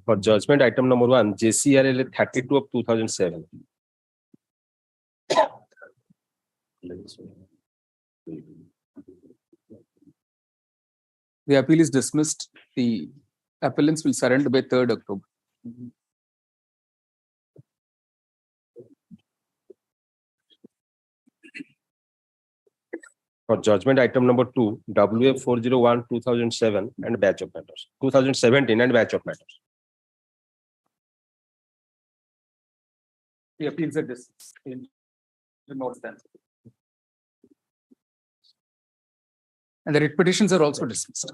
For judgment item number 1, JCRL 32 of 2007. The appeal is dismissed. The appellants will surrender by 3rd October. For judgment item number 2, WF 401 2007 and batch of matters. 2017 and batch of matters. The appeals are dismissed. Notes then. And the writ petitions are also dismissed.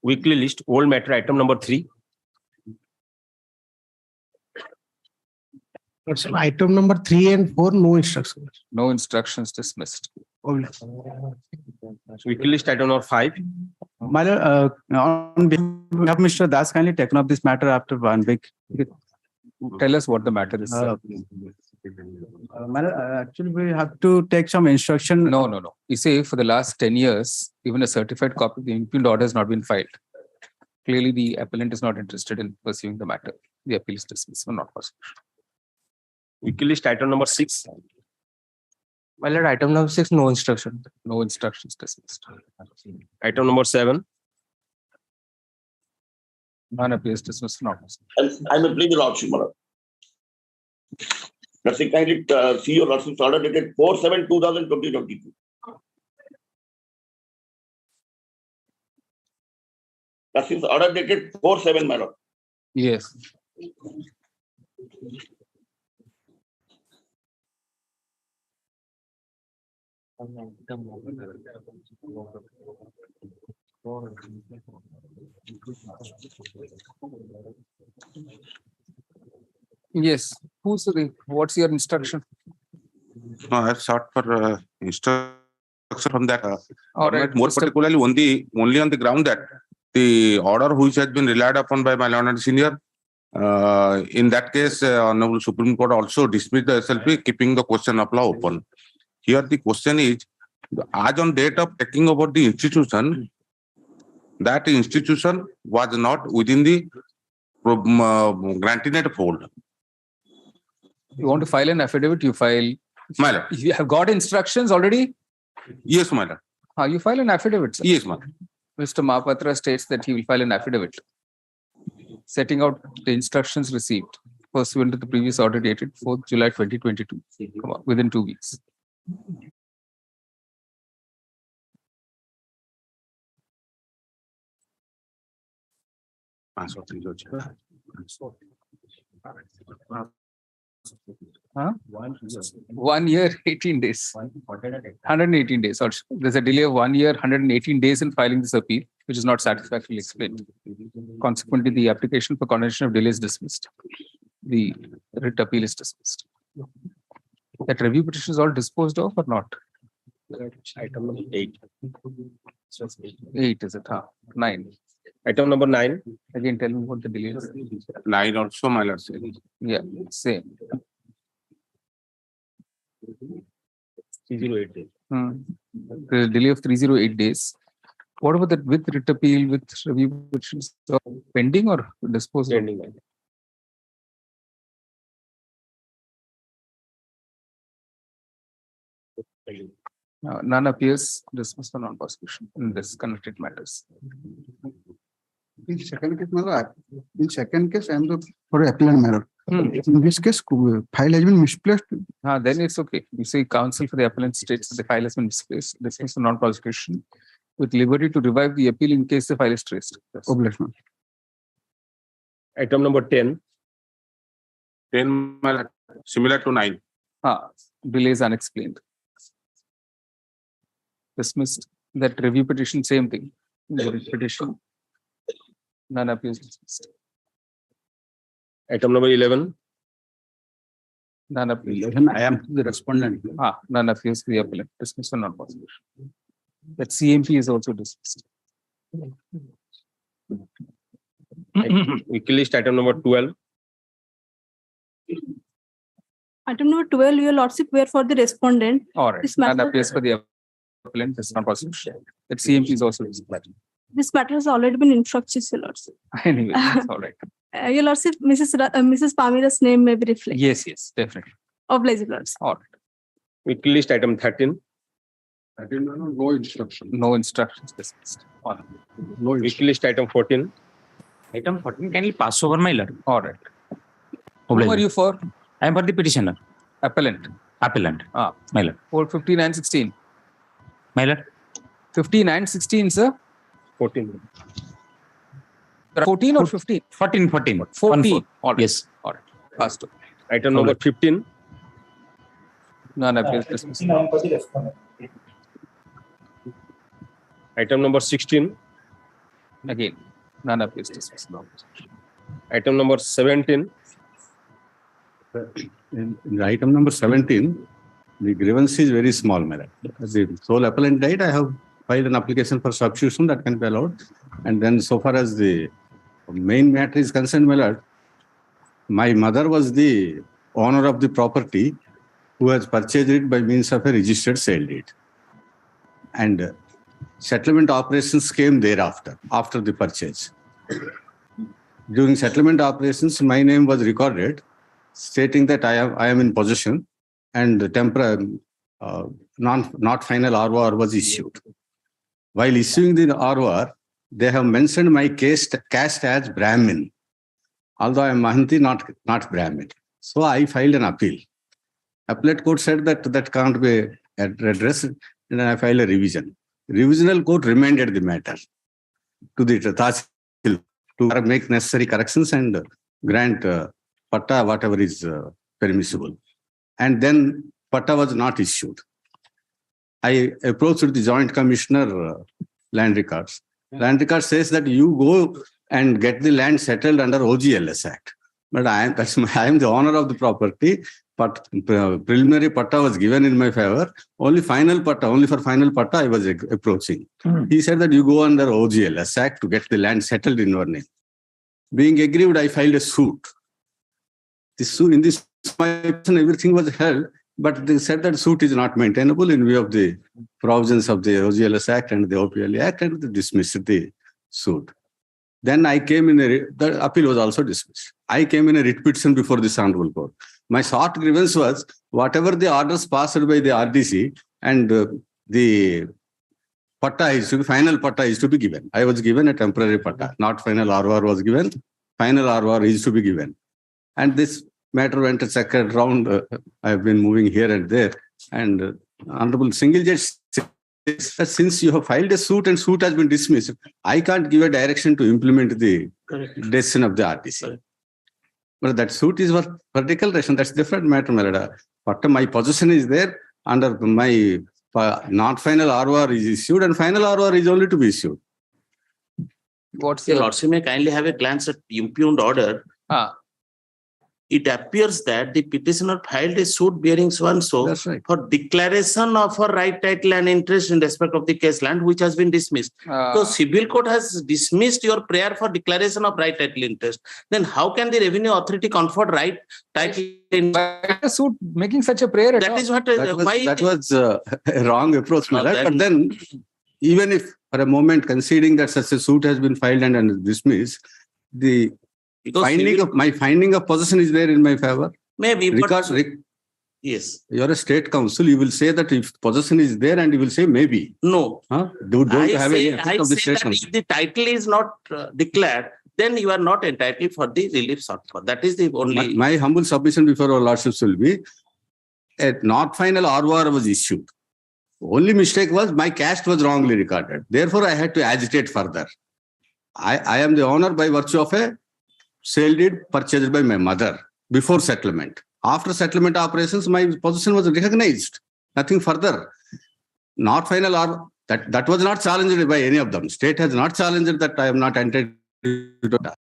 Weekly list, old matter, item number 3. So item number 3 and 4, no instruction. No instructions dismissed. Weekly list, item number 5. My lord, on behalf of Mr. Das, kindly taken up this matter after 1 week. Tell us what the matter is. Sir. My lord, actually, we have to take some instruction. No. You say for the last 10 years, even a certified copy of the impugned order has not been filed. Clearly, the appellant is not interested in pursuing the matter. The appeal is dismissed or not possible. Weekly list, item number 6. My lord, item number 6, no instruction. No instructions dismissed. Item number 7. None appears dismissed or not possible. I may plead the lordship, my lord. Nothing kindly see your lordship's order dated 4/7/2022. Lordship's order dated 4/7, my lord. Yes. Yes. What's your instruction? No, I have sought for instruction from that. All right. More particularly only on the ground that the order which has been relied upon by my Lord Senior, in that case, Honorable Supreme Court also dismissed the SLP, keeping the question of law open. Here the question is, as on date of taking over the institution, that institution was not within the granted fold. You want to file an affidavit, you file. My lord. You have got instructions already? Yes, my lord. You file an affidavit, sir. Yes, my lord. Mr. Mahapatra states that he will file an affidavit setting out the instructions received pursuant to the previous order dated 4th July 2022, within 2 weeks. Huh? 1 year, 18 days. 118 days. Also, there's a delay of 1 year, 118 days in filing this appeal, which is not satisfactorily explained. Consequently, the application for condonation of delay is dismissed. The writ appeal is dismissed. That review petition is all disposed of or not? Item number 8. 8 is it? 9. Item number 9. Again, tell me what the delay is. 9 also, my lord. Yeah, same. 308 days. The delay of 308 days. What about that with writ appeal, with review petitions pending or disposed of? Pending. None appears dismissed for non-prosecution in this connected matters. In second case, I am the for appellant matter. In this case, file has been misplaced. Then it's okay. You say counsel for the appellant states that the file has been dismissed for non-prosecution with liberty to revive the appeal in case the file is traced. Yes. Obligation. Item number 10. 10, my lord, similar to 9. Delays unexplained. Dismissed. That review petition, same thing. The writ petition. None appears dismissed. Item number 11. None appears. I am the respondent. None appears to the appellant. Dismissed for non-prosecution. That CMP is also dismissed. Weekly list, item number 12. Item number 12, your lordship, where for the respondent. All right. This None matter- appears for the appellant. This non-prosecution. That CMP is also dismissed. This matter has already been instructed, your lordship. Anyway, that's all right. Your lordship, Mrs. Pamira's name may be reflected. Yes, definitely. Oblige, lordship. All right. Weekly list, item 13. No instruction. No instructions dismissed. All right. No Weekly list, item 14. Item 14, can you pass over, my lord? All right. Who are you for? I am for the petitioner, Appellant. appellant, my lord. For 59, 16. My lord, 59, 16, sir. 14. 14 or 15? 14. 14. All right. Yes. All right. Passed. Item number 15. None appears dismissed. Item number 16. Again, none appeals dismissed. Item number 17. In item number 17, the grievance is very small, my lord. As the sole appellant died, I have filed an application for substitution that can be allowed. And then so far as the main matter is concerned, my lord, my mother was the owner of the property who has purchased it by means of a registered sale deed. And settlement operations came thereafter, after the purchase. During settlement operations, my name was recorded, stating that I am in possession, and the temporary not final ROR was issued. While issuing the ROR, they have mentioned my caste as Brahmin, although I am Mahanti, not Brahmin. So I filed an appeal. Appellate court said that can't be addressed, and I filed a revision. Revisional court remanded the matter to the Tahsil to make necessary corrections and grant patta whatever is permissible. And then patta was not issued. I approached the Joint Commissioner Land Records. Land Records says that you go and get the land settled under OGLS Act. But I am the owner of the property, but preliminary patta was given in my favor. Only for final patta I was approaching. He said that you go under OGLS Act to get the land settled in your name. Being aggrieved, I filed a suit. In this everything was held, but they said that suit is not maintainable in view of the provisions of the OGLS Act and the OPLA Act, and they dismissed the suit. Then I came in the appeal was also dismissed. I came in a writ petition before this honorable court. My short grievance was whatever the orders passed by the RDC and the patta is to be, final patta is to be given. I was given a temporary patta, not final ROR was given. Final ROR is to be given. And this matter went a second round. I have been moving here and there. And Honorable Single Judge says that since you have filed a suit and suit has been dismissed, I can't give a direction to implement the decision of the RDC. But that suit is for declaration. That's different matter, Melada. But my possession is there under my not final ROR is issued, and final ROR is only to be issued. What's Your your Lordship, may kindly have a glance at impugned order. It appears that the petitioner filed a suit bearing so and so That's right. for declaration of her right, title and interest in respect of the case land, which has been dismissed. So civil court has dismissed your prayer for declaration of right, title, interest. Then how can the revenue authority confer right, title, a suit making such a prayer at that all? is what That was a wrong approach, my lord. then- But then, even if for a moment conceding that such a suit has been filed and dismissed, the because my finding of possession is there in my favor. maybe, but yes, You're a state council. You will say that if possession is there, and you will say maybe. no. Don't have any I effect of the say state that council. if the title is not declared, then you are not entitled for the relief sought for. That is the only. My humble submission before our lordships will be a not final ROR was issued. Only mistake was my caste was wrongly recorded. Therefore, I had to agitate further. I am the owner by virtue of a sale deed purchased by my mother before settlement. After settlement operations, my possession was recognized. Nothing further. Not final ROR. That was not challenged by any of them. State has not challenged that I am not entitled to that.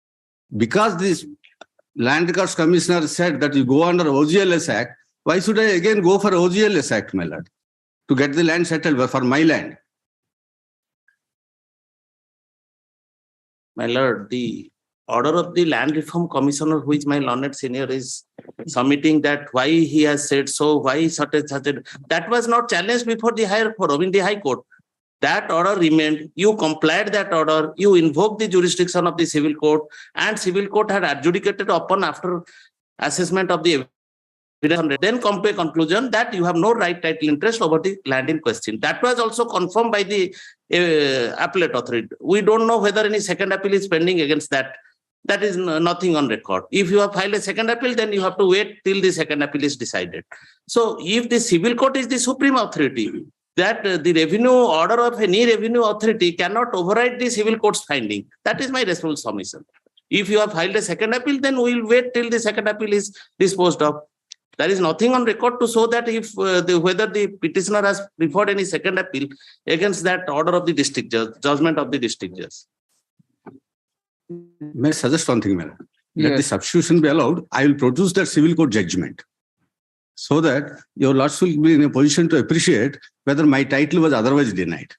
Because this Land Records Commissioner said that you go under OGLS Act, why should I again go for OGLS Act, my lord, to get the land settled for my land? My lord, the order of the Land Reform Commissioner, which my learned senior is submitting, that why he has said so, why such that was not challenged before the higher forum in the High Court. That order remained. You complied that order. You invoked the jurisdiction of the civil court, and civil court had adjudicated upon after assessment of the evidence. Then come to a conclusion that you have no right, title, interest over the land in question. That was also confirmed by the appellate authority. We don't know whether any second appeal is pending against that. That is nothing on record. If you have filed a second appeal, then you have to wait till the second appeal is decided. So if the civil court is the supreme authority, that the revenue order of any revenue authority cannot override the civil court's finding. That is my responsible submission. If you have filed a second appeal, then we will wait till the second appeal is disposed of. There is nothing on record to show that if whether the petitioner has preferred any second appeal against that order of the district judge, judgment of the district judge. May I suggest one thing, madam? Let the Yes. substitution be allowed. I will produce that civil court judgment so that your lords will be in a position to appreciate whether my title was otherwise denied.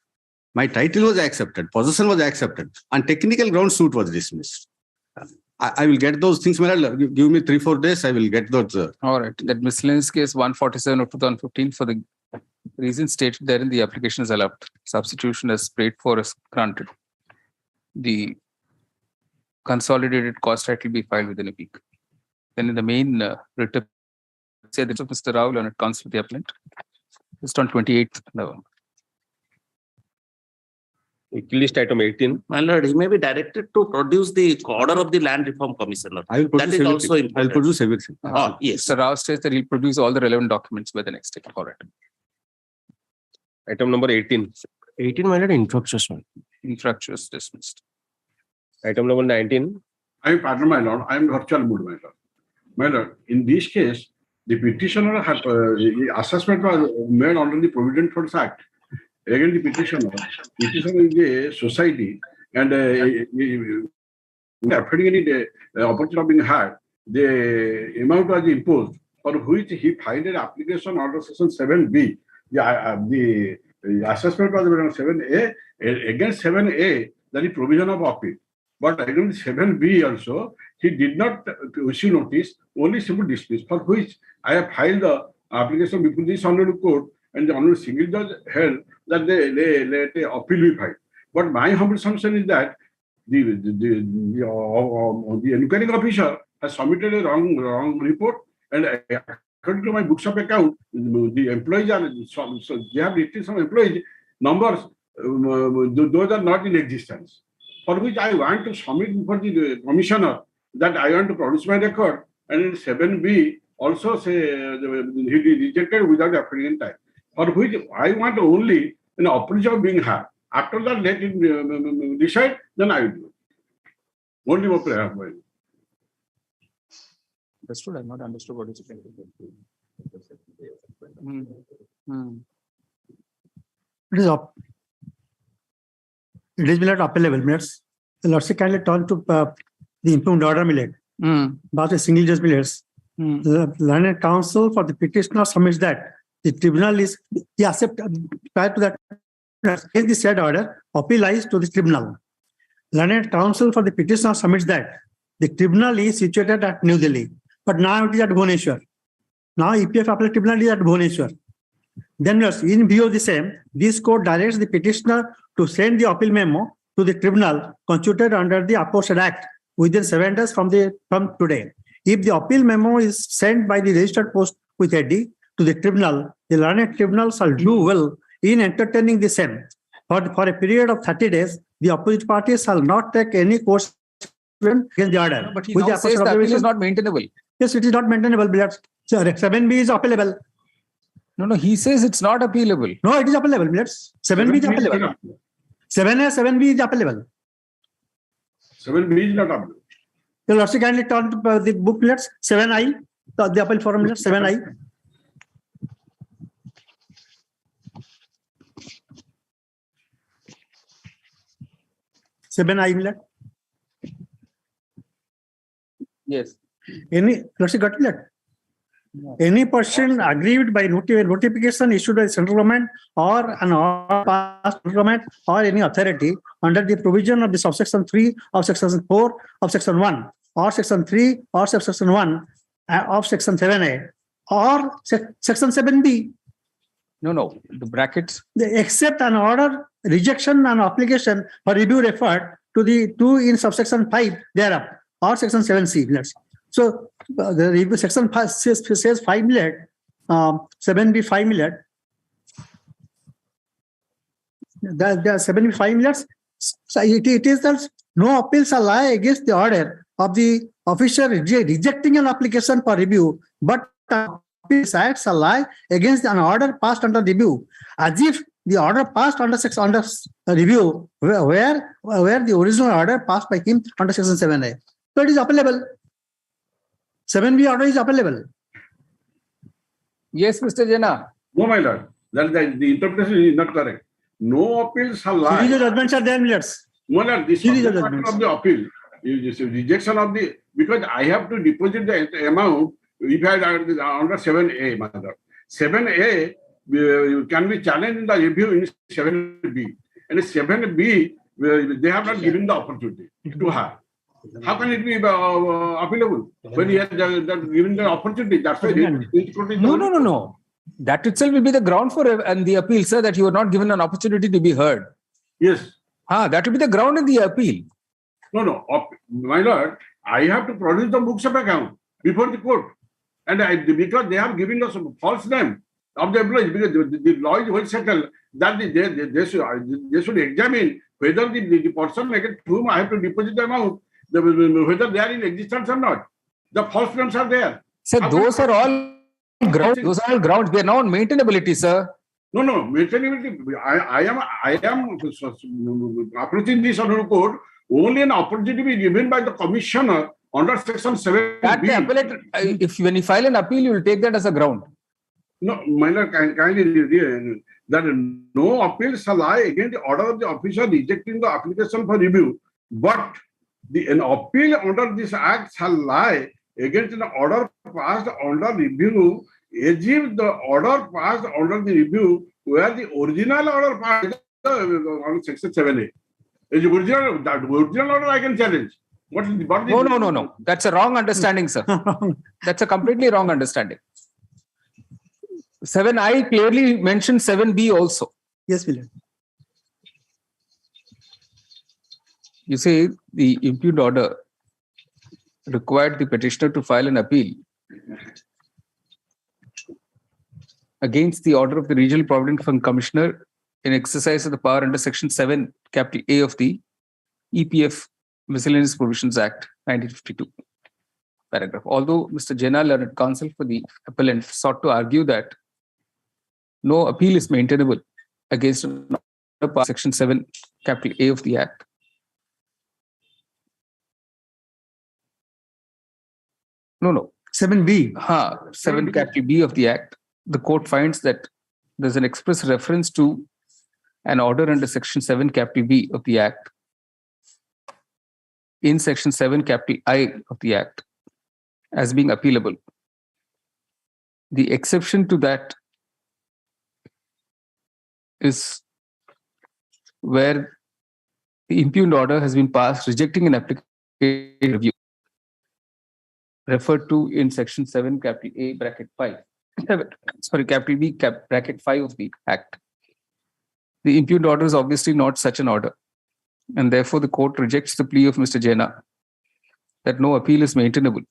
My title was accepted, possession was accepted, on technical grounds suit was dismissed. I will get those things, madam. Give me 3-4 days. I will get those. All right, that miscellaneous case 147 of 2015 for the reason stated therein, the application is allowed. Substitution as prayed for is granted. The consolidated cost title be filed within a week. Then in the main writ, say that of Mr. Rao and it comes with the appellant. Just on 28th November. List item 18. My lord, he may be directed to produce the order of the Land Reform Commissioner. I will produce That is everything. also I will important. produce everything. Yes. Mr. Rao states that he'll produce all the relevant documents by the next day. All right. Item number 18. 18, my lord, infraction. Infractions dismissed. Item number 19. I pardon my lord, I am virtual mood, my lord. My lord, in this case, the petitioner had assessment was made under the Provident Funds Act. Again, the petitioner is a society and affording any opportunity of being had, the amount was imposed for which he filed an application under section 7B. The assessment was on 7A. Against 7A, there is provision of appeal. But against 7B also, he did not issue notice, only simple dismiss, for which I have filed the application before this honorable court, and the honorable single judge held that they let the appeal be filed. But my humble assumption is that the inquiring officer has submitted a wrong report, and according to my books of account, the employees are so they have written some employees numbers, those are not in existence. For which I want to submit for the commissioner that I want to produce my record, and in 7B also say he rejected without appearing time. For which I want only an opportunity of being had. After that, let him decide, then I will do it. Only what I have. Understood. I've not understood what is it. It is millet appellable minutes. The lordship kindly turn to the impugned order millet. About a single judge millets. The learned counsel for the petitioner submits that the tribunal is prior to that in the said order, appeal lies to the tribunal. Learned counsel for the petitioner submits that the tribunal is situated at New Delhi, but now it is at Bhubaneswar. Now EPF appellate tribunal is at Bhubaneswar. Then in view of the same, this court directs the petitioner to send the appeal memo to the tribunal constituted under the aforesaid act within 7 days from today. If the appeal memo is sent by the registered post with AD to the tribunal, the learned tribunal shall do well in entertaining the same. For a period of 30 days, the opposite party shall not take any course against the order. But he With now the says the appeal is not maintainable. Yes, it is not maintainable. 7B is appealable. No, he says it's not appealable. No, it is appellable. 7B is appellable. 7A, 7B is appellable. 7B is not appellable. You will also kindly turn to the book minutes 7I, the appeal forum minutes 7I. Yes. Any person aggrieved by notification issued by the central government or an order passed government or any authority under the provision of the subsection 3 of section 4 of section 1 or section 3 or section 1 of section 7A or section 7B. No, the brackets. Except an order, rejection and application for review referred to the 2 in subsection 5 thereof or section 7C. So the review section says 5 millet, 7B 5 millet. The 7B 5 millets. So it is that no appeals shall lie against the order of the official rejecting an application for review, but appeals shall lie against an order passed under review, as if the order passed under review where the original order passed by him under section 7A. So it is appellable. 7B order is appellable. Yes, Mr. Jena. No, my lord. That the interpretation is not correct. No appeals shall lie. Series of judgments are there, millets. No, lord, this Series of of judgments. the appeal rejection of the, because I have to deposit the amount if I are under 7A, mother. 7A can be challenged in the review in 7B. And 7B, they have not given the opportunity to her. How can it be appealable when he has given the opportunity? That's why No. That itself will be the ground for and the appeal, sir, that you were not given an opportunity to be heard. Yes. That will be the ground in the appeal. No. My lord, I have to produce the books of account before the court. And because they have given us a false name of the employees, because the law is well settled, that they should examine whether the person against whom I have to deposit the amount, whether they are in existence or not. The false names are there. Sir, those are all grounds. Those are all grounds. We are now on maintainability, sir. No, maintainability. I am approaching this on court. Only an opportunity given by the commissioner under section 7B. That the appellate, when you file an appeal, you will take that as a ground. No, minor kindly that no appeal shall lie against the order of the officer rejecting the application for review, but an appeal under this act shall lie against an order passed under review, as if the order passed under the review where the original order passed on section 7A. Is the original order I can challenge. No. That's a wrong understanding, sir. That's a completely wrong understanding. 7I clearly mentioned 7B also. Yes, William. You say the impugned order required the petitioner to file an appeal against the order of the Regional Provident Fund Commissioner in exercise of the power under Section 7, capital A of the EPF Miscellaneous Provisions Act 1952. Paragraph. Although Mr. Jaina, learned counsel for the appellant, sought to argue that no appeal is maintainable against Section 7, capital A of the Act. No. 7B. 7 capital B of the Act. The court finds that there's an express reference to an order under Section 7 capital B of the Act in Section 7 capital I of the Act as being appealable. The exception to that is where the impugned order has been passed rejecting an application review referred to in Section 7 capital A bracket 5. Capital B bracket 5 of the Act. The impugned order is obviously not such an order, and therefore the court rejects the plea of Mr. Jaina that no appeal is maintainable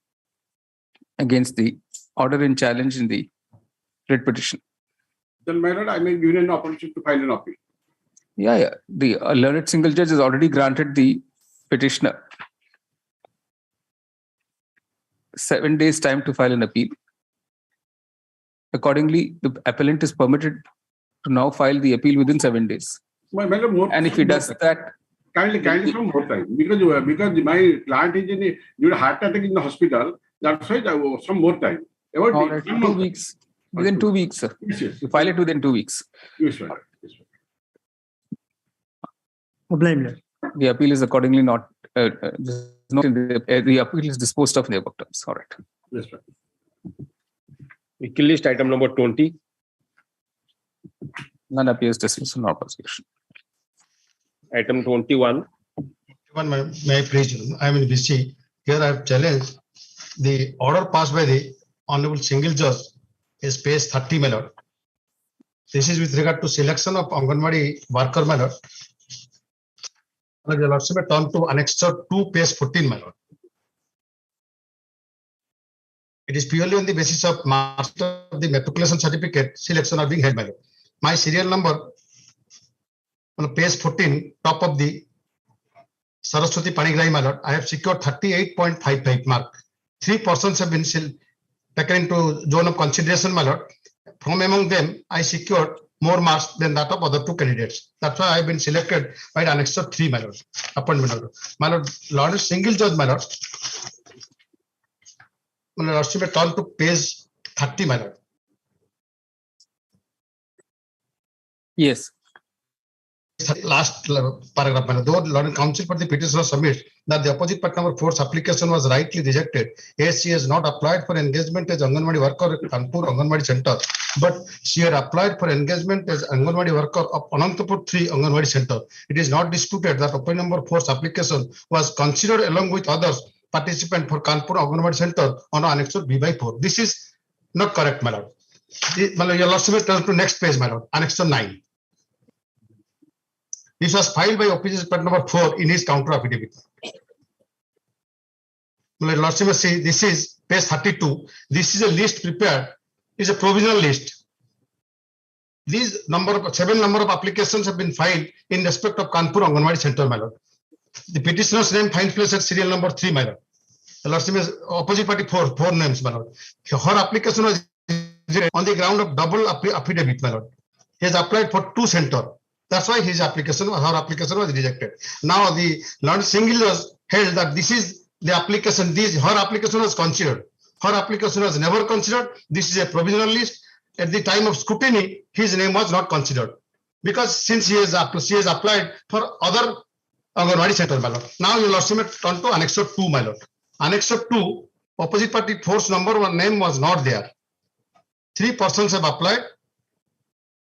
against the order in challenge in the writ petition. Then, my lord, I may give an opportunity to file an appeal. Yeah. The learned single judge has already granted the petitioner 7 days time to file an appeal. Accordingly, the appellant is permitted to now file the appeal within 7 days. And if he does that, kindly some more time, because my client is in heart attack in the hospital. That's why some more time. All right, 2 weeks. Within 2 weeks, sir. Yes. You file it within 2 weeks. Yes, sir. The appeal is accordingly not. The appeal is disposed of in the above terms. All right. Yes, sir. Vehicle list item number 20. None appears dismissal nor prosecution. Item 21. May I please? I am in BC. Here I have challenged the order passed by the Honorable Single Judge is page 30, my lord. This is with regard to selection of Anganwadi worker, my lord. The lordship may turn to annexure 2, page 14, my lord. It is purely on the basis of master of the matriculation certificate selection are being held, my lord. My serial number on page 14, top of the Saraswati Panigrahi, my lord, I have secured 38.55 mark. 3 persons have been taken into zone of consideration, my lord. From among them, I secured more marks than that of other 2 candidates. That's why I have been selected by the annexure 3, my lord. Appointment, my lord. My lord, Lord is single judge, my lord. My lordship may turn to page 30, my lord. Yes. last paragraph, my though Lord Counsel for the petitioner submits that the opposite party number 4's application was rightly rejected as she has not applied for engagement as Anganwadi worker at Kanpur Anganwadi Center, but she had applied for engagement as Anganwadi worker of Anantapur 3 Anganwadi Center. It is not disputed that opinion number 4's application was considered along with others participant for Kanpur Anganwadi Center on Annexure B/4. This is not correct, my lord. Your lordship turn to next page, my lord. Annexure 9. This was filed by opposition party number 4 in his counter affidavit. Lordship, see, this is page 32. This is a list prepared. It's a provisional list. These seven number of applications have been filed in respect of Kanpur Anganwadi Center, my lord. The petitioner's name finds place at serial number 3, my lord. The lordship is opposite party 4 names, my lord. Her application was on the ground of double affidavit, my lord. He has applied for 2 centers. That's why her application was rejected. Now the Lord Single was held that this is the application. Her application was considered. Her application was never considered. This is a provisional list. At the time of scrutiny, his name was not considered because since she has applied for other Anganwadi Center, my lord. Now your lordship turn to Annexure 2, my lord. Annexure 2, opposite party 4's number 1 name was not there. 3 persons have applied.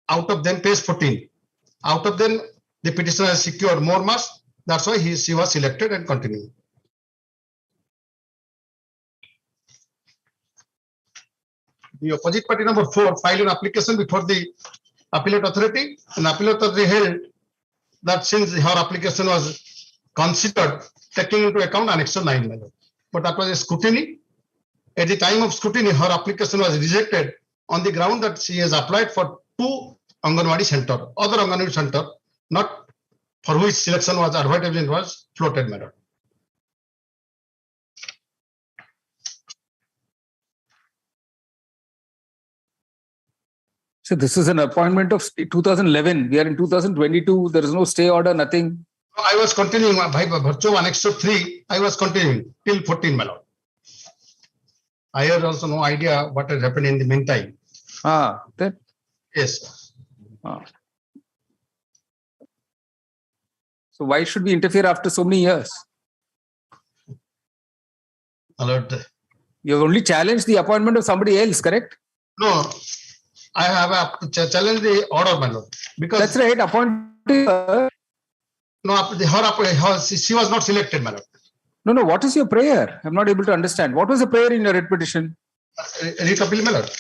Out of them, page 14. Out of them, the petitioner has secured more marks. That's why she was selected and continuing. The opposite party number 4 filed an application before the appellate authority, and appellate authority held that since her application was considered, taking into account Annexure 9, but that was a scrutiny. At the time of scrutiny, her application was rejected on the ground that she has applied for 2 Anganwadi Center, other Anganwadi Center, not for which selection was advertisement was floated, madam. So this is an appointment of 2011. We are in 2022. There is no stay order, nothing. I was continuing by virtue of Annexure 3. I was continuing till 14, my lord. I have also no idea what has happened in the meantime. Then yes. So why should we interfere after so many years? Alert. You have only challenged the appointment of somebody else, correct? No, I have challenged the order, my lord. Because that's right. Appointed her. No, she was not selected, my lord. No. What is your prayer? I'm not able to understand. What was the prayer in your writ petition? Writ appeal, my lord.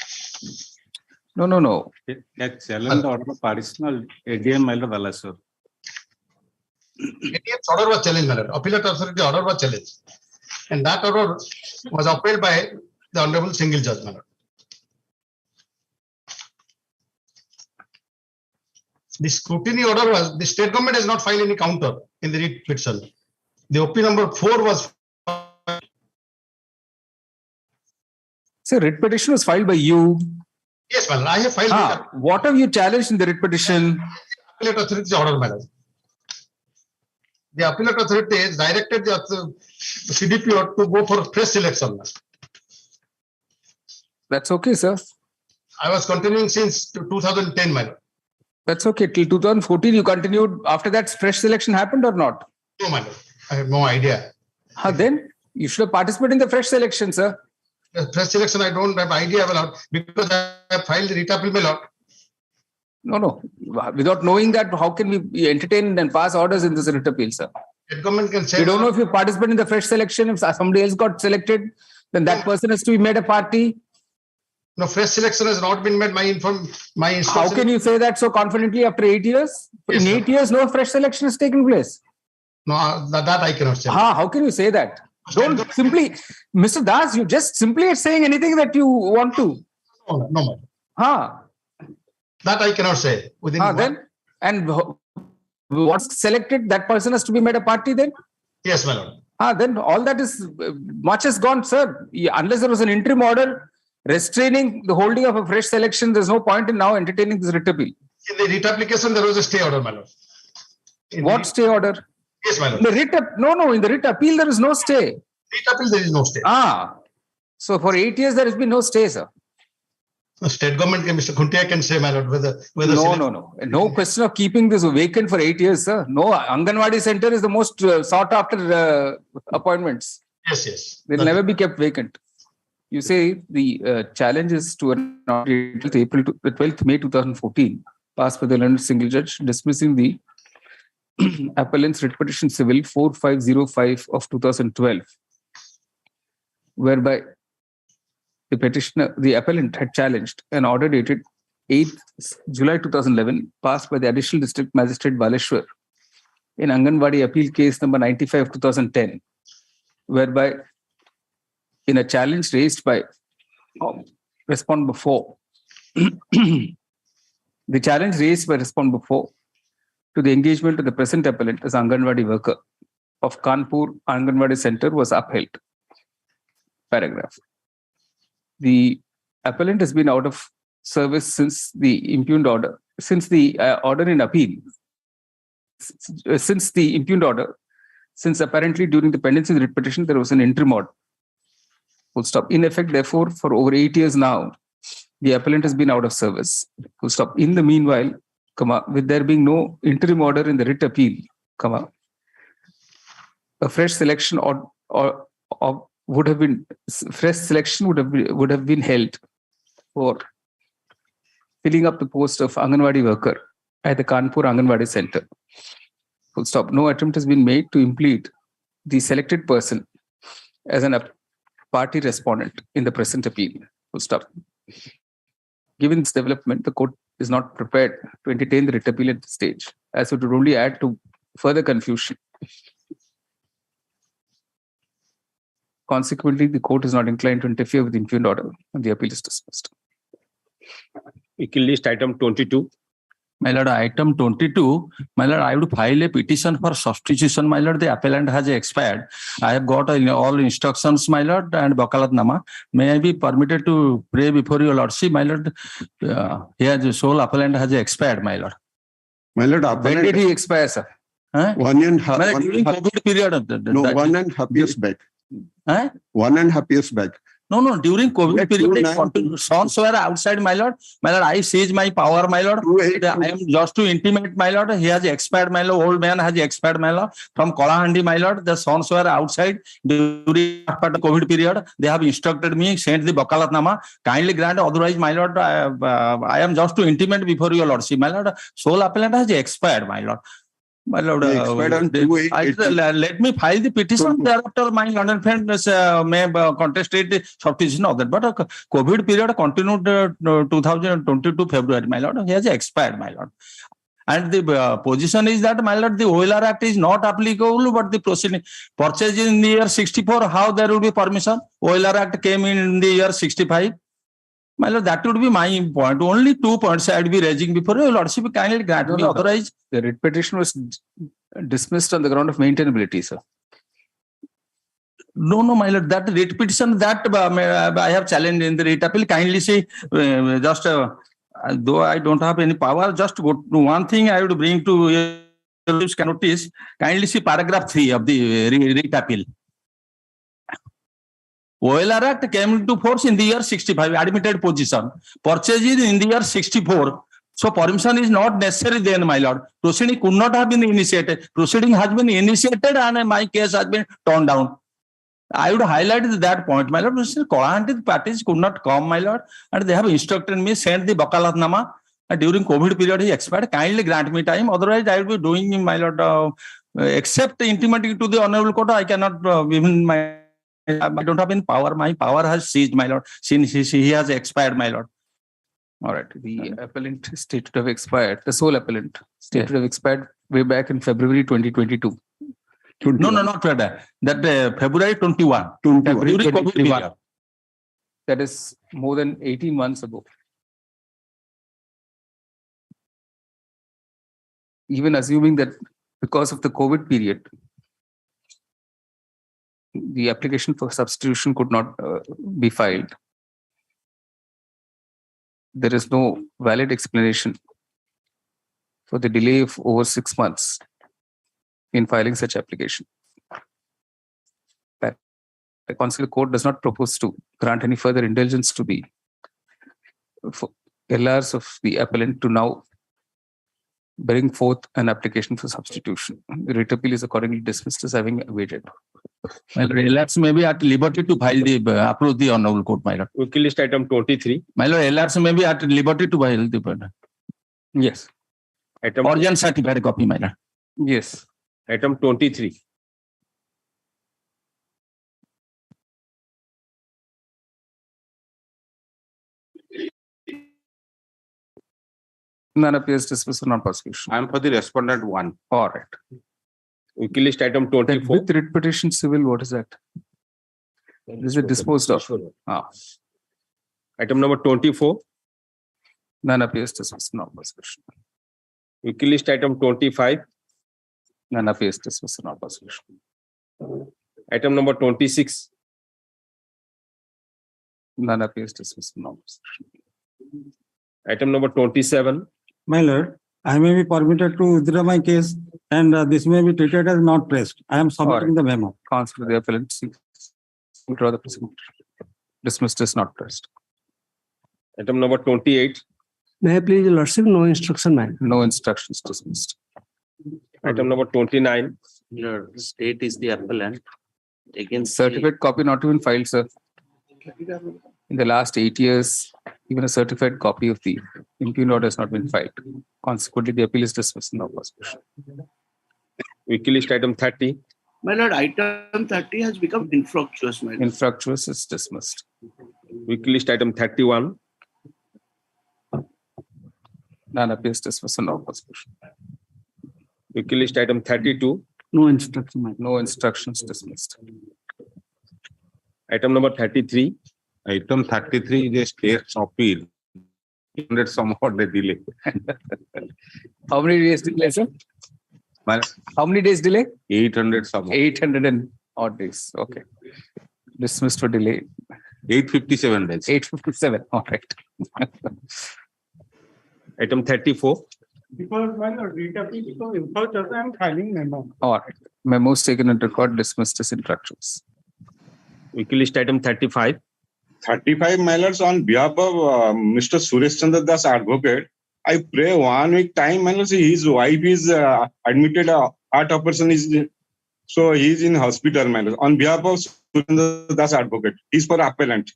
No. Challenge the order of additional ADM, my lord, sir. ADM's order was challenged, my lord. Appellate authority order was challenged. And that order was upheld by the Honorable Single Judge, my lord. The scrutiny order was, the state government has not filed any counter in the writ petition. The OP number 4 was. So writ petition was filed by you. Yes, my lord. I have filed. What have you challenged in the writ petition? Appellate authority's order, my lord. The appellate authority has directed the CDPO to go for fresh selection. That's okay, sir. I was continuing since 2010, my lord. That's okay. Till 2014, you continued. After that, fresh selection happened or not? No, my lord. I have no idea. Then you should have participated in the fresh selection, sir. The fresh selection, I don't have idea, my lord, because I have filed the writ appeal, my lord. No. Without knowing that, how can we entertain and pass orders in this writ appeal, sir? The government can say. We don't know if you participate in the fresh selection. If somebody else got selected, then that person has to be made a party. No, fresh selection has not been made. My instruction. How can you say that so confidently after 8 years? Yes, in 8 years, no fresh selection has taken place. No, that I cannot say. How can you say that? Don't simply, Mr. Das, you just simply are saying anything that you want to. No. That I cannot say. Then, and what's selected, that person has to be made a party then? Yes, my lord. Then all that is, much has gone, sir. Unless there was an interim order restraining the holding of a fresh selection, there's no point in now entertaining this writ appeal. In the writ application, there was a stay order, my lord. What stay order? Yes, my lord. In the writ appeal, there is no stay. Writ appeal, there is no stay. So for 8 years, there has been no stay, sir. State government, Mr. Khuntia can say, my lord, whether. No question of keeping this vacant for 8 years, sir. No, Anganwadi center is the most sought after appointments. Yes. They'll never be kept vacant. You say the challenge is to an order dated April 12th May 2014, passed by the learned single judge, dismissing the appellant's writ petition civil 4505 of 2012, whereby the appellant had challenged an order dated 8th July 2011, passed by the Additional District Magistrate Baleshwar in Anganwadi Appeal Case number 95 2010, whereby in a challenge raised by respondent before, the challenge raised by respondent before to the engagement of the present appellant as Anganwadi worker of Kanpur Anganwadi Center was upheld. Paragraph. The appellant has been out of service since the impugned order, since the order in appeal, since the impugned order, since apparently during the pendency of the writ petition there was an interim order. Full stop. In effect, therefore, for over 8 years now, the appellant has been out of service. Full stop. In the meanwhile, with there being no interim order in the writ appeal, a fresh selection would have been held for filling up the post of Anganwadi worker at the Kanpur Anganwadi Center. Full stop. No attempt has been made to implead the selected person as an party respondent in the present appeal. Full stop. Given this development, the court is not prepared to entertain the writ appeal at this stage, as it would only add to further confusion. Consequently, the court is not inclined to interfere with the impugned order, and the appeal is dismissed. Equal list item 22. My lord, item 22, my lord, I would file a petition for substitution, my lord. The appellant has expired. I have got all instructions, my lord, and Bakalatnama. May I be permitted to pray before your lordship, my lord? Here, the sole appellant has expired, my lord. My lord, When did he expire, sir? Huh? During COVID period. 1.5 years back. Huh? 1.5 years back. No, during COVID period, sons were outside, my lord. My lord, I seize my power, my lord. I am just to intimate, my lord. He has expired, my lord. Old man has expired, my lord. From Kolahandi, my lord. The sons were outside during the COVID period. They have instructed me, sent the Bakalatnama. Kindly grant, otherwise, my lord, I am just to intimate before your lordship, my lord. Sole appellant has expired, my lord. My lord, let me file the petition. Thereafter, my London friend may contest the substitution of that. But COVID period continued 2022 February, my lord. He has expired, my lord. And the position is that, my lord, the OLR Act is not applicable, but the proceeding purchase in the year 64, how there will be permission? OLR Act came in the year 65. My lord, that would be my point. Only 2 points I would be raising before your lordship. Kindly grant me. Otherwise, the writ petition was dismissed on the ground of maintainability, sir. No, my lord. That writ petition that I have challenged in the writ appeal. Kindly say, though I don't have any power, just go to one thing I would bring to your notice. Kindly see paragraph 3 of the writ appeal. OLR Act came into force in the year 65, admitted position. Purchased in the year 64. So permission is not necessary then, my lord. Proceeding could not have been initiated. Proceeding has been initiated and my case has been turned down. I would highlight that point, my lord. Kolahandi parties could not come, my lord, and they have instructed me, send the Bakalatnama. During COVID period, he expired. Kindly grant me time. Otherwise, I will be doing, my lord, except intimating to the honorable court, I cannot even I don't have any power. My power has ceased, my lord, since he has expired, my lord. All right. The appellant stated to have expired. The sole appellant stated to have expired way back in February 2022. No, not February. That February 21. During COVID period. That is more than 18 months ago. Even assuming that because of the COVID period, the application for substitution could not be filed. There is no valid explanation for the delay of over 6 months in filing such application. The Consular Court does not propose to grant any further indulgence to the LRs of the appellant to now bring forth an application for substitution. The writ appeal is accordingly dismissed as having awaited. My lord, LRs may be at liberty to file the approach the honorable court, my lord. Wiki list item 23. My lord, LRs may be at liberty to file the Yes. Item, original certified copy, my lord. Yes. item 23. None appears dismissed on prosecution. I am for the respondent one. All right. Wiki list item 24. With writ petition civil, what is that? Is it disposed of? Ah. Item number 24. None appears dismissed on prosecution. Wiki list item 25. None appears dismissed on prosecution. Item number 26. None appears dismissed on prosecution. Item number 27. My lord, I may be permitted to withdraw my case and this may be treated as not pressed. I am submitting the memo. Counsel for the appellant seeks to withdraw the proceeding. Dismissed as not pressed. Item number 28. May I please, your lordship, no instruction, man. No instructions dismissed. Item number 29. Your state is the appellant. Against Certified copy not even filed, sir. In the last 8 years, even a certified copy of the impugned order has not been filed. Consequently, the appeal is dismissed in no prosecution. Wiki list item 30. My lord, item 30 has become infructuous, my lord. Infructuous is dismissed. Wiki list item 31. None appears dismissed in no prosecution. Wiki list item 32. No instruction, my lord. No instructions dismissed. Item number 33. Item 33 is a state's appeal. 100 somewhat they delay. How many days delay, sir? Well, How many days delay? 800 somewhat. 800 and odd days. Okay. Dismissed for delay. 857 days. 857. All right. Item 34. Because my lord, read up because I am filing memo. All right. Memos taken into record, dismissed as infractions. Wiki list item 35. 35, my lords, on behalf of Mr. Suresh Chandra Das, advocate, I pray 1 week time, my lords, his wife is admitted, heart operation is, so he is in hospital, my lords. On behalf of Suresh Chandra Das, advocate, he's for appellant.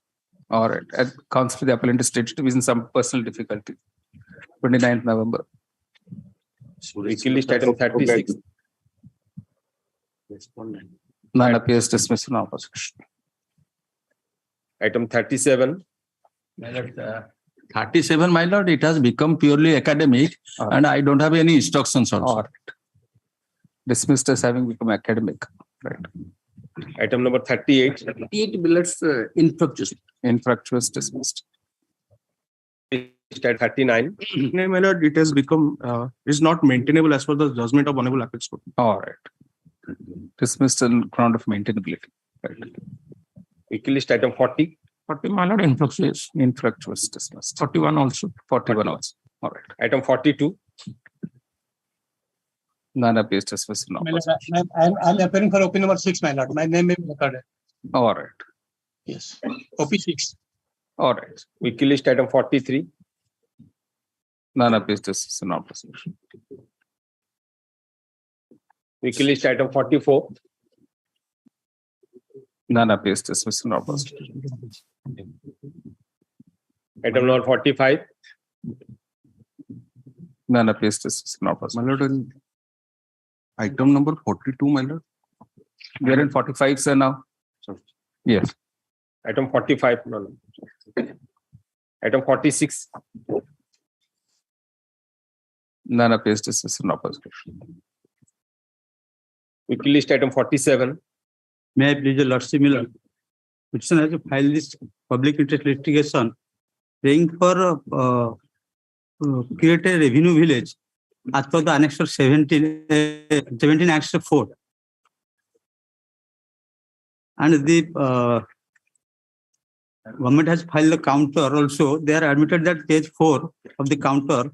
All right. And counsel for the appellant is stated to be in some personal difficulty. 29th November. Wiki list item 36. None appears dismissed in opposition. Item 37. 37, my lord, it has become purely academic and I don't have any instructions also. All right. Dismissed as having become academic. Right. Item number 38. 38 billets infructuous. Infructuous dismissed. List at 39. My lord, it has become, is not maintainable as per the judgment of Honorable Apex Court. All right. Dismissed on ground of maintainability. Right. Wiki list item 40. 40, my lord, infructuous. Infructuous dismissed. 41 also. 41 also. All right. Item 42. None appears dismissed in opposition. I'm appearing for OP number 6, my lord. My name may be recorded. All right. Yes. OP 6. All right. Wiki list item 43. None appears dismissed in opposition. Wiki list item 44. None appears dismissed in opposition. Item number 45. None appears dismissed in opposition. My lord, item number 42, my lord. We are in 45, sir, now. Yes. Item 45. No. Item 46. None appears dismissed in opposition. Wiki list item 47. May I please, your lordship, Miller, petition has to file this public interest litigation, praying for create a revenue village as per the Annex 17 Annex 4. And the government has filed the counter also. They are admitted that page 4 of the counter.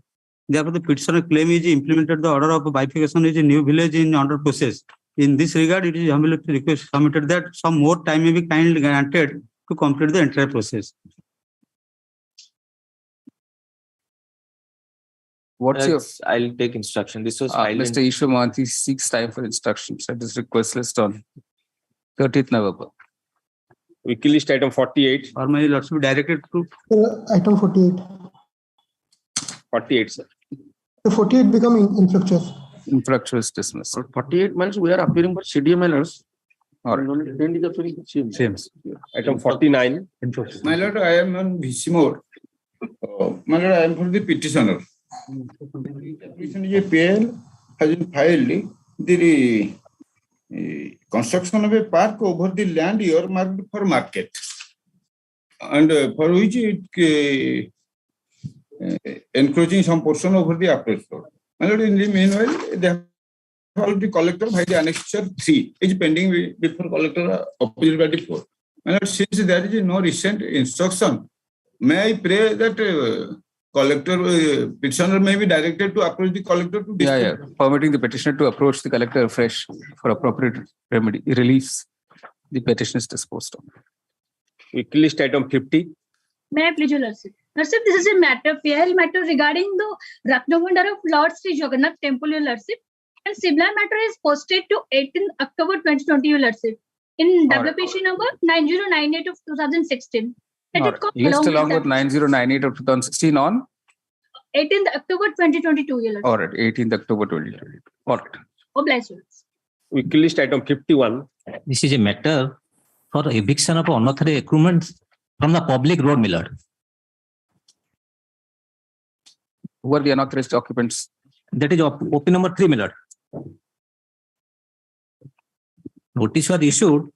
Therefore, the petitioner claim is implemented the order of bifurcation is a new village in under process. In this regard, it is humbly request submitted that some more time may be kindly granted to complete the entire process. What's your? I'll take instruction. This was filed Mr. Ishwamanthi seeks time for instructions at this request list on 30th November. Weekly list item 48. Or my lordship directed to Item 48. 48, sir. The 48 become infructuous. Infructuous dismissed. 48 months we are appearing for CDM minors. All right. Only 10 is appearing Same. Item 49. My lord, I am on VC mode. My lord, I am for the petitioner. PL has been filed the construction of a park over the land earmarked for market, and for which it encroaching some portion over the approach road. My lord, in the meanwhile, they have already collector by the annexure 3 is pending before collector opposite by the 4. My lord, since there is no recent instruction, may I pray that collector petitioner may be directed to approach the collector to Yeah. Permitting the petitioner to approach the collector afresh for appropriate remedy reliefs. The petition is disposed of. Weekly list item 50. May I please your lordship? Lordship, this is a matter, PL matter regarding the Ratnavandar of Lord Sri Jagannath Temple, your lordship. And similar matter is posted to 18th October 2020, your lordship, in WPC number 9098 of 2016. List along with 9098 of 2016 on 18th October 2022, your lordship. all right, 18th October 2020. All right. Oblige, your lordship. Weekly list item 51. This is a matter for eviction of unauthorized equipment from the public road, my lord. Who are the unauthorized occupants? That is OP number 3, my lord. Notice was issued.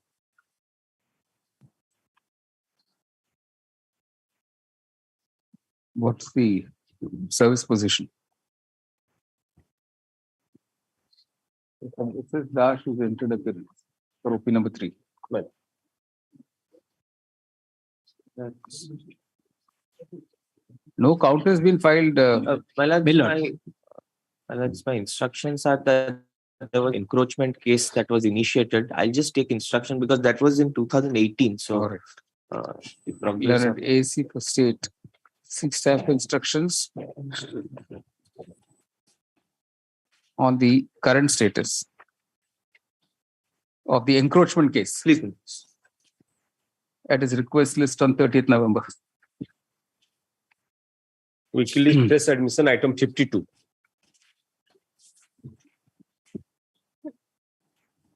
What's the service position? It says Dash is entered appearance for OP number 3. Well, no count has been filed. My instructions are that there was encroachment case that was initiated. I'll just take instruction because that was in 2018. So, Learned AC for state. 6 staff instructions on the current status of the encroachment case. Please. At his request list on 30th November. Weekly list press admission item 52.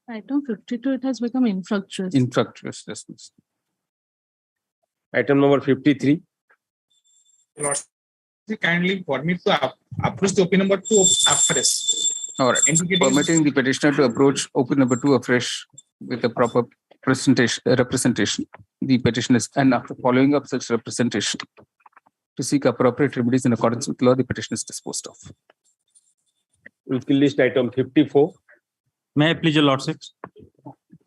Item 52, it has become infructuous. Infructuous dismissed. Item number 53. Kindly permit to approach the OP number 2 afresh. All right. Permitting the petitioner to approach OP number 2 afresh with a proper representation. The petition is, and after following up such representation, to seek appropriate remedies in accordance with law, the petition is disposed of. Weekly list item 54. May I please, your lordship?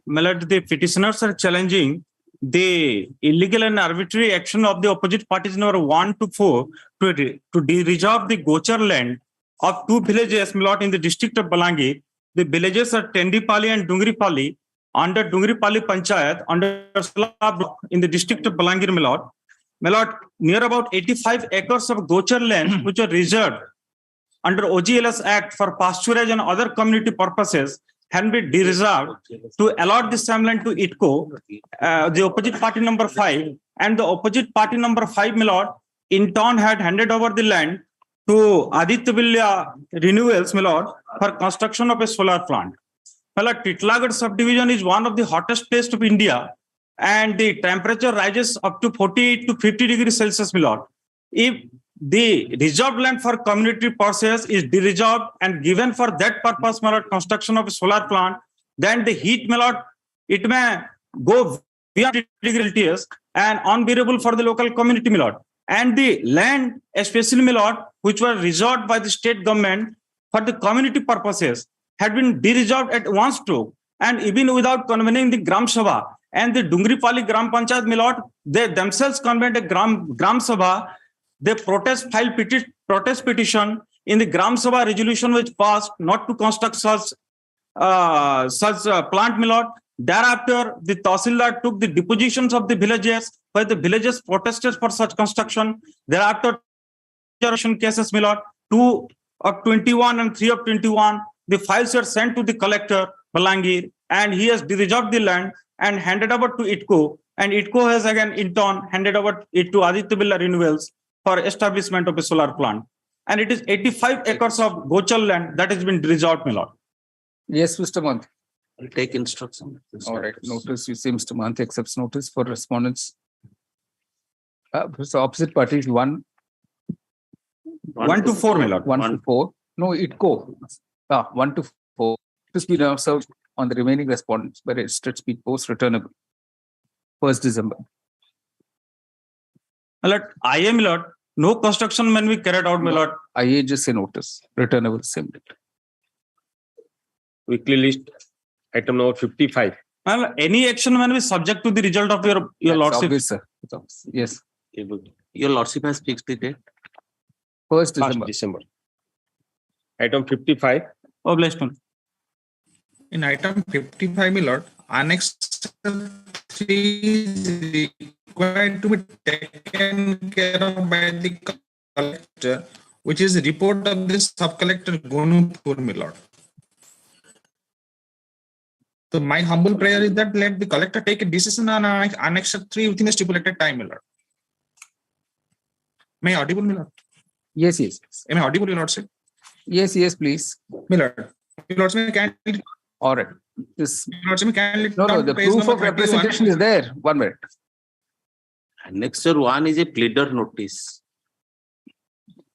My lord, the petitioners are challenging the illegal and arbitrary action of the opposite parties number 1 to 4 to reserve the Gochar land of 2 villages, my lord, in the district of Balangir. The villages are Tendipali and Dungripali under Dungripali Panchayat under Slab in the district of Balangir, my lord. My lord, near about 85 acres of Gochar land which are reserved under OGLS Act for pasturage and other community purposes can be reserved to allot the same land to ITCO, the opposite party number 5, and the opposite party number 5, my lord, in turn had handed over the land to Aditya Birla Renewals, my lord, for construction of a solar plant. My lord, Titlagarh subdivision is one of the hottest places of India, and the temperature rises up to 48 to 50 degrees Celsius, my lord. If the reserved land for community purposes is reserved and given for that purpose, my lord, construction of a solar plant, then the heat, my lord, it may go beyond 50 degrees Celsius and unbearable for the local community, my lord. And the land, especially, my lord, which were reserved by the state government for the community purposes, had been de-reserved at one stroke, and even without convening the Gram Sabha and the Dungripali Gram Panchayat, my lord, they themselves convened a Gram Sabha. They filed protest petition in the Gram Sabha resolution which passed not to construct such plant, my lord. Thereafter, the Tahsildar took the depositions of the villages where the villages protested for such construction. Thereafter, cases, my lord, 2 of 21 and 3 of 21, the files were sent to the collector, Balangir, and he has reserved the land and handed over to ITCO. And ITCO has again, in turn, handed over it to Aditya Birla Renewables for establishment of a solar plant. And it is 85 acres of Gochal land that has been reserved, my lord. Yes, Mr. Manthi. I'll take instruction. All right, notice, you see Mr. Manthi accepts notice for respondents. So opposite parties, 1 to 4, my lord. 1 to 4. No, ITCO. 1 to 4. This be now served on the remaining respondents by registered speed post returnable. 1st December. My lord, IA, my lord, no construction when we carried out, my lord. IA just say notice, returnable same date. Weekly list, item number 55. Well, any action when we subject to the result of your That's lordship. obvious, sir. It's obvious. Yes. Your lordship has fixed the date. 1st December. December. Item 55. Oh, blessed one. In item 55, my lord, Annex 3 is required to be taken care of by the collector, which is the report of the sub-collector Gonupur, my lord. So my humble prayer is that let the collector take a decision on Annex 3 within a stipulated time, my lord. May I audible, my lord? Yes, yes. Am I audible, your lordship? Yes, yes, please. My lord. Your lordship, can all right. This lordship, can no, the proof of representation is there. 1 minute. Annexure 1 is a pleader notice.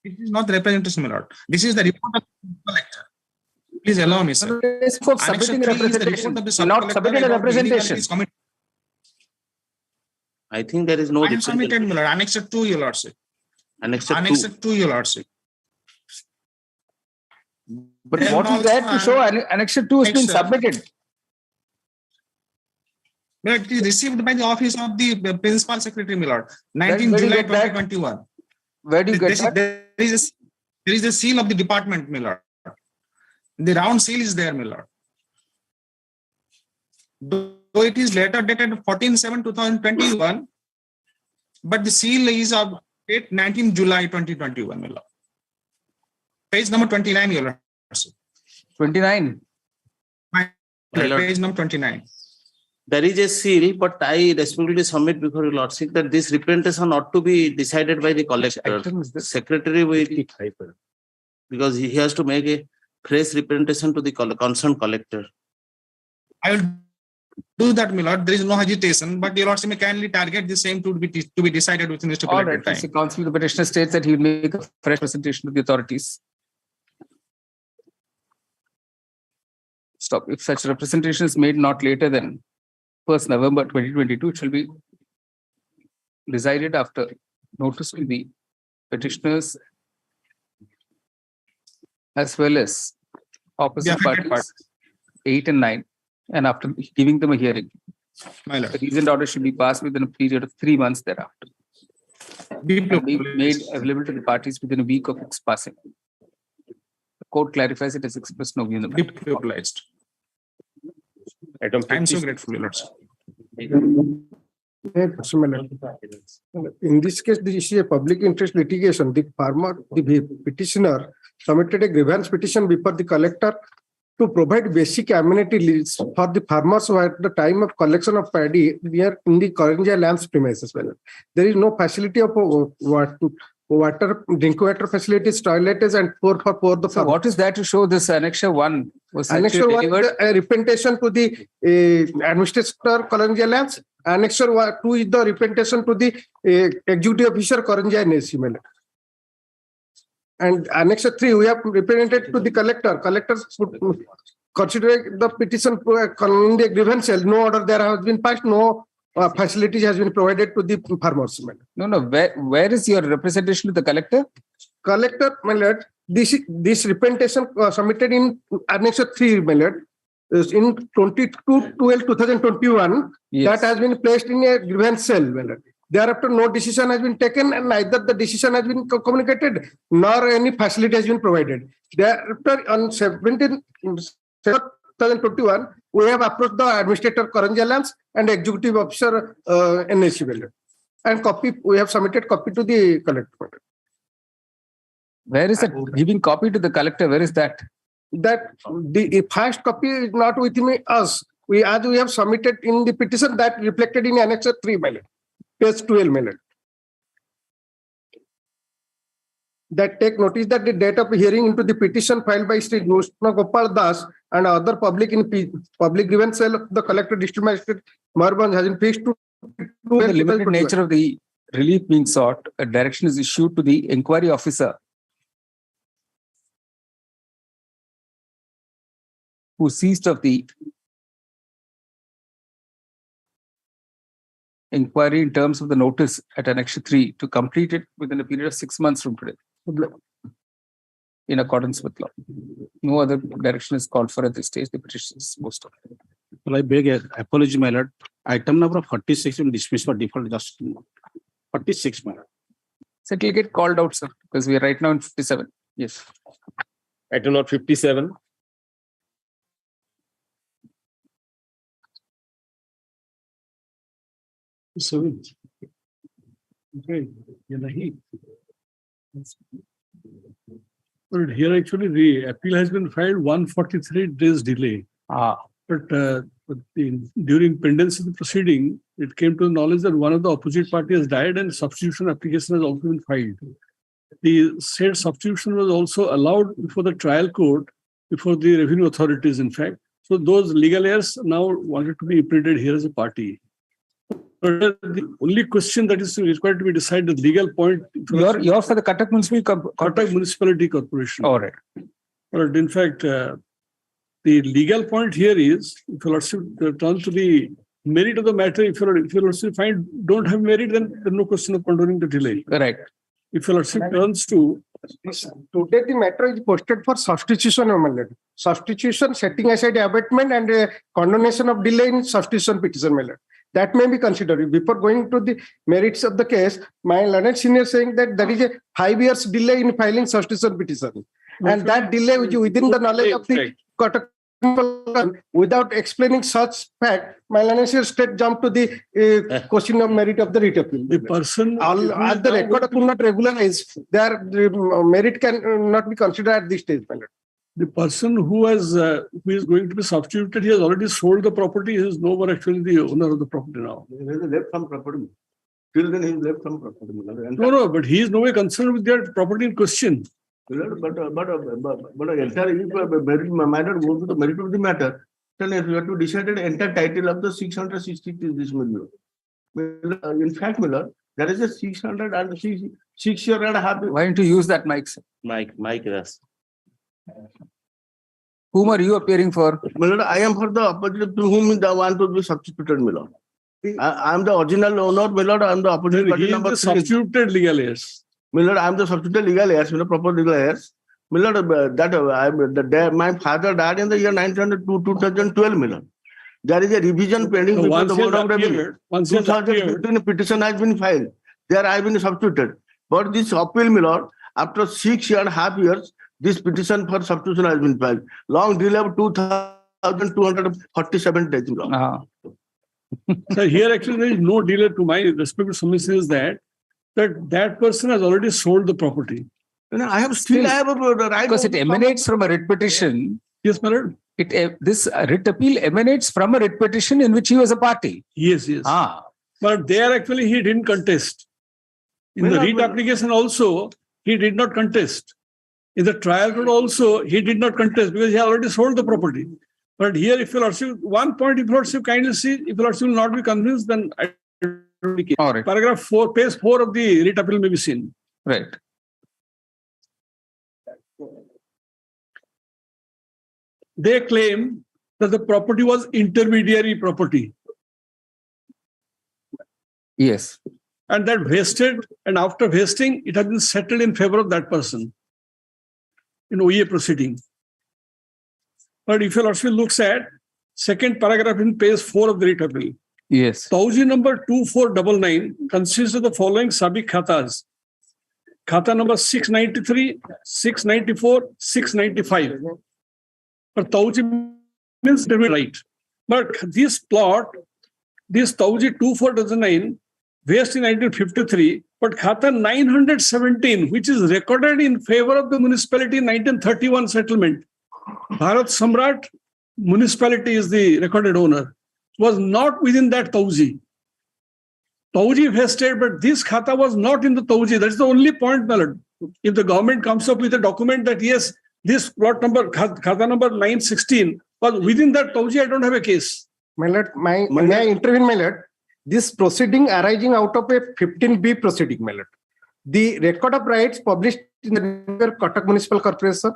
This is not the representation, my lord. This is the report of the collector. Please allow me, sir. It's for submitting representation, not submitting a representation. I think there is no. I am submitted, my lord. Annex 2, your lordship. Annex 2, your lordship. But what is that to show Annex 2 has been submitted? But it is received by the office of the principal secretary, my lord. 19 July 2021. Where do you get that? There is a seal of the department, my lord. The round seal is there, my lord. Though it is later dated 14/7/2021, but the seal is of date 19 July 2021, my lord. Page number 29, your lord. 29. Page number 29. There is a seal, but I respectfully submit before your lordship that this representation ought to be decided by the collector. Secretary will, because he has to make a fresh representation to the concerned collector. I will do that, my lord. There is no hesitation, but your lordship may kindly target the same to be decided within the stipulated all right. time. The counsel, the petitioner states that he will make a fresh presentation to the authorities. Stop. If such representation is made not later than 1st November 2022, it shall be decided after notice to the petitioners as well as opposite parties 8 and 9, and after giving them a hearing. The reasoned order should be passed within a period of 3 months thereafter. Be made available to the parties within a week of its passing. The court clarifies it as expressed no view in the matter. Obliged. Item I am so grateful, your lordship. In this case, this is a public interest litigation. The petitioner submitted a grievance petition before the collector to provide basic amenity lists for the farmers who at the time of collection of paddy near in the Karanjia lands premises. Well, there is no facility of water, drinking water facilities, toilets, and 4 for the. So what is that to show? This Annexure 1 was Annexure 1 is a representation to the administrator Karanjia lands. Annexure 2 is the representation to the executive officer Karanjia NSC. And Annexure 3 we have represented to the collector. Collectors considering the petition in the grievance cell, no order there has been passed, no facilities has been provided to the farmers. No. Where is your representation to the collector? Collector, my lord, this representation submitted in Annexure 3, my lord, is in 22/12/2021. Yes. That has been placed in a grievance cell, my lord. Thereafter, no decision has been taken, and neither the decision has been communicated, nor any facility has been provided. Thereafter, on 17/7/2021, we have approached the administrator Karanjia lands and executive officer NSC, and we have submitted copy to the collector. Where is it? Giving copy to the collector, where is that? That the first copy is not with us. We have submitted in the petition that reflected in Annex 3, my lord. Page 12, my lord. That take notice that the date of hearing into the petition filed by Sri Nushna Gopal Das and other public grievance cell of the collector district magistrate Marbanj has been fixed to The limited nature of the relief being sought, a direction is issued to the inquiry officer who seized of the inquiry in terms of the notice at Annex 3 to complete it within a period of 6 months from today, in accordance with law. No other direction is called for at this stage. The petition is most of it. Well, I beg apology, my lord. Item number 46 will dismiss for default just 46, my lord. So it will get called out, sir, because we are right now in 57. Yes. Item number 57. Okay. But here actually the appeal has been filed 143 days delay. But during pendency of the proceeding, it came to the knowledge that one of the opposite party has died and substitution application has also been filed. The said substitution was also allowed before the trial court, before the revenue authorities, in fact. So those legal heirs now wanted to be implemented here as a party. But the only question that is required to be decided, the legal point. You're for the Cuttack Municipality Corporation. All right. But in fact, the legal point here is, if you turn to the merit of the matter, if you find don't have merit, then there's no question of condoning the delay. Correct. If you turns to today, the matter is posted for substitution amendment. Substitution, setting aside abatement and condonation of delay in substitution petition matter. That may be considered. Before going to the merits of the case, my learned senior saying that there is a 5 years delay in filing substitution petition. And that delay is within the knowledge of the court. Without explaining such fact, my learned senior straight jump to the question of merit of the writ appeal. The person, as the record could not regularize, their merit can not be considered at this stage. The person who is going to be substituted, he has already sold the property. He is no more actually the owner of the property now. He has left some property. Till then, he left some property. No, but he is no way concerned with their property in question. But entire matter goes to the merit of the matter. Then if you have to decide the entire title of the 660 this million. In fact, Miller, there is a 606 year and a half. Why don't you use that mic, sir? Mike, yes. Whom are you appearing for? Miller, I am for the opposite to whom the one to be substituted, Miller. I am the original owner, Miller. I am the opposite party number 3. Substituted legal heirs. Miller, I am the substituted legal heirs, Miller, proper legal heirs. Miller, my father died in the year 2012, Miller. There is a revision pending before the Board of Revenue. 2015 petition has been filed. There I have been substituted. But this appeal, Miller, after 6.5 years, this petition for substitution has been filed. Long delay of 2,247 days. So here actually there is no delay. To my respectful submission is that person has already sold the property. And I have still have a right. Because it emanates from a writ petition. Yes, my lord. This writ appeal emanates from a writ petition in which he was a party. Yes. But there actually he didn't contest. In the writ application also, he did not contest. In the trial court also, he did not contest because he already sold the property. But here, if you lordship, one point, if lordship kindly see, if lordship will not be convinced, then I don't be all right. Paragraph 4, page 4 of the writ appeal may be seen. Right. They claim that the property was intermediary property. Yes. And that vested, and after vesting, it has been settled in favor of that person in OEA proceeding. But if your lordship looks at second paragraph in page 4 of the writ appeal. Yes. Tauji number 2499 consists of the following sabik khatas. Khata number 693, 694, 695. But Tauji means they will right. But this plot, this Tauji 2499 waste in 1953, but Khata 917, which is recorded in favor of the municipality in 1931 settlement. Bharat Samrat municipality is the recorded owner, was not within that Tauji. Tauji vested, but this Khata was not in the Tauji. That's the only point, my lord. If the government comes up with a document that yes, this plot number, Khata number 916 was within that Tauji, I don't have a case. My lord, may I intervene, my lord? This proceeding arising out of a 15B proceeding, my lord. The record of rights published in the Cuttack Municipal Corporation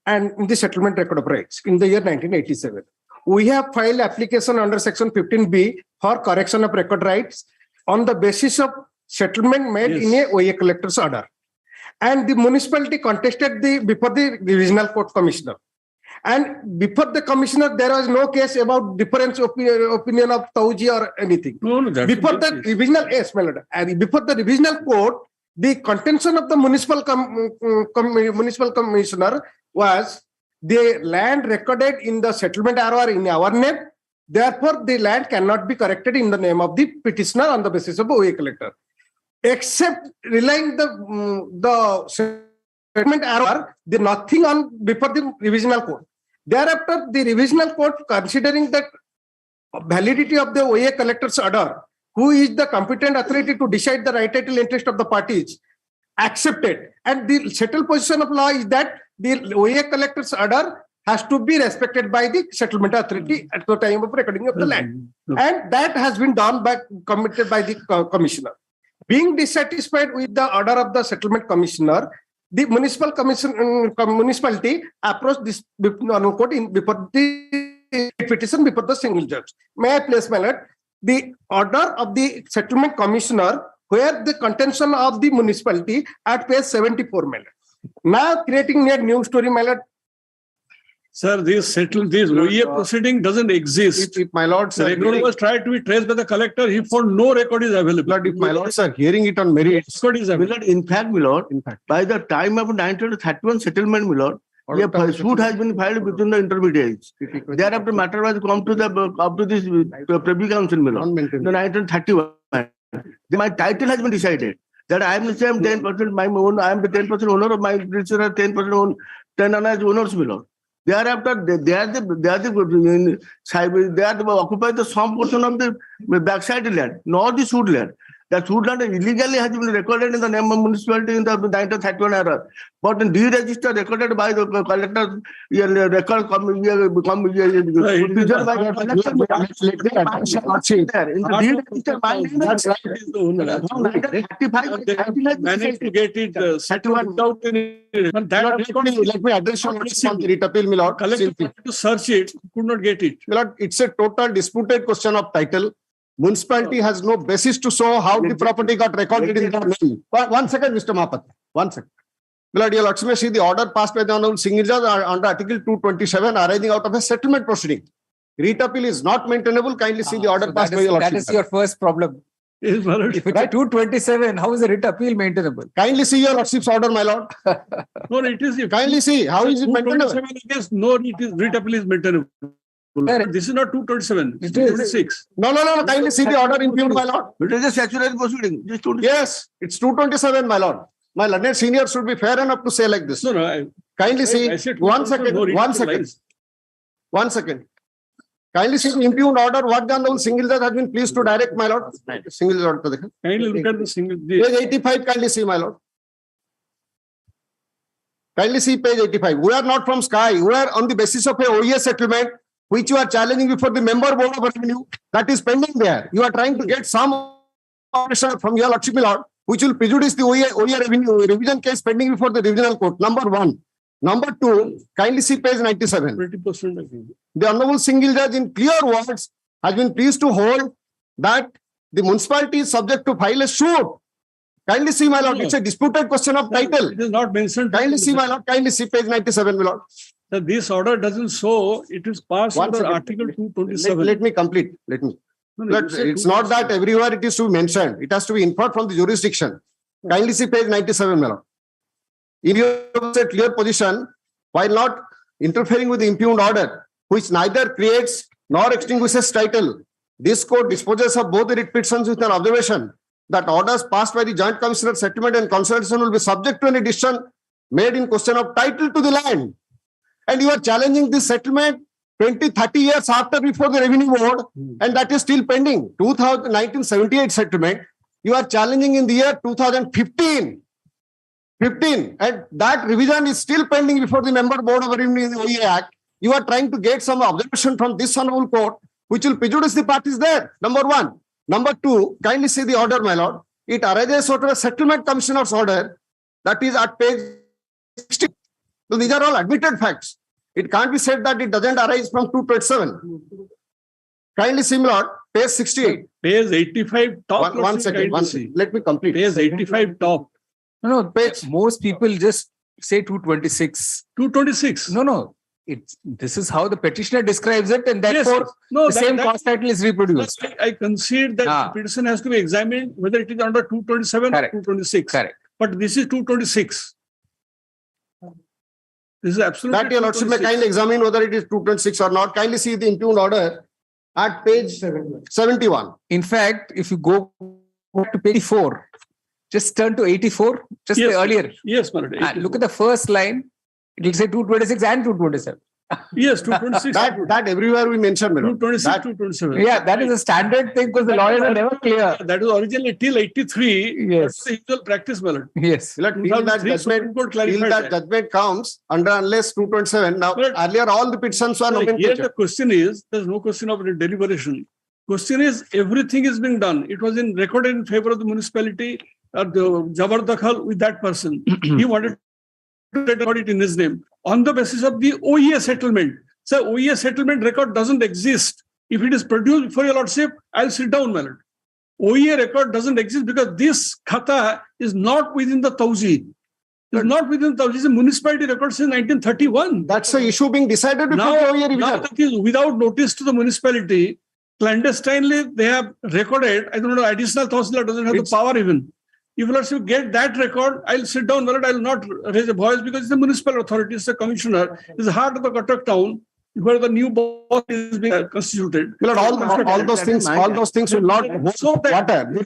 and in the settlement record of rights in the year 1987. We have filed application under section 15B for correction of record rights on the basis of settlement made in a OA collector's order. And the municipality contested before the Divisional Court Commissioner. And before the Commissioner, there was no case about difference opinion of Tauji or anything. Before the Divisional, yes, my lord, and before the Divisional Court, the contention of the municipal commissioner was the land recorded in the settlement ROR in our name. Therefore, the land cannot be corrected in the name of the petitioner on the basis of OA collector, except relying the settlement ROR, the nothing on before the revisional court. Thereafter, the revisional court, considering the validity of the OA collector's order, who is the competent authority to decide the right title interest of the parties, accepted. And the settled position of law is that the OA collector's order has to be respected by the settlement authority at the time of recording of the land. And that has been done by, committed by the commissioner. Being dissatisfied with the order of the settlement commissioner, the municipality approached this court in before the petition before the single judge. May I place, my lord? The order of the settlement commissioner, where the contention of the municipality at page 74, my lord. Now creating a new story, my lord. Sir, this OA proceeding doesn't exist. If my lord, the record was tried to be traced by the collector. He found no record is available. Lord, if my lords are hearing it on merits, record is available. Milord, in fact, by the time of 1931 settlement, Milord, a suit has been filed between the intermediaries. Thereafter, matter was come to the up to this Privy Council, Milord. In 1931, my title has been decided that I am the same 10%. My own, I am the 10% owner of my register, 10% own, 10 owners, Milord. Thereafter, they are occupied the some portion of the backside land, not the suit land. The suit land illegally has been recorded in the name of municipality in the 1931 era. But in deregister recorded by the collector, record managed to get it settled without any. Let me address on the writ appeal, my lord. Collector to search it, could not get it. My lord, it's a total disputed question of title. Municipality has no basis to show how the property got recorded in their name. 1 second, Mr. Mahapath. 1 second. My lord, your Lordship, see the order passed by the Honorable Single Judge under Article 227 arising out of a settlement proceeding. Writ appeal is not maintainable. Kindly see the order passed by your Lordship. That is your first problem. If it's a 227, how is the writ appeal maintainable? Kindly see your Lordship's order, my lord. No, it is. Kindly see, how is it maintainable? Yes, no, writ appeal is maintainable. This is not 227, it's 226. No. Kindly see the order impugned, my lord. It is a statutory proceeding. Yes, it's 227, my lord. My learned senior should be fair enough to say like this. No. Kindly see. 1 second. 1 second. 1 second. Kindly see the impugned order. What the Honorable Single Judge has been pleased to direct, my lord. Single Judge order. Kindly look at the single. Page 85. Kindly see, my lord. Kindly see page 85. We are not from sky. We are on the basis of a OES settlement, which you are challenging before the member board of revenue. That is pending there. You are trying to get some pressure from your Lordship, my lord, which will prejudice the OEA revenue revision case pending before the revisional court. Number 1. Number 2, kindly see page 97. 20%. The Honorable Single Judge in clear words has been pleased to hold that the municipality is subject to file a suit. Kindly see, my lord, it's a disputed question of title. It is not mentioned. Kindly see, my lord, kindly see page 97, my lord. So this order doesn't show it is passed under Article 227. Let me complete. It's not that everywhere it is to be mentioned. It has to be inferred from the jurisdiction. Kindly see page 97, my lord. In your clear position, while not interfering with the impugned order, which neither creates nor extinguishes title, this court disposes of both the writ petitions with an observation that orders passed by the Joint Commissioner Settlement and Consultation will be subject to any decision made in question of title to the land. And you are challenging this settlement 20, 30 years after before the Revenue Board, and that is still pending. 1978 settlement, you are challenging in the year 2015. And that revision is still pending before the Member Board of Revenue in the OEA Act. You are trying to get some observation from this honorable court, which will prejudice the parties there. Number one. Number two, kindly see the order, my lord. It arises out of a settlement commissioner's order that is at page 60. So these are all admitted facts. It can't be said that it doesn't arise from 227. Kindly see, my lord, page 68. Page 85 top. One second. Let me complete. Page 85 top. No, page. Most people just say 226. 226. No. This is how the petitioner describes it, and therefore the same cost title is reproduced. I concede that the petition has to be examined whether it is under 227 or 226. Correct. But this is 226. This is absolutely. That your lordship may kindly examine whether it is 226 or not. Kindly see the impugned order at page 71. In fact, if you go to page 4, just turn to 84, just the earlier. Yes, my lord. Look at the first line. It will say 226 and 227. Yes, 226. that everywhere we mention. 226, 227. Yeah, that is a standard thing because the lawyers are never clear. That was originally till 83. Yes. That's the usual practice, my lord. Yes. That judgment comes under unless 227. Now, earlier all the petitions were here the question is, there's no question of deliberation. Question is, everything is being done. It was recorded in favor of the municipality or the Jabardakhal with that person. He wanted to record it in his name on the basis of the OEA settlement. So OEA settlement record doesn't exist. If it is produced before your lordship, I'll sit down, my lord. OEA record doesn't exist because this khata is not within the Tawzi. It's not within the Tawzi. It's a municipality record since 1931. That's the issue being decided before the OEA revision. Now that is without notice to the municipality, clandestinely they have recorded. I don't know, additional Tawzila doesn't have the power even. If you lordship get that record, I'll sit down, my lord. I'll not raise a voice because it's the municipal authority, it's the commissioner, it's the heart of the Cuttack town where the new board is being constituted. My lord, all those things will not hold water. We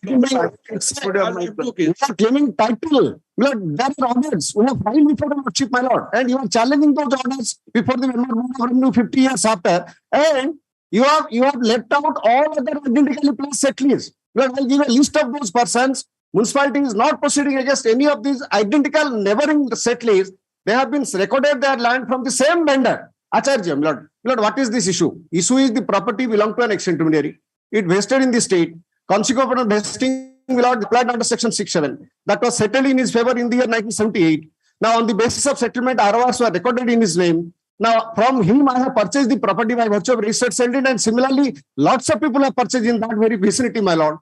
are claiming title. My lord, there are orders. We have filed before the lordship, my lord, and you are challenging those orders before the Member Board of Revenue 50 years after, and you have left out all other identically placed settlers. I'll give a list of those persons. Municipality is not proceeding against any of these identical neighboring settlers. They have been recorded their land from the same vendor. Acharya, my lord, what is this issue? Issue is the property belong to an ex-intermediary. It vested in the state. Consequent on vesting, my lord, applied under section 67. That was settled in his favor in the year 1978. Now, on the basis of settlement, RORs were recorded in his name. Now, from him, I have purchased the property by virtue of registered sale, and similarly, lots of people have purchased in that very vicinity, my lord.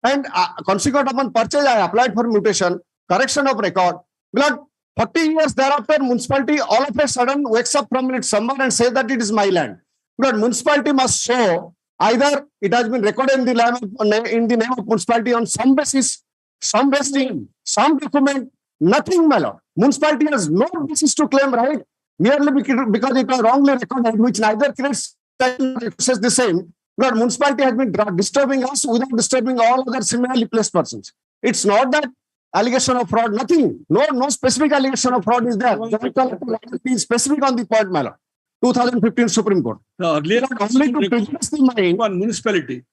And consequent upon purchase, I applied for mutation, correction of record. But 40 years thereafter, municipality all of a sudden wakes up from its slumber and says that it is my land. But municipality must show either it has been recorded in the name of municipality on some basis, some vesting, some document, nothing, my lord. Municipality has no basis to claim right merely because it was wrongly recorded, which neither creates the same. But municipality has been disturbing us without disturbing all other similarly placed persons. It's not that allegation of fraud, nothing. No specific allegation of fraud is there. Is specific on the point, my lord. 2015 Supreme Court. Only to prejudice the mind. One municipality.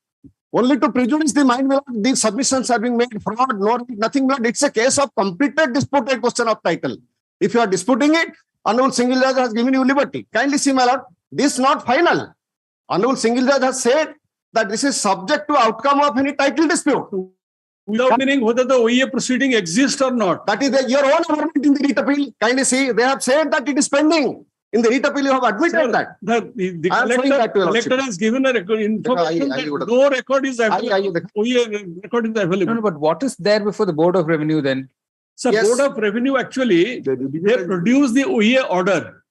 Only to prejudice the mind, these submissions are being made fraud, nothing. But it's a case of completed disputed question of title. If you are disputing it, Honorable Single Judge has given you liberty. Kindly see, my lord, this is not final. Honorable Single Judge has said that this is subject to outcome of any title dispute. Without meaning whether the OEA proceeding exists or not. That is your own argument in the writ appeal. Kindly see, they have said that it is pending. In the writ appeal, you have admitted that. The collector has given a record information that no record is available. OEA record is available. No, but what is there before the Board of Revenue then? So Board of Revenue actually, they produce the OEA order.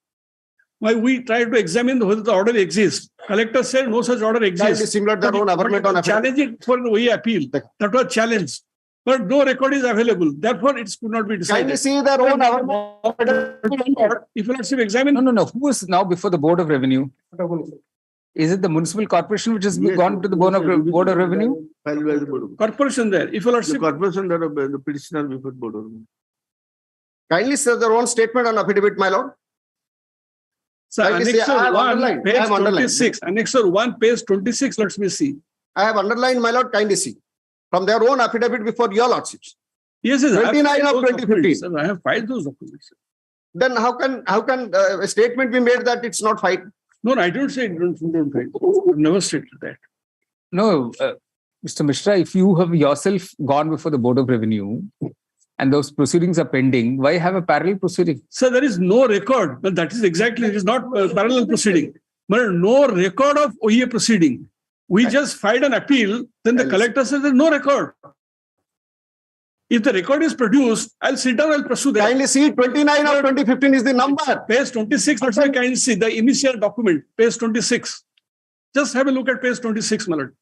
Why we try to examine whether the order exists. Collector said no such order exists. Similar to their own government on challenge it for an OEA appeal. That was challenged. But no record is available. Therefore, it could not be decided. Can you see their own government? If you not examine. No. Who is now before the Board of Revenue? Is it the municipal corporation which has gone to the Board of Revenue? Filed by the Board of Corporation there. If your the lordship, corporation that the petitioner before Board of Revenue. Kindly say their own statement on affidavit, my lord. sir, Kindly say, I Annexure have 1, underlined. I page have underlined. 26. Annexure 1, page 26. Let me see. I have underlined, my lord, kindly see. From their own affidavit before your lordships. Yes, yes. I have 29 filed of those 2015. documents, sir. I have filed those documents. Then how can a statement be made that it's not filed? No, I don't say don't file. I've never stated that. No, Mr. Mishra, if you have yourself gone before the Board of Revenue and those proceedings are pending, why have a parallel proceeding? So there is no record. Well, that is exactly, it is not parallel proceeding. But no record of OEA proceeding. We just filed an appeal, then the collector says there's no record. If the record is produced, I'll sit down, I'll pursue that. Kindly see 29 of 2015 is the number. Page 26, let's say kindly see the initial document, page 26. Just have a look at page 26, my lord.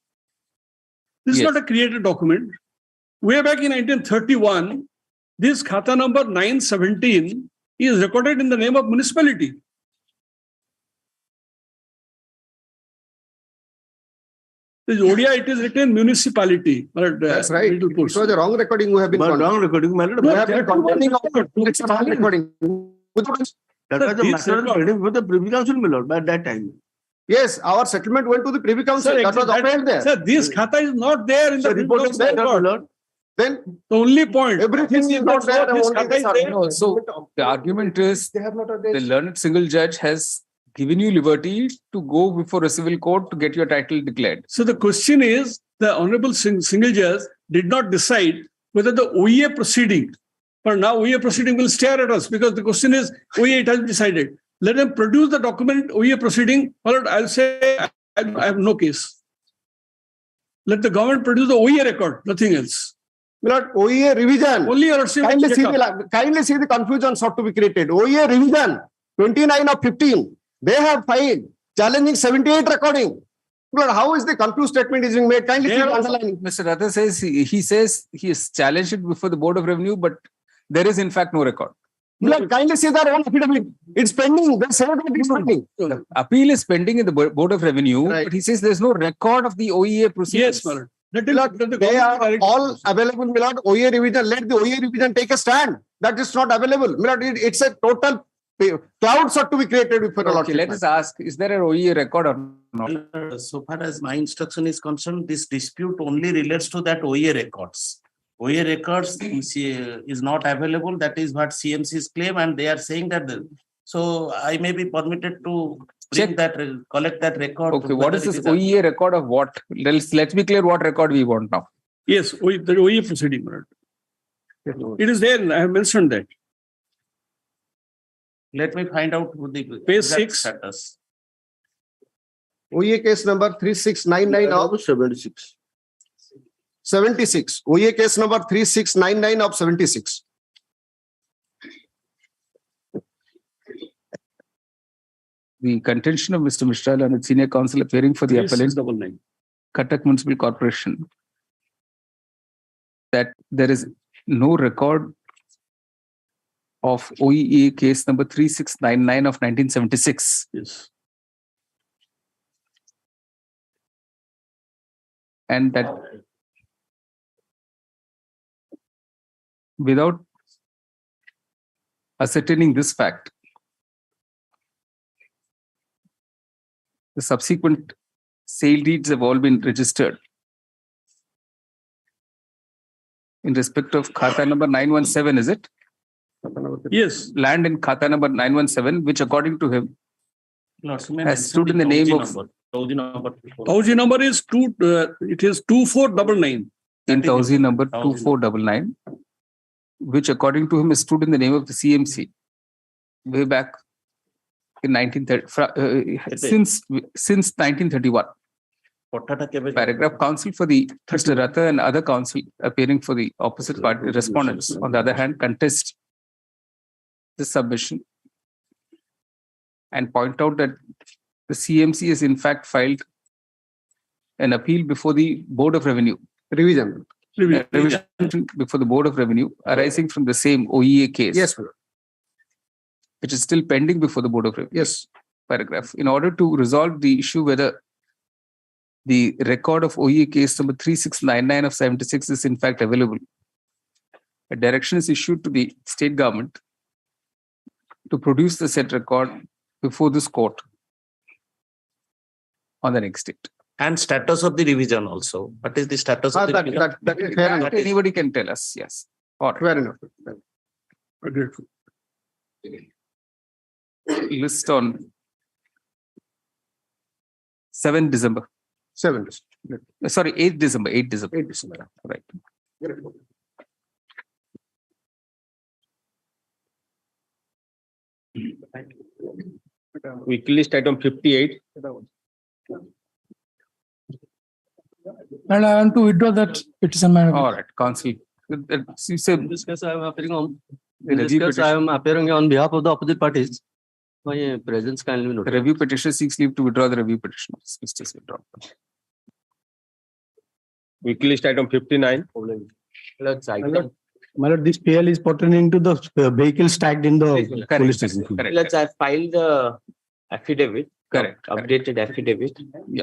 This is not a created document. Way back in 1931, this khata number 917 is recorded in the name of municipality. This ODI, it is written municipality. But, that's right. It was a wrong recording. We have been wrong recording. We have been contending about it's a wrong recording. That was the matter with the Privy Council, my lord, by that time. Yes, our settlement went to the Privy Council. Sir, that was upheld there. Sir, this khata is not there in the report of there, record. Lord. Then the only point. Everything is not there. This Only khata this is are- there. No, so the argument is They have not the learned single judge has given you liberty to go before a civil court to get your title declared. So the question is, the Honorable Single Judge did not decide whether the OEA proceeding, but now OEA proceeding will stare at us because the question is, OEA, it has been decided. Let them produce the document, OEA proceeding, or I'll say, I have no case. Let the government produce the OEA record, nothing else. Lord, OEA revision. Only your lordship Kindly check see, up. kindly see the confusion sought to be created. OEA revision, 29 of 15. They have filed challenging 78 recording. Lord, how is the confused statement is being made? Kindly see the underlining. Mr. Ratha says he says he has challenged it before the Board of Revenue, but there is in fact no record. Lord, kindly see their own affidavit. It's pending. They say that it's pending. The appeal is pending in the Board of Revenue, but he says there's no record of the OEA proceedings. Yes, Lord. They are all available, my lord. OEA revision, let the OEA revision take a stand. That is not available. My lord, it's a total clouds are to be created before the Okay, lordship. let us ask, is there an OEA record or not? So far as my instruction is concerned, this dispute only relates to that OEA records. OEA records is not available. That is what CMC's claim, and they are saying that. So I may be permitted to bring that, collect that record. Okay, what is this OEA record of what? Let's be clear what record we want now. Yes, the OEA proceeding. It is there. I have mentioned that. Let me find out the Page 6. status. OEA case number 3699 of 76. 76. OEA case number 3699 of 76. The contention of Mr. Mishra and its senior counsel appearing for the appellant, 3699. Cuttack Municipal Corporation, that there is no record of OEA case number 3699 of 1976. Yes. And that without ascertaining this fact, the subsequent sale deeds have all been registered in respect of Khata number 917, is it? Yes. Land in Khata number 917, which according to him has stood in the name of Tauji number is it is 2499. in Tauzi number 2499, which according to him is stood in the name of the CMC way back in 1930, since 1931. Paragraph counsel for the Mr. Ratha and other counsel appearing for the opposite party respondents, on the other hand, contest this submission and point out that the CMC has in fact filed an appeal before the Board of Revenue. Revision. Revision before the Board of Revenue arising from the same OEA case. Yes, sir. Which is still pending before the Board of Revenue. Yes. Paragraph. In order to resolve the issue whether The record of OE case number 3699 of 76 is in fact available. A direction is issued to the state government to produce the said record before this court on the next date. And status of the revision also. What is the status of the revision? That is fair enough. Anybody can tell us, yes. Or Fair enough. list on 7 December. 7. Sorry, 8 December. 8 December. 8 December. Right. Weekly list item 58. And I want to withdraw that petition, Madam. All right, Council. You said In this case, I am appearing on. the In this review case, I am appearing on behalf of the opposite parties. My presence kindly The noted. review petitioner seeks leave to withdraw the review petition. List is withdrawn. Weekly list item 59. My lord, this PL is pertaining to the vehicle stacked in the police station. Let's I filed the affidavit. Correct. Updated affidavit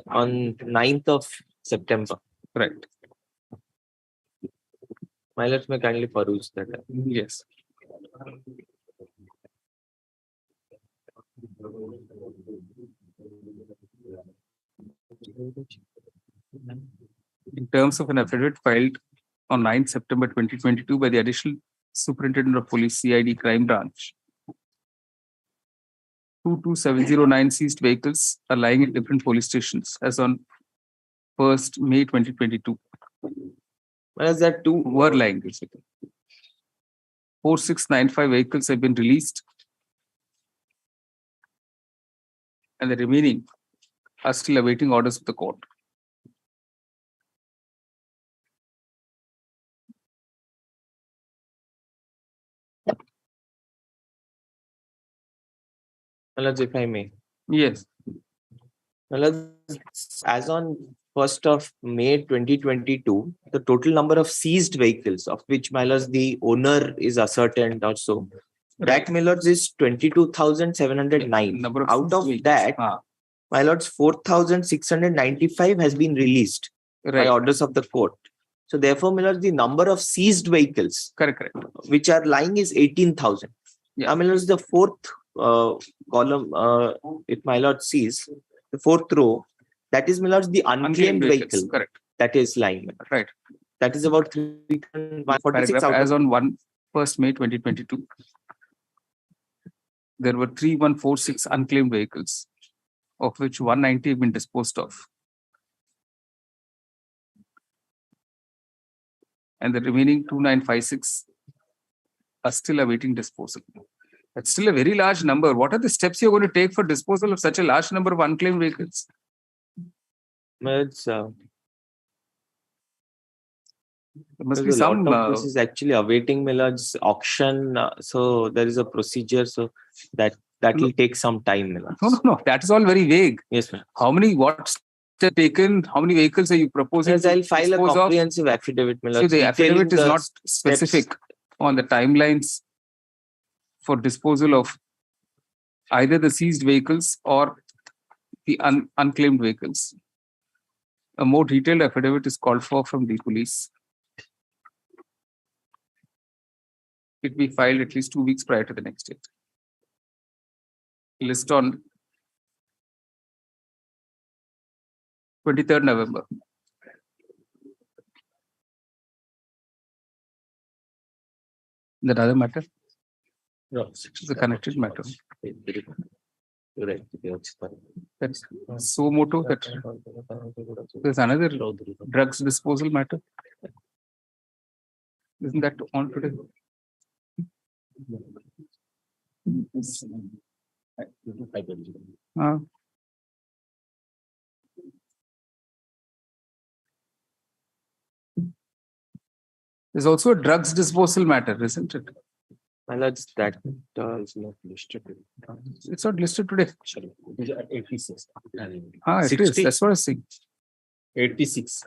on 9th of September. Right. My lords may kindly peruse that. Yes. In terms of an affidavit filed on 9th September 2022 by the Additional Superintendent of Police CID Crime Branch, 22709 seized vehicles are lying in different police stations as on 1st May 2022. Whereas that two were lying basically. 4695 vehicles have been released and the remaining are still awaiting orders of the court. My lords, if I may. Yes. My lords, as on 1st of May 2022, the total number of seized vehicles, of which, my lords, the owner is ascertained also, that, my lords, is 22,709. Out of that, my lords, 4,695 has been released by orders of the court. So therefore, my lords, the number of seized vehicles which are lying is 18,000. Yeah. My lords, the fourth column, if my lord sees, the fourth row, that is, my lords, the unclaimed vehicle. Correct. That is lying. Right. That is about 346 out as of on 1st May 2022. There were 3146 unclaimed vehicles, of which 190 have been disposed of. And the remaining 2956 are still awaiting disposal. That's still a very large number. What are the steps you're going to take for disposal of such a large number of unclaimed vehicles? It's, there must be some is actually awaiting Millard's auction. So there is a procedure. So that will take some time, Millard. No. That is all very vague. Yes, ma'am. How many, what steps taken? How many vehicles are you proposing? Yes, I'll file a comprehensive affidavit, Millard. So the affidavit is not specific on the timelines for disposal of either the seized vehicles or the unclaimed vehicles. A more detailed affidavit is called for from the police. It will be filed at least 2 weeks prior to the next date. List on 23rd November. That other matter? No, it's a connected matter. Right. That's so moto that there's another drugs disposal matter. Isn't that on today? There's also a drugs disposal matter, isn't it? My lords, that is not listed. It's not listed today. 86. It is. That's what I was saying. 86.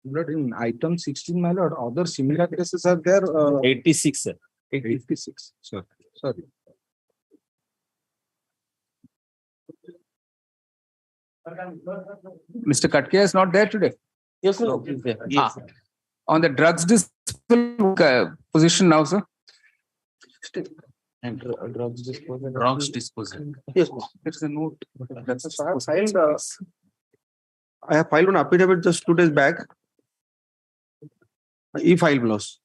Not in item 16, my lord. Other similar cases are there. 86, sir. 86. Sorry. Mr. Katke is not there today. Yes, sir. He's there. Yes. On the drugs disposal position now, sir. And drugs disposal. Drugs disposal. Yes. It's a note. I have filed an affidavit just 2 days back. E-file loss.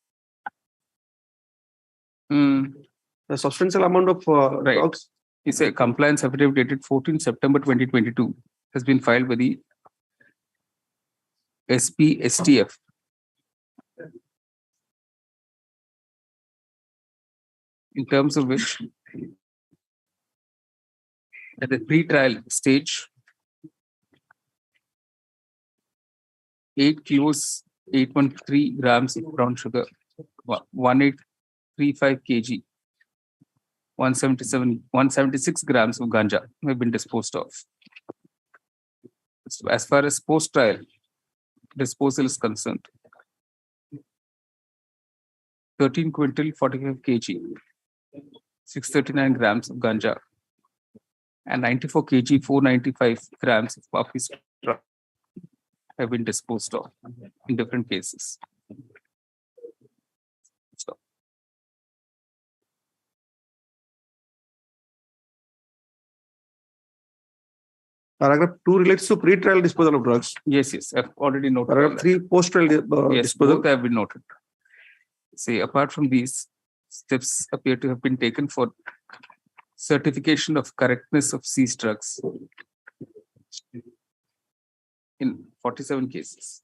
A substantial amount of drugs. It's a compliance affidavit dated 14 September 2022 has been filed by the SPSTF. In terms of which, at the pre-trial stage, 8 kilos, 813 grams of brown sugar, 1835 kg, 176 grams of ganja have been disposed of. So as far as post-trial disposal is concerned, 13 quintal, 45 kg, 639 grams of ganja, and 94 kg, 495 grams of poppy straw have been disposed of in different cases. So, Paragraph 2 relates to pre-trial disposal of drugs. yes, I've already noted. Paragraph 3 post-trial Yes, disposal. both have been noted. See, apart from these, steps appear to have been taken for certification of correctness of seized drugs in 47 cases.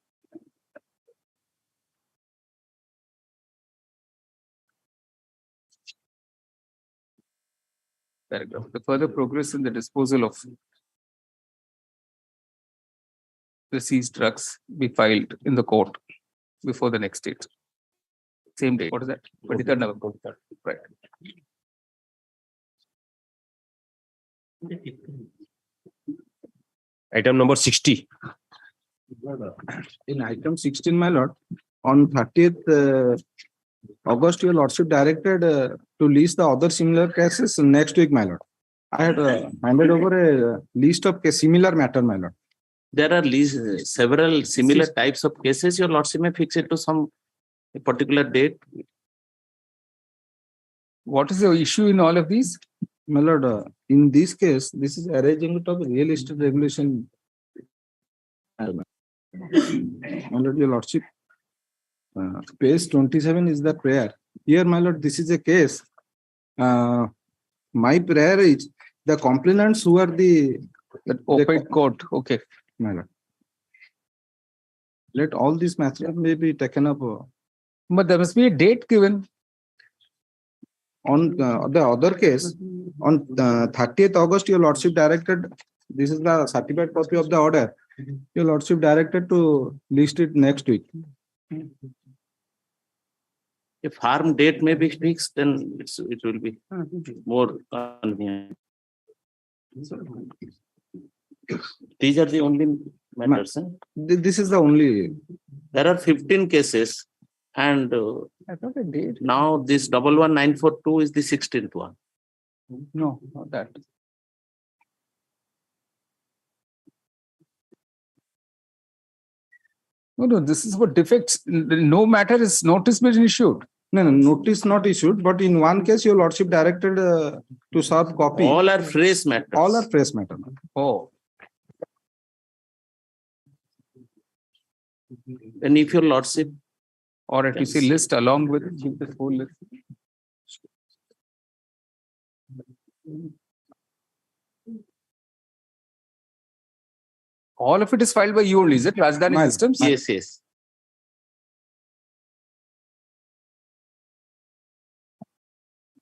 Paragraph. The further progress in the disposal of the seized drugs be filed in the court before the next date. Same date. What is that? 23rd November. Right. Item number 60. In item 16, my lord, on 30th August, your lordship directed to list the other similar cases next week, my lord. I had handed over a list of similar matter, my lord. There are several similar types of cases. Your lordship may fix it to some particular date. What is the issue in all of these? My lord, in this case, this is arising out of real estate regulation. My lord, your lordship, page 27 is the prayer. Here, my lord, this is a case. My prayer is the complainants who are the open court. Okay. My lord. Let all these matters may be taken up. But there must be a date given. On the other case, on 30th August, your lordship directed, this is the certified copy of the order. Your lordship directed to list it next week. If harm date may be fixed, then it will be more convenient. These are the only matters. This is the only. There are 15 cases, and I thought I did. now this 11942 is the 16th one. No, not that. No, this is what defects. No matter is notice been issued. No, notice not issued, but in one case, your lordship directed to serve copy. All are fresh matters. All are fresh matter. Oh. And if your lordship, or if you say list along with it, give the whole list. All of it is filed by you only, is it? Rajdhani Systems? Yes.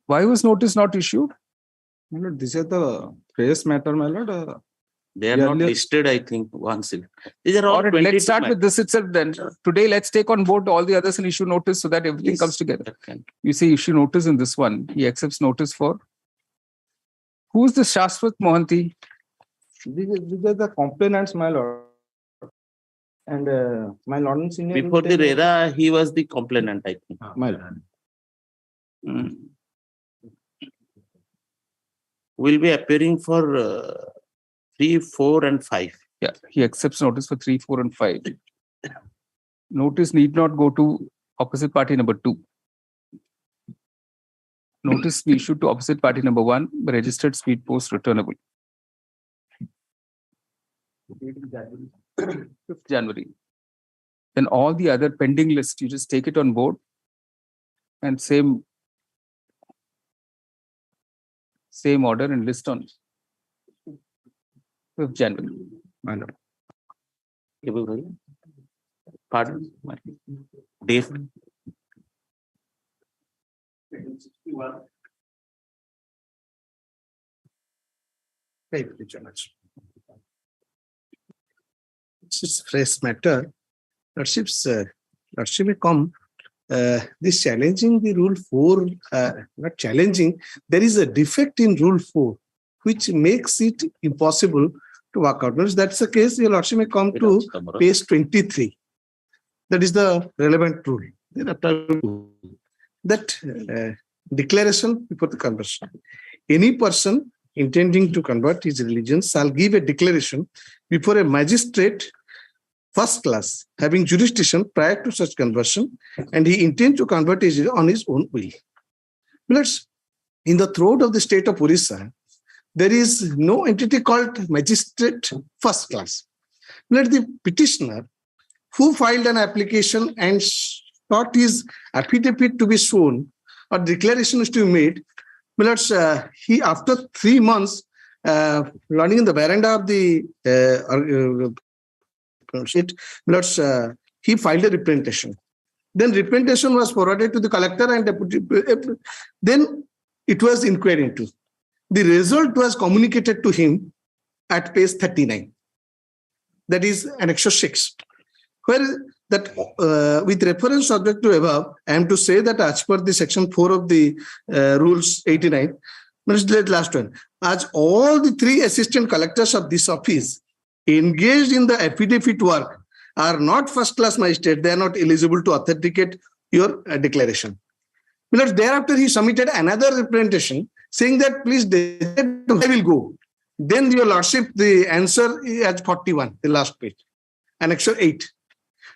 Why was notice not issued? My lord, this is the fresh matter, my lord. They are not listed, I think, once. These are all. All right, let's start with this itself then. Today, let's take on board all the others and issue notice so that everything comes together. You say issue notice in this one. He accepts notice for. Who's the Shashwat Mohanty? These are the complainants, my lord. And my lord and senior. Before the RERA, he was the complainant, I think. My lord. Will be appearing for 3, 4, and 5. Yeah, he accepts notice for 3, 4, and 5. Notice need not go to opposite party number 2. Notice be issued to opposite party number 1 by registered speed post returnable. 5th January. Then all the other pending list, you just take it on board and same order and list on 5th January. Pardon? Date. It's a fresh matter. Lordship may come. This challenging the rule 4, not challenging, there is a defect in rule 4 which makes it impossible to work out. If that's the case, your Lordship may come to page 23. That is the relevant rule. That declaration before the conversion. Any person intending to convert his religion shall give a declaration before a magistrate first class having jurisdiction prior to such conversion, and he intends to convert his religion on his own will. In the throat of the state of Orissa, there is no entity called magistrate first class. The petitioner who filed an application and sought his affidavit to be shown or declaration is to be made, he after 3 months running in the veranda of the he filed a representation. Then representation was forwarded to the collector and then it was inquired into. The result was communicated to him at page 39. That is Annexure 6. Where that with reference subject to above, I am to say that as per the section 4 of the rules 89, the last one, as all the 3 assistant collectors of this office engaged in the affidavit work are not first class magistrate, they are not eligible to authenticate your declaration. Thereafter he submitted another representation saying that please I will go. Then your Lordship, the answer is at 41, the last page, Annexure 8.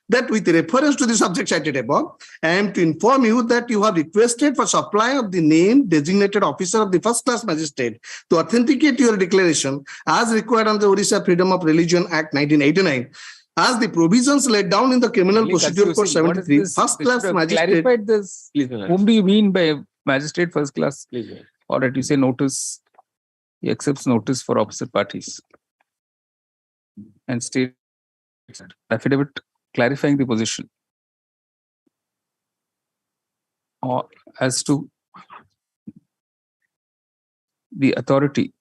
That with reference to the subject cited above, I am to inform you that you have requested for supply of the name designated officer of the first class magistrate to authenticate your declaration as required under the Orissa Freedom of Religion Act 1989. As the provisions laid down in the Criminal Procedure Code 73, first class magistrate. Clarified this. Whom do you mean by magistrate first class? Or that you say notice, he accepts notice for opposite parties and state affidavit clarifying the position or as to the authority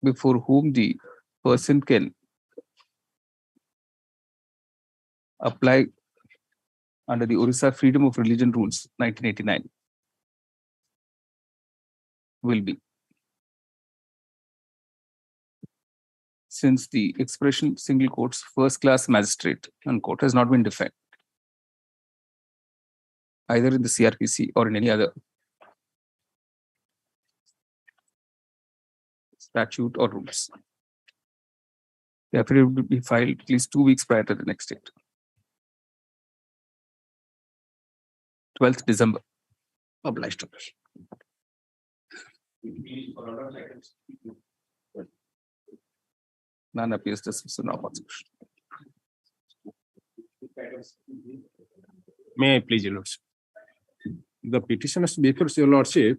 before whom the person can apply under the Orissa Freedom of Religion Rules 1989 will be. Since the expression single quotes first class magistrate unquote has not been defined either in the CRPC or in any other statute or rules. The affidavit will be filed at least 2 weeks prior to the next date. 12th December. Obliged to us. None appears dismissed in opposition. May I please, Your Lordship? The petitioners before Your Lordship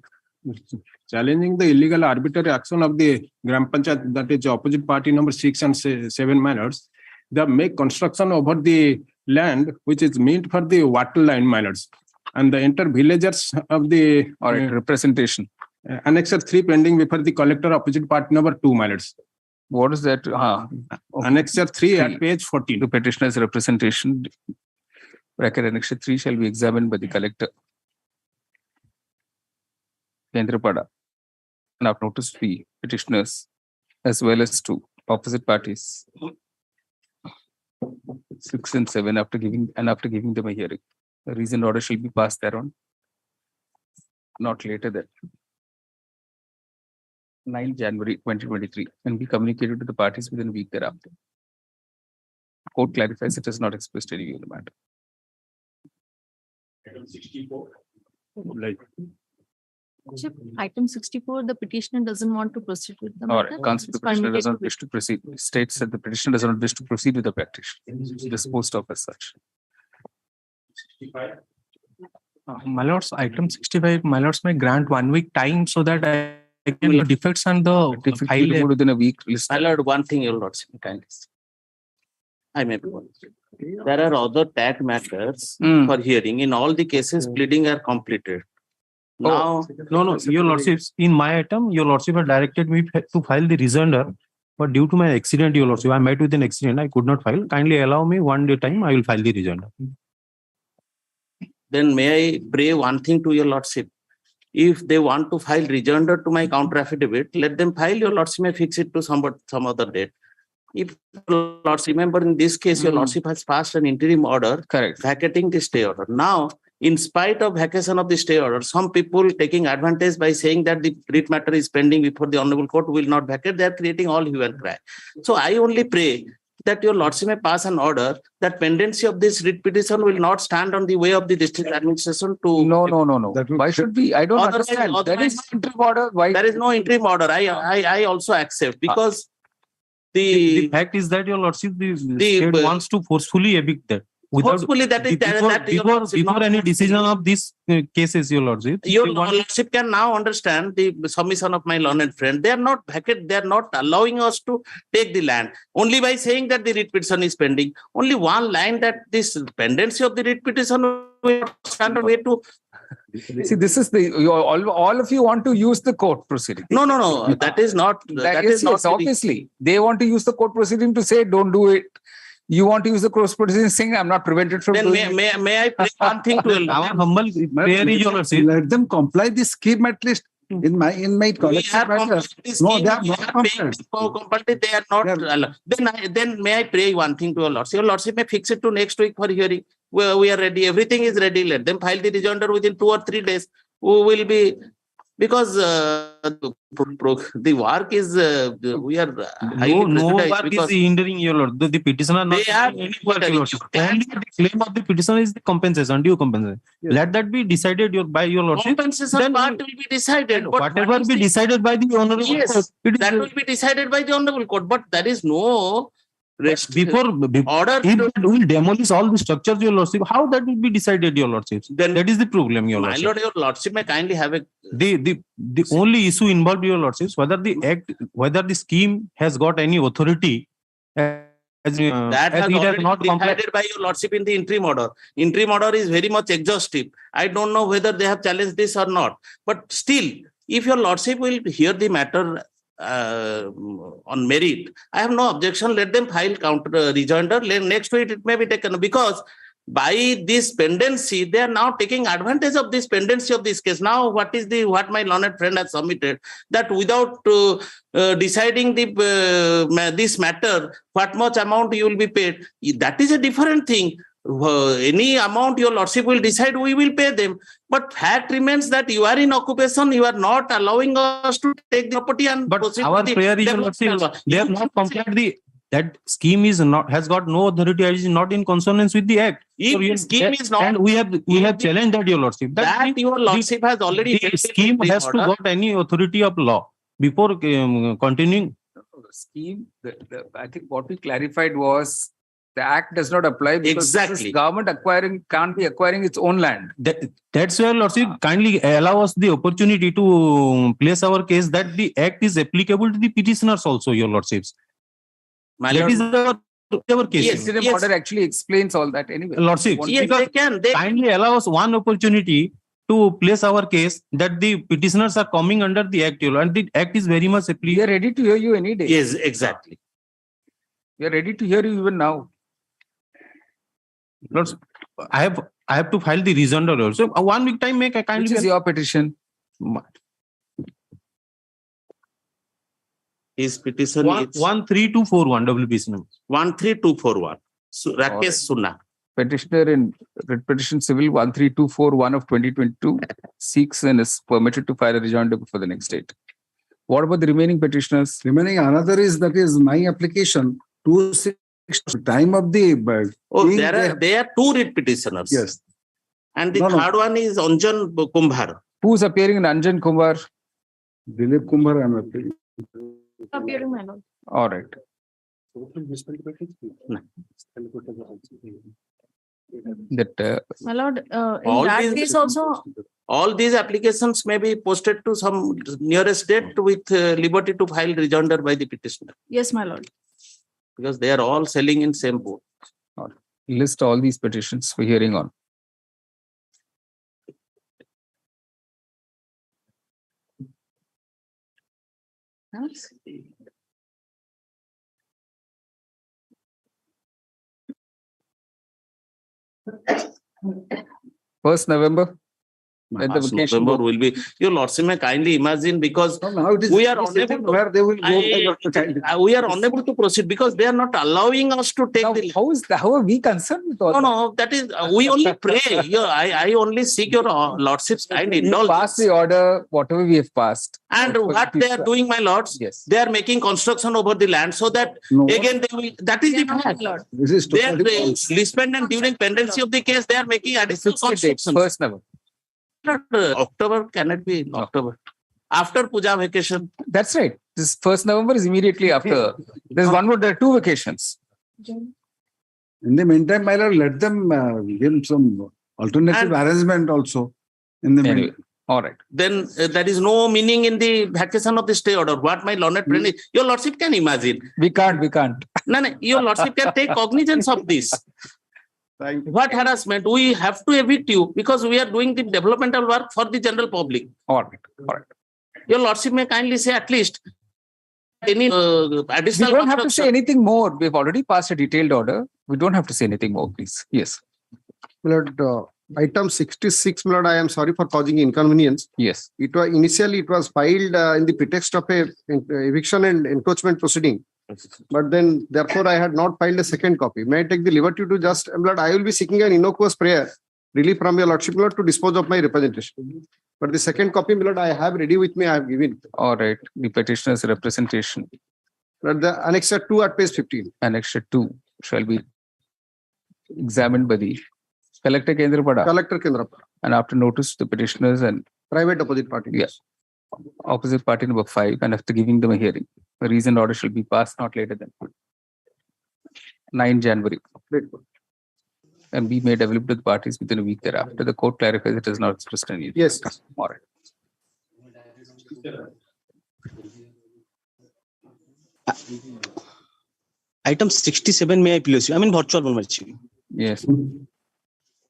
challenging the illegal arbitrary action of the Gram Panchayat, that is opposite party number 6 and 7 minors, they make construction over the land which is meant for the water line minors, and the enter villagers of the representation. Annexure 3 pending before the collector opposite party number 2 minors. What is that? Annexure 3 at page 14. The petitioner's representation, bracket Annexure 3 shall be examined by the collector. Kendrapada, and I've noticed the petitioners as well as to opposite parties 6 and 7 after giving them a hearing. The reasoned order shall be passed thereon, not later than 9 January 2023 and be communicated to the parties within a week thereafter. Court clarifies it has not expressed any view on the matter. Item 64. Item 64, the petitioner doesn't want to proceed with the All matter. right, counsel, the It's petitioner does permitted not wish to proceed. States that the petitioner does not wish to proceed with the practice. Disposed of as such. 65. My lords, item 65, my lords may grant 1 week time so that I can defects and the File within a week. My lord, one thing, your lordship, kindly. I may be one. There are other tag matters for hearing. In all the cases, pleading are completed. Now, no, your lordships, in my item, your lordship had directed me to file the rejoinder, but due to my accident, your lordship, I met with an accident, I could not file. Kindly allow me 1 day time, I will file the rejoinder. then may I pray one thing to your lordship? If they want to file rejoinder to my counter affidavit, let them file. Your lordship may fix it to some other date. If your lordship, remember in this case, your lordship has passed an interim order, correct, vacating the stay order. Now, in spite of vacation of the stay order, some people taking advantage by saying that the writ matter is pending before the honorable court will not vacate. They are creating all hue and cry. So I only pray that your lordship may pass an order that pendency of this writ petition will not stand on the way of the district administration to. No. Why should we? I don't understand. There is no interim order. Why? There is no interim order. I also accept because the fact is that your lordship, the state wants to forcefully evict that. Forcefully, Before any decision of these cases, your lordship. Your lordship can now understand the submission of my learned friend. They are not vacant. They are not allowing us to take the land only by saying that the writ petition is pending. Only one line that this pendency of the writ petition will stand a way to. See, this is all of you want to use the court proceeding. No. That is not. That is not obviously. They want to use the court proceeding to say, don't do it. You want to use the court proceeding saying, I'm not prevented from doing it. May I pray one thing to our humble prayer is your lordship. Let them comply the scheme at least. In my collection matters. No, they are not complied. They are not. Then may I pray one thing to your lordship? Your lordship may fix it to next week for hearing. We are ready. Everything is ready. Let them file the rejoinder within 2 or 3 days. We will be. Because the work is, we are no work is hindering your lord. The petitioner not they are work, your lordship. And the claim of the petitioner is the compensation, due compensation. Yes. Let that be decided by your lordship. Compensation then part will be decided. Whatever be decided by the honorable court. That will be decided by the honorable court. But there is no before order. If we will demolish all the structures, your lordship, how that will be decided, your lordship? Then that is the problem, your lordship. My lord, your lordship may kindly have a. The only issue involved, your lordship, whether the scheme has got any authority. That has already been decided by your lordship in the interim order. Interim order is very much exhaustive. I don't know whether they have challenged this or not. But still, if your lordship will hear the matter on merit, I have no objection. Let them file counter rejoinder. Next week it may be taken because by this pendency, they are now taking advantage of this pendency of this case. Now, what my learned friend has submitted that without deciding this matter, what much amount you will be paid, that is a different thing. Any amount your lordship will decide, we will pay them. But fact remains that you are in occupation, you are not allowing us to take the property and but our prayer is your lordship, they have not complied that scheme has got no authority, it is not in consonance with the act. If the scheme is not, and we have challenged that, your lordship. That your lordship has already. The scheme has to got any authority of law before continuing. The scheme, I think what we clarified was the act does not apply because this government can't be acquiring its own land. That's why, lordship, kindly allow us the opportunity to place our case that the act is applicable to the petitioners also, your lordships. That is our case. Yes, the interim order actually explains all that anyway. Lordship, because they kindly allow us one opportunity to place our case that the petitioners are coming under the act, and the act is very much applicable. We are ready to hear you any day. Yes, exactly. We are ready to hear you even now. Lords, I have to file the rejoinder also. 1 week time, make a kindly. Which is your petition? His petition is 13241 WPC number. 13241. So Rakesh Sunna. Petitioner in petition civil 13241 of 2022 seeks and is permitted to file a rejoinder before the next date. What about the remaining petitioners? Remaining another is that is my application 26 time of the. Oh, there are two writ petitioners. Yes. And the third one is Anjan Kumbhar. Who's appearing in Anjan Kumar? Dilip Kumbhar, I am appearing. Appearing, my lord. All right. That My lord, in All that these- case also, All these applications may be posted to some nearest date with liberty to file rejoinder by the petitioner, yes, my lord. because they are all selling in same boat. list all these petitions for hearing on. First November. When the vacation November will be. Your lordship may kindly imagine, because Now it is we are unable to, where they will go. we are unable to proceed because they are not allowing us to take the. How are we concerned with all No, that is, we only pray. I only seek your lordship's kind indulgence. pass the order, whatever we have passed. And what they are doing, my lords, Yes. they are making construction over the land so that again they will, that is the fact. This is They are totally false. listened during pendency of the case, they are making additional Fix the date, construction. first November. October cannot be in October. After Puja vacation. That's right. This first November is immediately after. There's one more, there are two vacations. In the meantime, my lord, let them give some alternative arrangement also. In the Anyway, meantime. all right. Then there is no meaning in the vacation of the stay order. What my learned friend is, your lordship can imagine. We can't. No, your lordship can take cognizance of this. What harassment? We have to evict you because we are doing the developmental work for the general public. All right. Your lordship may kindly say at least any additional. We don't have to construction. say anything more. We've already passed a detailed order. We don't have to say anything more, please. Yes. My lord, item 66, my lord, I am sorry for causing inconvenience. Yes. It was initially filed in the pretext of a eviction and encroachment proceeding. But then, therefore, I had not filed a second copy. May I take the liberty to just, my lord, I will be seeking an innocuous prayer, relief from your lordship, my lord, to dispose of my representation. But the second copy, my lord, I have ready with me, I have given. All right. The petitioner's representation. But the Annexure 2 at page 15. Annexure 2 shall be examined by the Collector Kendrapada. Collector Kendrapada. And after notice to the petitioners and private opposite party. Yes. Opposite party number 5, and after giving them a hearing, a reasoned order shall be passed not later than 9 January. And be made available to the parties within a week thereafter. The court clarifies it is not expressed any. Yes. All right. Item 67, may I please? I mean, virtual one. Yes.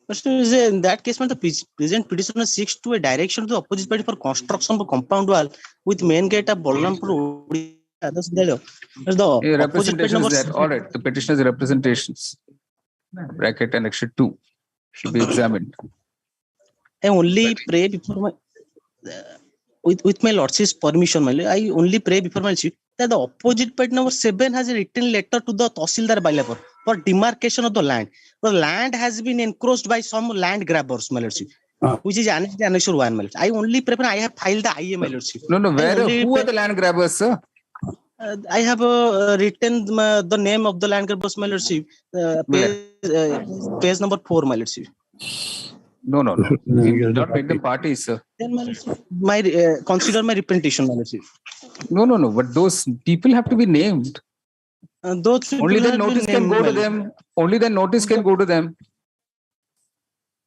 But in that case, the present petitioner seeks to a direction to the opposite party for construction of a compound wall with main gate of Bolrampur. The representations there. All right. The petitioner's representations. Bracket Annexure 2 should be examined. I only pray before my with my lordship's permission, I only pray before my chief that the opposite party number 7 has a written letter to the Tahsildar Bailapur for demarcation of the land. The land has been encroached by some land grabbers, my lordship, which is Annexure 1, my lordship. I only pray, I have filed the IA, my lordship. No, who are the land grabbers, sir? I have written the name of the land grabbers, my lordship. Page number 4, my lordship. No. You not make them parties, sir. Then my consider my representation, my lordship. No. But those people have to be named. Those only then notice can go to them. Only then notice can go to them.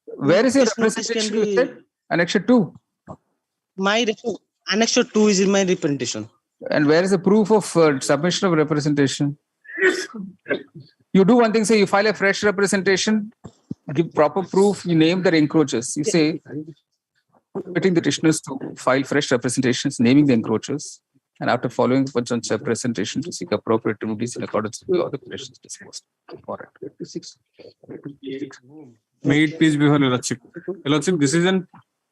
Where is your representation? Annexure 2. My Annexure 2 is in my representation. And where is the proof of submission of representation? You do one thing, say you file a fresh representation, give proper proof, you name the encroachers. You say, permitting the petitioners to file fresh representations, naming the encroachers, and after following up on such representation to seek appropriate remedies in accordance with the other petitions disposed. May it please be your lordship. Lordship, this is an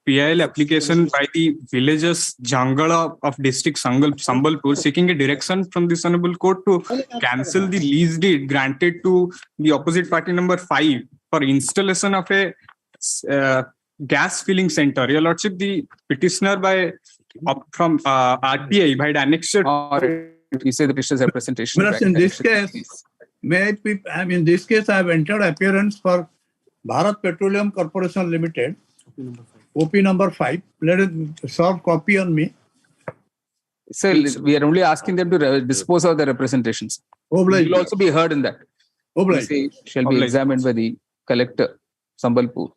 PIL application by the villagers Jangala of district Sambalpur seeking a direction from this honorable court to cancel the lease deed granted to the opposite party number 5 for installation of a gas filling center. Your lordship, the petitioner by from RTI by the annexed. Or you say the petitioner's representation. Whereas in this case, in this case, I have entered appearance for Bharat Petroleum Corporation Limited, OP number 5. Let it serve copy on me. So we are only asking them to dispose of the representations. You will also be heard in that. Shall be examined by the collector, Sambalpur,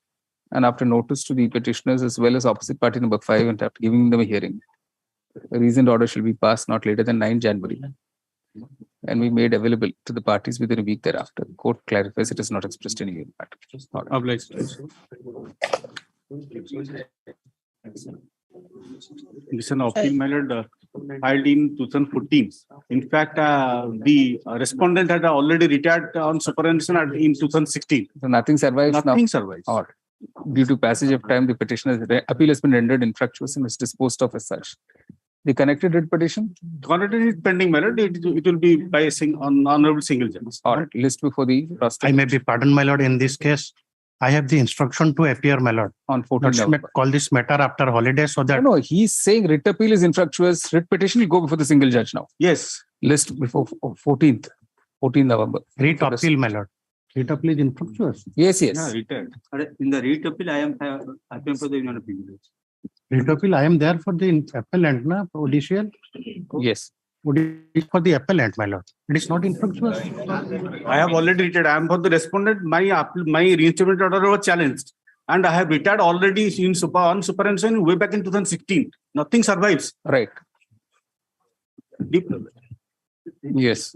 and after notice to the petitioners as well as opposite party number 5, and after giving them a hearing, a reasoned order shall be passed not later than 9 January and be made available to the parties within a week thereafter. The court clarifies it is not expressed any matter. This is an appeal, my lord, filed in 2014. In fact, the respondent had already retired on superannuation in 2016. So nothing survives now. Nothing survives. Or due to passage of time, the petitioner's appeal has been rendered infructuous and is disposed of as such. The connected writ petition? Connected is pending, my lord. It will be by a honorable single judge. Or list before the I may be pardoned, my lord. In this case, I have the instruction to appear, my lord. On 14th November. Call this matter after holiday so that. No, he's saying writ appeal is infructuous. Writ petition will go before the single judge now. Yes. List before 14th November. Writ appeal, my lord. Writ appeal is infructuous. Yes. Yeah, retired. In the writ appeal, I am appealing for the union appeal. Writ appeal, I am there for the appellant, na, judicial. Yes. For the appellant, my lord. It is not infructuous. I have already retired. I am for the respondent. My reinstatement order was challenged. And I have retired already on superannuation way back in 2016. Nothing survives. Right. Deep. Yes.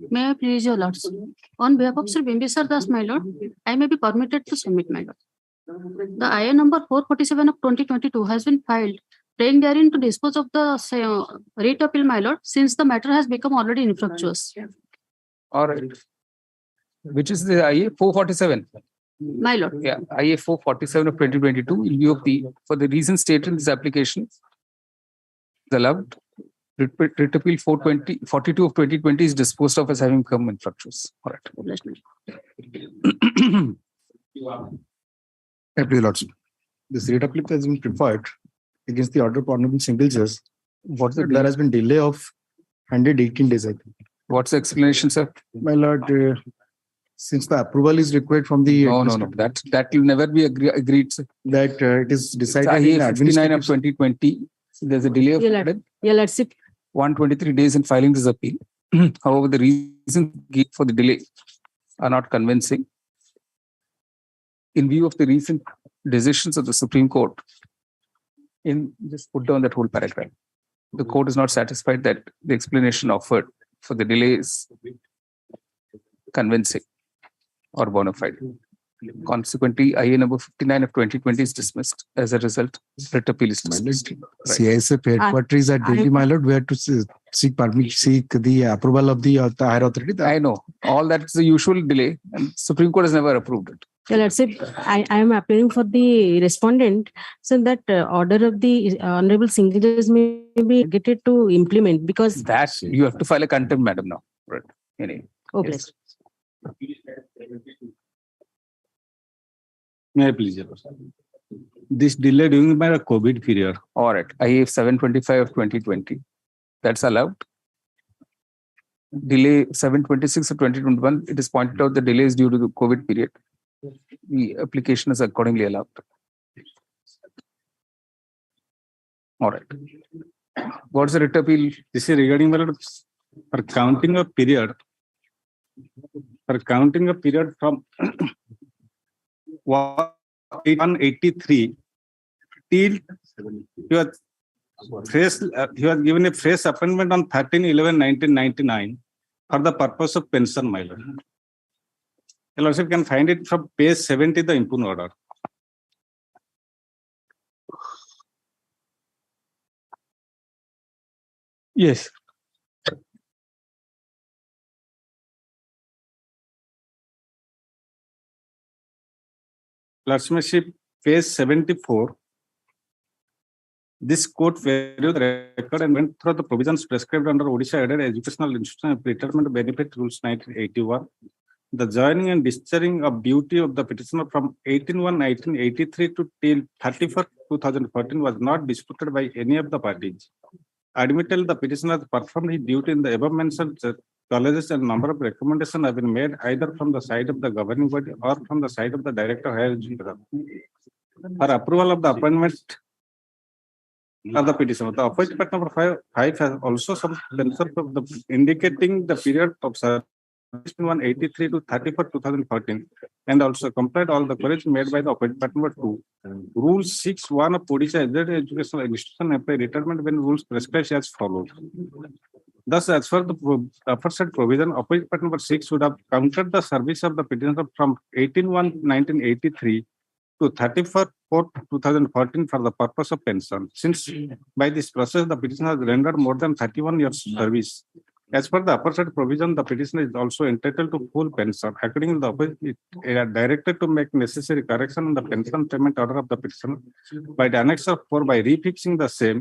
May I please your lords? On behalf of Sir Bimbisar Das, my lord, I may be permitted to submit, my lord. The IA number 447 of 2022 has been filed, praying therein to dispose of the writ appeal, my lord, since the matter has become already infructuous. All right. Which is the IA 447? My lord. Yeah, IA 447 of 2022, in view of for the reason stated in this application, is allowed. Writ appeal 42 of 2020 is disposed of as having become infructuous. All right. Please, Lordship. This writ appeal has been preferred against the order of honorable single judge. There has been delay of 118 days, I think. What's the explanation, sir? My lord, since the approval is required from the no, that will never be agreed, sir. That it is decided in in 59 of 2020. So there's a delay of 123 days in filing this appeal. However, the reasons for the delay are not convincing. In view of the recent decisions of the Supreme Court, just put down that whole paragraph. The court is not satisfied that the explanation offered for the delay is convincing or bona fide. Consequently, IA number 59 of 2020 is dismissed. As a result, writ appeal is dismissed. CISF headquarters at Delhi, my lord, where to seek the approval of the higher authority. I know. All that is the usual delay, and Supreme Court has never approved it. Yeah, let's say I am appealing for the respondent, so that order of the honorable single judge may be getting to implement, because that you have to file a contempt, madam, now. Right. Anyway. Okay. Yes. May I please? This delay during the COVID period. All right. IA 725 of 2020. That's allowed. Delay 726 of 2021. It is pointed out the delay is due to the COVID period. The application is accordingly allowed. All right. What's the writ appeal? This is regarding for counting a period. For counting a period from 183 till he was given a fresh appointment on 13/11/1999 for the purpose of pension, my lord. You also can find it from page 70, the impugn order. Yes. Lordship, page 74. This court reviewed the record and went through the provisions prescribed under Odisha Aided Educational Institution and Retirement Benefit Rules 1981. The joining and discharging of duty of the petitioner from 18/1/1983 to till 31/2014 was not disputed by any of the parties. Admittedly, the petitioner performed his duty in the above mentioned colleges, and number of recommendations have been made either from the side of the governing body or from the side of the Director of Higher Education for approval of the appointment of the petitioner. The opposite part number 5 has also some concern of the indicating the period of service 183 to 31/2014, and also complied all the corrections made by the opposite part number 2. Rule 6(1) of Odisha Educational Institution apply retirement when rules prescribed as follows. Thus, as for the aforesaid provision, opposite part number 6 would have counted the service of the petitioner from 18/1/1983 to 31/4/2014 for the purpose of pension. Since by this process the petitioner has rendered more than 31 years service. As per the aforesaid provision, the petitioner is also entitled to full pension. Accordingly, the opposite is directed to make necessary correction in the pension payment order of the petitioner by the annex of 4 by refixing the same,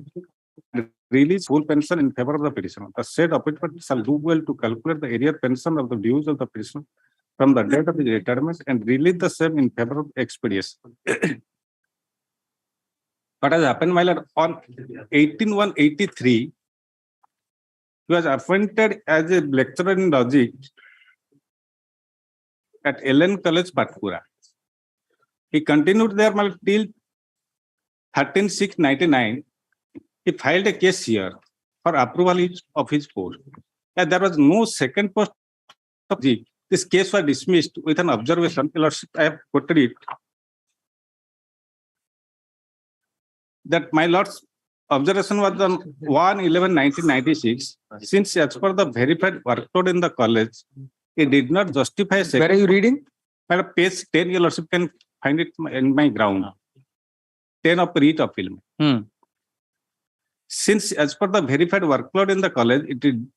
release full pension in favor of the petitioner. The said opposite shall do well to calculate the arrear pension of the dues of the petitioner from the date of his retirement and release the same in favor of expedition. What has happened, my lord, on 18/1/83, he was appointed as a lecturer in logic at LN College, Patpura. He continued there till 13/6/99. He filed a case here for approval of his post. As there was no second post of logic, this case was dismissed with an observation. I have quoted it. That my lord's observation was on 1/11/1996. Since as per the verified workload in the college, it did not justify. Where are you reading? Page 10, your lordship can find it in my ground. 10 of writ of film. Since as per the verified workload in the college,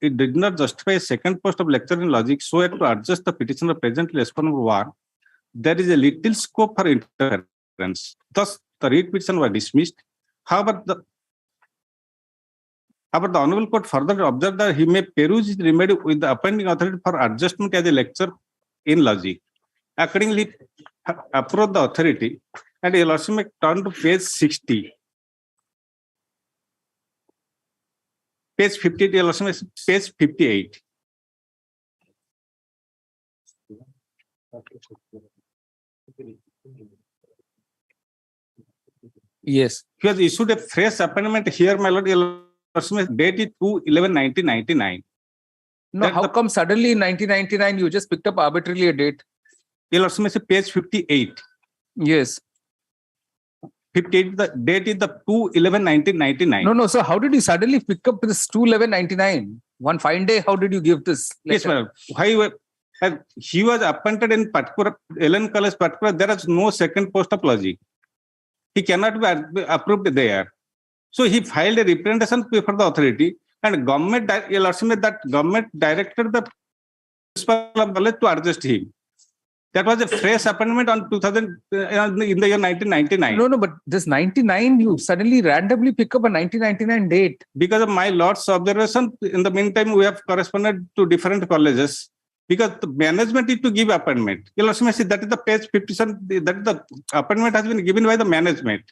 it did not justify a second post of lecturer in logic so as to adjust the petitioner presently as per number 1, there is a little scope for interference. Thus, the writ petition was dismissed. However, the Honorable Court further observed that he may peruse his remedy with the appointing authority for adjustment as a lecturer in logic. Accordingly, approach the authority, and your lordship may turn to page 60. Page 58, your lordship, page 58. Yes. He has issued a fresh appointment here, my lord. Your lordship, date is 2/11/1999. No, how come suddenly in 1999 you just picked up arbitrarily a date? Your lordship, page 58. Yes. 58, the date is the 2/11/1999. No. So how did you suddenly pick up this 2/11/99? One fine day, how did you give this? Yes, madam. He was appointed in Patpura, LN College, Patpura. There is no second post of logic. He cannot be approved there. So he filed a representation before the authority, and government directed the principal of college to adjust him. That was a fresh appointment on 2000 in the year 1999. No, but this 99, you suddenly randomly pick up a 1999 date. Because of my lord's observation, in the meantime, we have corresponded to different colleges. Because the management is to give appointment. You'll also see that is the page 57, that the appointment has been given by the management.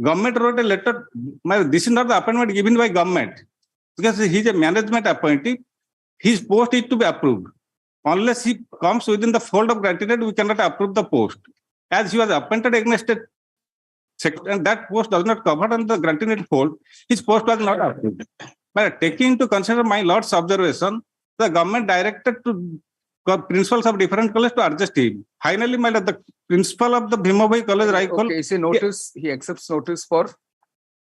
Government wrote a letter. This is not the appointment given by government. Because he is a management appointee, his post is to be approved. Unless he comes within the fold of granted, we cannot approve the post. As he was appointed against a sector, and that post does not cover under the granted fold, his post was not approved. But taking into consideration my lord's observation, the government directed to principals of different colleges to adjust him. Finally, my lord, the principal of the Bhimabhai College, Raikol. Okay, so notice, he accepts notice for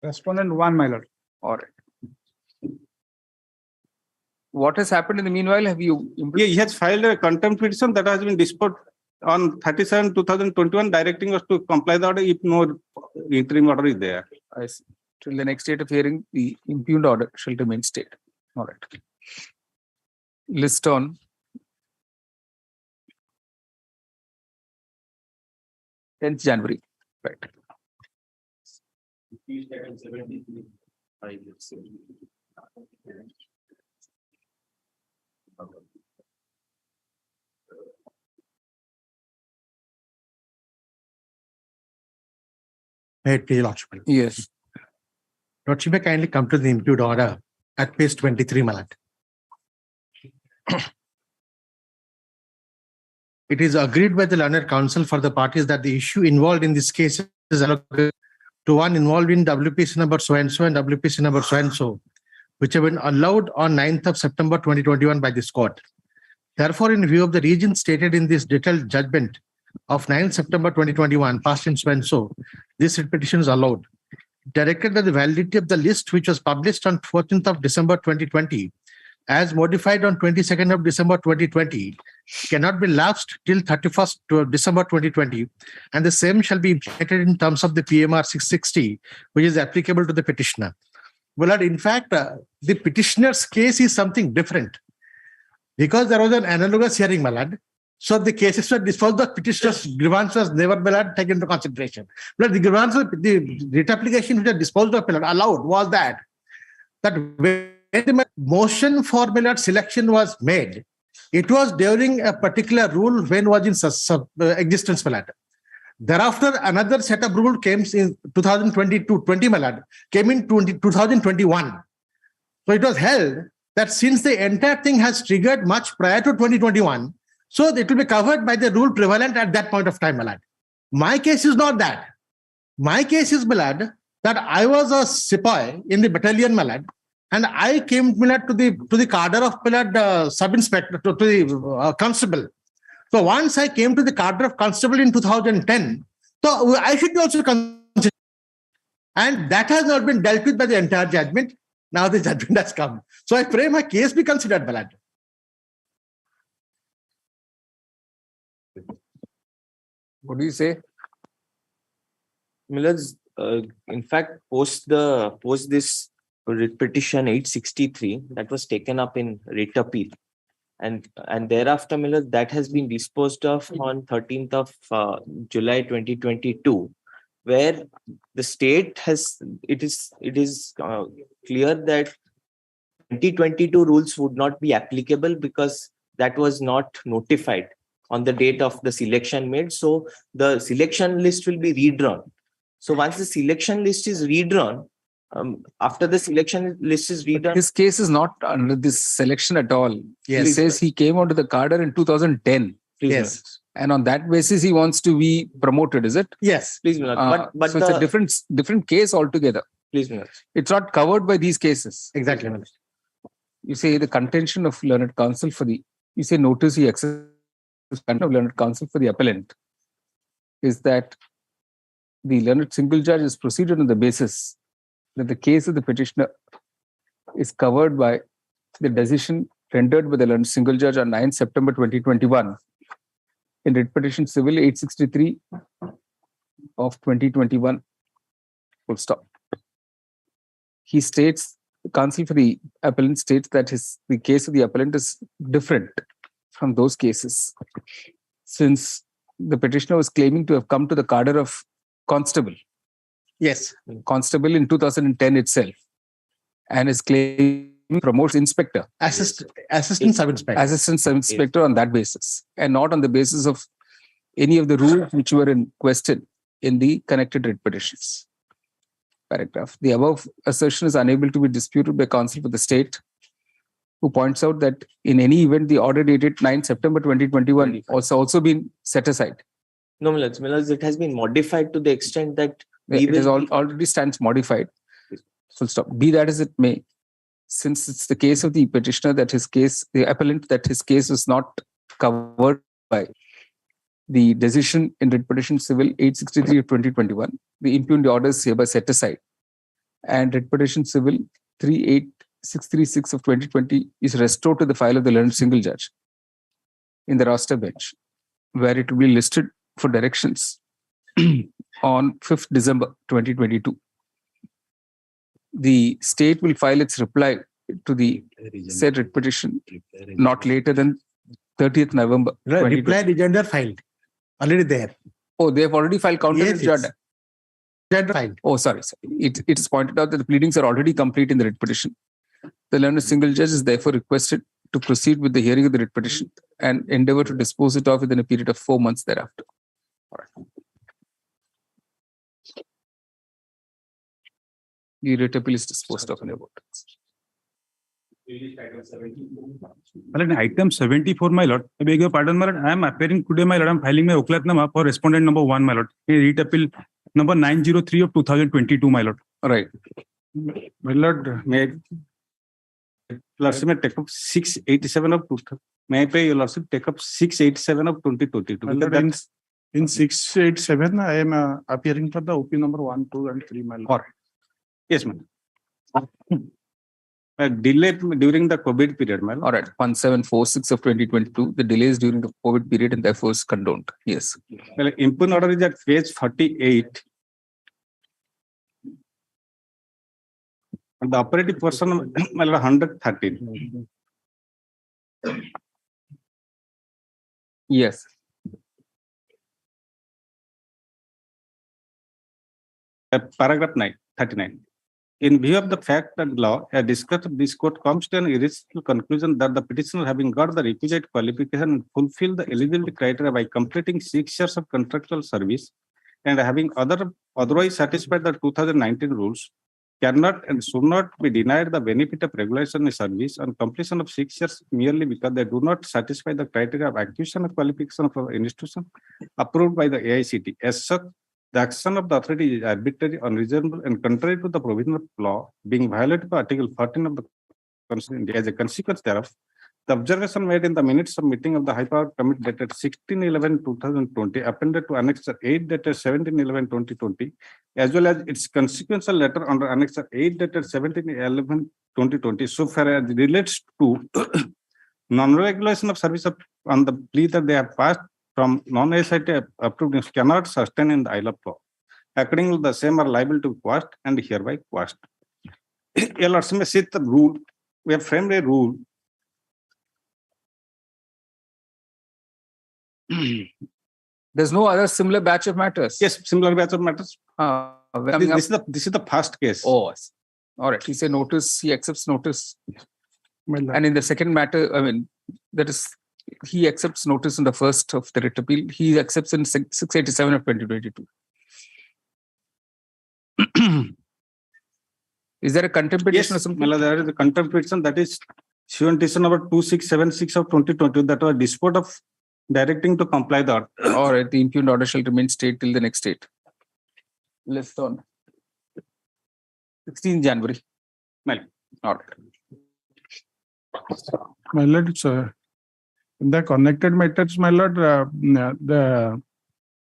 Respondent 1, my lord. All right. What has happened in the meanwhile? Have you? He has filed a contempt petition that has been disposed on 37/2021 directing us to comply the order if no interim order is there. I see. Till the next date of hearing, the impugned order shall remain stayed. All right. List on 10th January. Right. Please, Lordship. Yes. Lordship, may kindly come to the impugned order at page 23, my lord. It is agreed by the learned counsel for the parties that the issue involved in this case is allocated to one involved in WPC number so-and-so and WPC number so-and-so, which have been allowed on 9th of September 2021 by this court. Therefore, in view of the reasons stated in this detailed judgment of 9th September 2021, passed in so-and-so, this petition is allowed. Directed that the validity of the list which was published on 14th of December 2020, as modified on 22nd of December 2020, cannot be lapsed till 31st of December 2020, and the same shall be implemented in terms of the PMR 660, which is applicable to the petitioner. Well, in fact, the petitioner's case is something different, because there was an analogous hearing, my lord. So the cases were disposed of, petitioner's grievance was never taken into consideration. But the grievance, the writ application which was disposed of, allowed was that when the motion for selection was made, it was during a particular rule when was in existence. Thereafter, another set of rule came in 2020, came in 2021. So it was held that since the entire thing has triggered much prior to 2021, so it will be covered by the rule prevalent at that point of time, Malad. My case is not that. My case is, Malad, that I was a sepoy in the battalion, Malad, and I came, Malad, to the cadre of Malad sub-inspector, to the constable. So once I came to the cadre of constable in 2010, so I should be also considered. And that has not been dealt with by the entire judgment. Now the judgment has come. So I pray my case be considered, Malad. What do you say? Miller's, in fact, post this writ petition 863 that was taken up in writ appeal, and thereafter, Miller, that has been disposed of on 13th of July 2022, where the state has it is clear that 2022 rules would not be applicable because that was not notified on the date of the selection made. So the selection list will be redrawn. So once the selection list is redrawn, after the selection list is redrawn. His case is not under this selection at all. Yes. He says he came onto the cadre in 2010. Yes. And on that basis, he wants to be promoted, is it? Yes. Please, Milord. But so it's a different case altogether. Please, Milord. It's not covered by these cases. Exactly. You say the contention of learned counsel for the, you say notice he access of learned counsel for the appellant is that the learned single judge is proceeded on the basis that the case of the petitioner is covered by the decision rendered by the learned single judge on 9 September 2021 in writ petition civil 863 of 2021. Full stop. He states, the counsel for the appellant states that the case of the appellant is different from those cases, since the petitioner was claiming to have come to the cadre of constable. Yes. Constable in 2010 itself, and is claiming promotes inspector. Assistant sub-inspector. Assistant sub-inspector on that basis, and not on the basis of any of the rules which were in question in the connected writ petitions. Paragraph. The above assertion is unable to be disputed by counsel for the state, who points out that in any event, the order dated 9 September 2021 also been set aside. No, Miller's, it has been modified to the extent that it is already stands modified. Full stop. Be that as it may, since it's the case of the petitioner that his case, the appellant, that his case was not covered by the decision in writ petition civil 863 of 2021, the impugned order is hereby set aside, and writ petition civil 38636 of 2020 is restored to the file of the learned single judge in the roster bench. where it will be listed for directions on 5th December 2022. The state will file its reply to the said writ petition not later than 30th November. Reply rejoinder filed. Already there. Oh, they have already filed counter rejoinder. Filed. Oh, sorry. It is pointed out that the pleadings are already complete in the writ petition. The learned single judge is therefore requested to proceed with the hearing of the writ petition and endeavor to dispose it off within a period of 4 months thereafter. All right. The writ appeal is disposed of in about. Item 74, my lord. I beg your pardon, my lord. I am appearing today, my lord. I am filing my Oklatnama for respondent number 1, my lord. Writ appeal number 903 of 2022, my lord. All right. My lord, may lordship take up 687 of 2000. May I pay your lordship take up 687 of 2022? In 687, I am appearing for the OP number 1, 2, and 3, my lord. All right. Yes, ma'am. Delay during the COVID period, my lord. All right. 1746 of 2022. The delay is during the COVID period and therefore is condoned. Yes. Well, input order is at page 48. And the operative person, my lord, 113. Yes. Paragraph 39. In view of the fact and law, a discussion of this court comes to an irresistible conclusion that the petitioner, having got the requisite qualification and fulfilled the eligibility criteria by completing 6 years of contractual service and having otherwise satisfied the 2019 rules, cannot and should not be denied the benefit of regulation in service on completion of 6 years merely because they do not satisfy the criteria of acquisition of qualification for institution approved by the AICT. As such, the action of the authority is arbitrary, unreasonable, and contrary to the provision of law, being violated by Article 14 of the Constitution. As a consequence thereof, the observation made in the minutes of meeting of the High Power Committee dated 16/11/2020, appended to Annexure 8 dated 17/11/2020, as well as its consequential letter under Annexure 8 dated 17/11/2020, so far as relates to non-regulation of service on the plea that they have passed from non-AICT approved cannot sustain in the Isle of law. Accordingly, the same are liable to quashed and hereby quashed. Your lordship may see the rule. We have framed a rule. There's no other similar batch of matters. Yes, similar batch of matters. This is the first case. Oh, all right. He said notice. He accepts notice. And in the second matter, I mean, that is. He accepts notice in the first of the writ appeal. He accepts in 687 of 2022. Is there a contempt petition or something? Yes, there is a contempt petition that is petition number 2676 of 2020 that was dispute of directing to comply the order. All right, the impugned order shall remain stayed till the next date. List on 16 January. All right. My lord, it's in the connected matters, my lord,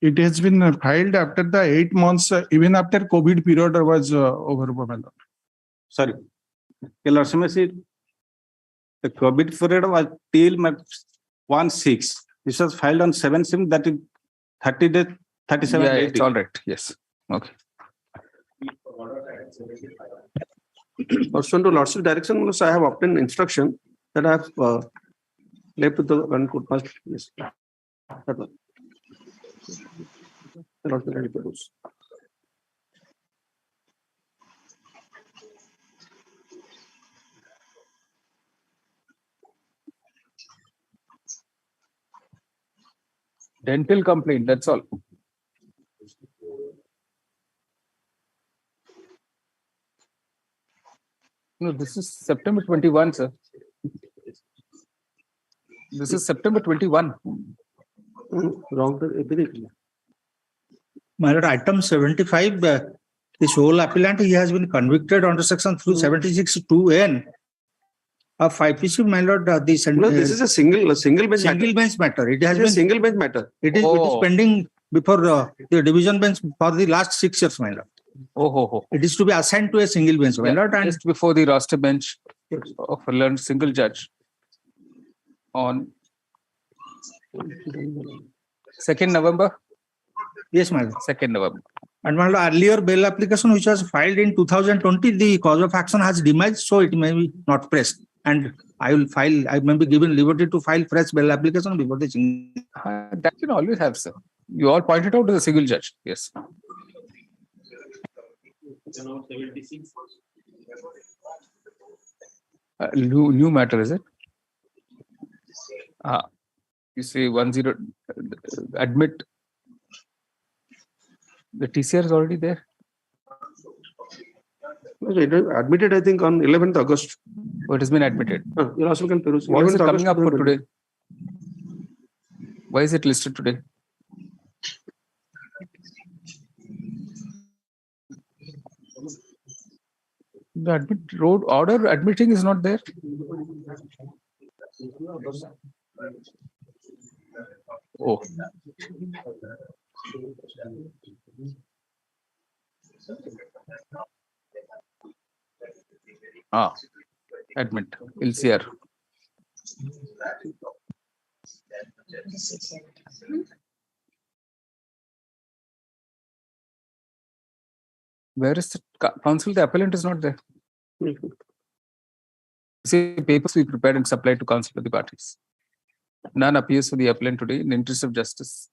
it has been filed after the 8 months, even after COVID period was over, my lord. Sorry. Your lordship may see the COVID period was till 1/6. This was filed on 7/7, that is 30 days, 37 days. It's all right. Yes. Okay. Pursuant to lordship direction, I have obtained instruction that I have left to the one court first. Yes. That one. Dental complaint, that's all. No, this is September 21, sir. This is September 21. Wrong. My lord, item 75, the sole appellant, he has been convicted under section 76(2)(n) of 5PC. My lord, this is a single bench matter. It has been single bench matter. It is pending before the division bench for the last 6 years, my lord. It is to be assigned to a single bench, my lord. And just before the roster bench of a learned single judge on 2nd November? Yes, my lord. 2nd November. And my lord, earlier bail application which was filed in 2020, the cause of action has demised, so it may be not pressed. And I may be given liberty to file fresh bail application before the that can always have, sir. You all pointed out to the civil judge. Yes. New matter, is it? You say 10 admit. The TCR is already there. It was admitted, I think, on 11th August. Oh, it has been admitted. You also can peruse. What is it 11th coming up August for today? Why is it listed today? The road order admitting is not there. Oh. Admit LCR. Where is the counsel? The appellant is not there. See, papers we prepared and supplied to counsel for the parties. None appears for the appellant today in the interest of justice.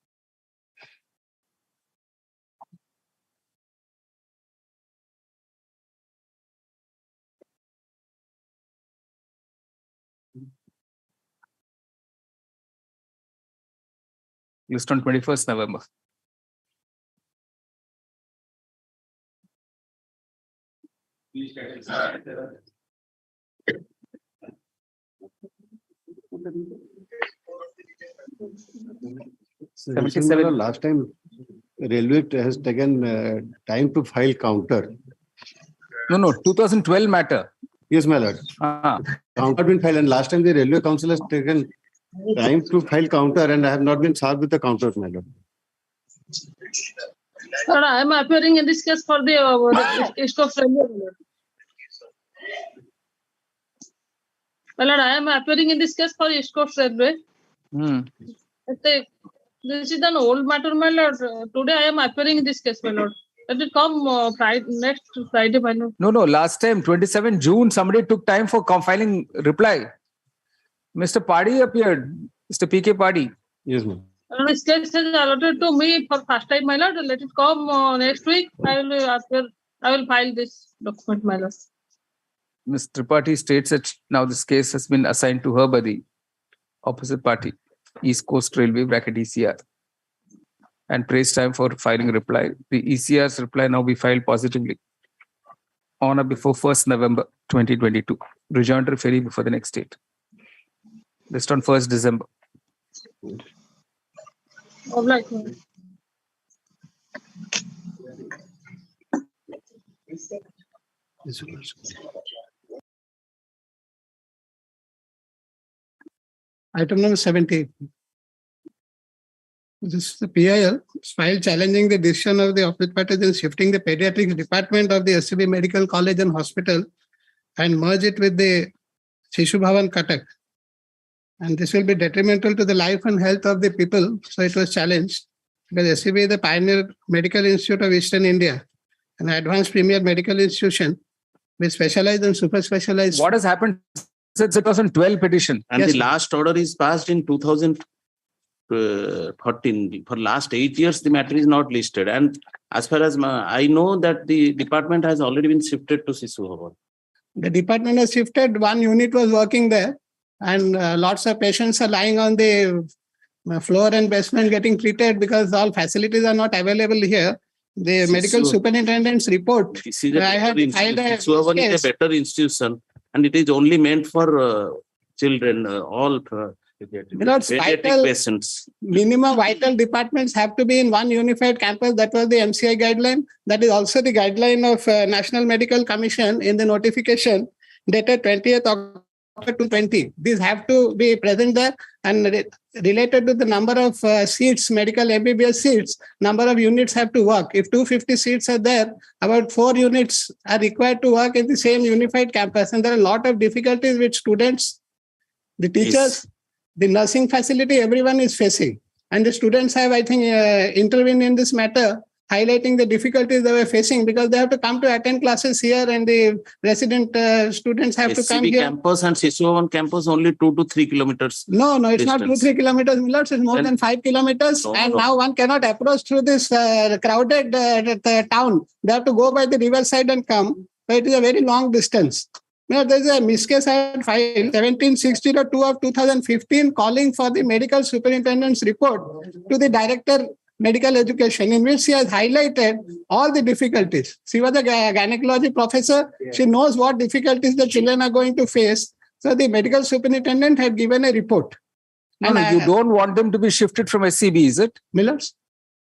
List on 21st November. Last time, railway has taken time to file counter. No, 2012 matter. Yes, my lord. Counter been filed, and last time the railway council has taken time to file counter, and I have not been charged with the counter, my lord. Sir, I am appearing in this case for the East Coast Railway. My lord, I am appearing in this case for East Coast Railway. This is an old matter, my lord. Today I am appearing in this case, my lord. Let it come next Friday, my lord. No. Last time, 27 June, somebody took time for filing reply. Mr. Padi appeared. Mr. PK Padi. Yes, ma'am. This case is allotted to me for first time, my lord. Let it come next week. I will appear. I will file this document, my lord. Ms. Tripathi states that now this case has been assigned to her by the opposite party, East Coast Railway (ECR), and prays time for filing reply. The ECR's reply now be filed positively on or before 1st November 2022. Rejoinder ferry before the next date. List on 1st December. All right. Item number 70. This is the PIL file challenging the decision of the opposite parties in shifting the pediatrics department of the SCB Medical College and Hospital and merge it with the Shishu Bhavan Cuttack. And this will be detrimental to the life and health of the people. So it was challenged because SCB is the pioneer medical institute of Eastern India, an advanced premier medical institution with specialized and super specialized. What has happened since 2012 petition? And the last order is passed in 2014. For last 8 years, the matter is not listed. And as far as I know that the department has already been shifted to Shishu Bhavan. The department has shifted. One unit was working there. And lots of patients are lying on the floor and basement getting treated because all facilities are not available here. The medical superintendent's report. This is a better institution, and it is only meant for children, all pediatric patients. Minimum vital departments have to be in one unified campus. That was the MCI guideline. That is also the guideline of National Medical Commission in the notification dated 20th October 2020. These have to be present there and related to the number of seats, medical MBBS seats, number of units have to work. If 250 seats are there, about 4 units are required to work in the same unified campus. And there are a lot of difficulties with students, the teachers, the nursing facility, everyone is facing. And the students have, I think, intervened in this matter, highlighting the difficulties they were facing because they have to come to attend classes here and the resident students have to come SCB here. campus and Siswavan campus only 2 to 3 kilometers. No, it's not distance. 2-3 kilometers, Millards. It's more than 5 kilometers. Now one cannot approach through this crowded town. They have to go by the riverside and come. But it is a very long distance. Now, there is a miscase I had filed 17/602 of 2015 calling for the medical superintendent's report to the director medical education, in which she has highlighted all the difficulties. She was a gynecology professor. She knows what difficulties the children are going to face. So the medical superintendent had given a report. No, you don't want them to be shifted from SCB, is it? Millards?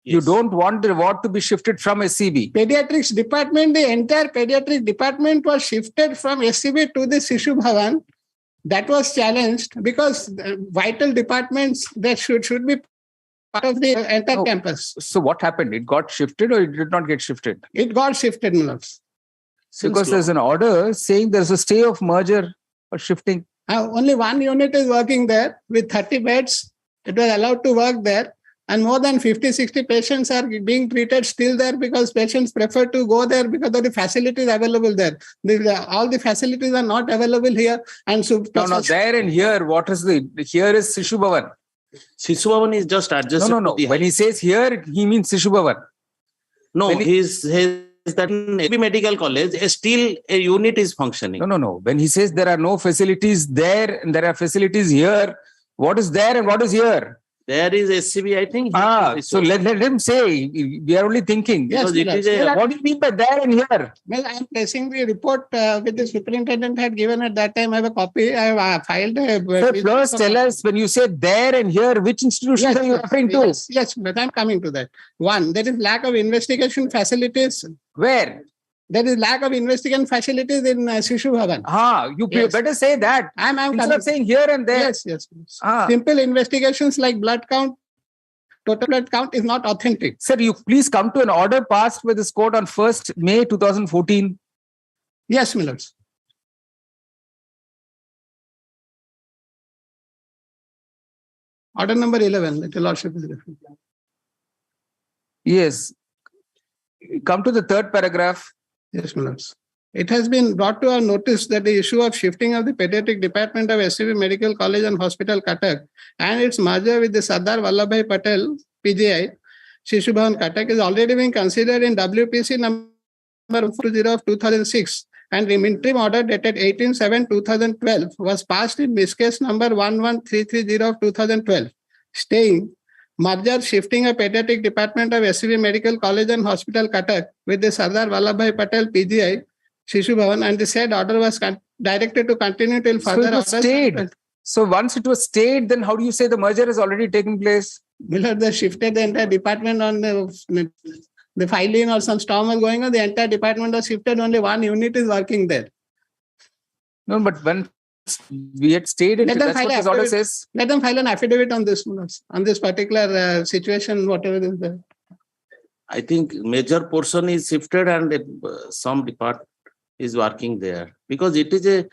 Yes. You don't want the ward to be shifted from SCB. Pediatrics department, the entire pediatric department was shifted from SCB to the Sishu Bhavan. That was challenged because vital departments that should be part of the entire campus. So what happened? It got shifted or it did not get shifted? It got shifted, Millards. Because there's an order saying there's a stay of merger or shifting. Only one unit is working there with 30 beds. It was allowed to work there. And more than 50-60 patients are being treated still there because patients prefer to go there because of the facilities available there. All the facilities are not available here. And so no, there and here, what is here is Sishu Bhavan. Sishu Bhavan is just adjacent. No. When he says here, he means Sishu Bhavan. No, he says that in every medical college, still a unit is functioning. No. When he says there are no facilities there and there are facilities here, what is there and what is here? There is SCB, I think. So let him say. We are only thinking. Yes, what do you mean by there and here? Well, I am placing the report which the superintendent had given at that time. I have a copy. I have filed. Sir, first tell us when you say there and here, which institutions are you referring to? Yes, but I am coming to that. One, there is lack of investigation facilities. Where? There is lack of investigation facilities in Sishu Bhavan. You better say that. Instead of saying here and there. Yes. Simple investigations like blood count, total blood count is not authentic. Sir, you please come to an order passed by this court on 1st May 2014. Yes, Millards. Order number 11, that your lordship is referring. Yes. Come to the third paragraph. Yes, Millards. It has been brought to our notice that the issue of shifting of the pediatric department of SCB Medical College and Hospital Cuttack and its merger with the Sardar Vallabhbhai Patel PGI, Sishu Bhavan Cuttack, is already being considered in WPC number 40 of 2006, and the interim order dated 18/7/2012 was passed in miscase number 11330 of 2012, staying merger shifting a pediatric department of SCB Medical College and Hospital Cuttack with the Sardar Vallabhbhai Patel PGI, Sishu Bhavan, and the said order was directed to continue till further orders. Stayed. So once it was stayed, then how do you say the merger has already taken place? Millards, they shifted the entire department on the filing or some storm was going on. The entire department was shifted. Only one unit is working there. No, but when we had stayed in, that's what this order says. Let them file an affidavit on this particular situation, whatever is there. I think major portion is shifted and some department is working there because it is a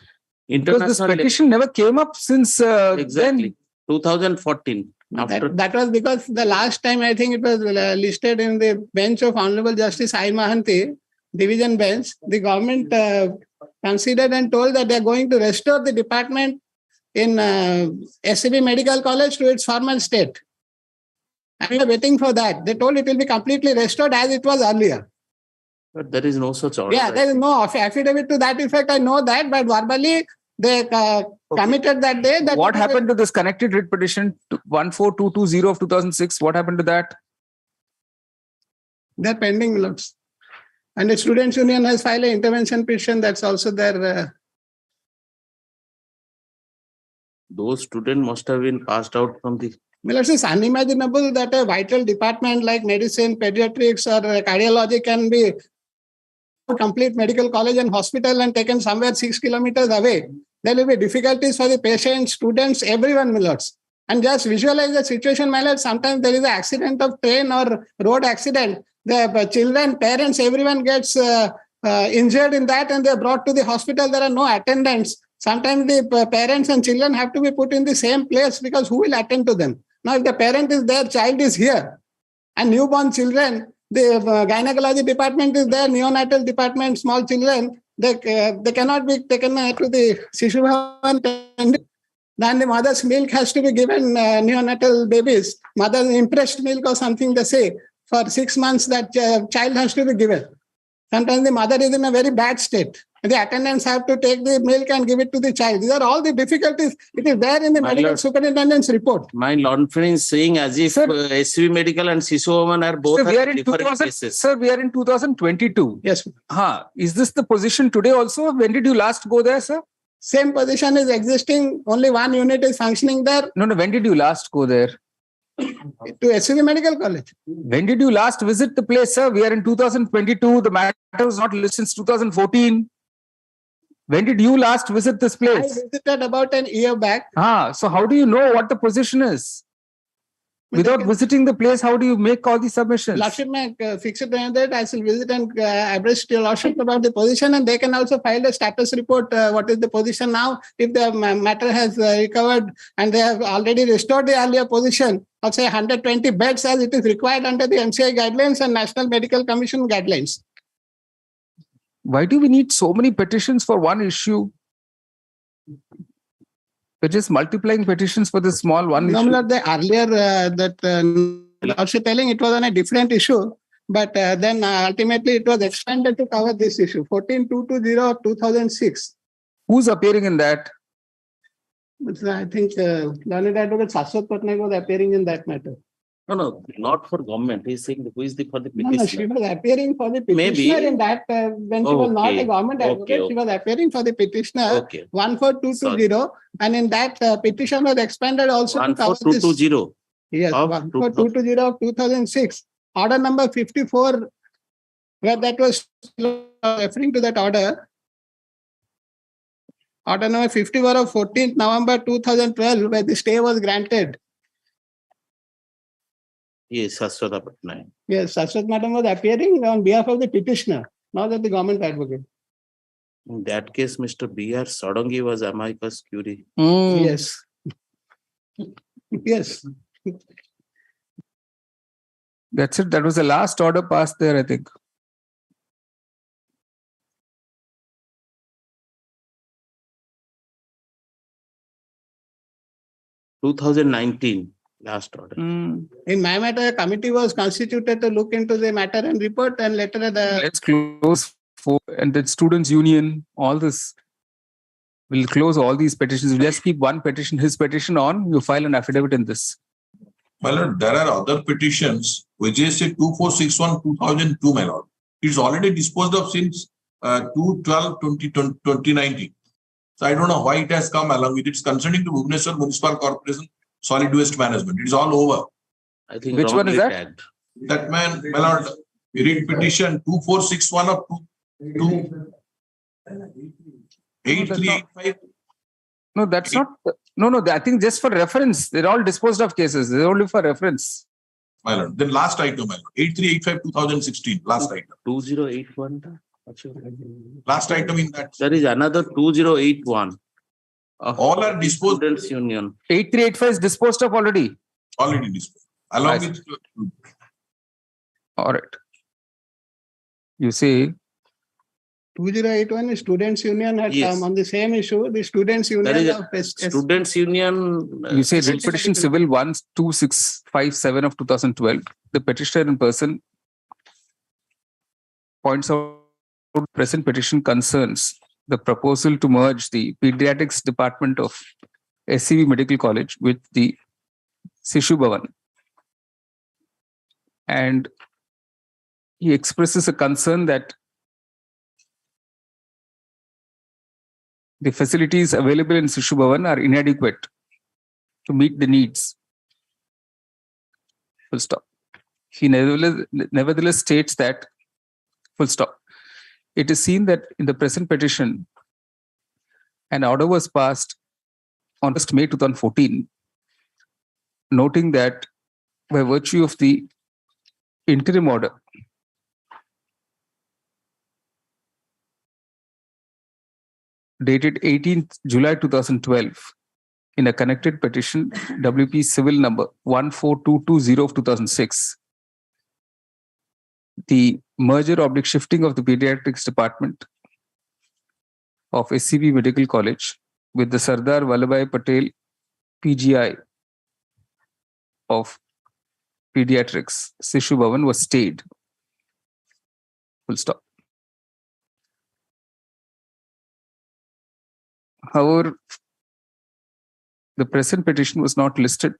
international. Because this petition never came up since exactly 2014. That was because the last time I think it was listed in the bench of Honorable Justice I. Mahanti, division bench, the government considered and told that they are going to restore the department in SCB Medical College to its former state. And we are waiting for that. They told it will be completely restored as it was earlier. But there is no such order. Yeah, there is no affidavit to that effect. I know that, but verbally they committed that day. That what happened to this connected writ petition 14220 of 2006? What happened to that? They're pending, Millards. And the Students' Union has filed an intervention petition. That's also there. Those students must have been passed out from the... Millards, it's unimaginable that a vital department like medicine, pediatrics, or cardiology can be a complete medical college and hospital and taken somewhere 6 kilometers away. There will be difficulties for the patients, students, everyone, Millards. And just visualize the situation, Millards. Sometimes there is an accident of train or road accident. The children, parents, everyone gets injured in that and they're brought to the hospital. There are no attendants. Sometimes the parents and children have to be put in the same place because who will attend to them? Now, if the parent is there, child is here, and newborn children, the gynecology department is there, neonatal department, small children, they cannot be taken to the Shishu Bhavan. Then the mother's milk has to be given neonatal babies. Mother's impressed milk or something they say. For 6 months, that child has to be given. Sometimes the mother is in a very bad state. The attendants have to take the milk and give it to the child. These are all the difficulties. It is there in the medical superintendent's report. My Lord friend is saying as if SCV Medical and Shishu Bhavan are both different cases. Sir, we are in 2022. Yes. Is this the position today also? When did you last go there, sir? Same position is existing. Only one unit is functioning there. No. When did you last go there? To SCV Medical College. When did you last visit the place, sir? We are in 2022. The matter was not listed since 2014. When did you last visit this place? I visited about an year back. So how do you know what the position is? Without visiting the place, how do you make all these submissions? Lordship may fix it on that. I shall visit and address to your Lordship about the position, and they can also file a status report. What is the position now? If the matter has recovered and they have already restored the earlier position, of say 120 beds as it is required under the MCI guidelines and National Medical Commission guidelines. Why do we need so many petitions for one issue? We're just multiplying petitions for this small one issue. No, the earlier Lordship telling it was on a different issue, but then ultimately it was expanded to cover this issue. 14220 of 2006. Who's appearing in that? I think Learned Advocate Saswat Patnaik was appearing in that matter. No, not for government. He's saying who is for the petitioner. No, she was appearing for the petitioner in that when she was not a government advocate. She was appearing for the petitioner 14220, and in that petition was expanded also to cover this. 14220. Yes, 14220 of 2006. Order number 54, where that was referring to that order. Order number 54 of 14th November 2012, where the stay was granted. Yes, Saswata Patnaik. Yes, Saswat Madam was appearing on behalf of the petitioner, not that the government advocate. In that case, Mr. B.R. Sadangi was amicus curiae. Yes. Yes. That's it. That was the last order passed there, I think. (2019) last order. In my matter, a committee was constituted to look into the matter and report, and later Let's close and the students' union, all this. We'll close all these petitions. We'll just keep one petition, his petition on. You file an affidavit in this. My lord, there are other petitions, which is 2461/2002, my lord. It's already disposed of since 2/12/2019. So I don't know why it has come along with it. It's concerning the Bhubaneswar Municipal Corporation Solid Waste Management. It's all over. I think which one is that? Tagged. That man, my lord, we read petition 2461 of 8385. No, that's not. No. I think just for reference. They're all disposed of cases. They're only for reference. My lord. Then last item, my lord. 8385/2016. Last item. 2081. Last item in that. There is another 2081. All are disposed. Students' Union. 8385 is disposed of already. Already disposed. Along with. All right. You see. 2081 is Students' Union had Yes. come on the same issue. The Students' Union There is of Students' Union. You say writ petition civil 12657 of 2012. The petitioner in person points out present petition concerns the proposal to merge the pediatrics department of SCV Medical College with the Shishu Bhavan. And he expresses a concern that the facilities available in Shishu Bhavan are inadequate to meet the needs. Full stop. He nevertheless states that, full stop. It is seen that in the present petition, an order was passed on 1st May 2014, noting that by virtue of the interim order, dated 18th July 2012, in a connected petition, WP Civil number 14220 of 2006, the merger/shifting of the pediatrics department of SCB Medical College with the Sardar Vallabhbhai Patel PGI of Pediatrics, Sishu Bhavan, was stayed. Full stop. However, the present petition was not listed.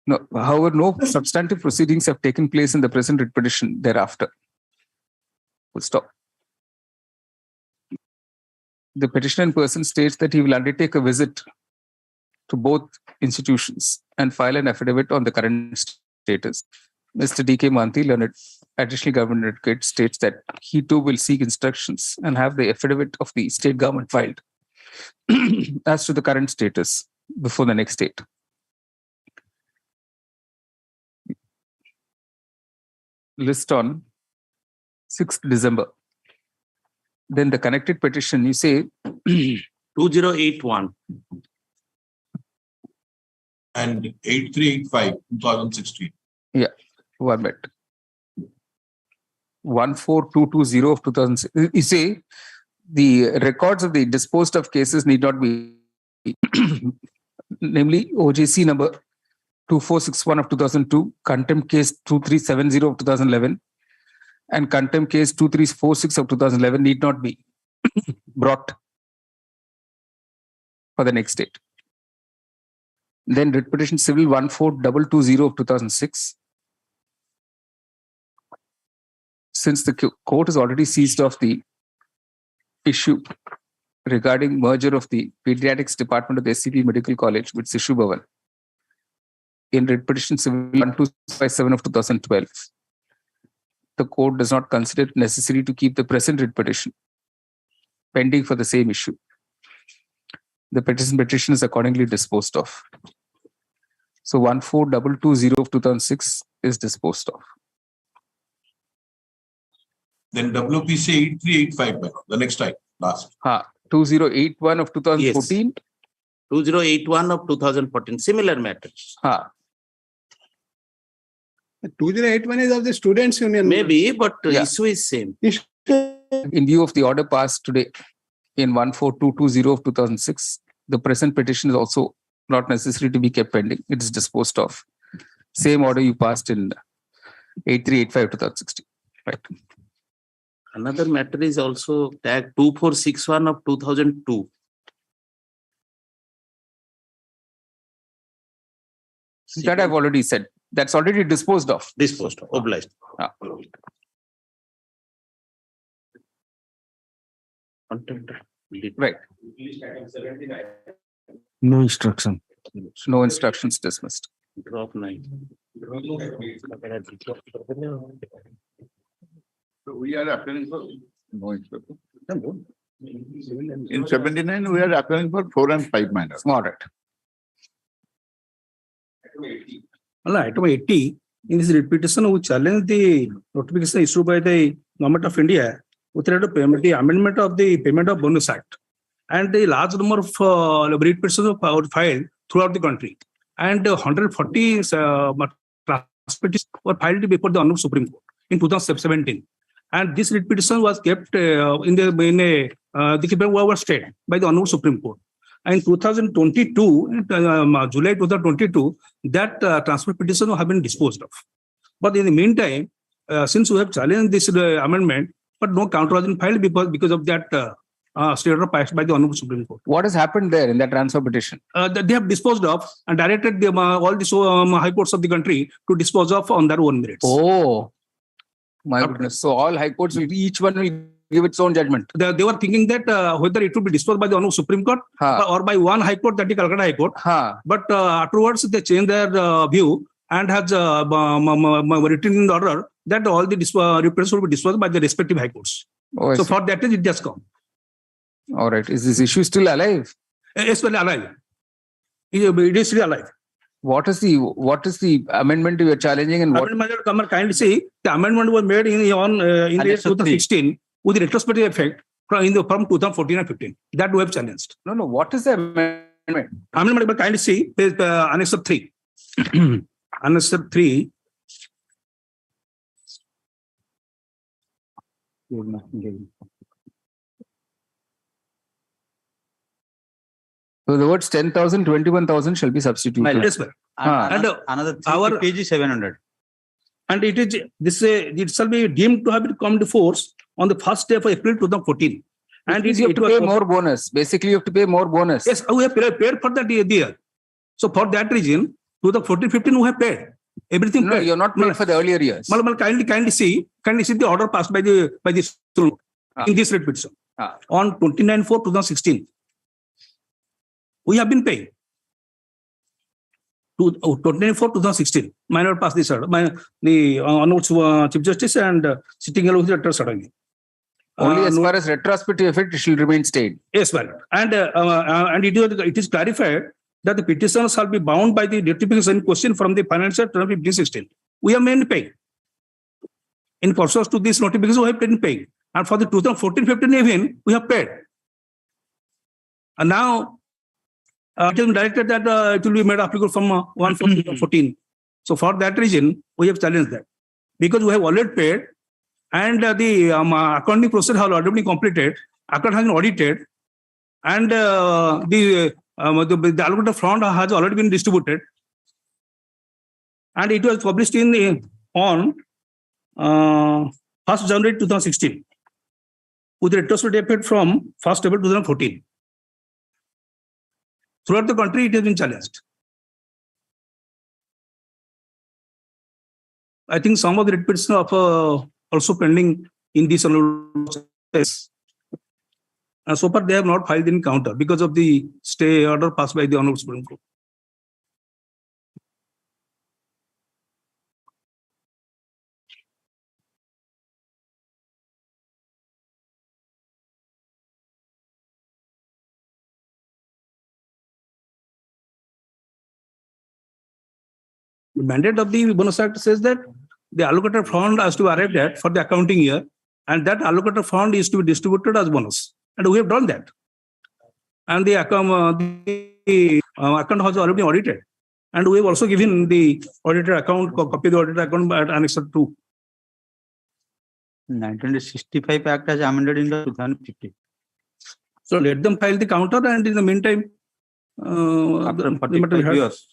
No, however, no substantive proceedings have taken place in the present writ petition thereafter. Full stop. The petitioner in person states that he will undertake a visit to both institutions and file an affidavit on the current status. Mr. D.K. Manti, learned additional government advocate, states that he too will seek instructions and have the affidavit of the state government filed as to the current status before the next date. List on 6th December. Then the connected petition, you say 2081 and 8385, 2016. Yeah, 1 minute. 14220 of 2006. You say the records of the disposed of cases need not be, namely OJC number 2461 of 2002, contempt case 2370 of 2011, and contempt case 2346 of 2011 need not be brought for the next date. Then writ petition civil 14220 of 2006. Since the court has already seized off the issue regarding merger of the pediatrics department of the SCB Medical College with Sishu Bhavan in writ petition civil 1257 of 2012, the court does not consider it necessary to keep the present writ petition pending for the same issue. The petition is accordingly disposed of. So 14220 of 2006 is disposed of. Then WPC 8385, the next time, last. 2081 of 2014. Yes. 2081 of 2014, similar matters. 2081 is of the students' union. Maybe, but issue is same. In view of the order passed today in 14220 of 2006, the present petition is also not necessary to be kept pending. It is disposed of. Same order you passed in 8385 2016. Right. Another matter is also tag 2461 of 2002. That I've already said. That's already disposed of. Disposed of, obliged. Right. No instruction. No instructions dismissed. Drop 9. We are appealing for no instruction. In 79, we are appealing for 4 and 5 minors. All right. Item 80, in this petition, we challenge the notification issued by the Government of India with regard to the amendment of the Payment of Bonus Act. And the large number of writ petitions were filed throughout the country. And 140 petitions were filed before the Honorable Supreme Court in 2017. And this writ petition was kept the keeping was stayed by the Honorable Supreme Court. In 2022, July 2022, that transfer petition have been disposed of. But in the meantime, since we have challenged this amendment, but no counter has been filed because of that stay order passed by the Honorable Supreme Court. What has happened there in that transfer petition? They have disposed of and directed them, all the high courts of the country to dispose of on their own merits. Oh, my goodness. So all high courts, each one will give its own judgment. They were thinking that whether it would be disposed by the Honorable Supreme Court or by one high court, that is Calcutta High Court. But afterwards, they changed their view and has written in the order that all the representatives will be disposed by the respective high courts. Oh, so for that, it just come. All right. Is this issue still alive? It's still alive. It is still alive. What is the amendment you are challenging and what? Amendment, come kindly see, the amendment was made in the year 2016 with retrospective effect from 2014 and 15. That we have challenged. No. What is the amendment? Amendment, kindly see, page Annex 3. Annex 3. So the words 10,000, 21,000 shall be substituted. Yes, sir. And another our page 700. And it shall be deemed to have come to force on the first day of April 2014. And you have to pay more bonus. Basically, you have to pay more bonus. Yes, we have paid for that year. So for that reason, 2014-15 we have paid. Everything no, paid. You're not paid for the earlier years. Kindly see the order passed by this in this rate petition on 29/4/2016. We have been paying. 29/4/2016. Minor passed this order. The Honorable Chief Justice and sitting along with the suddenly. Only as far as retrospective effect, it shall remain stayed. Yes, well. And it is clarified that the petitioner shall be bound by the notification question from the financial term 15/16. We have been paying. In pursuance to this notification, we have been paying. And for the 2014-15 even, we have paid. And now, it is directed that it will be made applicable from 1/4/2014. So for that reason, we have challenged that. Because we have already paid and the accounting process has already been completed, account has been audited, and the allocated fund has already been distributed. And it was published on 1st January 2016 with retrospective effect from 1st April 2014. Throughout the country, it has been challenged. I think some of the writ petitions are also pending in this case. And so far, they have not filed in counter because of the stay order passed by the Honorable Supreme Court. The mandate of the Bonus Act says that the allocated fund has to be arrived at for the accounting year, and that allocated fund is to be distributed as bonus. And we have done that. And the account has already been audited. And we have also given the audited account, copy of the audited account at Annex 2. 1965 Act has amended in the 2050. So let them file the counter, and in the meantime, after 45 years.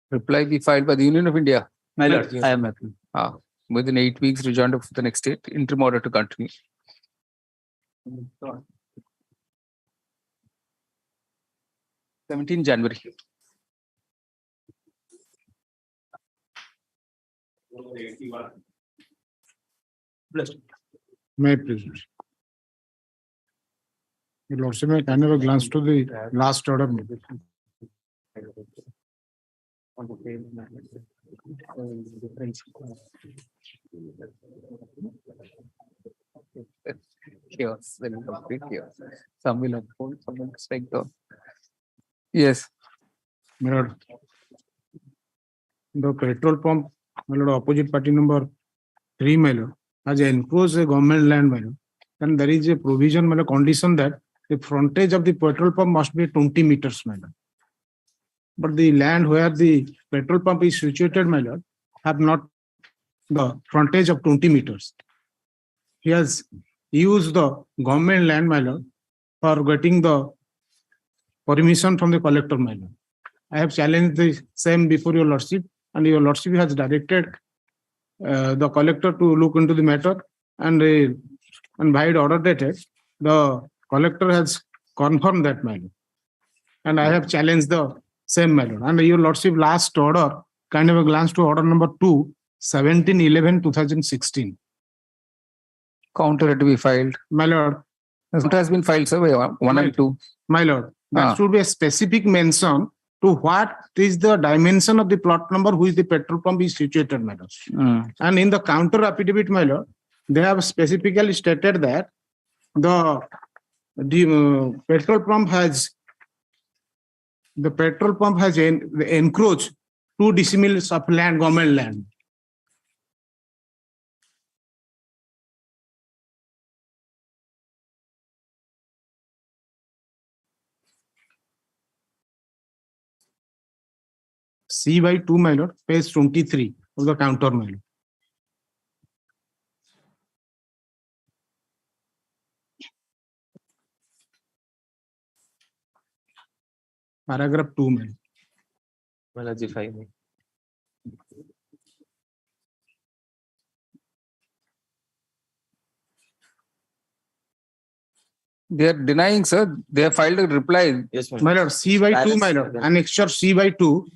Reply be filed by the Union of India. My lord, I am happy. Within 8 weeks, rejoined of the next state. Interim order to continue. 17 January. May I please? Your Lordship, may I kind of a glance to the last order. Chaos, very complete chaos. Some will uphold, some will strike down. Yes. My lord, the petrol pump, my lord, opposite party number 3, my lord, has enclosed a government land, my lord. And there is a provision, my lord, condition that the frontage of the petrol pump must be 20 meters, my lord. But the land where the petrol pump is situated, my lord, have not the frontage of 20 meters. He has used the government land, my lord, for getting the permission from the collector, my lord. I have challenged the same before your Lordship, and your Lordship has directed the collector to look into the matter, and by order dated, the collector has confirmed that, my lord. And I have challenged the same, my lord. And your Lordship last order kind of a glance to order number 2, 17/11/2016. Counter had to be filed. My lord. Counter has been filed, sir, 1 and 2. My lord, that should be a specific mention to what is the dimension of the plot number which the petrol pump is situated, my lord. And in the counter affidavit, my lord, they have specifically stated that the petrol pump has encroached 2 decimals of land, government land. C/2, my lord, page 23 of the counter, my lord. Paragraph 2, my lord. Well, as if I may. They are denying, sir. They have filed a reply. Yes, my lord. C/2, my lord. Annexure C/2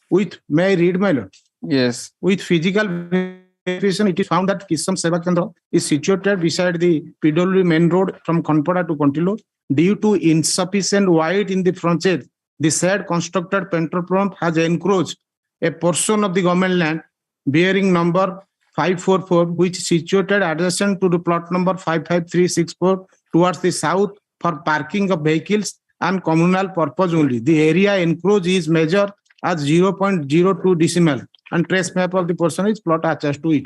with, may I read, my lord? Yes. With physical verification, it is found that Kisam Seva Kendra is situated beside the PW main road from Khanpada to Kontilo. Due to insufficient width in the frontage, the said constructed petrol pump has encroached a portion of the government land bearing number 544, which is situated adjacent to the plot number 55364 towards the south for parking of vehicles and communal purpose only. The area encroached is measured as 0.02 decimal and trace map of the portion is plot attached to it.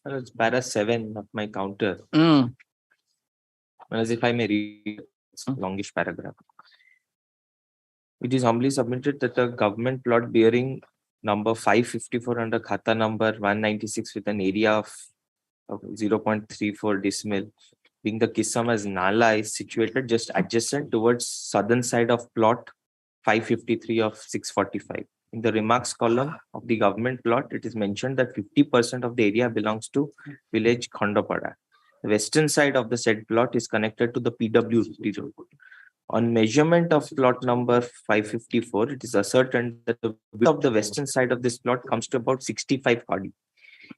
It's para 7 of my counter. As if I may read, it's a longish paragraph. It is humbly submitted that the government plot bearing number 554 under Khata number 196 with an area of 0.34 decimal, being the Kisam as Nala, is situated just adjacent towards southern side of plot 553 of 645. In the remarks column of the government plot, it is mentioned that 50% of the area belongs to village Khandapada. The western side of the said plot is connected to the PWD road. On measurement of plot number 554, it is ascertained that the width of the western side of this plot comes to about 65 kadi.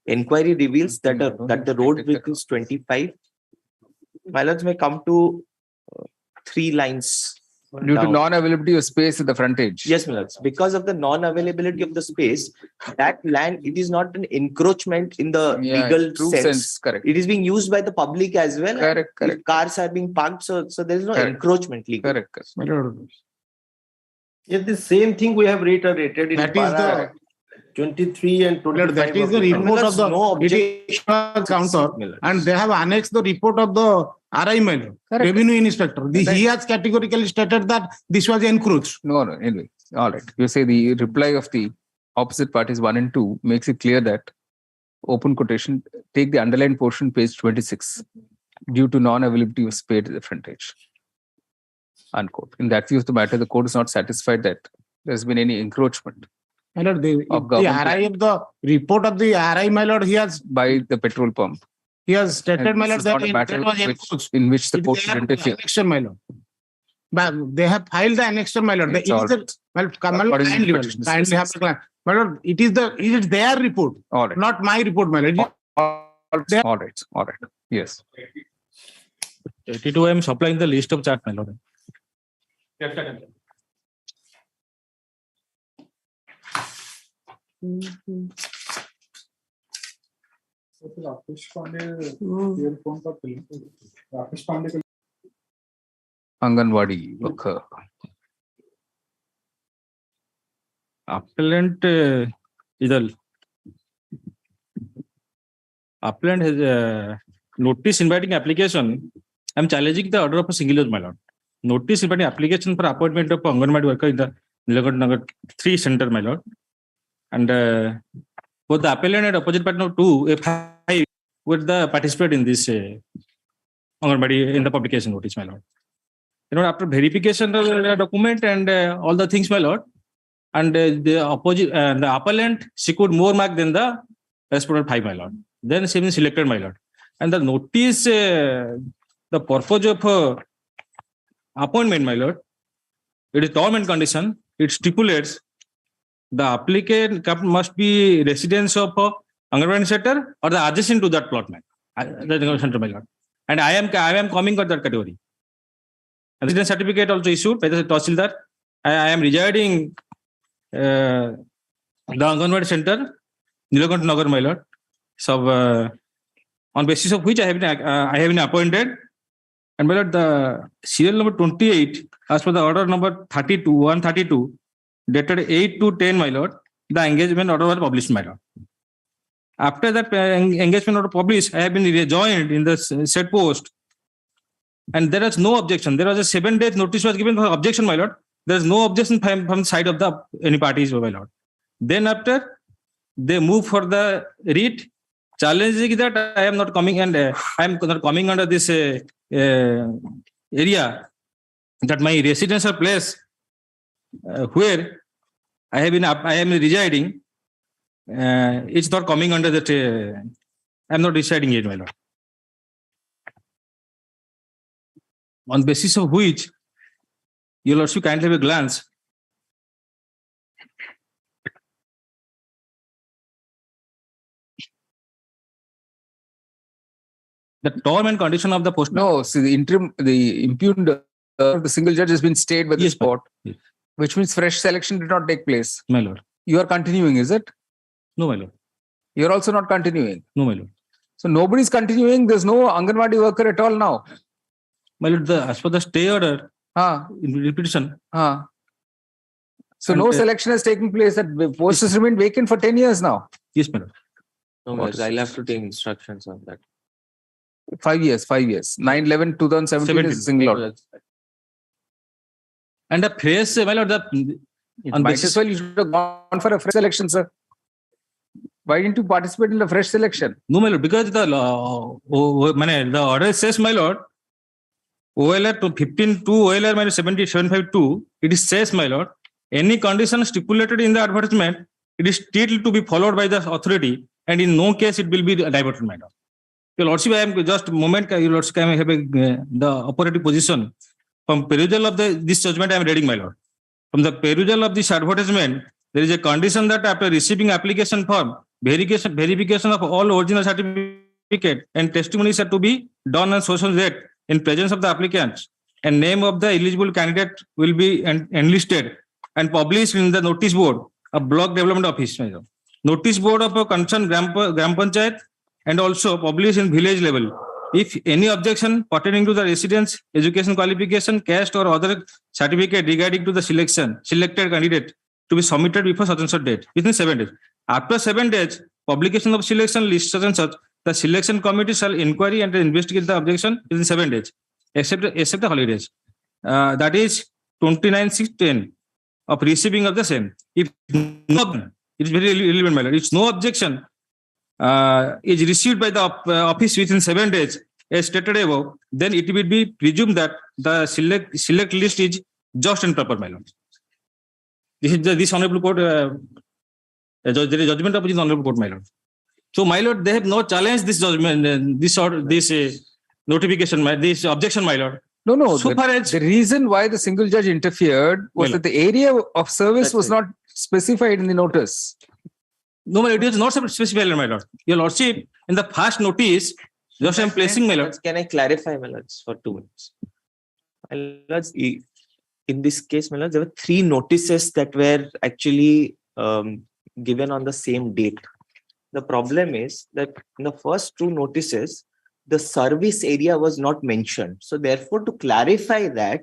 Inquiry reveals that the road width is 25. My lords may come to 3 lines. Due to non-availability of space in the frontage. Yes, my lords. Because of the non-availability of the space, that land, it is not an encroachment in the legal sense. Correct. It is being used by the public as well. Correct. Cars are being parked, so there is no encroachment legal. Correct. Yet the same thing we have reiterated in that is the 23 and 25. That is the report of the counter, and they have annexed the report of the RI revenue inspector. He has categorically stated that this was encroached. No. Anyway, all right. You say the reply of the opposite parties 1 and 2 makes it clear that open quotation, take the underlined portion, page 26, due to non-availability of space at the frontage. Unquote. In that view of the matter, the court is not satisfied that there has been any encroachment. My lord, the RI of the report of the RI, my lord, he has by the petrol pump. He has stated, my lord, that it was in which the court should interfere. Annexure, my lord. But they have filed the annexure, my lord. Kindly have the claim. My lord, it is their report, not my report, my lord. All right. Yes. 82, I am supplying the list of chart, my lord. Anganwadi worker. Appellant appellant has notice inviting application. I am challenging the order of a single use, my lord. Notice inviting application for appointment of Anganwadi worker in the Nilakot Nagar 3 center, my lord. And both the appellant and opposite partner 2 F5 would the participate in this Anganwadi in the publication notice, my lord. After verification of the document and all the things, my lord, and the opposite the appellant secured more mark than the respondent 5, my lord. Then she been selected, my lord. And the notice, the purpose of appointment, my lord, It is term and condition. It stipulates the applicant must be residents of Anganwadi center or the adjacent to that plot, the center, my lord. And I am coming under that category. Residence certificate also issued by the Tahsildar. I am residing the Anganwadi center, Nilakant Nagar, my lord. So on basis of which I have been appointed. And my lord, the serial number 28, as per the order number 132, dated 8 to 10, my lord, the engagement order was published, my lord. After that engagement order published, I have been rejoined in the said post. And there is no objection. There was a 7 days notice was given for objection, my lord. There is no objection from the side of the any parties, my lord. Then after, they move for the writ, challenging that I am not coming and I am not coming under this area, that my residential place where I am residing, it's not coming under that. I am not residing here, my lord. On basis of which, you'll also kindly have a glance. The term and condition of the post. No, see the impugned, the single judge has been stayed by the court, which means fresh selection did not take place. My lord. You are continuing, is it? No, my lord. You're also not continuing. No, my lord. So nobody's continuing. There's no Anganwadi worker at all now. My lord, as per the stay order, in repetition. So no selection has taken place. That post has remained vacant for 10 years now. Yes, my lord. No, I'll have to take instructions on that. 5 years. 9/11/2017 is a single order. And the phrase, my lord, on basis, well, you should have gone for a fresh selection, sir. Why didn't you participate in the fresh selection? No, my lord, because the order says, my lord, OLR to 15 to OLR minus 7752, it says, my lord, any condition stipulated in the advertisement, it is still to be followed by the authority, and in no case it will be diverted, my lord. Your lordship, I am just a moment, your lordship, I have the operative position. From perusal of this judgment, I am reading, my lord. From the perusal of this advertisement, there is a condition that after receiving application form, verification of all original certificate and testimonies are to be done on social date in presence of the applicants, and name of the eligible candidate will be enlisted and published in the notice board of block development office. Notice board of a concerned Gram Panchayat, and also published in village level. If any objection pertaining to the residence, education qualification, caste or other certificate regarding to the selected candidate to be submitted before such and such date within 7 days. After 7 days, publication of selection list such and such, the selection committee shall inquiry and investigate the objection within 7 days, except the holidays. That is 29/6/10 of receiving of the same. If no, it is very relevant, my lord. If no objection is received by the office within 7 days, as stated above, then it will be presumed that the select list is just and proper, my lord. This is this honorable court. There is judgment of this honorable court, my lord. So, my lord, they have no challenge this judgment, this notification, this objection, my lord. No. So far as the reason why the single judge interfered was that the area of service was not specified in the notice. No, my lord, it is not specified, my lord. Your lordship, in the first notice, just I am placing, my lord. Can I clarify, my lords, for 2 minutes? My lords, in this case, my lords, there were 3 notices that were actually given on the same date. The problem is that in the first 2 notices, the service area was not mentioned. So therefore, to clarify that,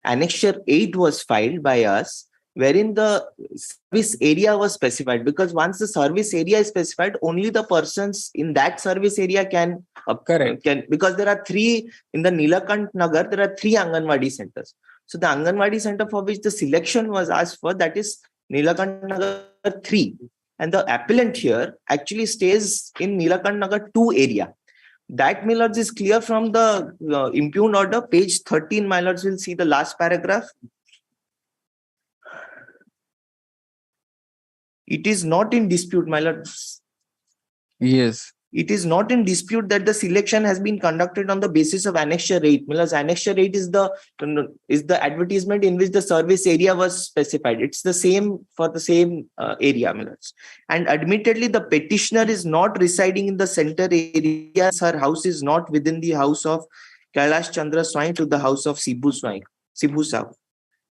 Annexure 8 was filed by us, wherein the service area was specified, because once the service area is specified, only the persons in that service area can, because there are 3 in the Nilakant Nagar, there are 3 Anganwadi centers. So the Anganwadi center for which the selection was asked for, that is Nilakant Nagar 3. And the appellant here actually stays in Nilakant Nagar 2 area. That, my lords, is clear from the impugned order, page 13, my lords will see the last paragraph. It is not in dispute, my lords. Yes. it is not in dispute that the selection has been conducted on the basis of Annexure 8. Annexure 8 is the advertisement in which the service area was specified. It's the same for the same area. And admittedly, the petitioner is not residing in the center area. Her house is not within the house of Kailash Chandra Swain to the house of Sibu Sahu.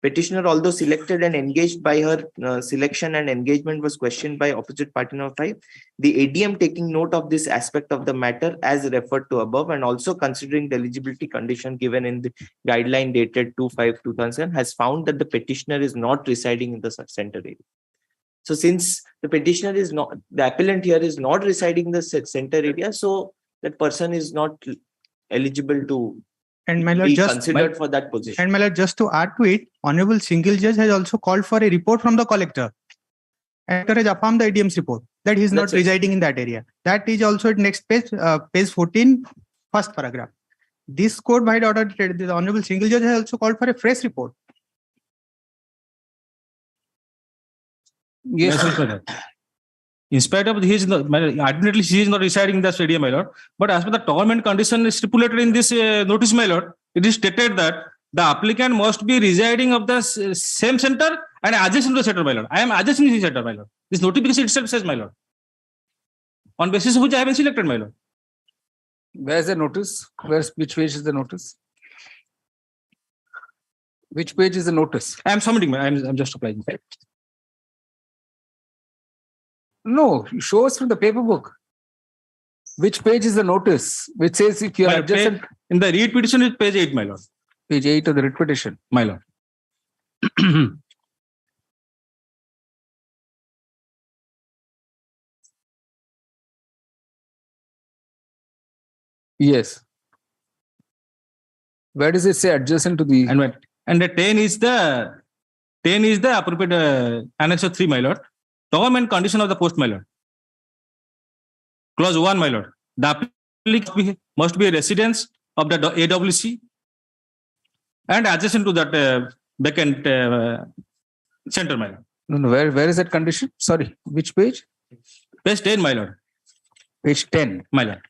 Petitioner, although selected and engaged by her selection and engagement was questioned by opposite party number 5. The ADM taking note of this aspect of the matter as referred to above and also considering the eligibility condition given in the guideline dated 2/5/2000 has found that the petitioner is not residing in the center area. So since the petitioner is not, the appellant here is not residing in the center area, so that person is not eligible to and my lord, be just considered for that position. And my lord, just to add to it, Honorable Single Judge has also called for a report from the collector. And has affirmed the ADM's report that he is not residing in that area. That is also at next page, page 14, first paragraph. This court might order the Honorable Single Judge has also called for a fresh report. Yes, sir. In spite of his, admittedly, she is not residing in the stadium, my lord. But as per the government condition stipulated in this notice, my lord, it is stated that the applicant must be residing of the same center and adjacent to the center, my lord. I am adjacent to the center, my lord. This notification itself says, my lord. On basis of which I have been selected, my lord. Where is the notice? Which page is the notice? Which page is the notice? I am submitting, I'm just applying. No, show us from the paper book. Which page is the notice? Which says if you are adjacent. In the read petition is page 8, my lord. Page 8 of the writ petition. My lord. Yes. Where does it say adjacent to the? And the 10 is the appropriate annex of 3, my lord. Term and condition of the post, my lord. Clause 1, my lord. The applicant must be a residence of the AWC and adjacent to that vacant center, my lord. No, where is that condition? Sorry, which page? Page 10, my lord. Page 10. My lord.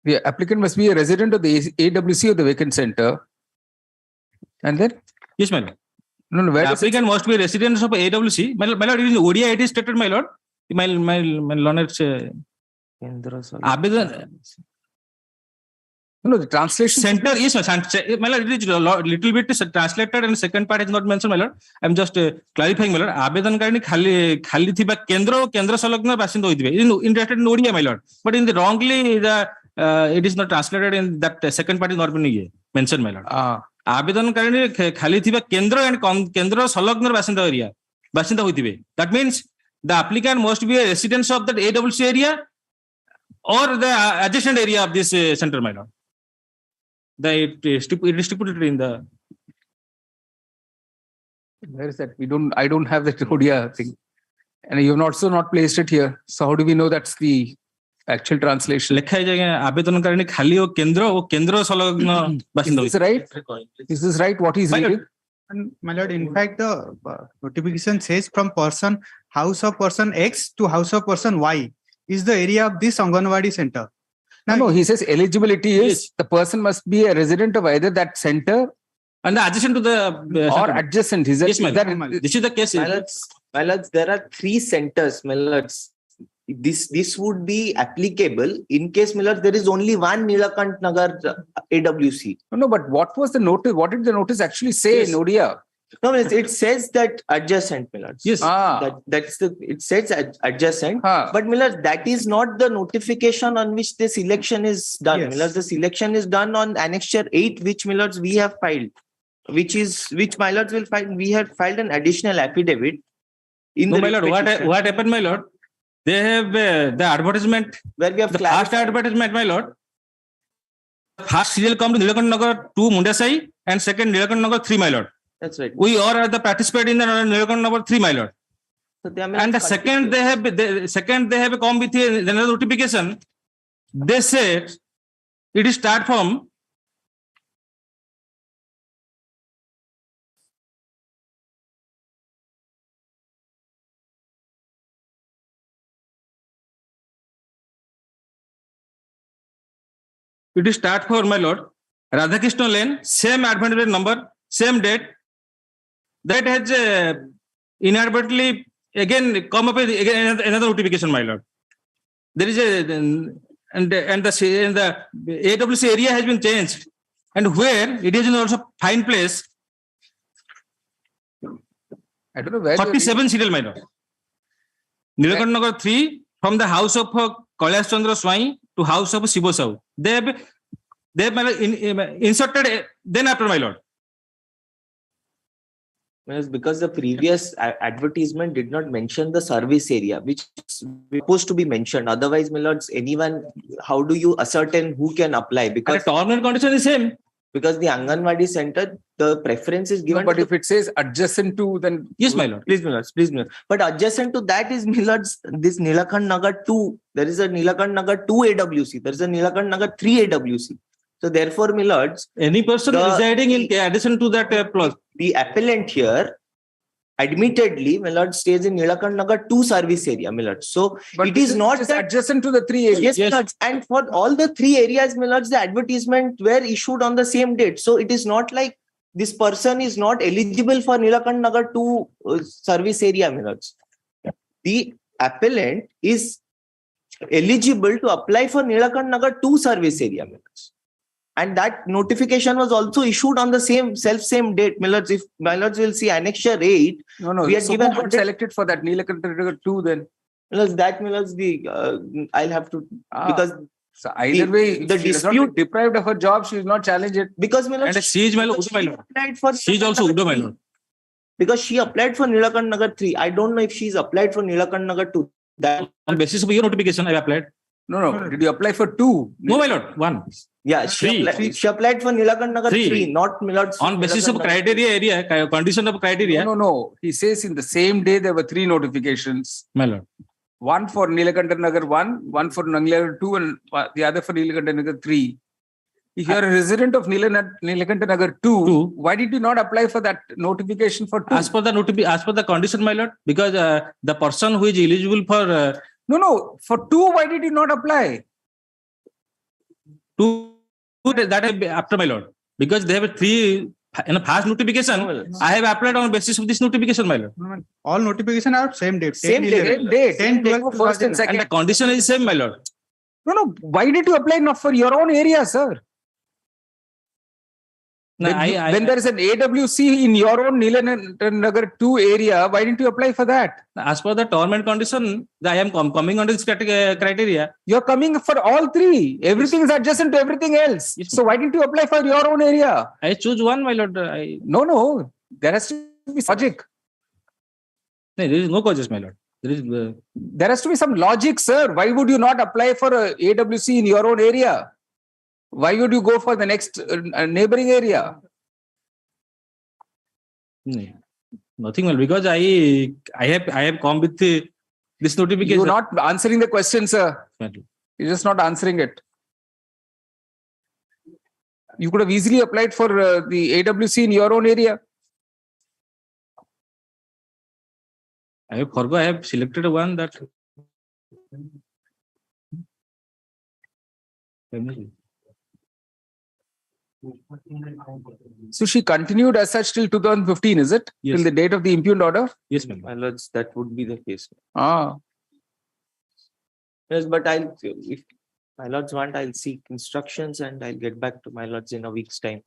The applicant must be a resident of the AWC of the vacant center. And then? Yes, my lord. No, where the applicant must be resident of AWC. My lord, it is ODI, it is stated, my lord. My lord, no, the translation. Center, yes, my lord, it is a little bit translated and second part is not mentioned, my lord. I am just clarifying, my lord. Abedan karni khali thiba kendra salagna basindo hoithibe. Interested in ODI, my lord. But in the wrongly, it is not translated in that second part is not been mentioned, my lord. आवेदनकारी खाली थिबा केंद्र and केंद्र संलग्न बासिंदा होइतिबे. That means the applicant must be a resident of that AWC area or the adjacent area of this center, my lord. It is stipulated in the. Where is that? I don't have that ODI thing, and you have also not placed it here. So how do we know that's the actual translation? लिखा है जगह आवेदनकारी खाली और केंद्र संलग्न बासिंदा. Is this right? Is this right? What is reading? My lord, in fact, the notification says from person, house of person X to house of person Y is the area of this Anganwadi center. Now, no, he says eligibility is the person must be a resident of either that center and the adjacent to the or adjacent. Is yes, that this is the case. My lords, there are 3 centers, my lords. This would be applicable in case, my lords, there is only one Nilakant Nagar AWC. No, but what was the notice? What did the notice actually say in ODI? No, it says that adjacent, my lords. Yes. It says adjacent. But, my lords, that is not the notification on which the selection is done. Yes. My lords, the selection is done on Annexure 8, which, my lords, we have filed. Which my lords will file. We have filed an additional affidavit. No, my lord, what happened, my lord? They have the advertisement. Where we have the first advertisement, my lord. First serial come to Nilakant Nagar 2 Mundasai and second Nilakant Nagar 3, my lord. That's right. We all are the participant in the Nilakant Nagar 3, my lord. So and the second they have come with another notification. They said it is start from it is start for my lord. Radhakrishna Lane, same advantage number, same date. That has inadvertently again come up with again another notification, my lord. There is a and the AWC area has been changed, and where it is in also fine place. I don't know where 47 serial, my lord. Nilakant Nagar 3 from the house of Kailash Chandra Swai to house of Shibo Sahu. They have inserted then after, my lord. Because the previous advertisement did not mention the service area, which is supposed to be mentioned. Otherwise, my lords, anyone, how do you ascertain who can apply? Because the term and condition is same. Because the Anganwadi center, the preference is given. No, but if it says adjacent to, then yes, my lord. Please, my lords, please, my lords. But adjacent to that is, my lords, this Nilakant Nagar 2. There is a Nilakant Nagar 2 AWC. There is a Nilakant Nagar 3 AWC. So therefore, my lords, any person residing in addition to that clause, the appellant here, admittedly, my lord, stays in Nilakant Nagar 2 service area, my lord. So but it is not that adjacent to the 3 areas. Yes, my lords. And for all the 3 areas, my lords, the advertisement were issued on the same date. So it is not like this person is not eligible for Nilakant Nagar 2 service area, my lords. The appellant is eligible to apply for Nilakant Nagar 2 service area, my lords. And that notification was also issued on the same date, my lords. If my lords will see annexure 8, no. We are so given who got selected for that Nilakant Nagar 2 then? That, my lords, I'll have to because so either way, the dispute deprived of her job, she will not challenge it. Because my lords, and she is my lord. She is also Udo, my lord. Because she applied for Nilakant Nagar 3. I don't know if she's applied for Nilakant Nagar 2. That on basis of your notification, I applied. No. Did you apply for 2? No, my lord. 1. Yeah, she applied for Nilakant Nagar 3, not my lords. On basis of criteria area, condition of criteria. No. He says in the same day there were 3 notifications. My lord. One for Nilakant Nagar 1, one for Nanglar 2, and the other for Nilakant Nagar 3. If you are a resident of Nilakant Nagar 2, why did you not apply for that notification for 2? As per the condition, my lord, because the person who is eligible for no, for 2, why did you not apply? 2 that is after, my lord, because they have 3 in a past notification. I have applied on basis of this notification, my lord. All notification are same date. Same date. 10, 12, first and second. And the condition is same, my lord. No. Why did you apply not for your own area, sir? No, when there is an AWC in your own Nilakant Nagar 2 area, why didn't you apply for that? As per the term and condition, I am coming under this criteria. You're coming for all 3. Everything is adjacent to everything else. Yes, so why didn't you apply for your own area? I choose one, my lord. No. There has to be logic. No, there is no causes, my lord. There has to be some logic, sir. Why would you not apply for a AWC in your own area? Why would you go for the next neighboring area? Nothing, well, because I have come with this notification. You're not answering the question, sir. You're just not answering it. You could have easily applied for the AWC in your own area. I have selected one that. So she continued as such till 2015, is it? Yes. Till the date of the impugned order? Yes, ma'am. My lords, that would be the case. Yes, but if my lords want, I'll seek instructions and I'll get back to my lords in a week's time.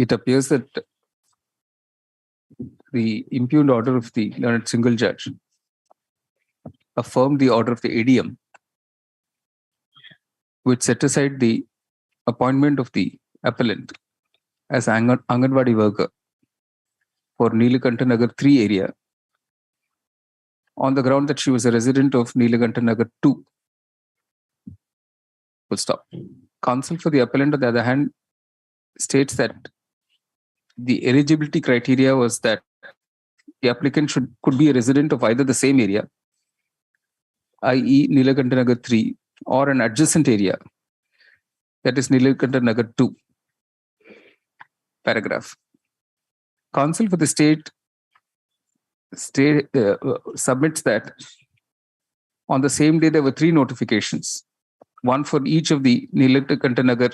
it appears that the impugned order of the learned single judge affirmed the order of the ADM, which set aside the appointment of the appellant as Anganwadi worker for Neelakantha Nagar 3 area on the ground that she was a resident of Neelakantha Nagar 2. Full stop. Counsel for the appellant, on the other hand, states that the eligibility criteria was that the applicant could be a resident of either the same area, i.e. Neelakantha Nagar 3, or an adjacent area, that is Neelakantha Nagar 2. Paragraph. Counsel for the state submits that on the same day there were 3 notifications, one for each of the Neelakantha Nagar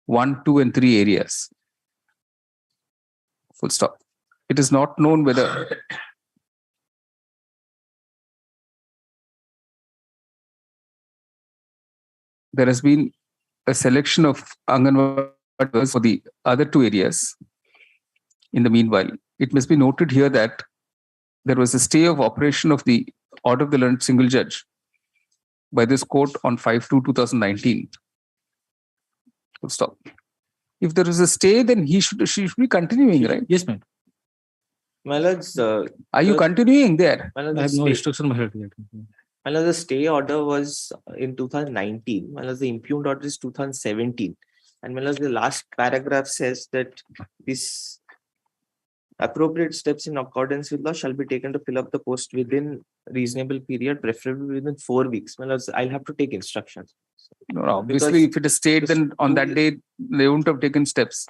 1, 2, and 3 areas. Full stop. It is not known whether there has been a selection of Anganwadi for the other 2 areas. In the meanwhile, it must be noted here that there was a stay of operation of the order of the learned single judge by this court on 5/2/2019. Full stop. If there is a stay, then she should be continuing, right? Yes, ma'am. My lords, are you continuing there? My lords, I have no instruction yet. My lords, the stay order was in 2019. My lords, the impugned order is 2017. And my lords, the last paragraph says that this appropriate steps in accordance with law shall be taken to fill up the post within reasonable period, preferably within 4 weeks. My lords, I'll have to take instructions. No, obviously, if it is stayed, then on that day they wouldn't have taken steps.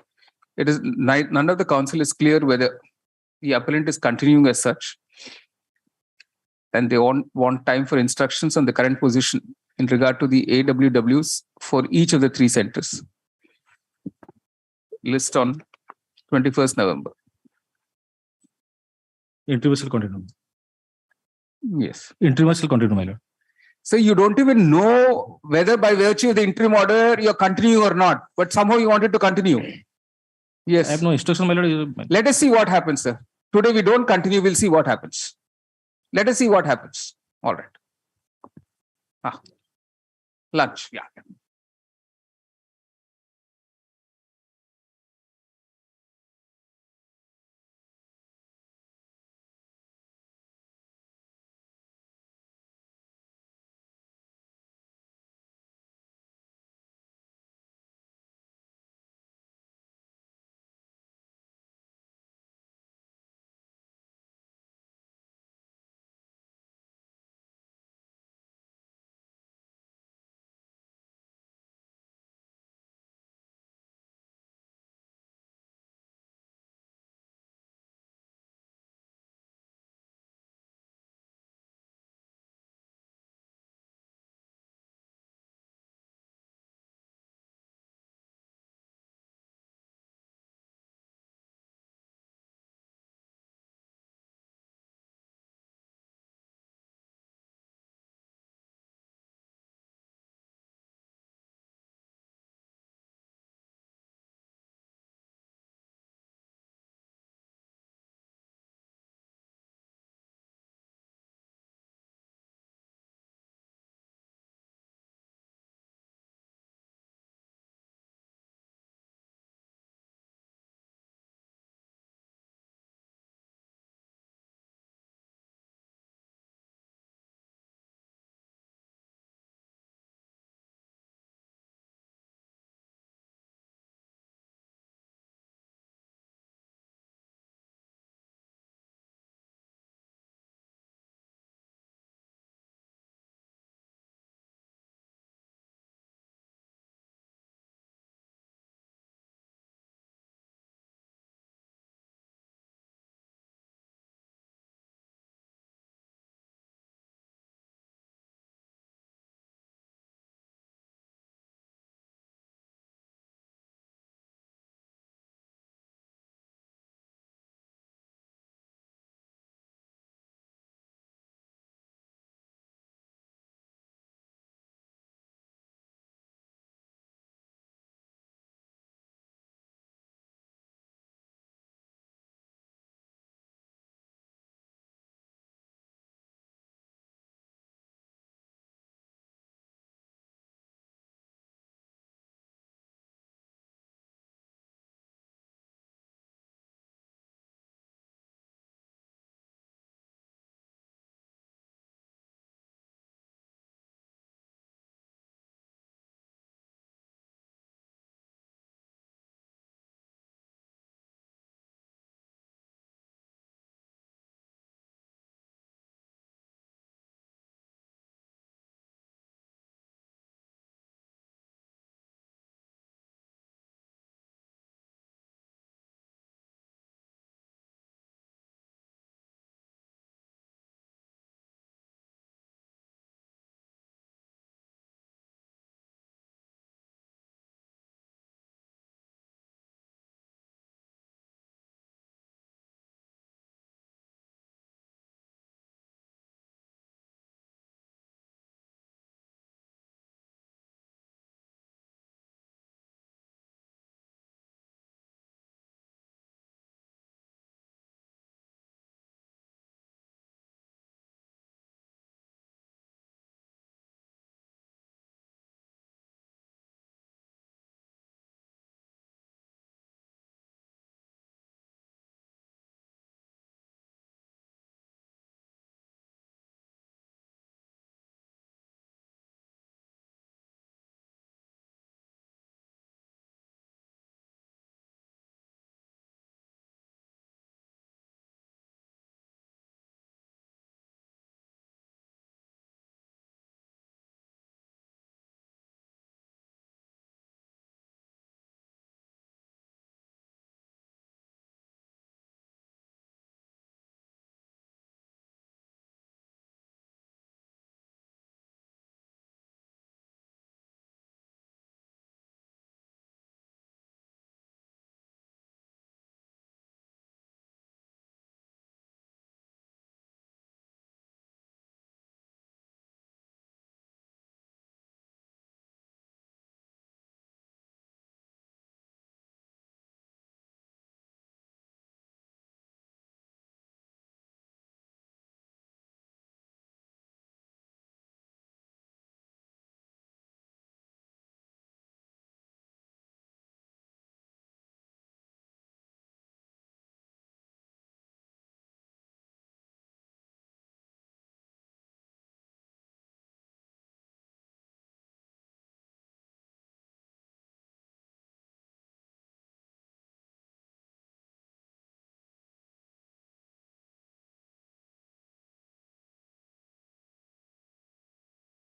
It is none of the counsel is clear whether the appellant is continuing as such, and they want time for instructions on the current position in regard to the AWWs for each of the 3 centers. List on 21st November. Interview shall continue. Yes. Interview shall continue, my lord. So you don't even know whether by virtue of the interim order you're continuing or not, but somehow you wanted to continue. Yes. I have no instruction, my lord. Let us see what happens, sir. Today we don't continue, we'll see what happens. Let us see what happens. All right. Lunch, yeah.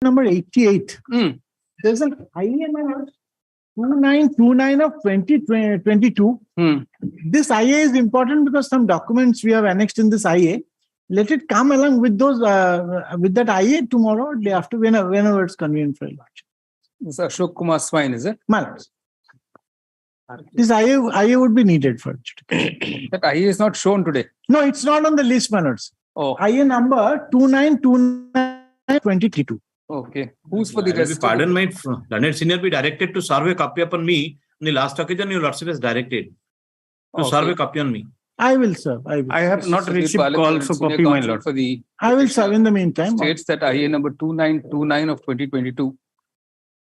number 88. There's an IA number 2929 of 2022. This IA is important because some documents we have annexed in this IA. Let it come along with those with that IA tomorrow, day after, whenever it's convenient for you. This is Ashok Kumar Swine, is it? Malas. This IA would be needed for it. That IA is not shown today. No, it's not on the list, Malas. Oh. IA number 2929/2022. Okay. Who's for the rest? Pardon my learned senior, be directed to serve a copy upon me. On the last occasion, your lordship is directed to serve a copy on me. I will serve. I have not received call for copy, my lord. For the I will serve in the meantime. States that IA number 2929 of 2022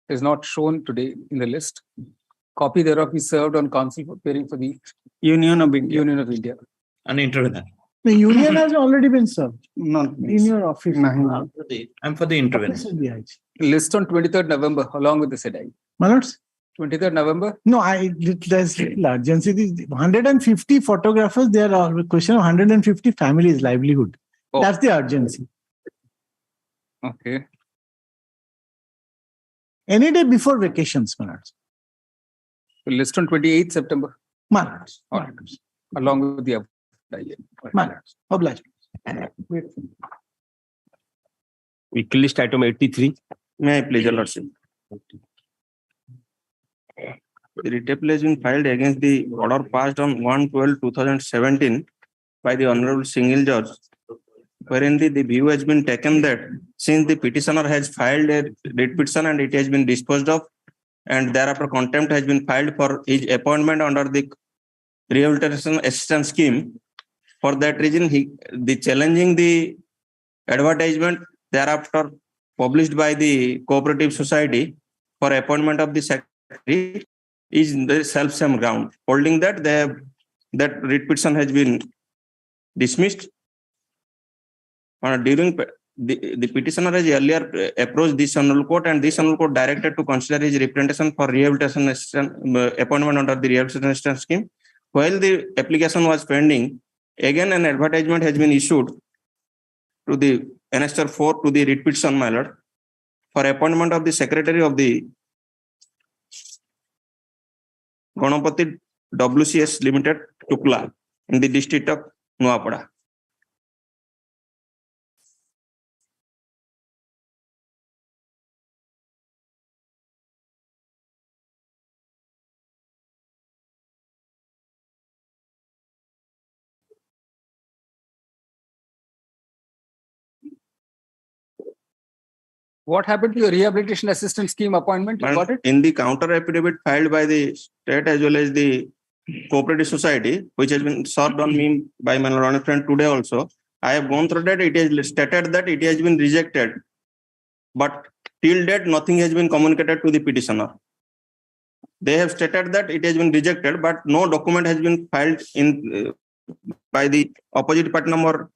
is not shown today in the list. Copy thereof is served on council for appearing for the Union of India. Union of India. And enter that. The union has already been served. Not in your office. I'm for the intervention. List on 23rd November along with the SEDI. My lords? 23rd November? No, there's little urgency. 150 photographers, there are a question of 150 families' livelihood. Oh. That's the urgency. Okay. Any day before vacations, my lords. List on 28th September. My lords. Along with the my lords. Obliged. Weekly list item 83. May I please, your lordship? The writ has been filed against the order passed on 1/12/2017 by the Honorable Single Judge, wherein the view has been taken that since the petitioner has filed a writ petition and it has been disposed of, and thereafter contempt has been filed for his appointment under the rehabilitation assistance scheme. For that reason, the challenging the advertisement thereafter published by the cooperative society for appointment of the secretary is the self-same ground, holding that that writ petition has been dismissed. During the petitioner has earlier approached this Honorable Court, and this Honorable Court directed to consider his representation for rehabilitation assistance appointment under the rehabilitation assistance scheme. While the application was pending, again an advertisement has been issued to the Annexure 4 to the writ petition, my lord, for appointment of the secretary of the Ganapati WCS Limited, Tukla, in the district of Nuapada. What happened to your rehabilitation assistance scheme appointment? You got it? In the counter affidavit filed by the state as well as the cooperative society, which has been served on me by my learned friend today also, I have gone through that. It is stated that it has been rejected, but till date nothing has been communicated to the petitioner. They have stated that it has been rejected, but no document has been filed in by the opposite party number.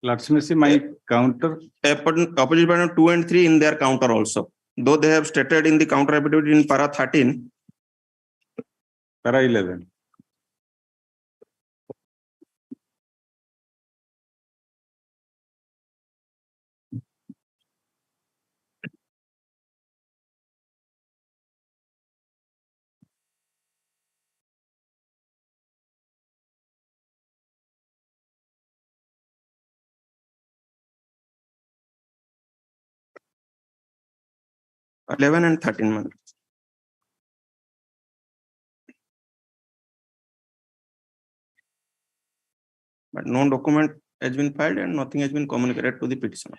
Let's see my counter. Opposite party 2 and 3 in their counter also. Though they have stated in the counter affidavit in para 13. Para 11. – 11 and 13 months. But no document has been filed and nothing has been communicated to the petitioner.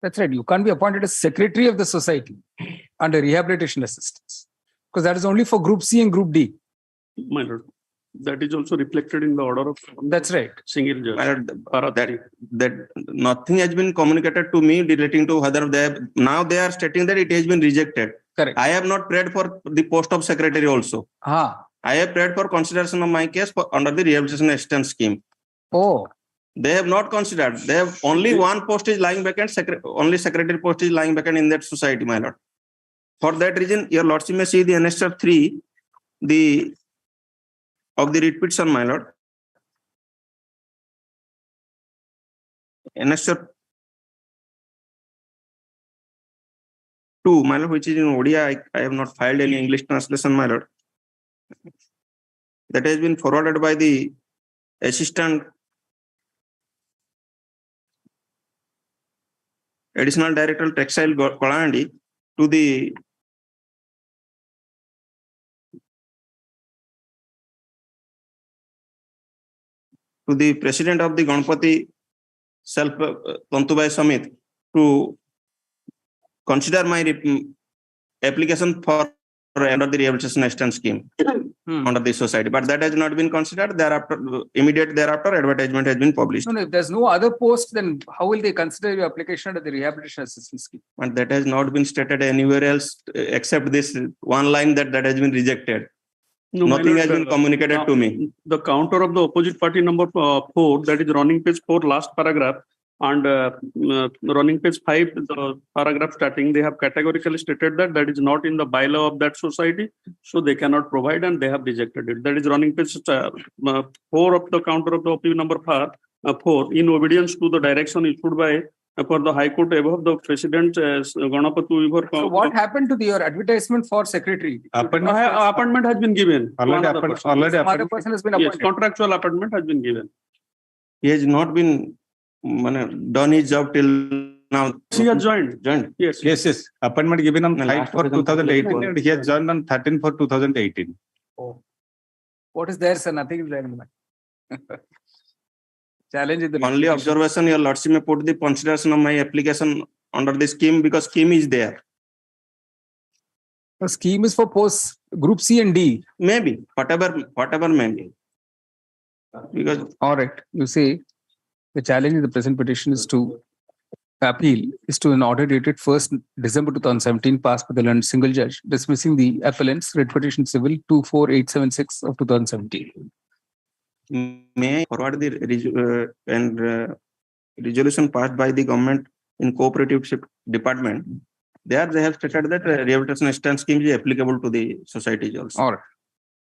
That's right. You can't be appointed as secretary of the society under rehabilitation assistance, because that is only for Group C and Group D. My lord, that is also reflected in the order of. That's right. Single judge. That nothing has been communicated to me relating to whether they have, now they are stating that it has been rejected. Correct. I have not prayed for the post of secretary also. Ah. I have prayed for consideration of my case under the rehabilitation assistance scheme. Oh. They have not considered. They have only one post is lying vacant, only secretary post is lying vacant in that society, my lord. For that reason, your lordship may see the annexure 3, of the writ petition, my lord. Annexure 2, my lord, which is in Odia. I have not filed any English translation, my lord. That has been forwarded by the assistant additional director textile Kolandi to the president of the Ganpati Self Tantubai Samit to consider my application for under the rehabilitation assistance scheme under the society, but that has not been considered. Thereafter, immediate thereafter, advertisement has been published. No, if there's no other post, then how will they consider your application under the rehabilitation assistance scheme? And that has not been stated anywhere else except this one line that has been rejected. No, nothing has been communicated to me. The counter of the opposite party number 4, that is running page 4, last paragraph, and running page 5, the paragraph starting, they have categorically stated that that is not in the bylaw of that society, so they cannot provide, and they have rejected it. That is running page 4 of the counter of the OP number 4, in obedience to the direction issued by for the High Court above the President Ganapati. So what happened to your advertisement for secretary? Appointment has been given. Already person has been appointed. Yes, contractual appointment has been given. He has not been done his job till now. He has joined. Yes. Appointment given on 5 for 2018 and he has joined on 13 for 2018. Oh. What is there, sir? Nothing is there in that. Challenge is the only observation, your lordship may put the consideration of my application under the scheme because scheme is there. The scheme is for post group C and D. Maybe, whatever may be. Because all right, you say the challenge in the present petition is to appeal is to an order dated 1st December 2017 passed by the learned single judge dismissing the appellant's writ petition civil 24876 of 2017. May I forward the resolution passed by the government in cooperative department. There they have stated that rehabilitation assistance scheme is applicable to the societies also. All right.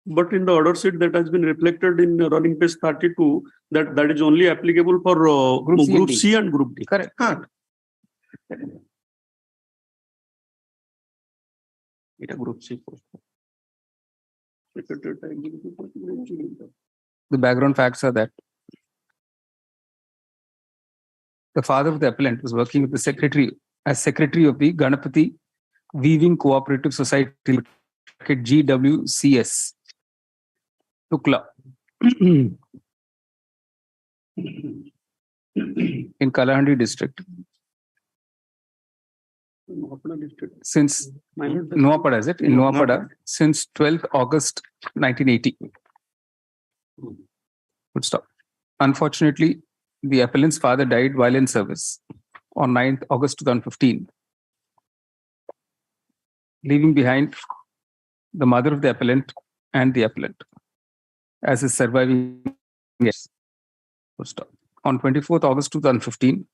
But in the order sheet that has been reflected in running page 32, that is only applicable for group C and group D. Correct. It a group C post. The background facts are that the father of the appellant was working with the secretary as secretary of the Ganapati Weaving Cooperative Society GWCS Tukla in Kalahandi district since Noapada, is it? In Noapada since 12th August 1980. Good stop. Unfortunately, the appellant's father died while in service on 9th August 2015, leaving behind the mother of the appellant and the appellant as his surviving heirs. Good stop. On 24th August 2015,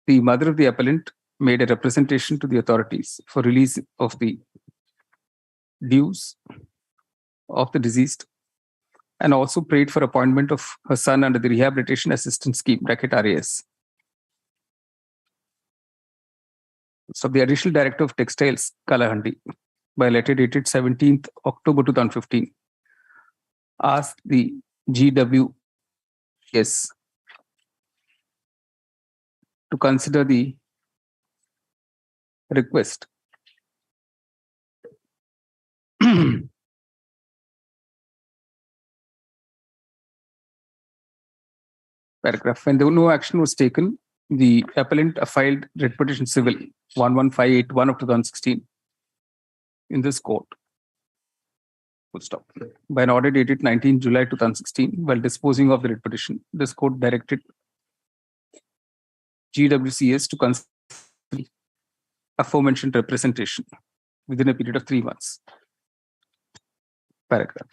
the mother of the appellant made a representation to the authorities for release of the dues of the deceased and also prayed for appointment of her son under the Rehabilitation Assistance Scheme, RAS. So the additional director of textiles, Kalahandi, by letter dated 17th October 2015, asked the GWS to consider the request paragraph. When no action was taken, the appellant filed writ petition civil 11581 of 2016 in this court. Full stop. By an order dated 19 July 2016, while disposing of the writ petition, this court directed GWCS to consider aforementioned representation within a period of 3 months. Paragraph.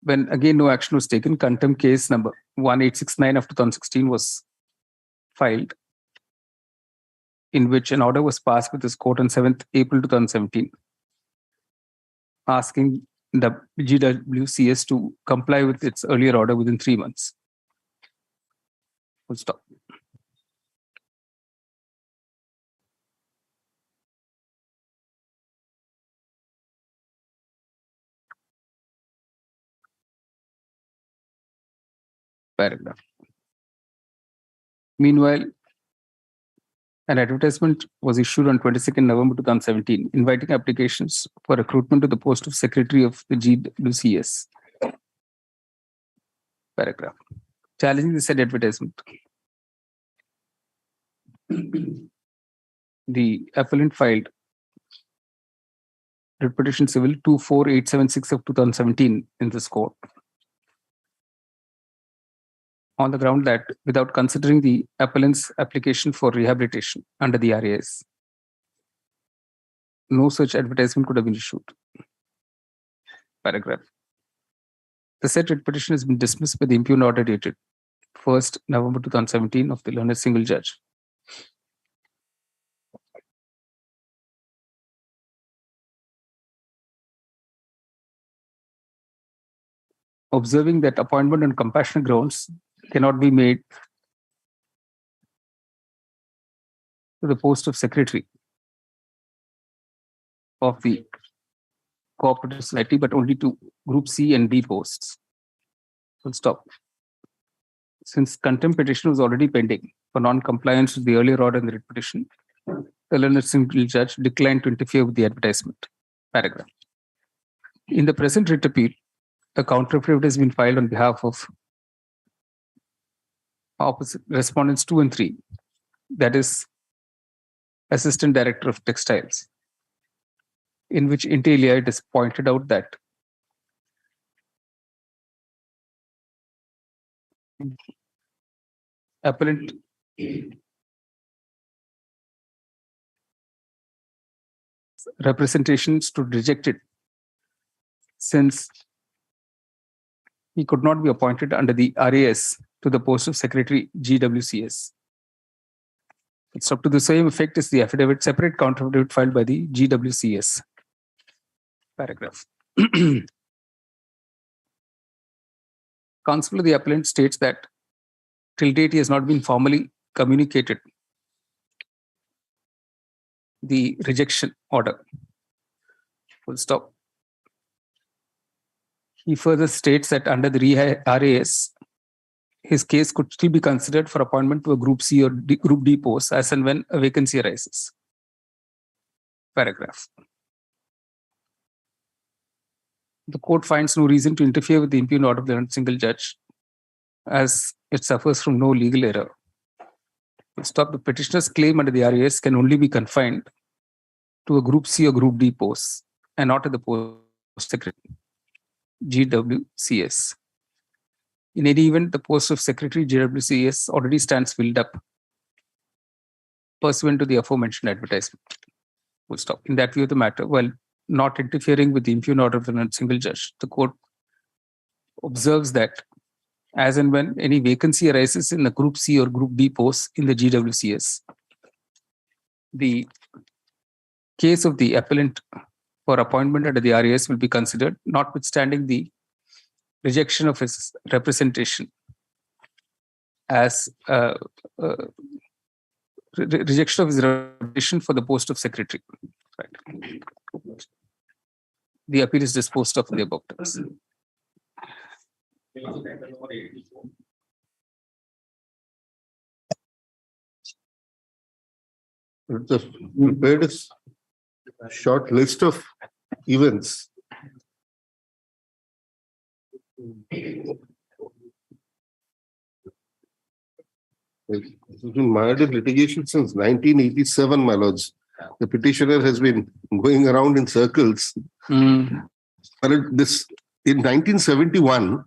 When again no action was taken, contempt case number 1869 of 2016 was filed, in which an order was passed with this court on 7th April 2017, asking the GWCS to comply with its earlier order within 3 months. Full stop. Paragraph. Meanwhile, an advertisement was issued on 22nd November 2017 inviting applications for recruitment to the post of Secretary of the GWCS. Paragraph. Challenging the said advertisement, the appellant filed writ petition civil 24876 of 2017 in this court, on the ground that without considering the appellant's application for rehabilitation under the RAS, no such advertisement could have been issued. Paragraph. The said writ petition has been dismissed by the impugned order dated 1st November 2017 of the learned single judge. Observing that appointment on compassionate grounds cannot be made to the post of Secretary of the Cooperative Society, but only to Group C and D posts. Full stop. Since contempt petition was already pending for non-compliance with the earlier order in the writ petition, the learned single judge declined to interfere with the advertisement. Paragraph. In the present writ appeal, the counter affidavit has been filed on behalf of opposite respondents 2 and 3, that is Assistant Director of Textiles, in which inter alia it is pointed out that appellant representation stood rejected since he could not be appointed under the RAS to the post of Secretary GWCS. It's up to the same effect as the affidavit, separate counter affidavit filed by the GWCS. Paragraph. Counsel of the appellant states that till date he has not been formally communicated the rejection order. Full stop. He further states that under the RAS, his case could still be considered for appointment to a Group C or Group D post as and when a vacancy arises. Paragraph. The court finds no reason to interfere with the impugned order of the single judge, as it suffers from no legal error. Full stop. The petitioner's claim under the RAS can only be confined to a Group C or Group D post and not to the post secretary GWCS. In any event, the post of Secretary GWCS already stands filled up pursuant to the aforementioned advertisement. Full stop. In that view of the matter, while not interfering with the impugned order of the single judge, the court observes that as and when any vacancy arises in the Group C or Group D post in the GWCS, the case of the appellant for appointment under the RAS will be considered, notwithstanding the rejection of his representation as rejection of his representation for the post of Secretary. Right. The appeal is disposed of in the above terms. Prepared a short list of events. It has been mired in litigation since 1987, my lords. The petitioner has been going around in circles. This in 1971,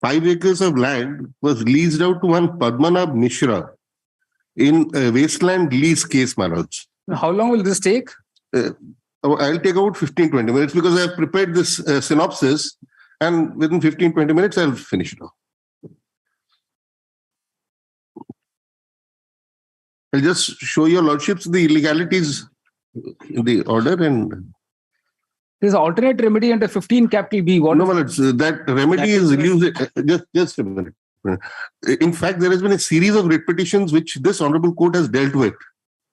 5 acres of land was leased out to one Padmanabh Mishra in a wasteland lease case, my lords. How long will this take? I'll take about 15-20 minutes because I've prepared this synopsis, and within 15-20 minutes, I'll finish it off. I'll just show your lordships the illegalities in the order, and there's an alternate remedy under 15 capital B. What no, that remedy is used. Just a minute. In fact, there has been a series of writ petitions which this honorable court has dealt with,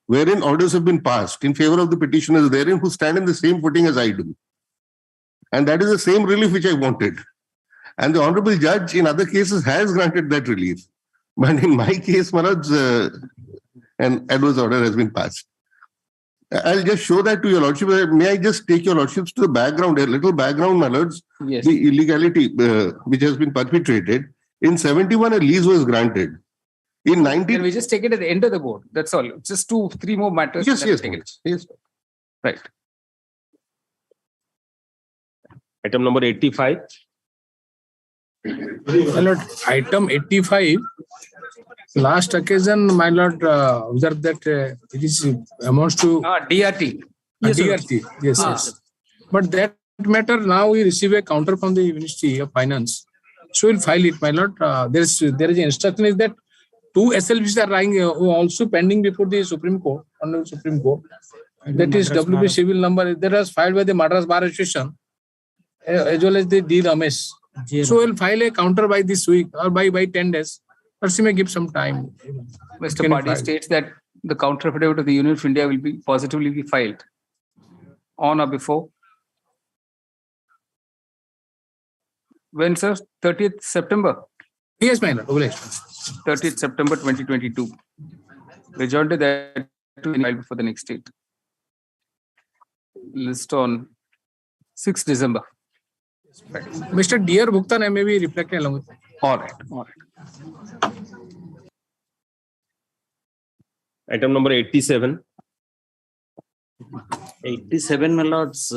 wherein orders have been passed in favor of the petitioners therein who stand in the same footing as I do. And that is the same relief which I wanted. And the honorable judge in other cases has granted that relief. But in my case, Maharaj, an adverse order has been passed. I'll just show that to your lordship. May I just take your lordships to the background, a little background, my lords? Yes. The illegality which has been perpetrated. In 71, a lease was granted. In 19... Can we just take it at the end of the board? That's all. Just 2-3 more matters. Yes. Right. Item number 85. My lord, item 85. Last occasion, my lord, observed that it is amounts to DRT. DRT. Yes. But that matter now we receive a counter from the Ministry of Finance. So we'll file it, my lord. There is an instruction is that 2 SLPs are lying also pending before the Supreme Court, under Supreme Court. That is WP civil number that was filed by the Madras Bar Association as well as the D. Ramesh. So we'll file a counter by this week or by 10 days. Or she may give some time. Mr. Padi states that the counter affidavit of the Union of India will be positively be filed on or before. When, sir? 30th September? Yes, my lord. 30th September 2022. Rejoined that to be filed before the next date. List on 6th December. Right. Mr. Dear Bhuktan, I may be reflecting along with. All right. Item number 87. 87, my lords.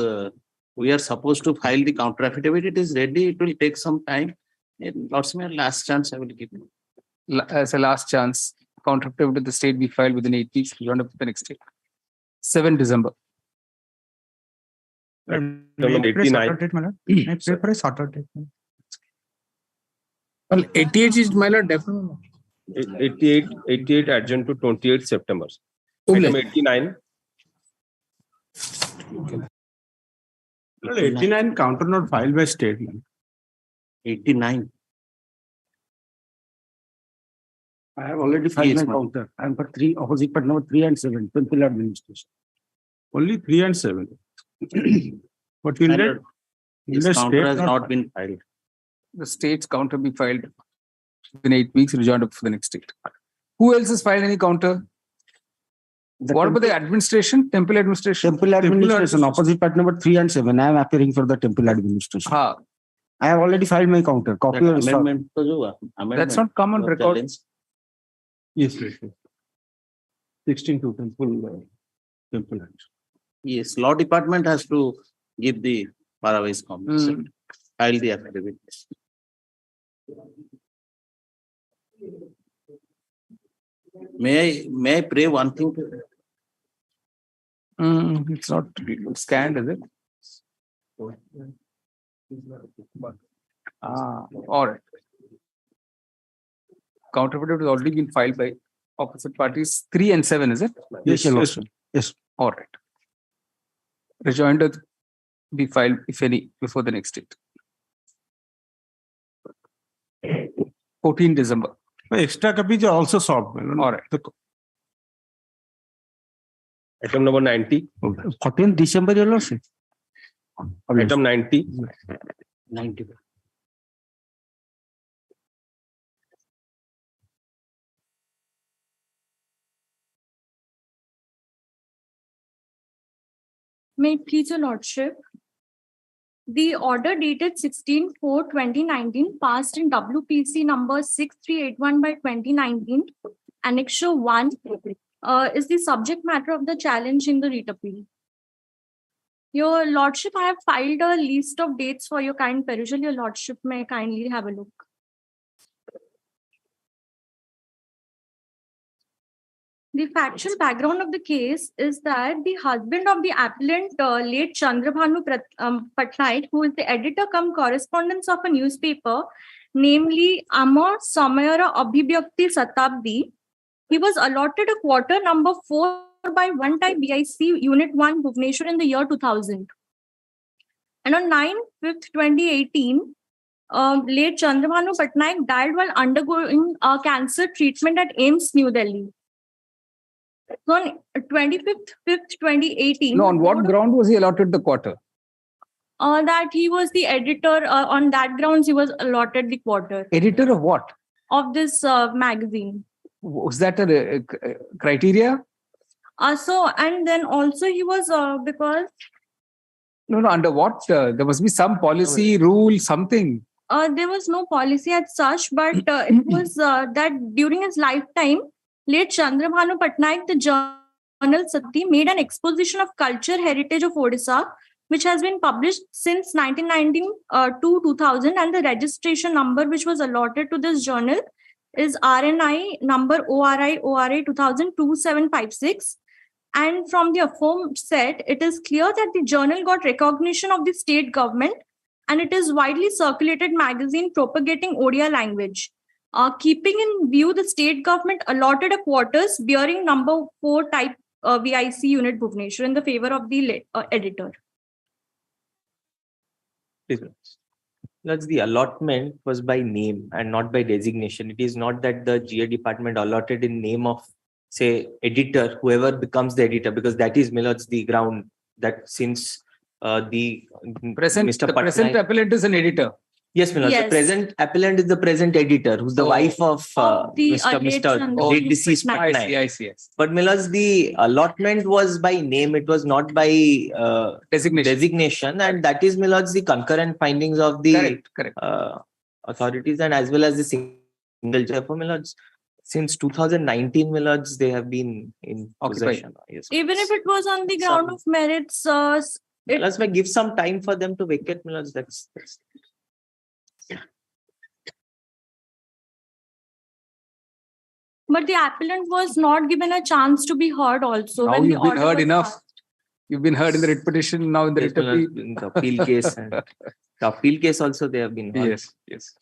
We are supposed to file the counter affidavit. It is ready. It will take some time. Lords, my last chance I will give you. As a last chance, counter affidavit of the state be filed within 8 weeks. Beyond up to the next date. 7 December. Item number 89. For a shorter date. Well, 88 is my lord, definitely. 88 adjourned to 28 September. Item 89. 89 counter not filed by state. 89. I have already filed my counter. I am for 3 opposite part number 3 and 7. Principal administration. Only 3 and 7. But will that? This counter has not been filed. The state's counter be filed within 8 weeks, rejoined up for the next date. Who else has filed any counter? What about the administration? Temple administration? Temple administration, opposite part number 3 and 7. I am appearing for the temple administration. I have already filed my counter. Copy of amendment. That's not come on record. Yes. 16 to temple. Yes, law department has to give the Parawise comments. File the affidavit. May I pray one thing? It's not scanned, is it? All right. Counter affidavit has already been filed by opposite parties 3 and 7, is it? Yes. All right. Rejoinder be filed, if any, before the next date. 14 December. Extra copies are also solved. All right. Item number 90. 14 December, your lordship. Item 90. 90. May it please your lordship. The order dated 16/4/2019 passed in WPC number 6381 by 2019, Annexure 1, is the subject matter of the challenge in the writ appeal. Your lordship, I have filed a list of dates for your kind perusal. Your lordship may kindly have a look. The factual background of the case is that the husband of the appellant, late Chandrabhanu Patnaik, who is the editor cum correspondence of a newspaper, namely Amar Samayara Abhibhyakti Satabdi, he was allotted a quarter number 4 by 1 type BIC Unit 1 Bhubaneswar in the year 2000. And on 9/5/2018, late Chandrabhanu Patnaik died while undergoing cancer treatment at AIIMS, New Delhi. So on 25/5/2018. No, on what ground was he allotted the quarter? That he was the editor. On that grounds, he was allotted the quarter. Editor of what? Of this magazine. Was that a criteria? And then also he was because. No, under what? There must be some policy, rule, something. There was no policy as such, but it was that during his lifetime, late Chandrabhanu Patnaik, the journal Sati, made an exposition of culture heritage of Odisha, which has been published since 1919 to 2000, and the registration number which was allotted to this journal is RNI number ORI 2000-2756. And from the aforesaid, it is clear that the journal got recognition of the state government, and it is widely circulated magazine propagating Odia language. Keeping in view the state government allotted a quarters bearing number 4 type VIC unit Bhubaneswar in the favor of the editor. That's the allotment was by name and not by designation. It is not that the GA department allotted in name of, say, editor, whoever becomes the editor, because that is Millard's the ground that since the present appellant is an editor. Yes, Milord. Yes. The present appellant is the present editor, who's the wife of Mr. late deceased Patnaik. I see. But Millard's the allotment was by name; it was not by designation, and that is Millard's the concurrent findings of the correct. Authorities, and as well as the single judge for Millard's. Since 2019, Millard's, they have been in possession. Yes. Even if it was on the ground of merits, Millard's may give some time for them to vacate Millard's. That's but the appellant was not given a chance to be heard also. Now you've been heard enough. You've been heard in the writ petition, now in the writ appeal. In the appeal case. And the appeal case also they have been heard. Yes.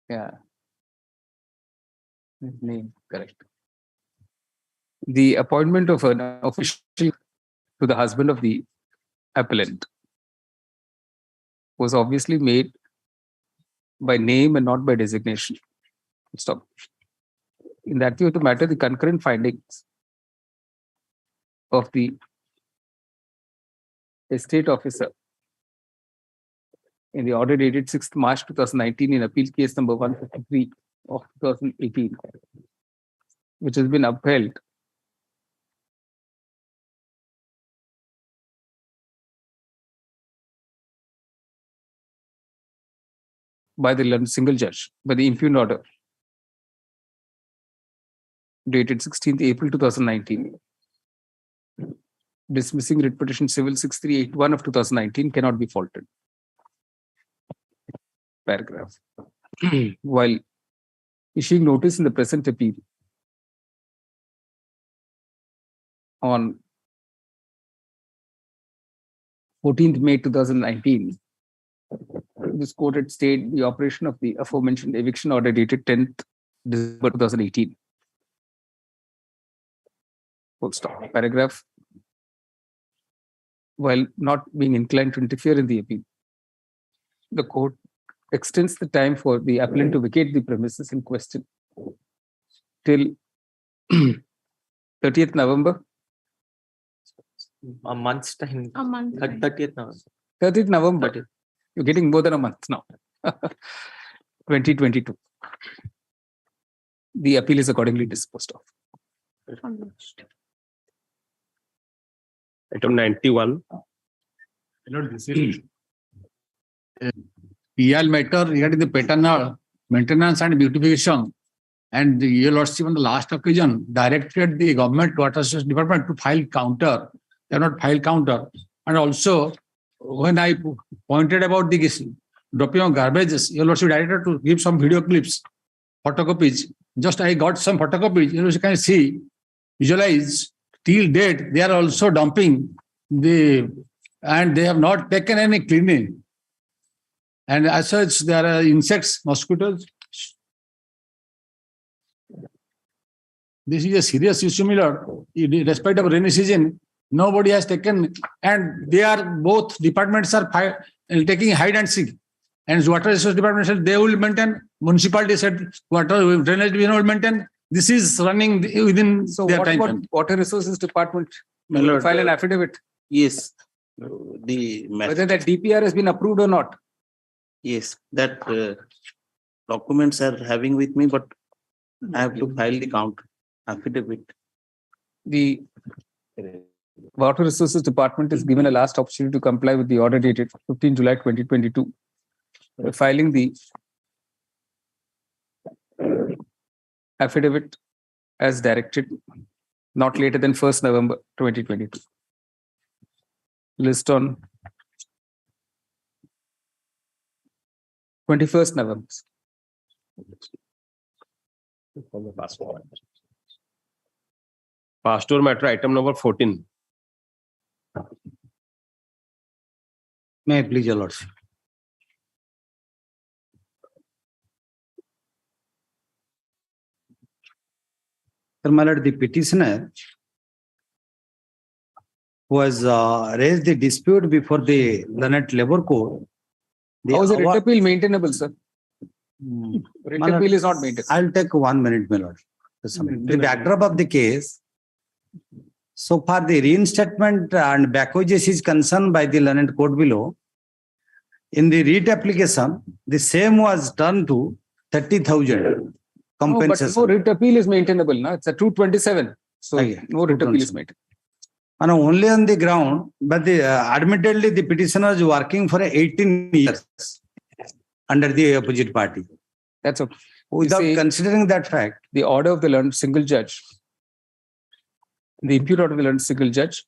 Yeah. Name, correct. The appointment of an official to the husband of the appellant was obviously made by name and not by designation. Stop. In that view of the matter, the concurrent findings of the estate officer in the order dated 6th March 2019 in appeal case number 153 of 2018, which has been upheld by the single judge, by the impugned order dated 16th April 2019, dismissing writ petition civil 6381 of 2019 cannot be faulted. Paragraph. While issuing notice in the present appeal on 14th May 2019, this court had stayed the operation of the aforementioned eviction order dated 10th December 2018. Full stop. Paragraph. While not being inclined to interfere in the appeal, the court extends the time for the appellant to vacate the premises in question till 30th November. A month's time. A month. 30th November. 30th November. 30th. You're getting more than a month now. 2022. The appeal is accordingly disposed of. Item 91. PL matter regarding the paternal maintenance and beautification, and Your Lordship on the last occasion directed the government water resources department to file counter. They have not filed counter. And also, when I pointed about the dropping of garbages, Your Lordship directed to give some video clips photocopies. Just I got some photocopies. You can see, visualize till date. They are also dumping and they have not taken any cleaning. And as such, there are insects, mosquitoes. This is a serious issue, my lord. In respect of rainy season, nobody has taken, and they are both departments are taking hide and seek. And water resource department said they will maintain. Municipality said water drainage will maintain. This is running within their time frame. Water resources department My lord, file an affidavit Yes. The whether that DPR has been approved or not. Yes, that documents are having with me, but I have to file the count affidavit. The Water Resources Department is given a last opportunity to comply with the order dated 15 July 2022. Filing the affidavit as directed not later than 1st November 2022. List on 21st November. Pastor matter item number 14. May I please, your lordship? Sir, my lord, the petitioner was raised the dispute before the Learned Labor Court. How is a writ appeal maintainable, sir? Writ appeal is not maintainable. I'll take 1 minute, my lord. The backdrop of the case. So far, the reinstatement and backwages is concerned by the Learned Court below. In the writ application, the same was turned to 30,000 compensation. No, but no writ appeal is maintainable. No? It's a 227. So no writ appeal is maintainable. And only on the ground, but admittedly, the petitioner is working for 18 years under the opposite party. That's okay. Without considering that fact, the order of the learned single judge, the impute order of the learned single judge,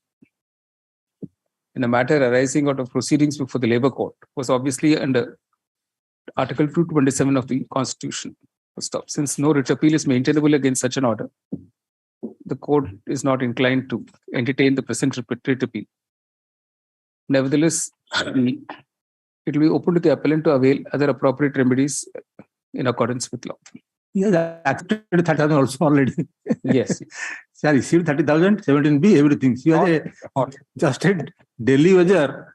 in a matter arising out of proceedings before the Labour Court, was obviously under Article 227 of the Constitution. Since no writ appeal is maintainable against such an order, the court is not inclined to entertain the present writ appeal. Nevertheless, it will be open to the appellant to avail other appropriate remedies in accordance with law. Yeah, accepted 30,000 also already. Yes. She has received 30,000, 17B, everything. She has just a daily wager.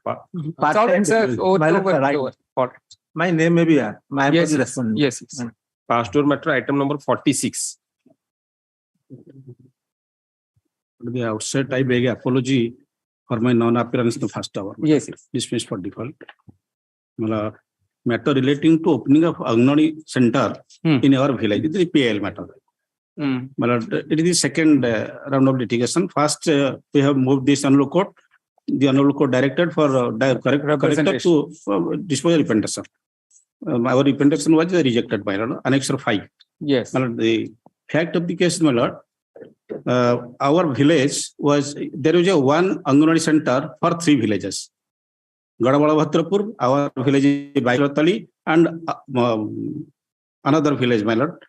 My name may be my yes, respondent. Yes. Pastor matter item number 46. At the outset, I beg apology for my non-appearance in the first hour. Yes. Dismissed for default. Matter relating to opening of Anganwadi center in our village. It is a PL matter. It is the second round of litigation. First, we have moved this Honorable Court. The Honorable Court directed for corrector to dispose of repentation. Our repentation was rejected by Annexure 5. Yes. The fact of the case, my lord, our village was, there was a one Anganwadi center for 3 villages. Gadabala our village is Bailatali, and another village, my lord.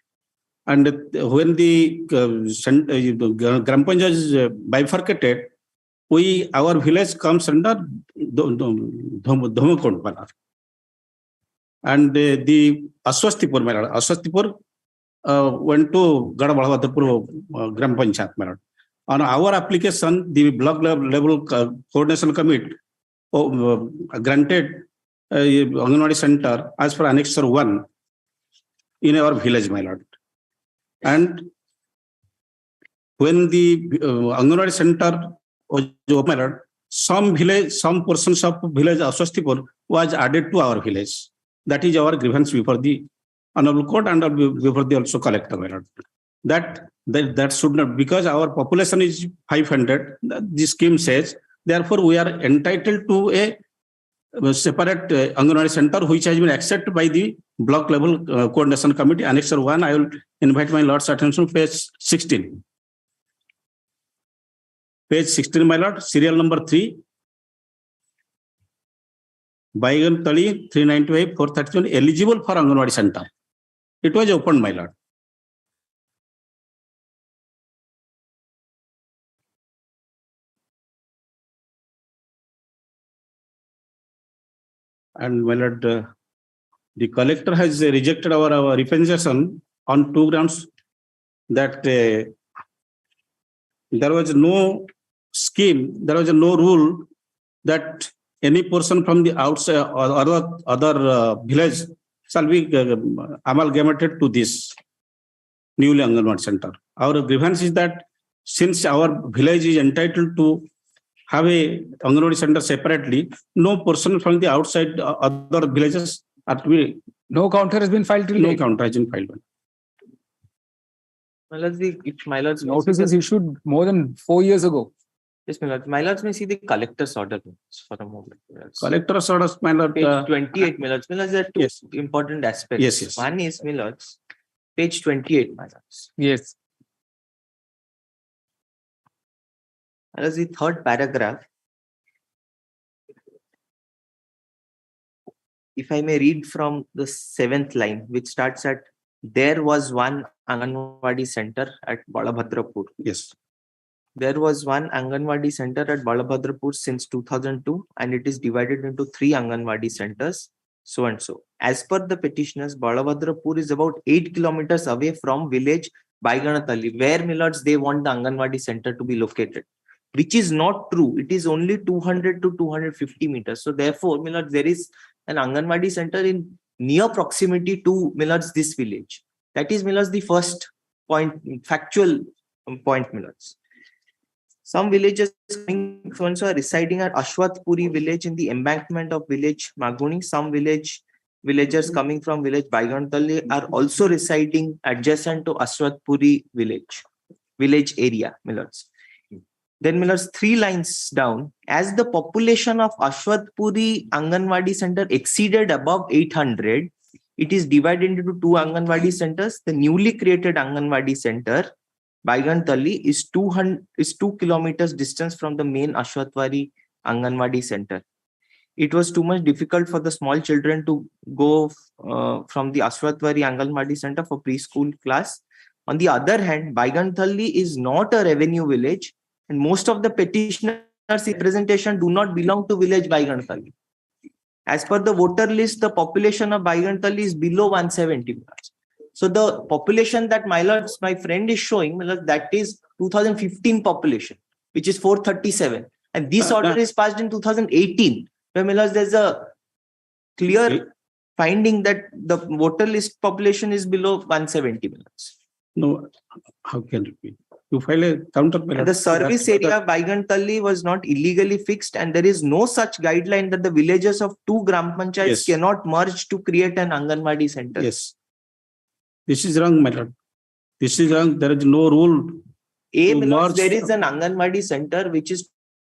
And when the Gram Panchayat is bifurcated, our village comes under Dhomakond. And the Aswastipur, my lord, Aswastipur went to Gadabala Gram Panchayat, my lord. On our application, the block level coordination committee granted Anganwadi center as per Annexure 1 in our village, my lord. And when the Anganwadi center was opened, my lord, some portions of village Aswastipur was added to our village. That is our grievance before the Honorable Court and before the also collector, my lord. That should not, because our population is 500, the scheme says, therefore, we are entitled to a separate Anganwadi center, which has been accepted by the block level coordination committee. Annexure 1, I will invite my lord's attention, page 16. Page 16, my lord, serial number 3. Baigan Tali 395 431 eligible for Anganwadi center. It was opened, my lord. And my lord, the collector has rejected our representation on 2 grounds that there was no scheme, there was no rule that any person from the outside or other village shall be amalgamated to this newly Anganwadi center. Our grievance is that since our village is entitled to have a Anganwadi center separately, no person from the outside other villages are to be. No counter has been filed till No date. counter has been filed. My lords, Notice is issued more than 4 years ago. Yes, my lords. My lords may see the collector's order for a moment. Collector's orders, my lord. Page 28, my lords. My lords, there are two important aspects. Yes, yes. One is, my lords, page 28, my lords. Yes. That is the third paragraph. If I may read from the 7th line, which starts at, there was one Anganwadi center at Balabhadrapur. Yes. There was one Anganwadi center at Balabhadrapur since 2002, and it is divided into 3 Anganwadi centers, so and so. As per the petitioners, Balabhadrapur is about 8 kilometers away from village Baiganathalli, where, my lords, they want the Anganwadi center to be located, which is not true. It is only 200 to 250 meters. So therefore, my lords, there is an Anganwadi center in near proximity to, my lords, this village. That is, my lords, the first point, factual point, my lords. Some villagers are residing at Ashwathpuri village in the embankment of village Maguni. Some villagers coming from village Baigantalli are also residing adjacent to Ashwathpuri village area, my lords. Then, my lords, 3 lines down, as the population of Ashwathpuri Anganwadi center exceeded above 800, it is divided into 2 Anganwadi centers. The newly created Anganwadi center, Baigantalli, is 2 kilometers distance from the main Ashwathpuri Anganwadi center. It was too much difficult for the small children to go from the Ashwathpuri Anganwadi center for preschool class. On the other hand, Baigantalli is not a revenue village, and most of the petitioners' representation do not belong to village Baigantalli. As per the voter list, the population of Baigantalli is below 170. So the population that my friend is showing, my lords, that is 2015 population, which is 437. And this order is passed in 2018. Where, my lords, there's a clear finding that the voter list population is below 170. No, how can it be? You file a counter. The service area of Baigantalli was not illegally fixed, and there is no such guideline that the villages of 2 Gram Panchayats cannot merge to create an Anganwadi center. Yes. This is wrong, my lord. This is wrong. There is no rule. There is an Anganwadi center which is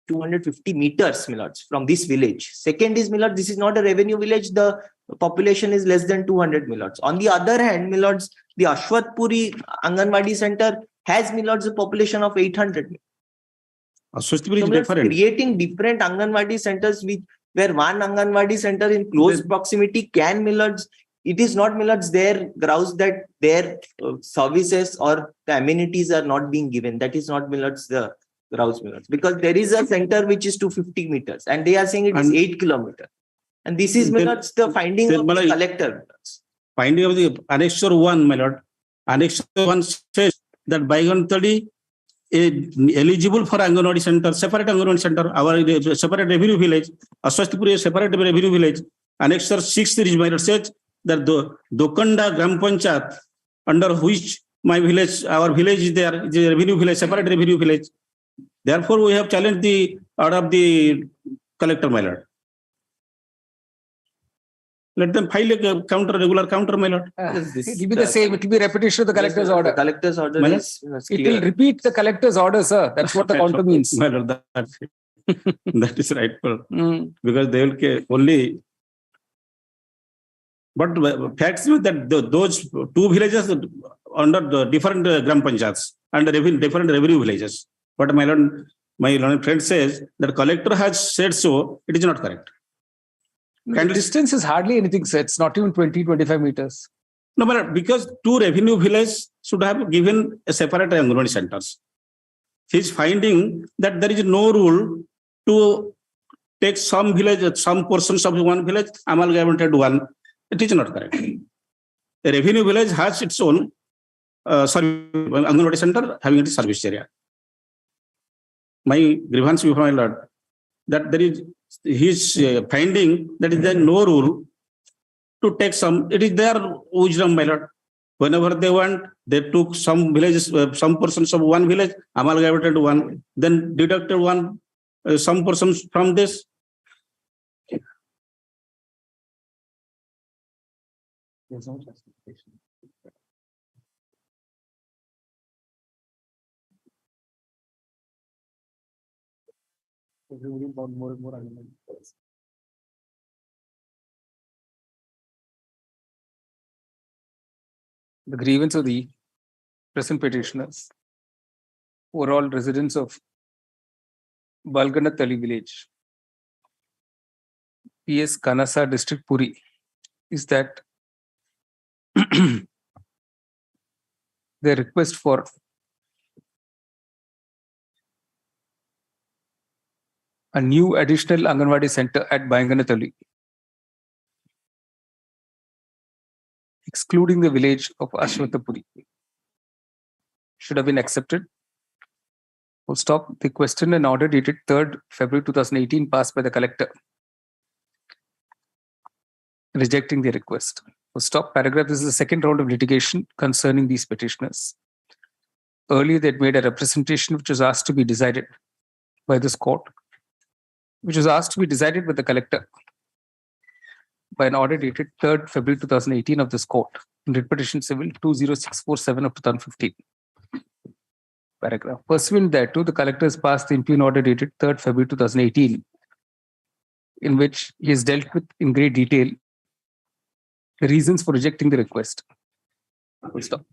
250 meters, my lords, from this village. Second is, my lord, this is not a revenue village. The population is less than 200, my lords. On the other hand, my lords, the Ashwathpuri Anganwadi center has, my lords, a population of 800. So, creating different Anganwadi centers where one Anganwadi center in close proximity can, my lords, it is not, my lords, their grouse that their services or the amenities are not being given. That is not, my lords, the grouse, my lords, because there is a center which is 250 meters and they are saying it is 8 kilometers. And this is, my lords, the finding of the collector. Finding of the Annexure 1, my lord. Annexure 1 says that Baigantalli is eligible for Anganwadi center, separate Anganwadi center, our separate revenue village, Ashwathpuri is separate revenue village. Annexure 6 is, my lord, says that the Dokanda Gram Panchayat, under which my village, our village is there, is a revenue village, separate revenue village. Therefore, we have challenged the order of the collector, my lord. Let them file a counter, regular counter, my lord. It will be the same. It will be repetition of the collector's order. The collector's order is it will repeat the collector's order, sir. That's what the counter means. My lord, that is right. Because they will only. But facts is that those 2 villages under the different Gram Panchayats and different revenue villages. But my lord friend says that collector has said so, it is not correct. The distance is hardly anything, sir. It's not even 20-25 meters. No, but because 2 revenue villages should have given a separate Anganwadi centers. He is finding that there is no rule to take some village, some portions of one village, amalgamated one. It is not correct. A revenue village has its own Anganwadi center having its service area. My grievance before my lord that there is his finding that is there no rule to take some. It is their wisdom, my lord. Whenever they want, they took some villages, some portions of one village, amalgamated one, then deducted one, some portions from this. The grievance of the present petitioners, who are all residents of Balganatali village, PS Kanasa district Puri, is that their request for a new additional Anganwadi center at Banganatali, excluding the village of Ashwatapuri, should have been accepted. Full stop. The question and order dated 3rd February 2018 passed by the collector, rejecting the request. Full stop. Paragraph. This is the second round of litigation concerning these petitioners. Earlier, they had made a representation which was asked to be decided by this court, which was asked to be decided by the collector by an order dated 3rd February 2018 of this court, in Writ Petition Civil 20647 of 2015. Paragraph. Pursuant thereto, the collector has passed the impugn order dated 3rd February 2018, in which he has dealt with in great detail the reasons for rejecting the request. Full stop.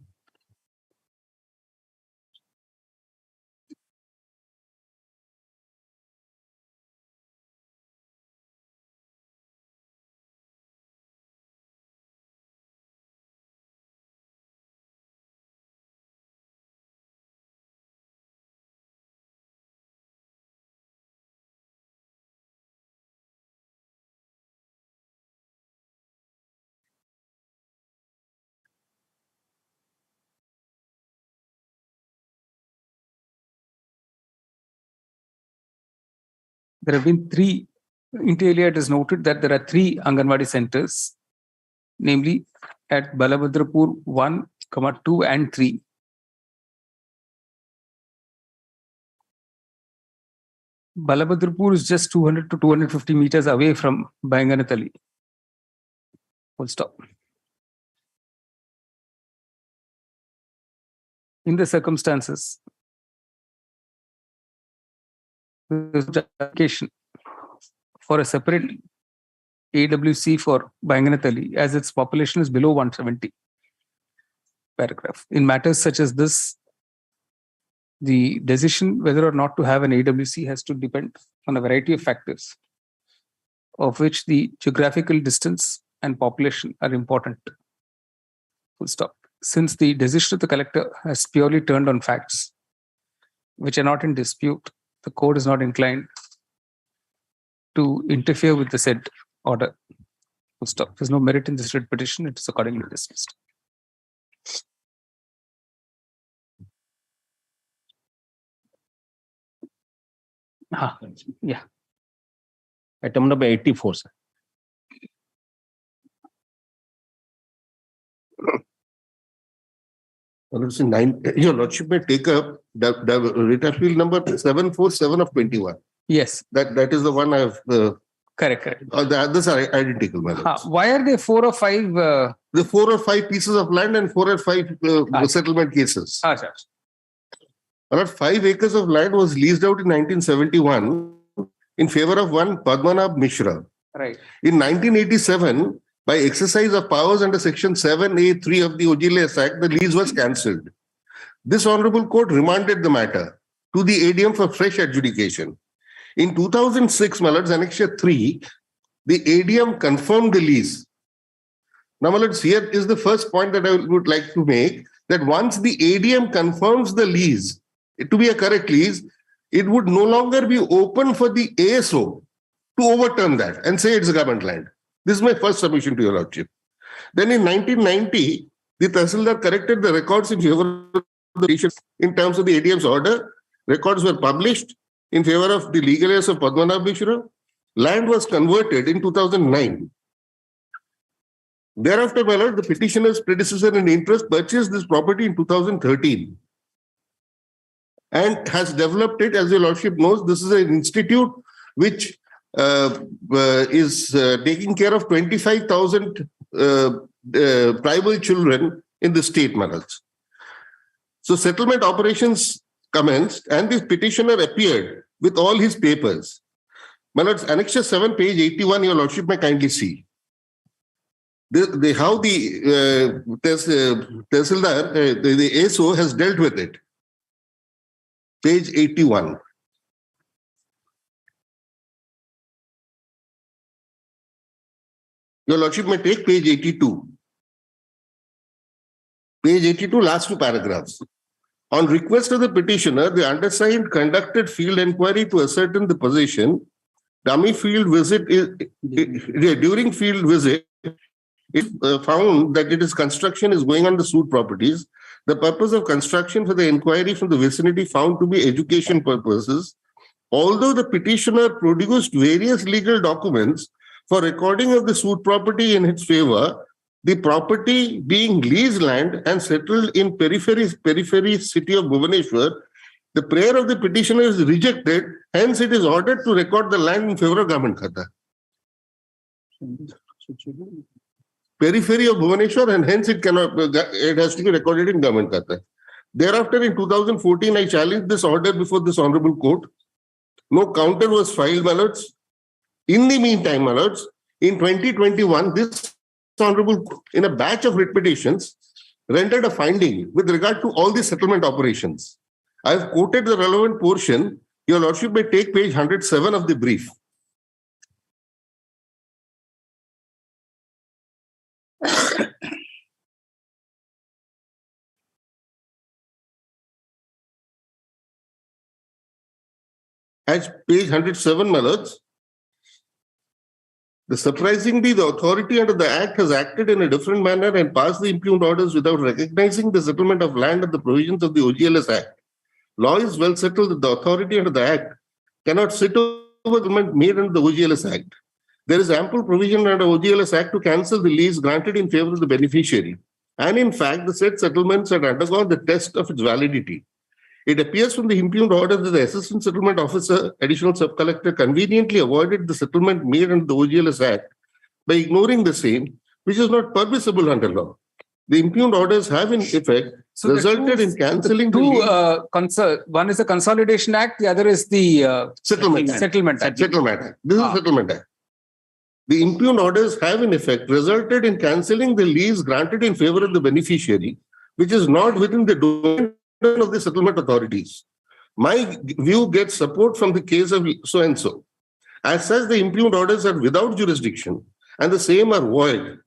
There have been three, inter alia it is noted that there are three Anganwadi centers, namely at Balabhadrapur 1, 2 and 3. Balabhadrapur is just 200 to 250 meters away from Banganatali. Full stop. In the circumstances, application for a separate AWC for Banganatali as its population is below 170. Paragraph. In matters such as this, the decision whether or not to have an AWC has to depend on a variety of factors, of which the geographical distance and population are important. Full stop. Since the decision of the collector has purely turned on facts which are not in dispute, the court is not inclined to interfere with the said order. Full stop. There's no merit in this writ petition. It is accordingly dismissed. Yeah. Item number 84, sir. Your Lordship may take up the writ appeal number 747 of 21. Yes. That is the one I've. Correct. The others are identical, madam. Why are there 4 or 5? The 4 or 5 pieces of land and 4 or 5 settlement cases. About 5 acres of land was leased out in 1971 in favor of one Padmanabh Mishra. Right. In 1987, by exercise of powers under Section 7A3 of the OGLS Act, the lease was cancelled. This Honourable Court remanded the matter to the ADM for fresh adjudication. In 2006, my lords, Annexure 3, the ADM confirmed the lease. Now, my lords, here is the first point that I would like to make, that once the ADM confirms the lease, to be a correct lease, it would no longer be open for the ASO to overturn that and say it's a government land. This is my first submission to your lordship. Then in 1990, the Tahsildar corrected the records in favor of the petition in terms of the ADM's order. Records were published in favor of the legal heirs of Padmanabh Mishra. Land was converted in 2009. Thereafter, my lord, the petitioner's predecessor in interest purchased this property in 2013 and has developed it. As your lordship knows, this is an institute which is taking care of 25,000 tribal children in the state, my lords. So settlement operations commenced and the petitioner appeared with all his papers. My lords, Annexure 7, page 81, your lordship may kindly see. How the Tahsildar, the ASO has dealt with it. Page 81. Your lordship may take page 82. Page 82, last two paragraphs. On request of the petitioner, the undersigned conducted field inquiry to ascertain the possession. Dummy field visit during field visit, it found that its construction is going on the suit properties. The purpose of construction for the inquiry from the vicinity found to be education purposes. Although the petitioner produced various legal documents for recording of the suit property in its favor, the property being leased land and settled in periphery city of Bhubaneswar, the prayer of the petitioner is rejected. Hence, it is ordered to record the land in favor of government khata. Periphery of Bhubaneswar, and hence it cannot. It has to be recorded in government khata. Thereafter, in 2014, I challenged this order before this honorable court. No counter was filed, my lords. In the meantime, my lords, in 2021, this honorable court, in a batch of writ petitions, rendered a finding with regard to all the settlement operations. I have quoted the relevant portion. Your lordship may take page 107 of the brief. As page 107, my lords, surprisingly, the authority under the Act has acted in a different manner and passed the impugned orders without recognizing the settlement of land and the provisions of the OGLS Act. Law is well settled that the authority under the Act cannot sit over settlement made under the OGLS Act. There is ample provision under OGLS Act to cancel the lease granted in favor of the beneficiary. And in fact, the said settlements had undergone the test of its validity. It appears from the impugned order that the Assistant Settlement Officer, Additional Sub-Collector, conveniently avoided the settlement made under the OGLS Act by ignoring the same, which is not permissible under law. The impugned orders have in effect resulted in cancelling one is the Consolidation Act, the other is the Settlement Act. Settlement Act. Settlement Act. This is Settlement Act. The impugned orders have in effect resulted in cancelling the lease granted in favor of the beneficiary, which is not within the domain of the settlement authorities. My view gets support from the case of so and so. As such, the impugned orders are without jurisdiction and the same are void.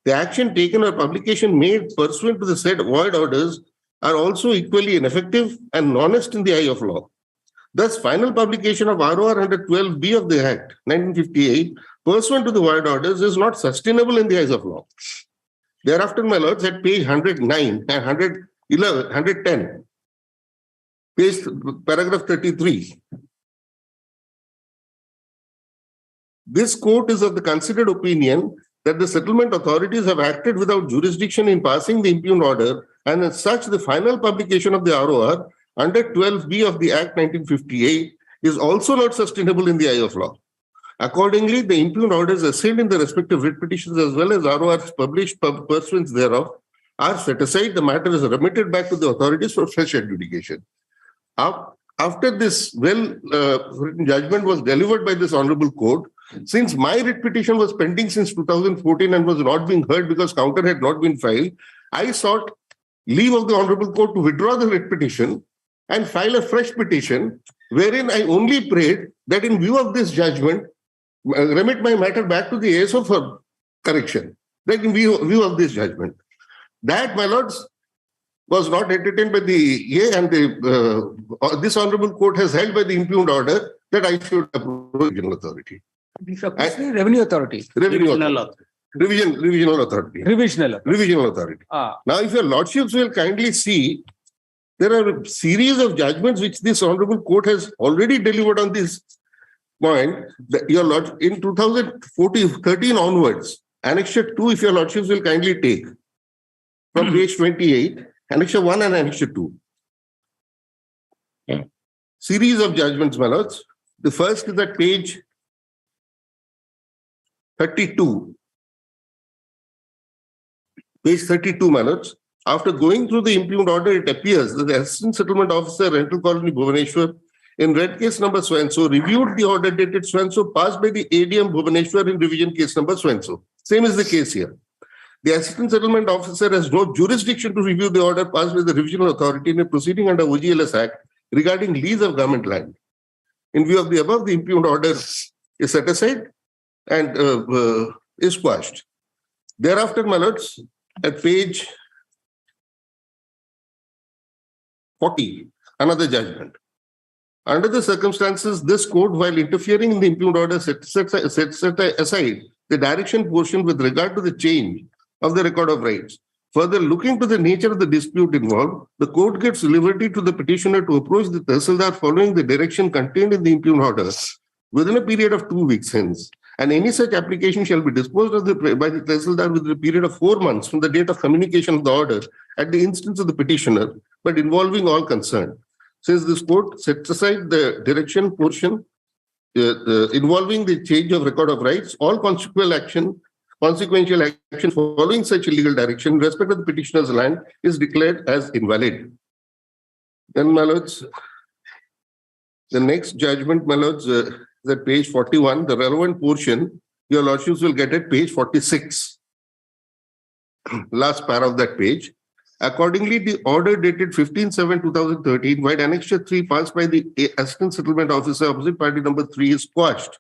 The action taken or publication made pursuant to the said void orders are also equally ineffective and honest in the eye of law. Thus, final publication of ROR under 12B of the Act 1958 pursuant to the void orders is not sustainable in the eyes of law. Thereafter, my lords, at page 109 and 110, page paragraph 33. This court is of the considered opinion that the settlement authorities have acted without jurisdiction in passing the impugned order, and as such, the final publication of the ROR under 12B of the Act 1958 is also not sustainable in the eye of law. Accordingly, the impugned orders assigned in the respective writ petitions as well as RORs published pursuant thereof are set aside. The matter is remitted back to the authorities for fresh adjudication. After this written judgment was delivered by this honorable court, since my writ petition was pending since 2014 and was not being heard because counter had not been filed, I sought leave of the honorable court to withdraw the writ petition and file a fresh petition, wherein I only prayed that in view of this judgment, remit my matter back to the ASO for correction, that in view of this judgment. That, my lords, was not entertained by the and this honorable court has held by the impugned order that I should approve the regional authority. Revenue authority. Revisional authority. Revisional authority. Revisional authority. Now, if your lordships will kindly see, there are a series of judgments which this honorable court has already delivered on this point. Your lord, in 2013 onwards, Annexure 2, if your lordships will kindly take from page 28, Annexure 1 and Annexure 2. Series of judgments, my lords. The first is at page 32. Page 32, my lords. After going through the impugned order, it appears that the Assistant Settlement Officer, Rental Colony, Bhubaneswar, in red case number so-and-so, reviewed the order dated so-and-so passed by the ADM Bhubaneswar in revision case number so-and-so. Same is the case here. The Assistant Settlement Officer has no jurisdiction to review the order passed by the Revisional Authority in a proceeding under OGLS Act regarding lease of government land. In view of the above, the impugned order is set aside and is quashed. Thereafter, my lords, at page 40, another judgment. Under the circumstances, this court, while interfering in the impugned order, set aside the direction portion with regard to the change of the record of rights. Further, looking to the nature of the dispute involved, the court gives liberty to the petitioner to approach the Tehsildar following the direction contained in the impugned order within a period of 2 weeks hence. And any such application shall be disposed of by the Tehsildar within a period of 4 months from the date of communication of the order at the instance of the petitioner, but involving all concerned. Since this court sets aside the direction portion involving the change of record of rights, all consequential action following such a legal direction in respect of the petitioner's land is declared as invalid. Then, my lords, the next judgment, my lords, is at page 41. The relevant portion, your lordships will get at page 46. Last para of that page. Accordingly, the order dated 15/7/2013, while Annexure 3 passed by the Assistant Settlement Officer, opposite party number 3 is quashed.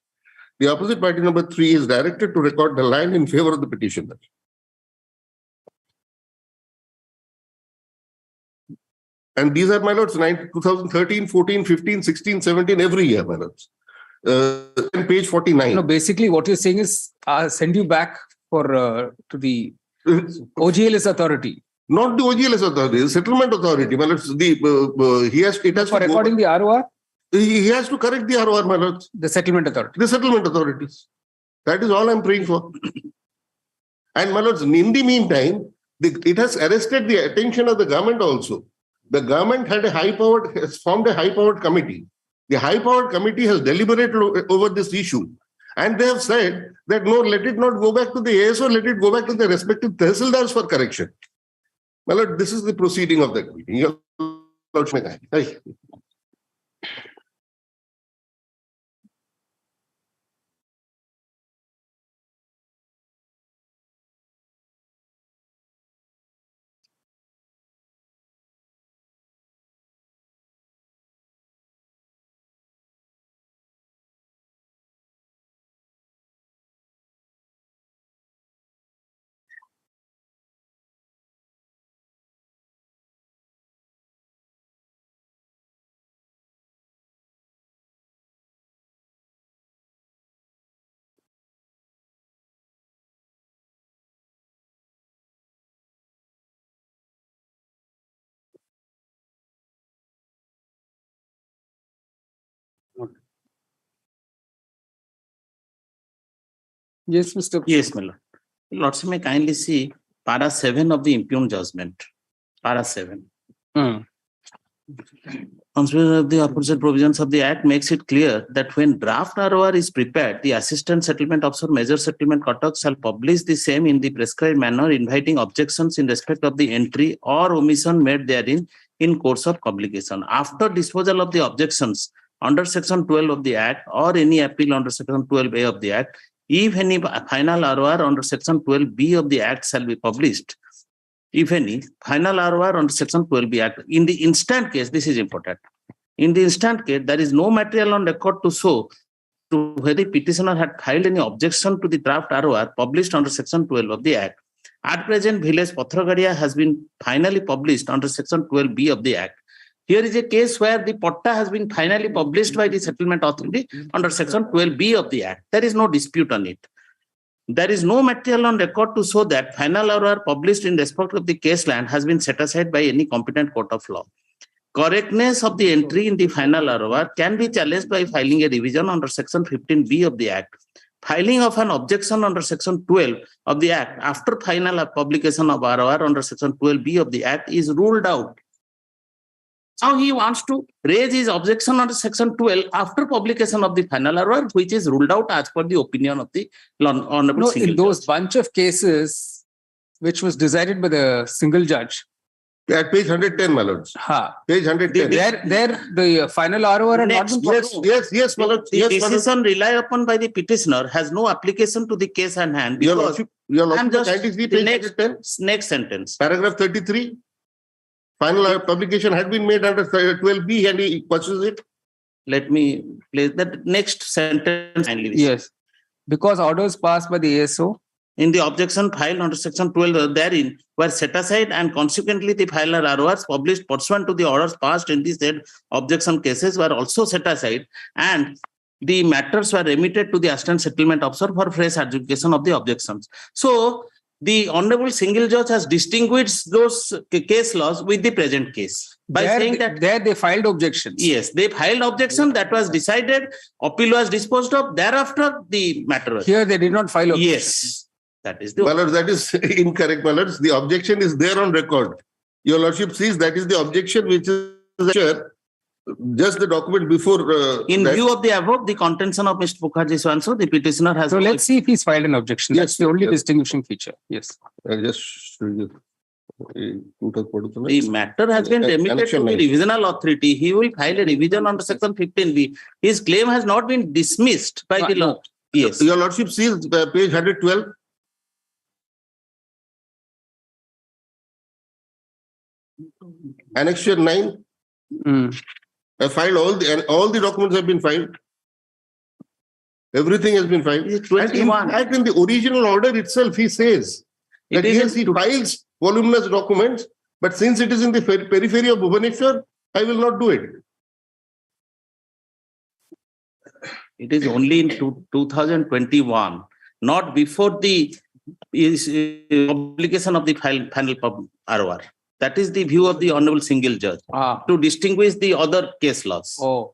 The opposite party number 3 is directed to record the land in favor of the petitioner. And these are, my lords, 2013, 14, 15, 16, 17, every year, my lords. And page 49. No, basically what you're saying is send you back for to the OGLS authority. Not the OGLS authority, the settlement authority. My lords, it has for recording the ROR? He has to correct the ROR, my lords. The settlement authority. The settlement authorities. That is all I'm praying for. And my lords, in the meantime, it has arrested the attention of the government also. The government has formed a high-powered committee. The high-powered committee has deliberated over this issue. And they have said that no, let it not go back to the ASO, let it go back to the respective tehsildars for correction. My lord, this is the proceeding of that meeting. Your lordship. Yes, Mr. Yes, my lord. Lordship may kindly see para 7 of the impugned judgment. Para 7. Consideration of the opposite provisions of the Act makes it clear that when draft ROR is prepared, the Assistant Settlement Officer, Major Settlement Cutoff shall publish the same in the prescribed manner, inviting objections in respect of the entry or omission made therein in course of publication. After disposal of the objections under Section 12 of the Act or any appeal under Section 12A of the Act, if any final ROR under Section 12B of the Act shall be published, if any final ROR under Section 12B Act, in the instant case, this is important. In the instant case, there is no material on record to show to whether the petitioner had filed any objection to the draft ROR published under Section 12 of the Act. At present, Village Pathragadia has been finally published under Section 12B of the Act. Here is a case where the POTA has been finally published by the settlement authority under section 12B of the Act. There is no dispute on it. There is no material on record to show that final order published in respect of the case land has been set aside by any competent court of law. Correctness of the entry in the final order can be challenged by filing a revision under section 15B of the Act. Filing of an objection under section 12 of the Act after final publication of ROR under section 12B of the Act is ruled out. Now he wants to raise his objection under section 12 after publication of the final order, which is ruled out as per the opinion of the honorable No, single in those judge. bunch of cases which was decided by the single judge. At page 110, my lords. Page 110. There the final ROR had not been published. Yes, my lords. The Yes, my lords. decision relied upon by the petitioner has no application to the case at hand. Because I'm just the next sentence. Paragraph 33. Final publication had been made under 12B and he pursues it. Let me place that next sentence. Yes. Because orders passed by the ASO in the objection filed under section 12 therein were set aside and consequently the final RORs published pursuant to the orders passed in these said objection cases were also set aside and the matters were remitted to the assistant settlement officer for fresh adjudication of the objections. So the honorable single judge has distinguished those case laws with the present case by saying that there they filed objections. Yes, they filed objection that was decided, appeal was disposed of, thereafter the matter was. Here they did not file objection. Yes. That is the my lords, that is incorrect, my lords. The objection is there on record. Your lordship sees that is the objection which is just the document before. In view of the above, the contention of Mr. Mukherjee's answer, the petitioner has. So let's see if he's filed an objection. That's the only distinguishing feature. Yes. I'll just show you. The matter has been remitted to the revisional authority. He will file a revision under section 15B. His claim has not been dismissed by the law. Yes. Your lordship sees page 112. Annexure 9. I filed all the documents have been filed. Everything has been filed. And in fact, in the original order itself, he says that yes, he files voluminous documents, but since it is in the periphery of Bhubaneswar, I will not do it. It is only in 2021, not before the publication of the final ROR. That is the view of the honorable single judge to distinguish the other case laws. Oh,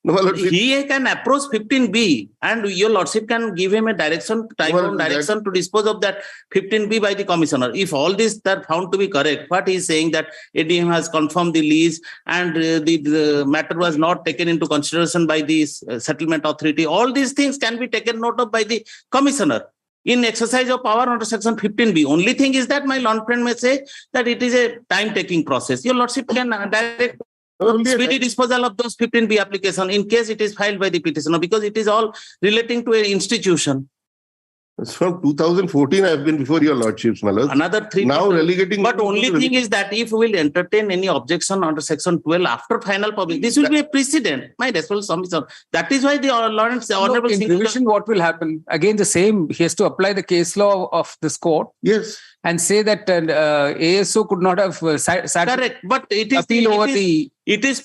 no, he can approach 15B and your lordship can give him a direction, direction to dispose of that 15B by the commissioner. If all these are found to be correct, what he is saying that ADM has confirmed the lease and the matter was not taken into consideration by the settlement authority, all these things can be taken note of by the commissioner in exercise of power under section 15B. Only thing is that my learned friend may say that it is a time-taking process. Your lordship can direct speedy disposal of those 15B application in case it is filed by the petitioner because it is all relating to an institution. It's from 2014 I have been before your lordships, my lord. Another 3. Now relegating. But only thing is that if we will entertain any objection under section 12 after final public, this will be a precedent. My respectful submission. That is why the honorable in revision, what will happen? Again, the same. He has to apply the case law of this court. Yes. And say that ASO could not have correct, but it is appeal over it is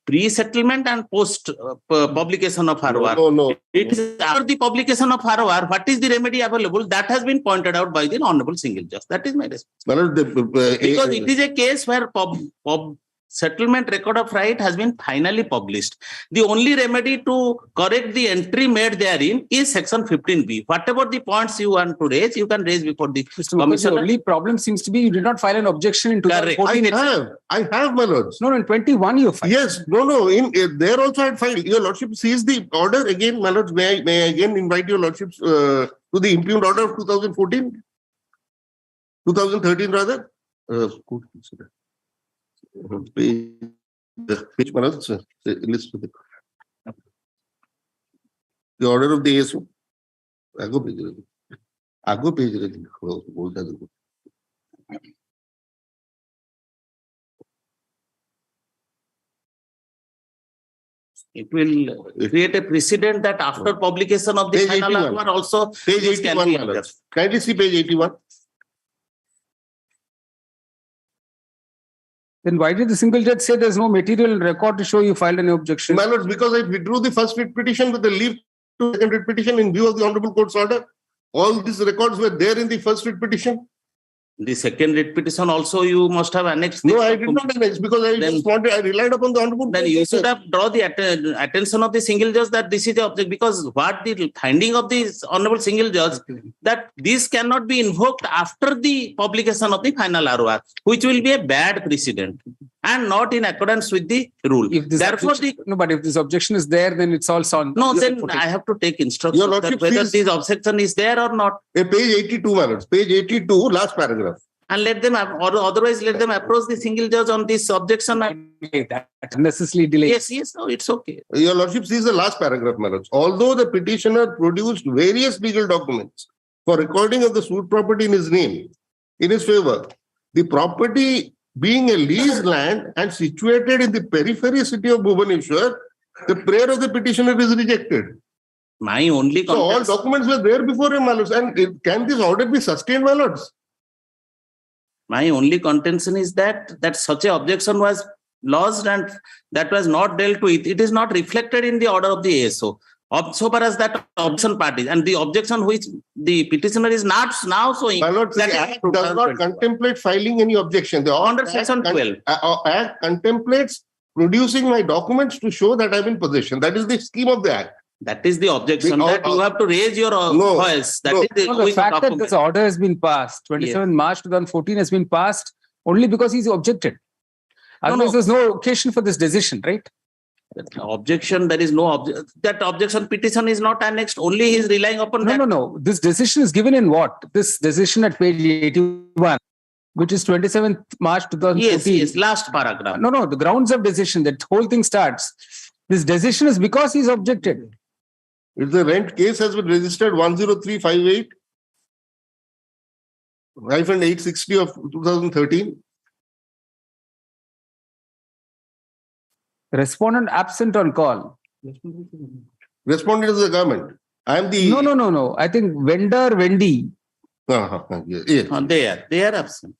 pre-settlement and post publication of ROR. No. It is after the publication of ROR. What is the remedy available? That has been pointed out by the honorable single judge. That is my response. Because it is a case where settlement record of right has been finally published. The only remedy to correct the entry made therein is section 15B. Whatever the points you want to raise, you can raise before the commissioner. The only problem seems to be you did not file an objection in 2014. I have, my lords. No, in 21 you filed. Yes, no. In there also I had filed. Your lordship sees the order again, my lords. May I again invite your lordships to the impugned order of 2014, 2013 rather. Page my lords, list with the order of the ASO. Ago page. It will create a precedent that after publication of the page final 81. ROR also Page 81, my lords. Kindly see page 81. Then why did the single judge say there's no material record to show you filed any objection? My lords, because I withdrew the first writ petition with the leave to second writ petition in view of the Honorable Court's order. All these records were there in the first writ petition. The second writ petition also you must have annexed. No, I did not annex because I just wanted, I relied upon the Honorable Then Court. you should have drawn the attention of the single judge that this is the object, because what the finding of the Honorable single judge that this cannot be invoked after the publication of the final ROR, which will be a bad precedent and not in accordance with the rule. If this Therefore, no, but if this objection is there, then it's all sound. no, then I have to take instruction that whether this objection is there or not. Page 82, my lords, page 82, last paragraph. And let them, or otherwise let them approach the single judge on this objection. That unnecessarily delays. Yes, no, it's okay. Your lordship sees the last paragraph, my lords. Although the petitioner produced various legal documents for recording of the suit property in his name, in his favor, the property being a leased land and situated in the periphery city of Bhubaneswar, the prayer of the petitioner is rejected. My only So all documents were there before him, my lords. And can this order be sustained, my lords? My only contention is that such a objection was lodged and that was not dealt with. It is not reflected in the order of the ASO. So far as that objection part is, and the objection which the petitioner is not now showing. My lord, the Act does not contemplate filing any objection. The Under section 12. Act contemplates producing my documents to show that I'm in possession. That is the scheme of the Act. That is the objection that you have to raise your voice. That is the fact that this order has been passed, 27 March 2014 has been passed only because he's objected. Otherwise, there's no occasion for this decision, right? Objection, there is no that objection petition is not annexed. Only he is relying upon that. No. This decision is given in what? This decision at page 81, which is 27th March 2014. Yes, last paragraph. No, the grounds of decision, that whole thing starts. This decision is because he's objected. If the rent case has been registered 10358-860 of 2013. Respondent absent on call. Respondent is the government. I am the... No. I think vendor, vendee. Yes. They are absent.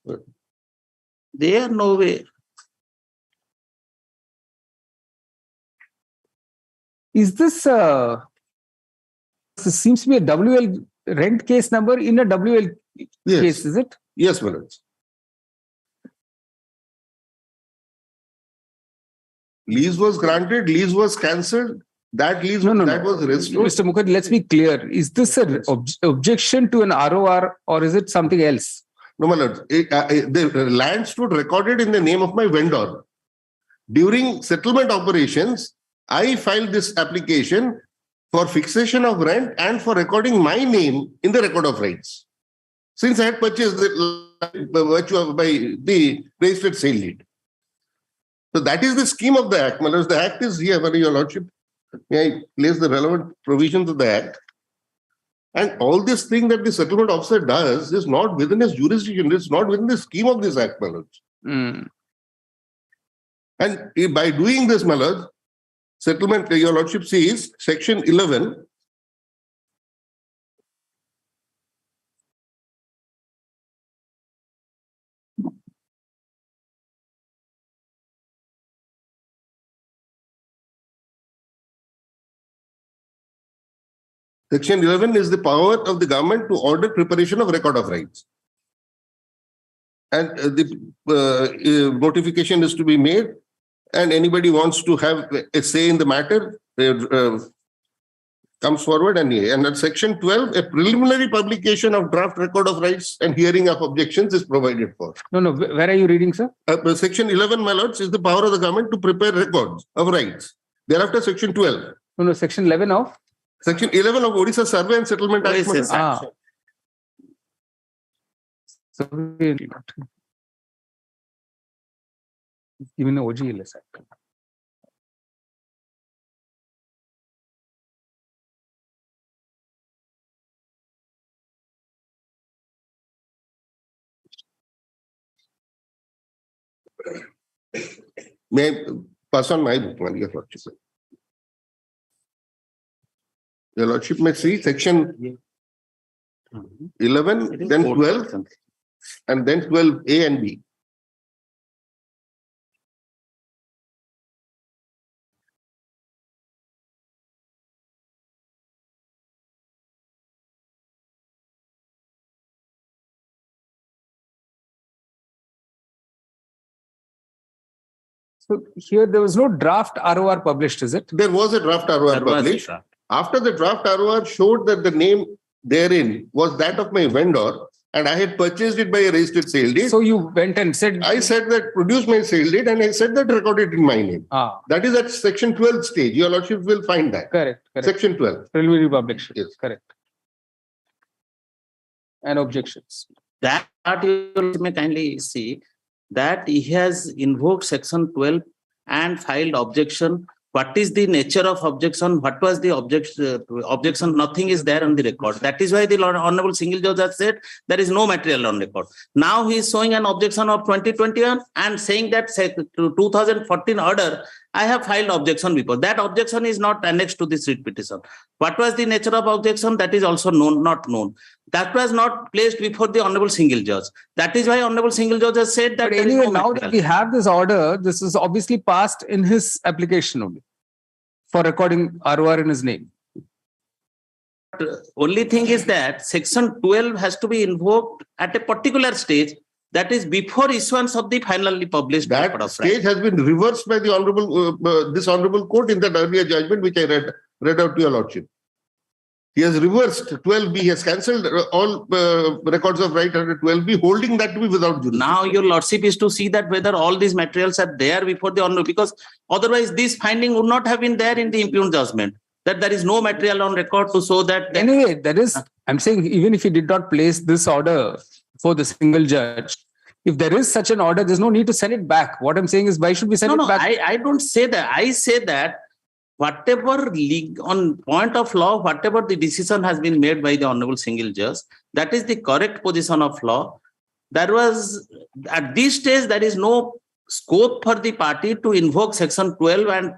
They are nowhere. Is this seems to be a WL rent case number in a WL case, is it? Yes, my lords. Lease was granted, lease was cancelled. That lease that was restored. Mr. Mukherjee, let's be clear. Is this an objection to an ROR or is it something else? No, my lords. The land stood recorded in the name of my vendor. During settlement operations, I filed this application for fixation of rent and for recording my name in the record of rights. Since I had purchased by virtue of by the registered sale deed. So that is the scheme of the Act. The Act is here, Your Lordship. May I place the relevant provisions of the Act? And all this thing that the settlement officer does is not within his jurisdiction. It's not within the scheme of this Act, my lords. And by doing this, my lords, settlement, Your Lordship sees section 11. Section 11 is the power of the government to order preparation of record of rights. And the notification is to be made, and anybody wants to have a say in the matter comes forward. And at section 12, a preliminary publication of draft record of rights and hearing of objections is provided for. No. Where are you reading, sir? Section 11, my lords, is the power of the government to prepare records of rights. Thereafter, section 12. No, section 11 of? Section 11 of Odisha Survey and Settlement Act. Even the OGLS Act. May I pass on my book, Your Lordship? Your Lordship may see section 11, then 12, and then 12A and B. So here there was no draft ROR published, is it? There was a draft ROR There was a published. draft. After the draft ROR showed that the name therein was that of my vendor, and I had purchased it by a registered sale deed. So you went and said, I said that produce my sale deed, and I said that recorded in my name. That is at section 12 stage. Your lordship will find that. Correct. Section 12. Preliminary publication. Yes. Correct. And objections. That part you may kindly see that he has invoked section 12 and filed objection. What is the nature of objection? What was the objection? Nothing is there on the record. That is why the Honorable Single Judge has said there is no material on record. Now he is showing an objection of 2021 and saying that 2014 order, I have filed objection before. That objection is not annexed to this writ petition. What was the nature of objection? That is also not known. That was not placed before the Honorable Single Judge. That is why Honorable Single Judge has said that. But anyway, now that we have this order, this is obviously passed in his application only for recording ROR in his name. Only thing is that section 12 has to be invoked at a particular stage. That is before issuance of the finally published. That stage has been reversed by the honorable, this honorable court in that earlier judgment, which I read out to your lordship. He has reversed 12B. He has cancelled all records of right under 12B, holding that to be without jurisdiction. Now your lordship is to see that whether all these materials are there before the honorable, because otherwise this finding would not have been there in the impugned judgment. That there is no material on record to show that. Anyway, there is. I'm saying even if he did not place this order for the single judge, if there is such an order, there's no need to send it back. What I'm saying is, why should we send it back? I don't say that. I say that whatever on point of law, whatever the decision has been made by the Honorable Single Judge, that is the correct position of law. There was, at this stage, there is no scope for the party to invoke section 12 and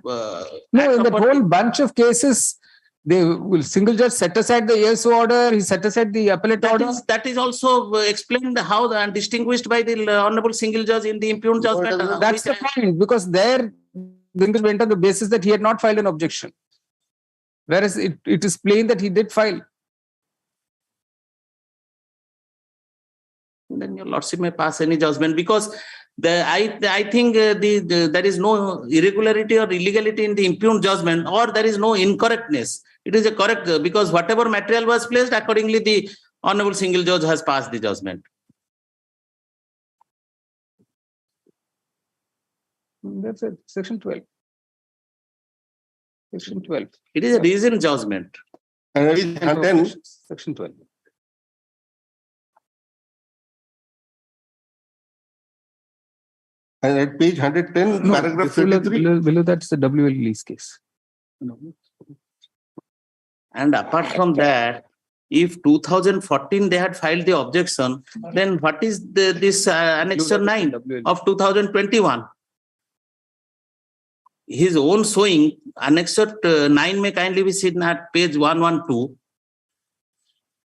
no, in the whole bunch of cases, they will single judge set aside the ESO order, he set aside the appellate order. That is also explained how and distinguished by the Honorable Single Judge in the impugned judgment. That's the point, because there the judge went on the basis that he had not filed an objection. Whereas it is plain that he did file. Then your lordship may pass any judgment, because I think there is no irregularity or illegality in the impugned judgment, or there is no incorrectness. It is a correct, because whatever material was placed, accordingly the Honorable Single Judge has passed the judgment. That's it. Section 12. Section 12. It is a reasoned judgment. Section 12. And at page 110, paragraph 33. Below that's the WL lease case. And apart from that, if 2014 they had filed the objection, then what is this annexure 9 of 2021? His own showing, annexure 9 may kindly be seen at page 112.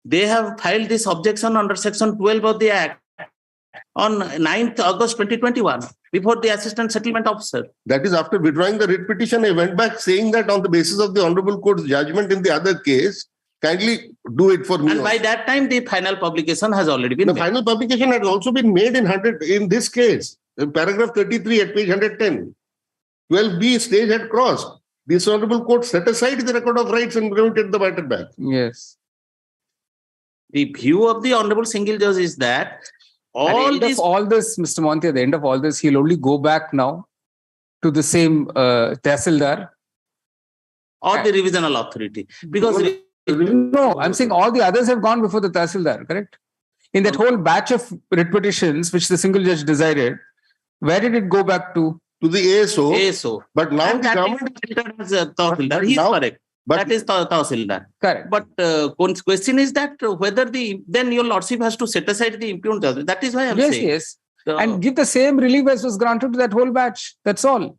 They have filed this objection under section 12 of the Act on 9th August 2021 before the Assistant Settlement Officer. That is after withdrawing the writ petition, I went back saying that on the basis of the Honorable Court's judgment in the other case, kindly do it for me. And by that time, the final publication has already been made. The final publication has also been made in this case, in paragraph 33 at page 110. 12B stage had crossed. This Honorable Court set aside the record of rights and remitted the matter back. Yes. The view of the Honorable Single Judge is that all this, Mr. Monty, at the end of all this, he'll only go back now to the same Tehsildar or the revisional authority. Because no, I'm saying all the others have gone before the Tehsildar, correct? In that whole batch of writ petitions which the single judge decided, where did it go back to? To the ASO. ASO. But now and the government has Tehsildar. He is correct. That is Tehsildar. Correct. But question is that whether then your lordship has to set aside the impugned judgment. That is why I'm saying. Yes. And give the same relief as was granted to that whole batch. That's all.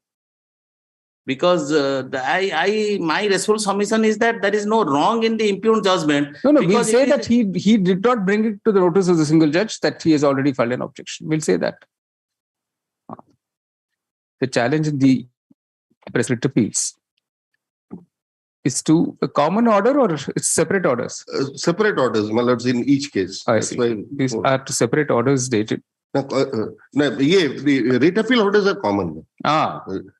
Because my responsible submission is that there is no wrong in the impugned judgment. No, we'll say that he did not bring it to the notice of the single judge, that he has already filed an objection. We'll say that. The challenge in the press writ appeals is to a common order or it's separate orders? Separate orders, my lords, in each case. I see. These are to separate orders dated The writ appeal orders are common.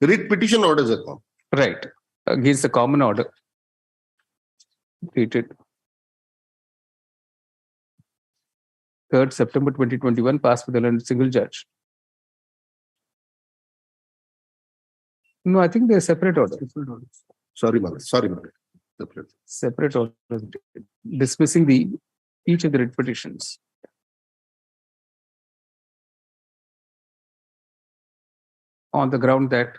Writ petition orders are common. Right. Against the common order. Dated 3rd September 2021, passed with a single judge. No, I think they're separate orders. Sorry, Mother. Separate orders. Dismissing each of the writ petitions. On the ground that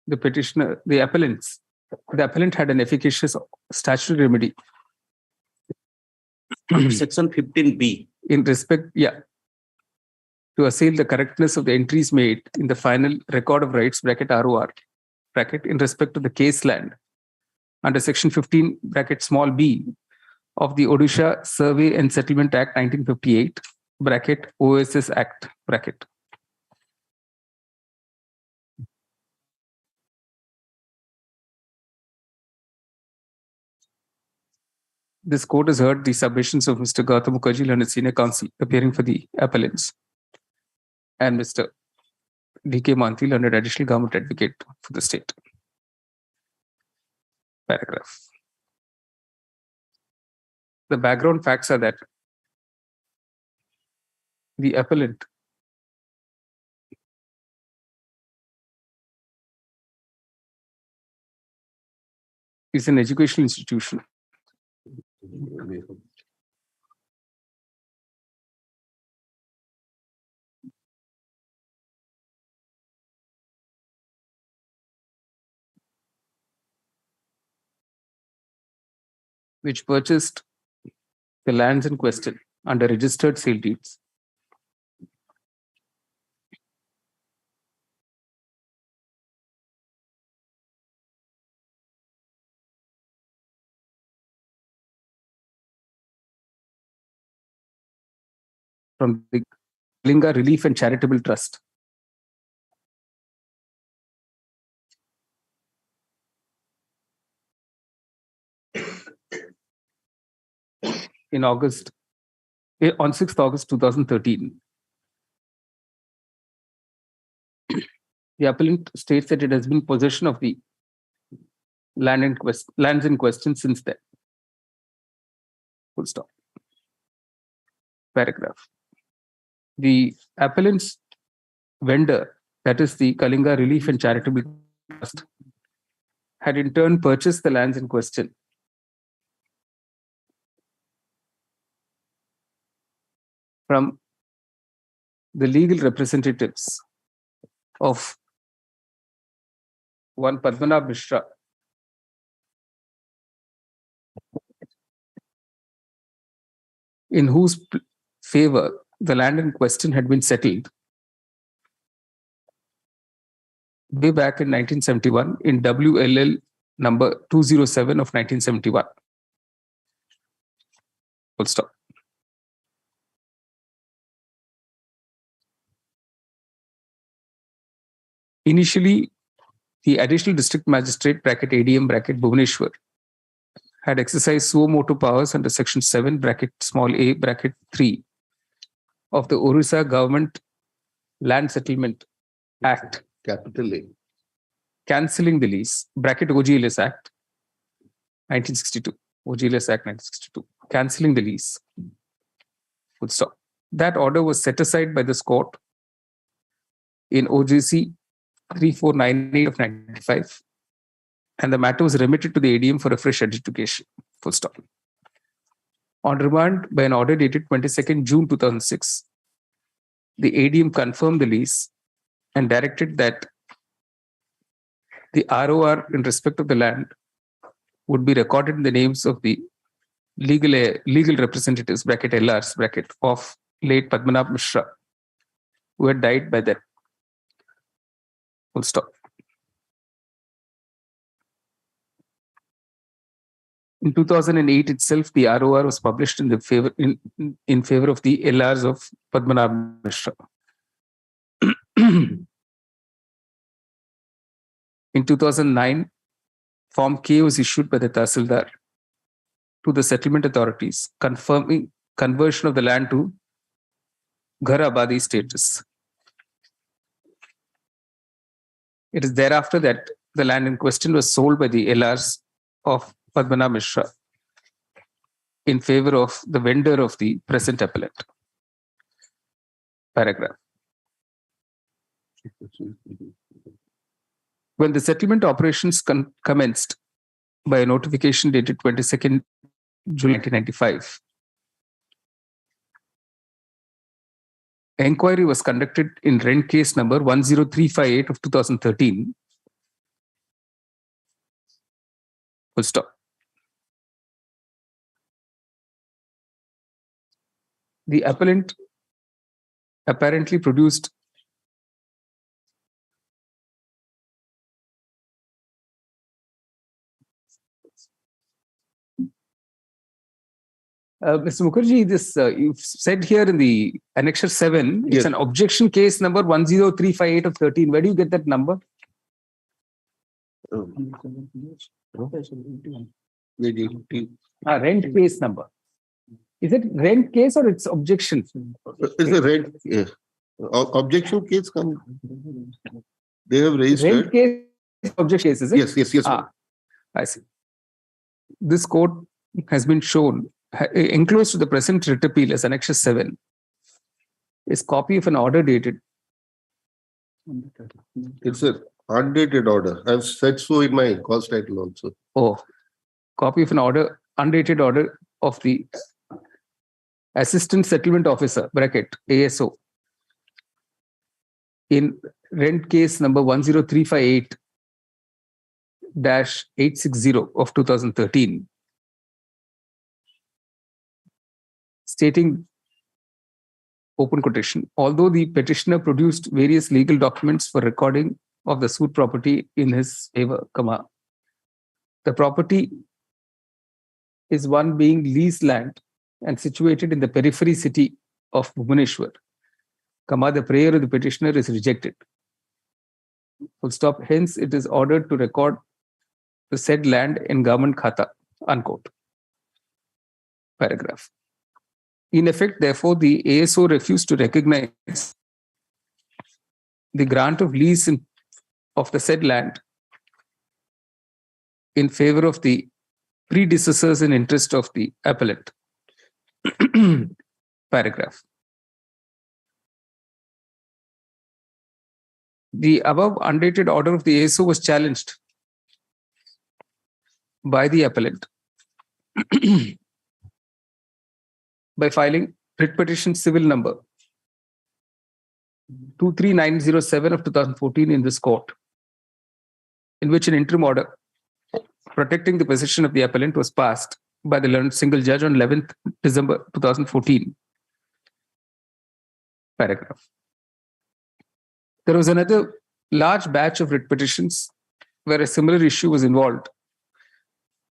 the petitioner, the appellant had an efficacious statutory remedy. Section 15B. In respect, to assail the correctness of the entries made in the final record of rights (ROR) in respect to the case land under section 15 small b of the Odisha Survey and Settlement Act 1958 OSS Act . This court has heard the submissions of Mr. Gautam Mukherjee and his senior counsel appearing for the appellants, and Mr. D.K. Mantil, under additional government advocate for the state. Paragraph. The background facts are that the appellant is an educational institution which purchased the lands in question under registered sale deeds from the Kalinga Relief and Charitable Trust. On 6th August 2013. The appellant states that it has been in possession of the lands in question since then. Full stop. Paragraph. The appellant's vendor, that is the Kalinga Relief and Charitable Trust, had in turn purchased the lands in question from the legal representatives of one Padmanabh Mishra, in whose favor the land in question had been settled way back in 1971 in WLL number 207 of 1971. Full stop. Initially, the additional district magistrate (ADM) Bhubaneswar had exercised suo motu powers under section 7 small a 3 of the Orissa Government Land Settlement Act, capital A, cancelling the lease (OGLS Act 1962), OGLS Act 1962, cancelling the lease. Full stop. That order was set aside by this court in OGC 3498 of 95, and the matter was remitted to the ADM for a fresh adjudication. Full stop. On remand by an order dated 22nd June 2006, the ADM confirmed the lease and directed that the ROR in respect of the land would be recorded in the names of the legal representatives (LRs) of late Padmanabh Mishra, who had died by then. Full stop. In 2008 itself, the ROR was published in favor of the LRs of Padmanabh Mishra. In 2009, Form K was issued by the Tahsildar to the settlement authorities, confirming conversion of the land to Ghar Abadi status. It is thereafter that the land in question was sold by the LRs of Padmana Mishra in favor of the vendor of the present appellant. Paragraph. When the settlement operations commenced by a notification dated 22nd July 1995, inquiry was conducted in rent case number 10358 of 2013. Full stop. The appellant apparently produced Mr. Mukherjee, this you've said here in the Annexure 7, it's an objection case number 10358 of 13. Where do you get that number? Rent case number. Is it rent case or it's objection? It's a rent objection case. They have raised rent case, objection case, is it? Yes. I see. This court has been shown, enclosed to the present writ appeal as Annexure 7, is copy of an order dated. It's an undated order. I've said so in my cause title also. Oh, copy of an order, undated order of the Assistant Settlement Officer, bracket, ASO, in rent case number 10358-860 of 2013, stating, open quotation, although the petitioner produced various legal documents for recording of the suit property in his favor, the property is one being leased land and situated in the periphery city of Bhubaneswar, the prayer of the petitioner is rejected. Full stop. Hence, it is ordered to record the said land in government khata, unquote. Paragraph. In effect, therefore, the ASO refused to recognize the grant of lease of the said land in favor of the predecessors in interest of the appellant. Paragraph. The above undated order of the ASO was challenged by the appellant by filing writ petition civil number 23907 of 2014 in this court, in which an interim order protecting the possession of the appellant was passed by the learned single judge on 11th December 2014. Paragraph. There was another large batch of writ petitions where a similar issue was involved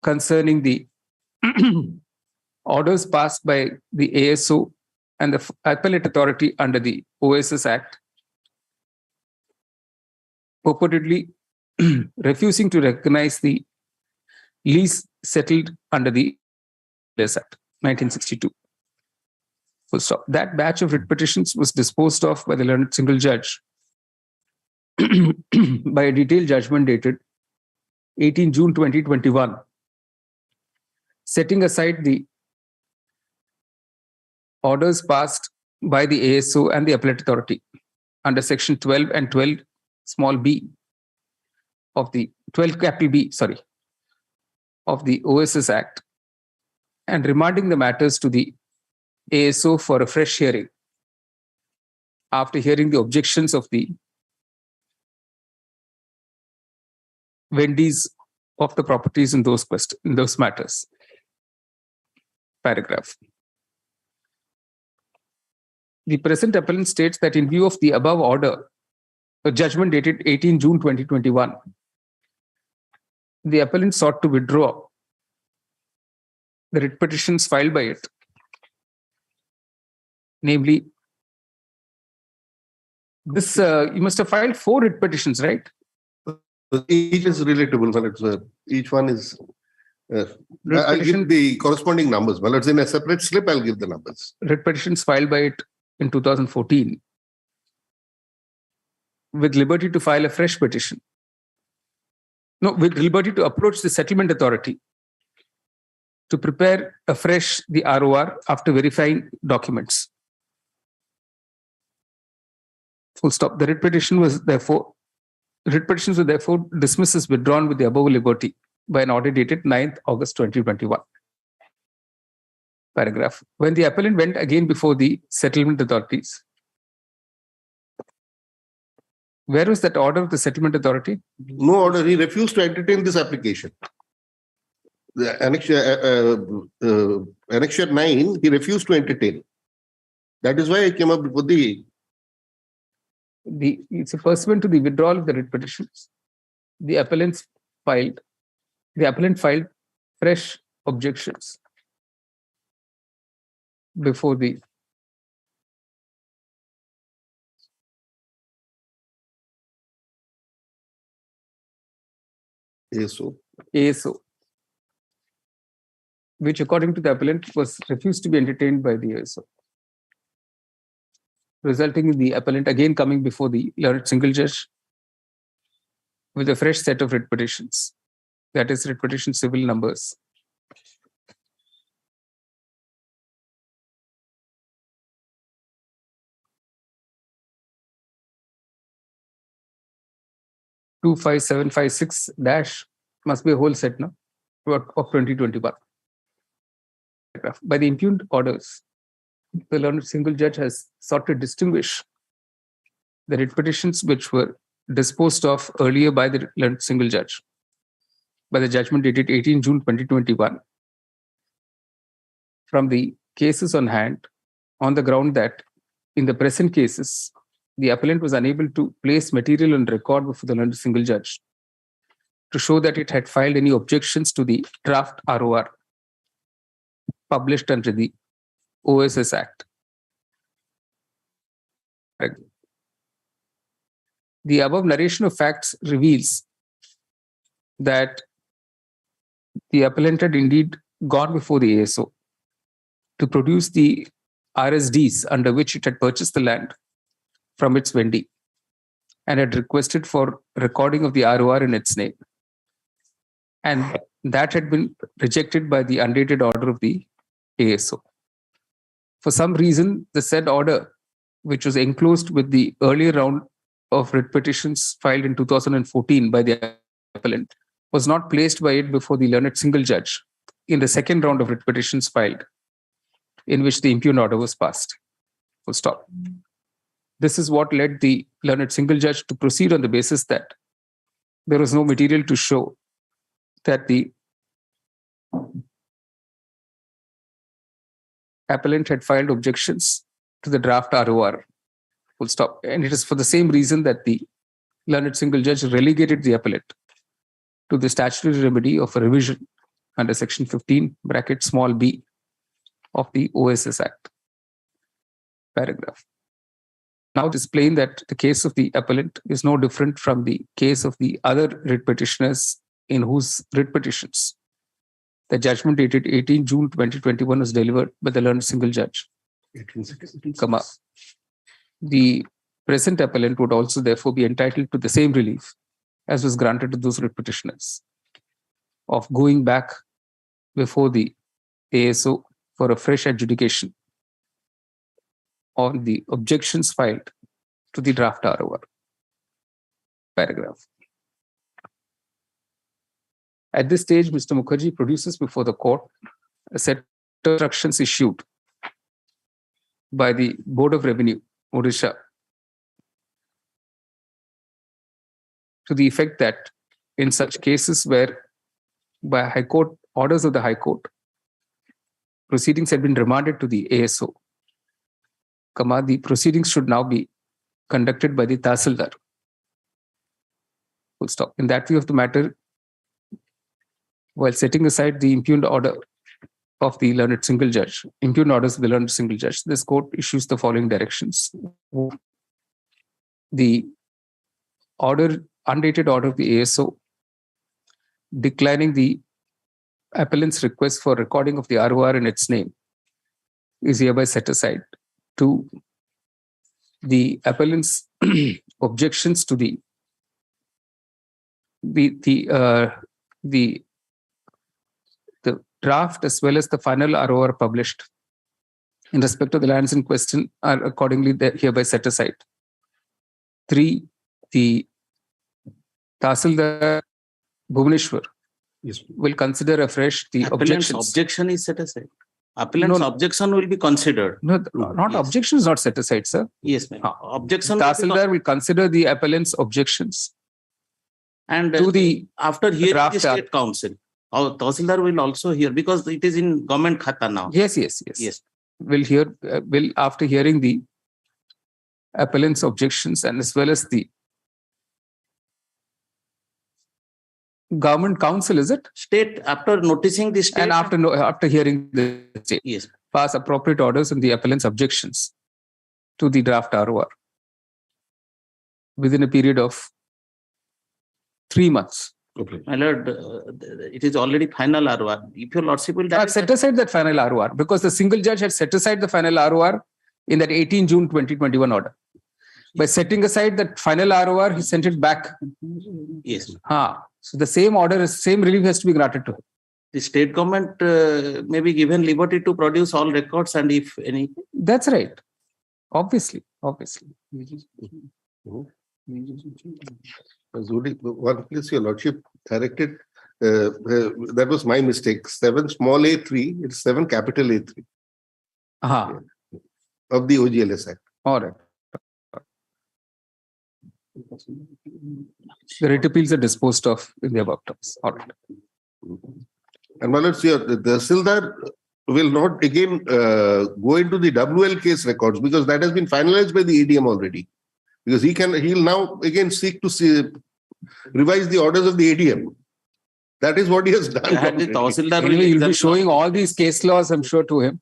concerning the orders passed by the ASO and the appellate authority under the OSS Act, purportedly refusing to recognize the lease settled under the OSS Act 1962. Full stop. That batch of writ petitions was disposed of by the learned single judge by a detailed judgment dated 18 June 2021, setting aside the orders passed by the ASO and the appellate authority under section 12 and 12 small b of the 12 capital B, of the OSS Act, and remanding the matters to the ASO for a fresh hearing after hearing the objections of the vendees of the properties in those matters. Paragraph. The present appellant states that in view of the above order, a judgment dated 18 June 2021, the appellant sought to withdraw the writ petitions filed by it, namely, this you must have filed 4 writ petitions, right? Each is relatable, but it's each one is. I'll give the corresponding numbers. Well, it's in a separate slip. I'll give the numbers. Writ petitions filed by it in 2014 with liberty to file a fresh petition. No, with liberty to approach the settlement authority to prepare afresh the ROR after verifying documents. Full stop. The writ petitions were therefore dismissed as withdrawn with the above liberty by an order dated 9th August 2021. Paragraph. When the appellant went again before the settlement authorities, where was that order of the settlement authority? No order. He refused to entertain this application. The Annexure 9, he refused to entertain. That is why I came up with it's pursuant to the withdrawal of the writ petitions. The appellant filed fresh objections before the ASO, which according to the appellant was refused to be entertained by the ASO, resulting in the appellant again coming before the learned single judge with a fresh set of writ petitions. That is writ petition civil numbers 25756 dash must be a whole set now of 2021. By the impugned orders, the learned single judge has sought to distinguish the writ petitions which were disposed of earlier by the learned single judge by the judgment dated 18 June 2021 from the cases on hand, on the ground that in the present cases, the appellant was unable to place material on record before the learned single judge to show that it had filed any objections to the draft ROR published under the OSS Act. The above narration of facts reveals that the appellant had indeed gone before the ASO to produce the RSDs under which it had purchased the land from its vendee and had requested for recording of the ROR in its name. And that had been rejected by the undated order of the ASO. For some reason, the said order, which was enclosed with the earlier round of writ petitions filed in 2014 by the appellant, was not placed by it before the learned single judge in the second round of writ petitions filed, in which the impugned order was passed. Full stop. This is what led the learned single judge to proceed on the basis that there was no material to show that the appellant had filed objections to the draft ROR. Full stop. And it is for the same reason that the learned single judge relegated the appellant to the statutory remedy of a revision under section 15 bracket small b of the OSS Act. Paragraph. Now it is plain that the case of the appellant is no different from the case of the other writ petitioners in whose writ petitions the judgment dated 18 June 2021 was delivered by the learned single judge. The present appellant would also therefore be entitled to the same relief as was granted to those writ petitioners of going back before the ASO for a fresh adjudication on the objections filed to the draft ROR. Paragraph. At this stage, Mr. Mukherjee produces before the court a set of instructions issued by the Board of Revenue, Orissa, to the effect that in such cases where by High Court, orders of the High Court, proceedings had been remanded to the ASO, the proceedings should now be conducted by the Tahsildar. Full stop. In that view of the matter, while setting aside the impugned order of the learned single judge, impugned orders of the learned single judge, this court issues the following directions. The undated order of the ASO declining the appellant's request for recording of the ROR in its name is hereby set aside. 2, the appellant's objections to the draft as well as the final ROR published in respect to the lands in question are accordingly hereby set aside. 3, the Tahsildar Bhubaneswar will consider afresh the Appellant's objections. objection is set aside. Appellant's objection will be considered. No, not objections not set aside, sir. Yes, ma'am. Objection. Tahsildar will consider the appellant's objections. And to the after hearing draft the State Council, Tahsildar will also hear because it is in government khata now. Yes. Will after hearing the appellant's objections and as well as the government council, is it? State, after noticing the state. And after hearing the state. Yes. Pass appropriate orders on the appellant's objections to the draft ROR within a period of 3 months. Okay. My lord, it is already final ROR. If your lordship will set aside that final ROR because the single judge had set aside the final ROR in that 18 June 2021 order. By setting aside that final ROR, he sent it back. Yes. So the same order, same relief has to be granted to him. The state government may be given liberty to produce all records and if any. That's right. Obviously. One place your lordship corrected, that was my mistake. 7 small a3, it's 7 capital A3. Of the OGLS Act. All right. The writ appeals are disposed of in the above terms. All right. And my lord, the Tahsildar will not again go into the WL case records because that has been finalized by the ADM already. Because he'll now again seek to revise the orders of the ADM. That is what he has done. Anyway, you'll be showing all these case laws, I'm sure, to him.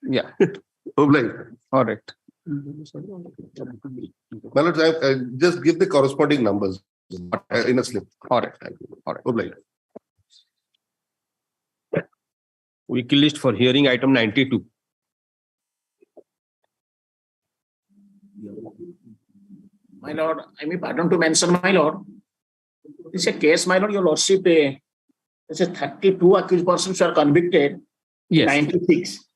Yeah. All right. My lord, I just give the corresponding numbers in a slip. All right. Weekly list for hearing item 92. My lord, I mean, pardon to mention, my lord. This is a case, my lord, your lordship, there's a 32 accused persons who are convicted. Yes.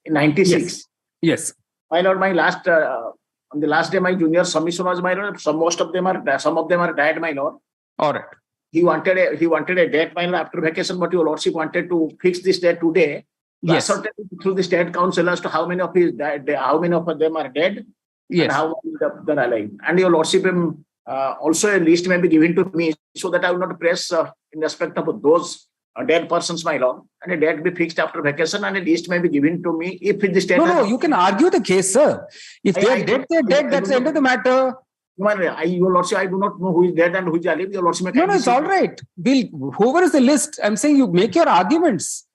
96. Yes. My lord, my last, on the last day, my junior submission was, my lord, some of them are dead, my lord. All right. He wanted a date, my lord, after vacation, but your lordship wanted to fix this date today. Yes. Through the state council as to how many of them are dead. Yes. And how many of them are alive. And your lordship, also a list may be given to me so that I will not press in respect of those dead persons, my lord. And a date be fixed after vacation and a list may be given to me if the state. No, you can argue the case, sir. If they are dead, they're dead. That's the end of the matter. Your lordship, I do not know who is dead and who is alive. Your lordship. No, it's all right. Whoever is the list, I'm saying you make your arguments.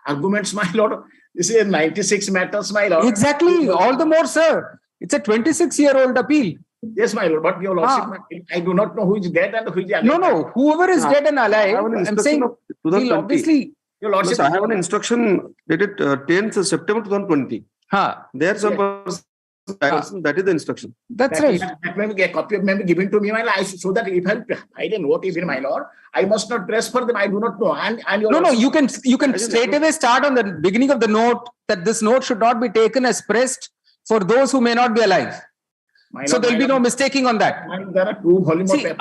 Arguments, my lord. This is 96 matters, my lord. Exactly. All the more, sir. It's a 26-year-old appeal. Yes, my lord. But your lordship, I do not know who is dead and who is alive. No. Whoever is dead and alive, I'm saying, will obviously. Your lordship. I have an instruction dated 10th September 2020. There are some person, that is the instruction. That's right. That may be a copy may be given to me, my lord, so that if I didn't note even, my lord, I must not press for them. I do not know. And your no, you can straight away start on the beginning of the note that this note should not be taken as pressed for those who may not be alive. So there'll be no mistaking on that. There are 2 volumes of paper.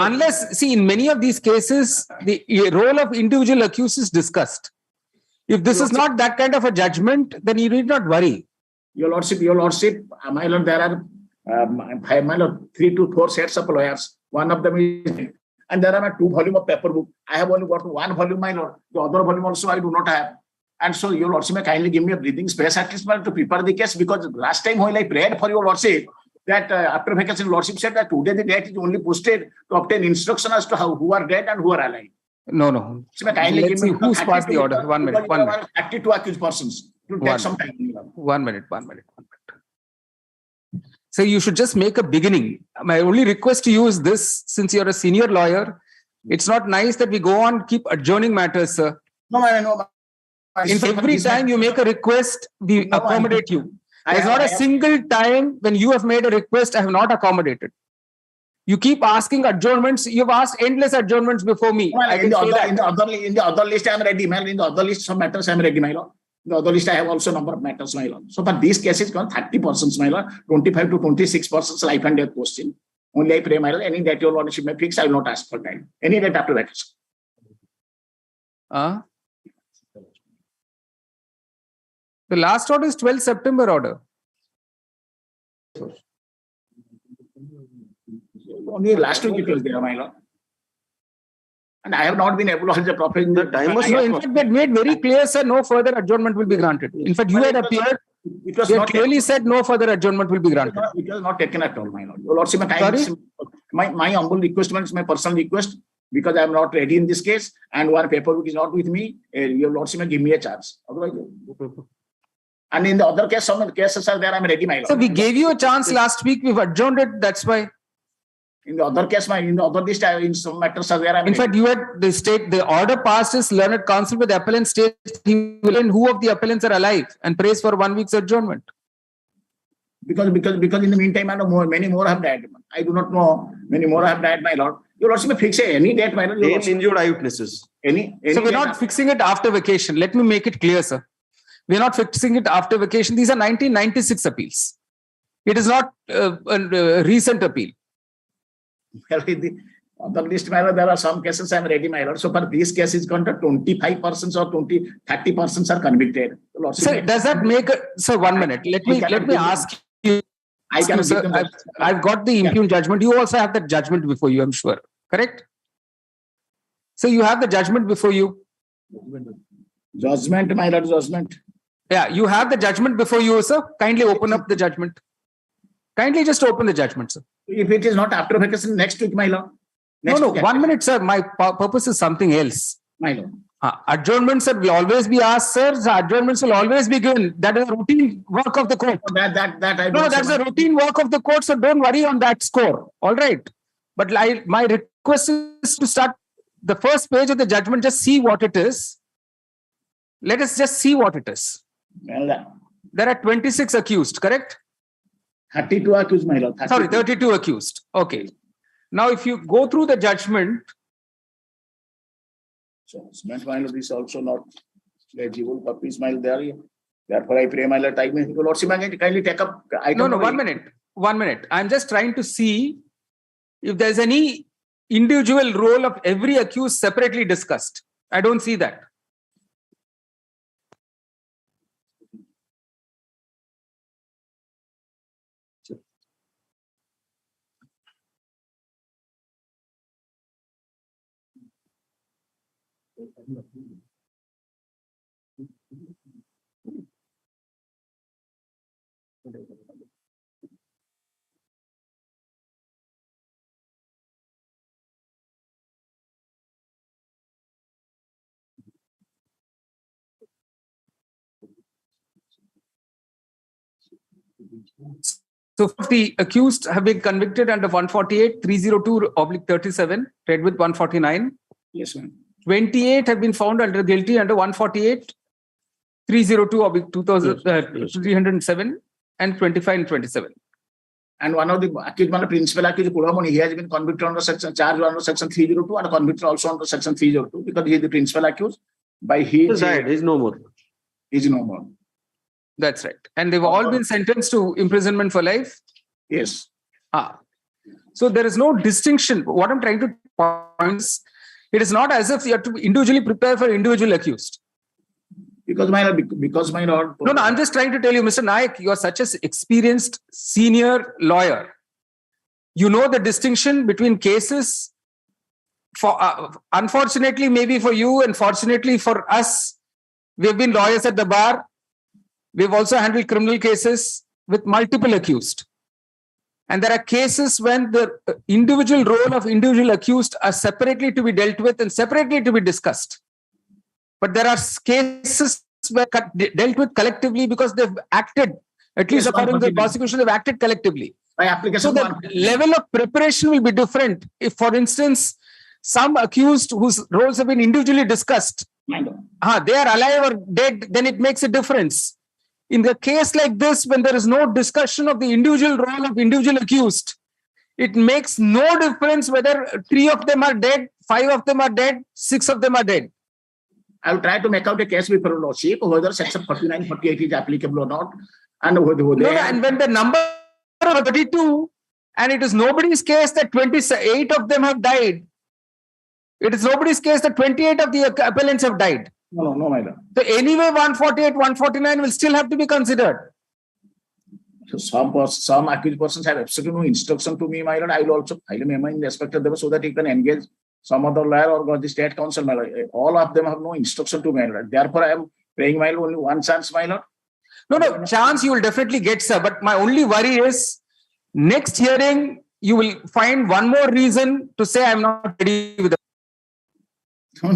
In many of these cases, the role of individual accused is discussed. If this is not that kind of a judgment, then you need not worry. Your lordship, my lord, there are my lord, 3 to 4 sets of lawyers. One of them is, and there are 2 volumes of paper book. I have only got 1 volume, my lord. The other volume also I do not have. And so your lordship may kindly give me a breathing space at least to prepare the case, because last time when I prayed for your lordship, that after vacation, lordship said that today the date is only posted to obtain instruction as to who are dead and who are alive. No. So kindly Let's see who's passed the order. 1 minute. 32 accused persons. It will take some time. 1 minute. So you should just make a beginning. My only request to you is this: since you're a senior lawyer, it's not nice that we go on keep adjourning matters, sir. No. In every time you make a request, we accommodate you. There's not a single time when you have made a request I have not accommodated. You keep asking adjournments. You've asked endless adjournments before me. Well, I can say that. in the other list, I am ready, my lord. In the other list, some matters I am ready, my lord. In the other list, I have also number of matters, my lord. So, but these cases gone 30%, my lord, 25 to 26% life and death question. Only I pray, my lord. Any that your lordship may fix, I will not ask for time. Any date after that. The last order is 12 September order. Only last week it was there, my lord. And I have not been able to hold the proper. The time was No, in fact, they made very clear, sir, no further adjournment will be granted. In fact, you had appeared. It was They not clearly said no further adjournment will be granted. It was not taken at all, my lord. Your lordship, my humble request, my personal request, because I am not ready in this case, and one paperwork is not with me. Your lordship may give me a chance. Otherwise, and in the other case, some of the cases are there. I am ready, my lord. So we gave you a chance last week. We've adjourned it. That's why. In the other case, in the other list, in some matters are there. In fact, you had the order passed is learned counsel with the appellant state he will and who of the appellants are alive and prays for 1 week's adjournment. Because in the meantime, I know many more have died. I do not know many more have died, my lord. You also fix any date, my lord. Injured eyewitnesses. Any so we're not fixing it after vacation. Let me make it clear, sir. We're not fixing it after vacation. These are 1996 appeals. It is not a recent appeal. Well, on the list, my lord, there are some cases I am ready, my lord. So for these cases, 25% or 30% are convicted. Sir, does that make sir, 1 minute? Let me ask you. Sir, I've got the impugned judgment. You also have the judgment before you, I'm sure. Correct? So you have the judgment before you. Judgment, my lord, judgment. Yeah, you have the judgment before you, sir. Kindly open up the judgment. Kindly just open the judgment, sir. If it is not after vacation, next week, my lord. No, 1 minute, sir. My purpose is something else. My lord. Adjournments will always be asked, sir. Adjournments will always be given. That is a routine work of the court. That's a routine work of the court, so don't worry on that score. All right. But my request is to start the first page of the judgment, just see what it is. Let us just see what it is. Well, there are 26 accused, correct? 32 accused, my lord. 32. Sorry, 32 accused. Okay. Now, if you go through the judgment. Judgment, my lord, is also not legible. Copies, my lord, there. Therefore, I pray, my lord, time. Lord, kindly take up. No, 1 minute. 1 minute. I'm just trying to see if there's any individual role of every accused separately discussed. I don't see that. So the accused have been convicted under 148-302/37, read with 149. Yes, ma'am. 28 have been found under guilty under 148-302/307 and 25 and 27. And one of the accused, principal accused, he has been convicted under section, charged under section 302 and convicted also under section 302 because he is the principal accused. By he is no more. Is no more. That's right. And they've all been sentenced to imprisonment for life? Yes. So there is no distinction. What I'm trying to point is, it is not as if you have to individually prepare for individual accused. Because my lord. No, I'm just trying to tell you, Mr. Nayak, you are such an experienced senior lawyer. You know the distinction between cases. For unfortunately, maybe for you and fortunately for us, we've been lawyers at the bar. We've also handled criminal cases with multiple accused. And there are cases when the individual role of individual accused are separately to be dealt with and separately to be discussed. But there are cases where dealt with collectively because they've acted, at least according to the prosecution, they've acted collectively. So the level of preparation will be different. If, for instance, some accused whose roles have been individually discussed, they are alive or dead, then it makes a difference. in the case like this, when there is no discussion of the individual role of individual accused, it makes no difference whether 3 of them are dead, 5 of them are dead, 6 of them are dead. I will try to make out a case before lordship, whether section 49, 48 is applicable or not. And and when the number of 32, and it is nobody's case that 28 of them have died. It is nobody's case that 28 of the appellants have died. No, my lord. So anyway, 148, 149 will still have to be considered. So some accused persons have absolutely no instruction to me, my lord. I will also file a memo in respect of them so that he can engage some other lawyer or the state council, my lord. All of them have no instruction to me, my lord. Therefore, I am praying, my lord, only one chance, my lord. No, chance you will definitely get, sir. But my only worry is, next hearing, you will find one more reason to say I'm not ready with it.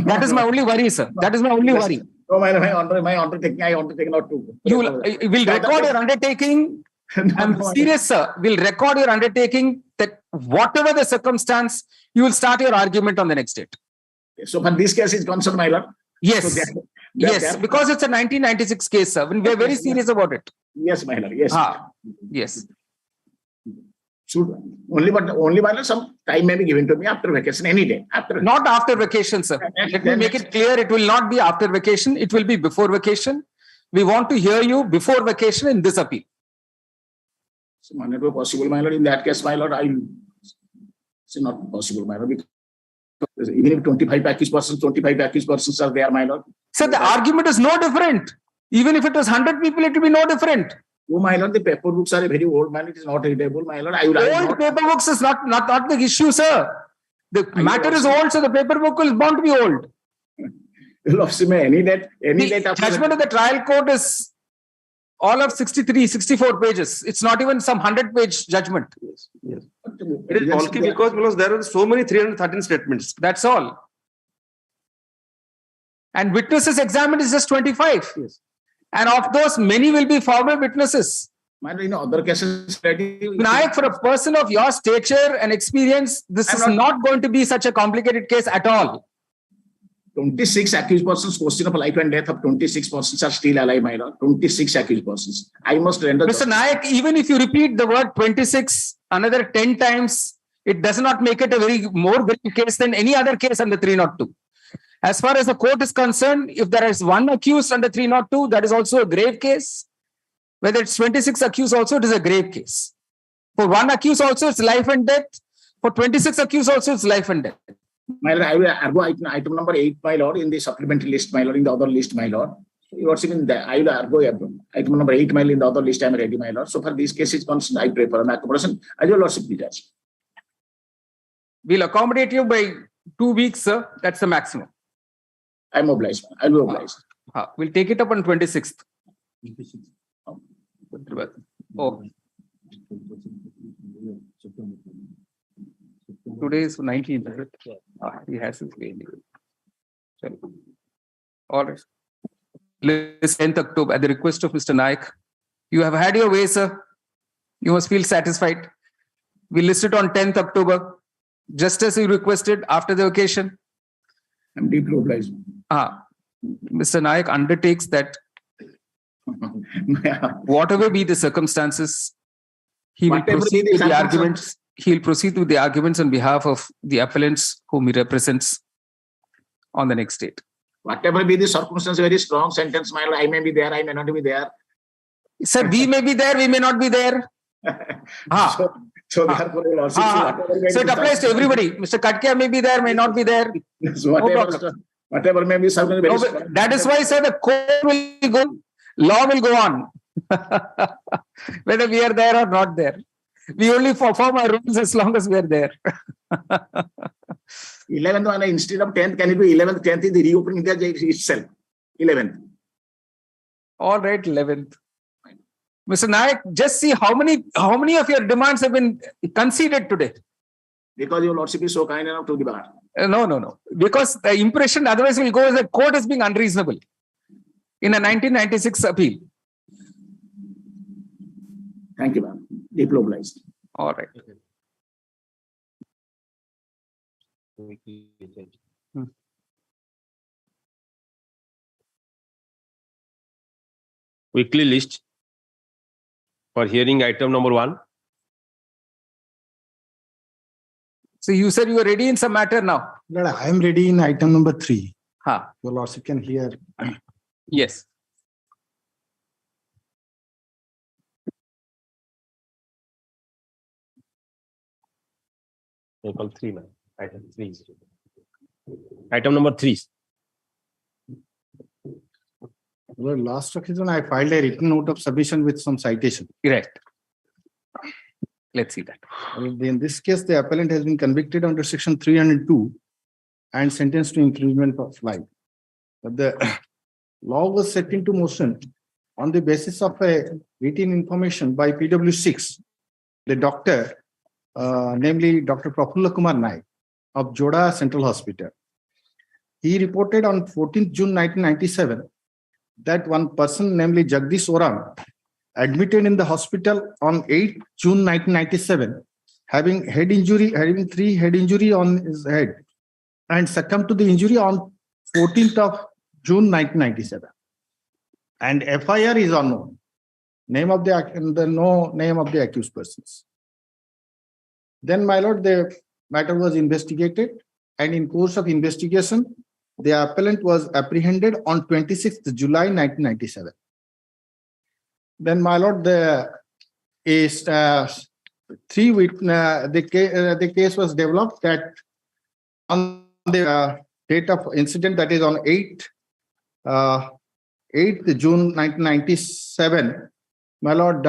That is my only worry, sir. That is my only worry. No, my undertaking, I want to take not to. You will record your undertaking. I'm serious, sir. We'll record your undertaking that whatever the circumstance, you will start your argument on the next date. So, but this case is concerned, my lord. Yes. So yes, because it's a 1996 case, sir. We are very serious about it. Yes, my lord. Yes. Yes. Should only my lord, some time may be given to me after vacation, any day. Not after vacation, sir. Let me make it clear. It will not be after vacation. It will be before vacation. We want to hear you before vacation in this appeal. So, might not be possible, my lord. In that case, my lord, it's not possible, my lord. Because even if 25 accused persons are there, my lord. Sir, the argument is no different. Even if it was 100 people, it will be no different. Oh, my lord, the paper books are a very old, man. It is not readable, my lord. Old paper books is not the issue, sir. The matter is old, so the paper book is bound to be old. Any date. Judgment of the trial court is all of 64 pages. It's not even some 100-page judgment. Yes. It is bulky because there are so many 313 statements. That's all. And witnesses examined is just 25. Yes. And of those, many will be former witnesses. In other cases, Nayak, for a person of your stature and experience, this is not going to be such a complicated case at all. 26 accused persons, question of life and death of 26 persons are still alive, my lord. 26 accused persons. I must render. Mr. Nayak, even if you repeat the word 26 another 10 times, it does not make it a more grave case than any other case under 302. As far as the court is concerned, if there is one accused under 302, that is also a grave case. Whether it's 26 accused also, it is a grave case. For one accused also, it's life and death. For 26 accused also, it's life and death. My lord, I will argue item number 8, my lord, in the supplementary list, my lord, in the other list, my lord. You are saying that I will argue item number 8, my lord, in the other list, I am ready, my lord. So for these cases, I pray for an accommodation. As your lordship, the judge. We'll accommodate you by 2 weeks, sir. That's the maximum. I'm obliged. I'll be obliged. We'll take it up on 26th. Oh. Today is 19th. He has his way. All right. 10th October, at the request of Mr. Nayak. You have had your way, sir. You must feel satisfied. We list it on 10th October, just as you requested after the occasion. I'm deeply obliged. Mr. Nayak undertakes that whatever be the circumstances, he will proceed with the arguments. He'll proceed with the arguments on behalf of the appellants whom he represents on the next date. Whatever be the circumstances, very strong sentence, my lord. I may be there, I may not be there. Sir, we may be there, we may not be there. So therefore, so it applies to everybody. Mr. Katkia may be there, may not be there. So whatever may be, that is why, sir, the court will go, law will go on. Whether we are there or not there. We only perform our rules as long as we are there. 11th, instead of 10th, can it be 11th, 10th is the reopening there itself. 11th. All right, 11th. Mr. Nayak, just see how many of your demands have been conceded today. Because your lordship is so kind enough to the bar. No. Because the impression otherwise will go as the court is being unreasonable in a 1996 appeal. Thank you, ma'am. Deeply obliged. All right. Weekly list for hearing item number 1. So you said you were ready in some matter now. Lord, I am ready in item number 3. Huh. Your Lordship can hear. Yes. Item 3 now. Item 3. Item number 3. Well, last occasion I filed a written note of submission with some citation. Correct. Let's see that. In this case, the appellant has been convicted under section 302 and sentenced to imprisonment of life. But the law was set into motion on the basis of a written information by PW6, the doctor, namely Dr. Prafulla Kumar Naik of Joda Central Hospital. He reported on 14th June 1997 that one person, namely Jagdish Oram, admitted in the hospital on 8th June 1997, having 3 head injury on his head, and succumbed to the injury on 14th of June 1997. And FIR is unknown. No name of the accused persons. Then, my lord, the matter was investigated, and in course of investigation, the appellant was apprehended on 26th July 1997. Then, my lord, the case was developed that on the date of incident, that is on 8th June 1997, my lord,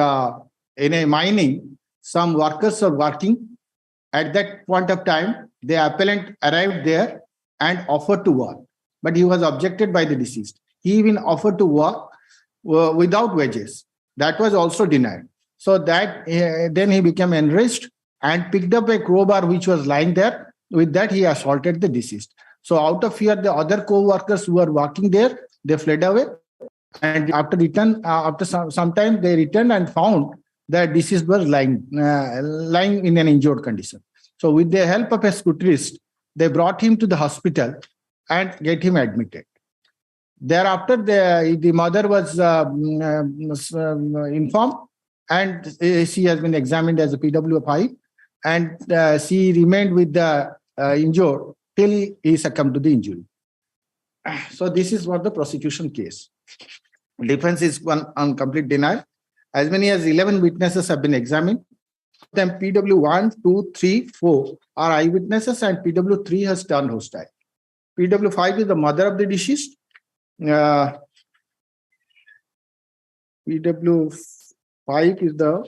in a mining, some workers are working. At that point of time, the appellant arrived there and offered to work, but he was objected by the deceased. He even offered to work without wages. That was also denied. So that then he became enraged and picked up a crowbar which was lying there. With that, he assaulted the deceased. So out of fear, the other co-workers who were working there, they fled away. And after some time, they returned and found that deceased was lying in an injured condition. So with the help of a scooterist, they brought him to the hospital and get him admitted. Thereafter, the mother was informed, and she has been examined as a PW5, and she remained with the injured till he succumbed to the injury. So this is what the prosecution case. Defense is on complete denial. As many as 11 witnesses have been examined. Then PW1, 2, 3, 4 are eyewitnesses, and PW3 has turned hostile. PW5 is the mother of the deceased. PW5 is the...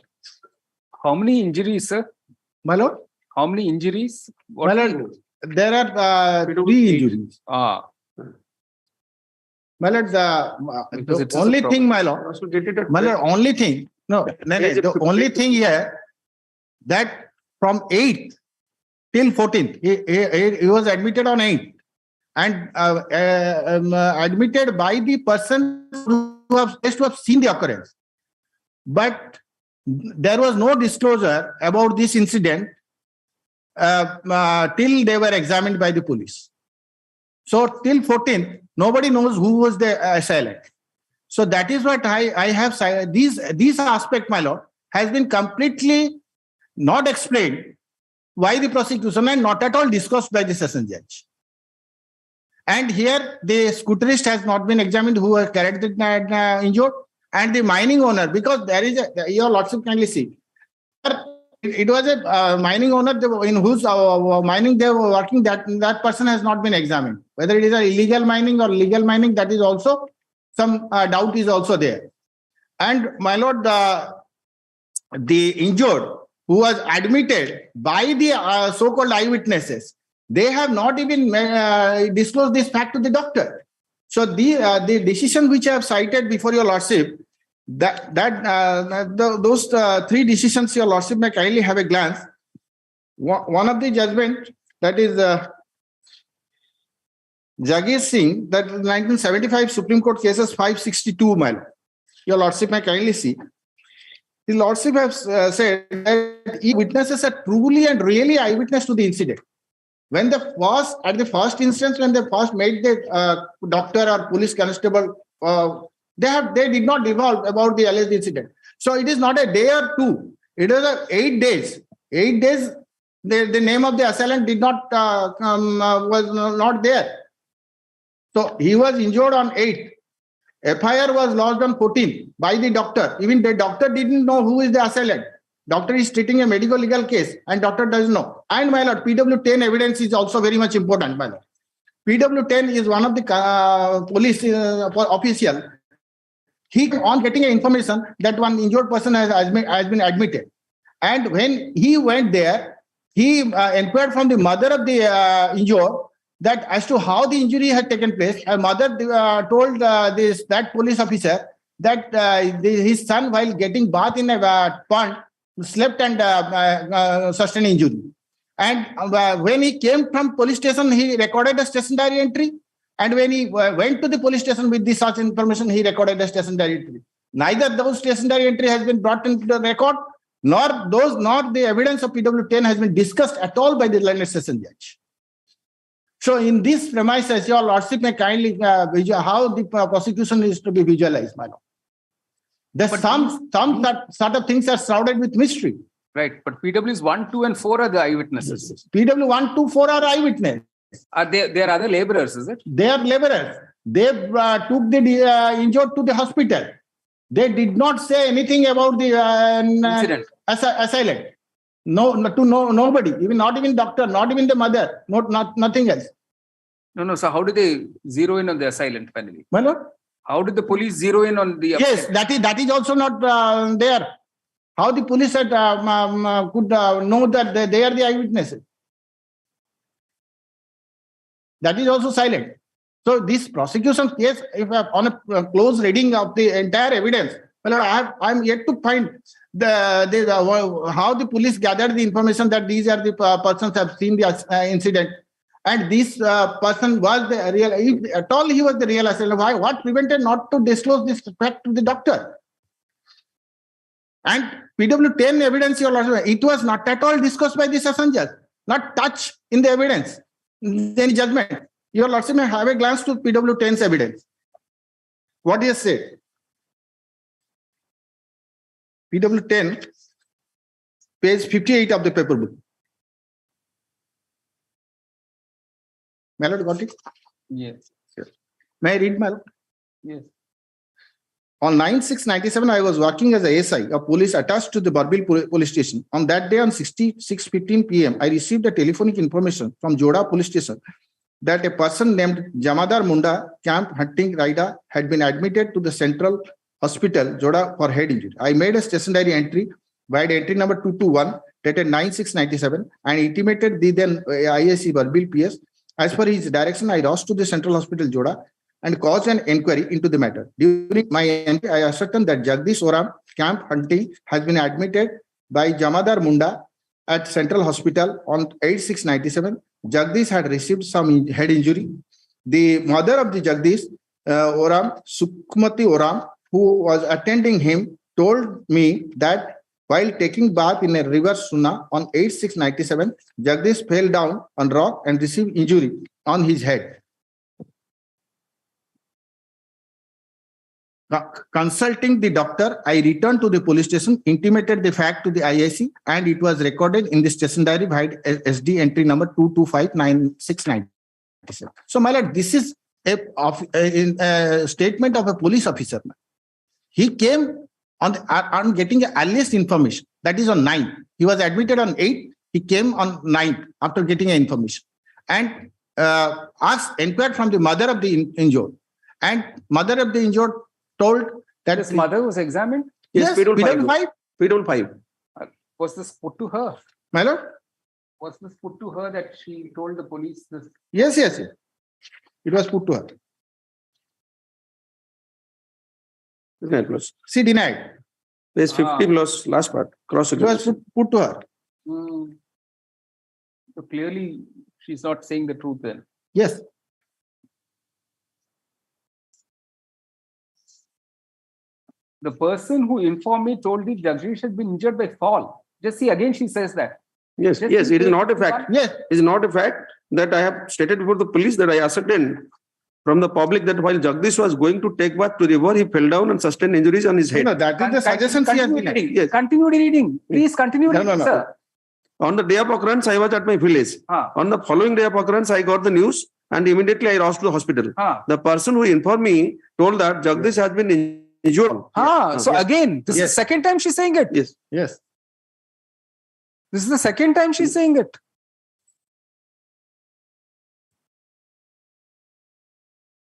How many injuries, sir? My lord? How many injuries? My lord, there are 3 injuries. Ah. My lord, the only thing, my lord, only thing, the only thing here, that from 8th till 14th, he was admitted on 8th, and admitted by the person who have seen the occurrence. But there was no disclosure about this incident till they were examined by the police. So till 14th, nobody knows who was the assailant. So that is what I have said. This aspect, my lord, has been completely not explained by the prosecution and not at all discussed by the session judge. And here the scooterist has not been examined who has carried the injured, and the mining owner, because there is your lordship kindly see. It was a mining owner in whose mining they were working, that person has not been examined. Whether it is an illegal mining or legal mining, that is also some doubt is also there. And my lord, the injured who was admitted by the so-called eyewitnesses, they have not even disclosed this fact to the doctor. So the decision which I have cited before your lordship, those 3 decisions your lordship may kindly have a glance. One of the judgment, that is Jagir Singh, that is 1975 Supreme Court cases 562, my lord. Your lordship may kindly see. The lordship has said that witnesses are truly and really eyewitness to the incident. When at the first instance, when they first made the doctor or police constable, they did not devolve about the alleged incident. So it is not a day or two. It was 8 days. 8 days, the name of the assailant did not was not there. So he was injured on 8th. FIR was lodged on 14th by the doctor. Even the doctor didn't know who is the assailant. Doctor is treating a medical legal case and doctor doesn't know. And my lord, PW10 evidence is also very much important, my lord. PW10 is one of the police official. He on getting information that one injured person has been admitted. And when he went there, he inquired from the mother of the injured that as to how the injury had taken place. Her mother told that police officer that his son, while getting bath in a pond, slept and sustained injury. And when he came from police station, he recorded a station diary entry. And when he went to the police station with this such information, he recorded a station diary entry. Neither those station diary entry has been brought into the record, nor the evidence of PW10 has been discussed at all by the learned session judge. So in this premises, your lordship may kindly how the prosecution is to be visualized, my lord. Some sort of things are shrouded with mystery. Right, but PWs 1, 2, and 4 are the eyewitnesses. PW 1, 2, 4 are eyewitnesses. Are they are other laborers, is it? They are laborers. They took the injured to the hospital. They did not say anything about the incident. Assailant. Nobody, not even doctor, not even the mother, nothing else. No. So how do they zero in on the assailant finally? My lord? How did the police zero in on the? Yes, that is also not there. How the police could know that they are the eyewitnesses? That is also silent. So this prosecution case, if on a close reading of the entire evidence, well, I'm yet to find how the police gathered the information that these are the persons have seen the incident, and this person was the real. If at all he was the real assailant, why? What prevented not to disclose this fact to the doctor? And PW10 evidence, your lordship, it was not at all discussed by the session judge, not touched in the evidence, any judgment. Your lordship may have a glance to PW10's evidence. What is said? PW10, page 58 of the paper book. My lord, got it? Yes. May I read, my lord? Yes. On 9/6/97, I was working as a SI, a police attached to the Barbil police station. On that day, on 6:15 p.m., I received a telephonic information from Joda police station that a person named Jamadar Munda, camp hunting rider, had been admitted to the central hospital, Joda, for head injury. I made a station diary entry by the entry number 221, dated 9/6/97, and intimated the then IAC Barbil PS. As per his direction, I rushed to the central hospital, Joda, and caused an inquiry into the matter. During my entry, I ascertained that Jagdish Oram, camp hunting, has been admitted by Jamadar Munda at Central Hospital on 8/6/97. Jagdish had received some head injury. The mother of the Jagdish Oram, Sukmati Oram, who was attending him, told me that while taking bath in a river Suna on 8/6/97, Jagdish fell down on rock and received injury on his head. Consulting the doctor, I returned to the police station, intimated the fact to the IIC, and it was recorded in the station diary by SD entry number 2259697. So, my lord, this is a statement of a police officer. He came on getting the earliest information, that is on 9. He was admitted on 8. He came on 9 after getting information, and inquired from the mother of the injured, and mother of the injured told that his mother was examined. Yes, PW5. PW5. Was this put to her? My lord? Was this put to her that she told the police this? Yes. It was put to her. She denied. Page 50 plus last part. Cross. It was put to her. So clearly, she's not saying the truth then. Yes. The person who informed me told me Jagdish has been injured by fall. Just see, again, she says that. Yes, it is not a fact. Yes. It is not a fact that I have stated before the police that I ascertained from the public that while Jagdish was going to take bath to river, he fell down and sustained injuries on his head. No, that is the suggestion she has Continue given. reading. Continue reading. Please continue reading, sir. On the day of occurrence, I was at my village. On the following day of occurrence, I got the news and immediately I rushed to the hospital. The person who informed me told that Jagdish has been injured. So again, this is the second time she's saying it. Yes. Yes. This is the second time she's saying it.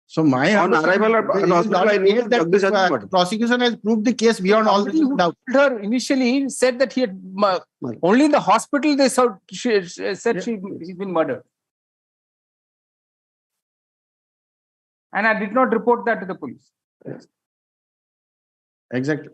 So my On arrival at the hospital, I knew that Jagdish has been murdered. prosecution has proved the case beyond all the doubt. Her initially said that he had only in the hospital they said he's been murdered. And I did not report that to the police. Exactly.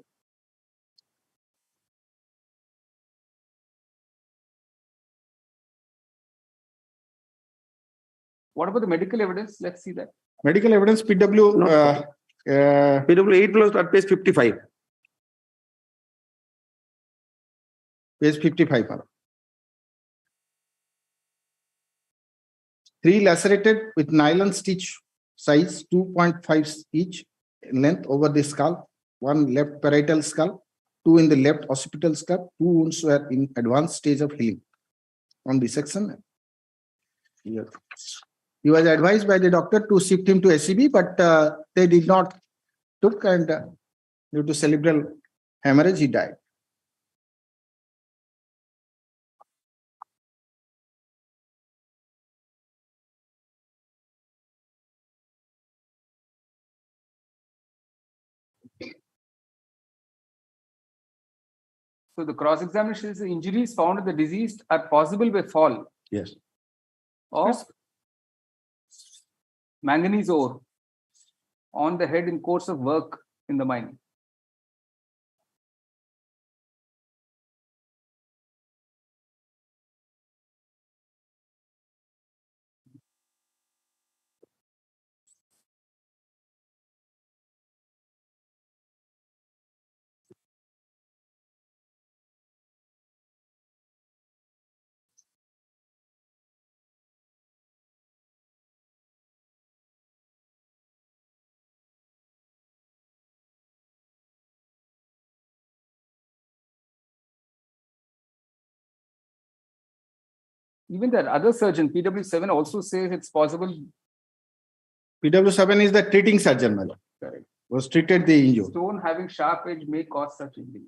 What about the medical evidence? Let's see that. Medical evidence, PW. PW 8 plus at page 55. Page 55. 3 lacerated with nylon stitch size 2.5 each in length over the skull, 1 left parietal skull, 2 in the left occipital skull. 2 wounds were in advanced stage of healing. On dissection, here. He was advised by the doctor to shift him to SCB, but they did not took, and due to cerebral hemorrhage, he died. So the cross-examination is the injuries found in the deceased are possible by fall. Yes. Of manganese ore on the head in course of work in the mine. Even that other surgeon, PW7, also says it's possible. PW7 is the treating surgeon, my lord. Correct. Was treated the injury. Stone having sharp edge may cause such injury.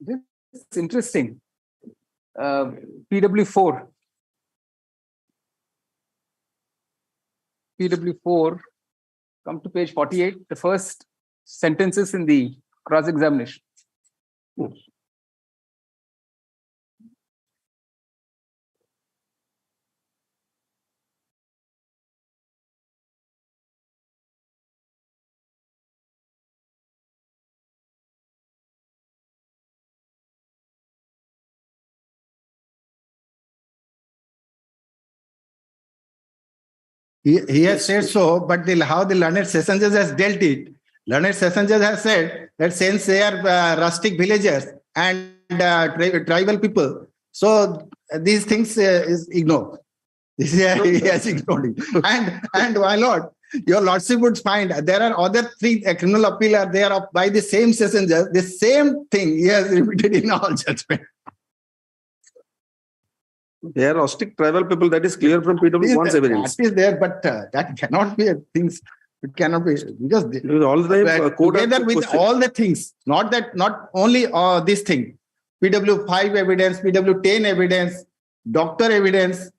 This is interesting. PW4. PW4, come to page 48, the first sentences in the cross-examination. He has said so, but how the learned session judge has dealt it. Learned session judge has said that since they are rustic villagers and tribal people, so these things is ignored. This is, he has ignored it. And my lord, your lordship would find there are other 3 criminal appeal are there by the same session judge. The same thing he has repeated in all judgment. They are rustic tribal people. That is clear from PW1's evidence. That is there, but that cannot be things. It cannot be because all the time together with all the things, not only this thing. PW5 evidence, PW10 evidence, doctor evidence,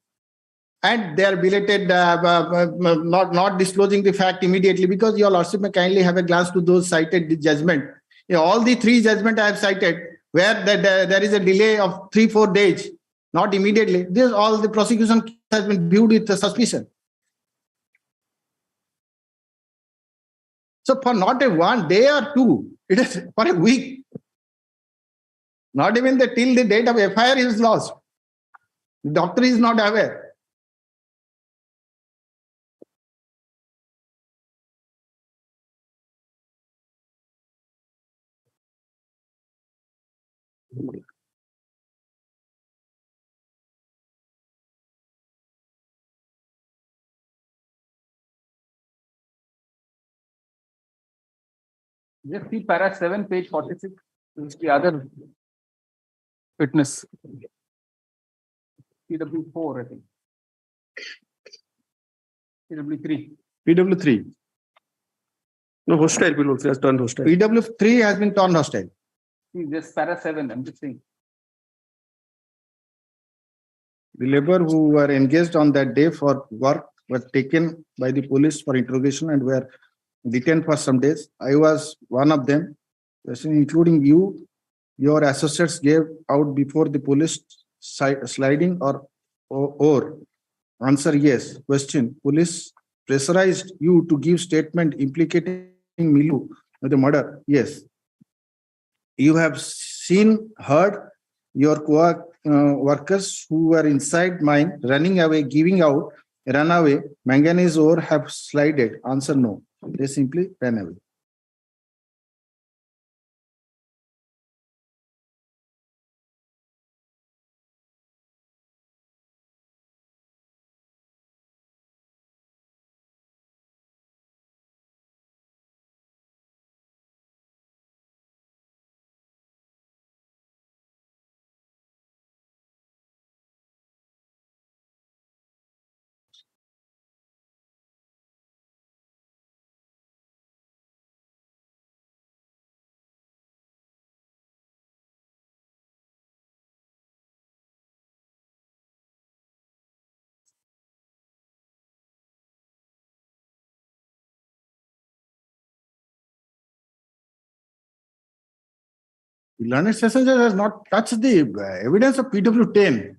and they are belated, not disclosing the fact immediately because your lordship may kindly have a glance to those cited judgment. All the 3 judgment I have cited where there is a delay of 3-4 days. Not immediately. This all the prosecution has been viewed with suspicion. So for not a 1 day or 2, it is for a week. Not even till the date of FIR is lost. The doctor is not aware. Just see para 7, page 46. This is the other witness. PW4, I think. PW3. PW3. No, hostile PW3 has turned hostile. PW3 has been turned hostile. See, just para 7, I'm just saying. The labor who were engaged on that day for work were taken by the police for interrogation and were detained for some days. I was one of them, including you. Your associates gave out before the police sliding or answer yes. Question: police pressurized you to give statement implicating Milu with the murder. Yes. You have seen, heard your workers who were inside mine running away, giving out, run away, manganese ore have slided. Answer no. They simply ran away. The learned session has not touched the evidence of PW10.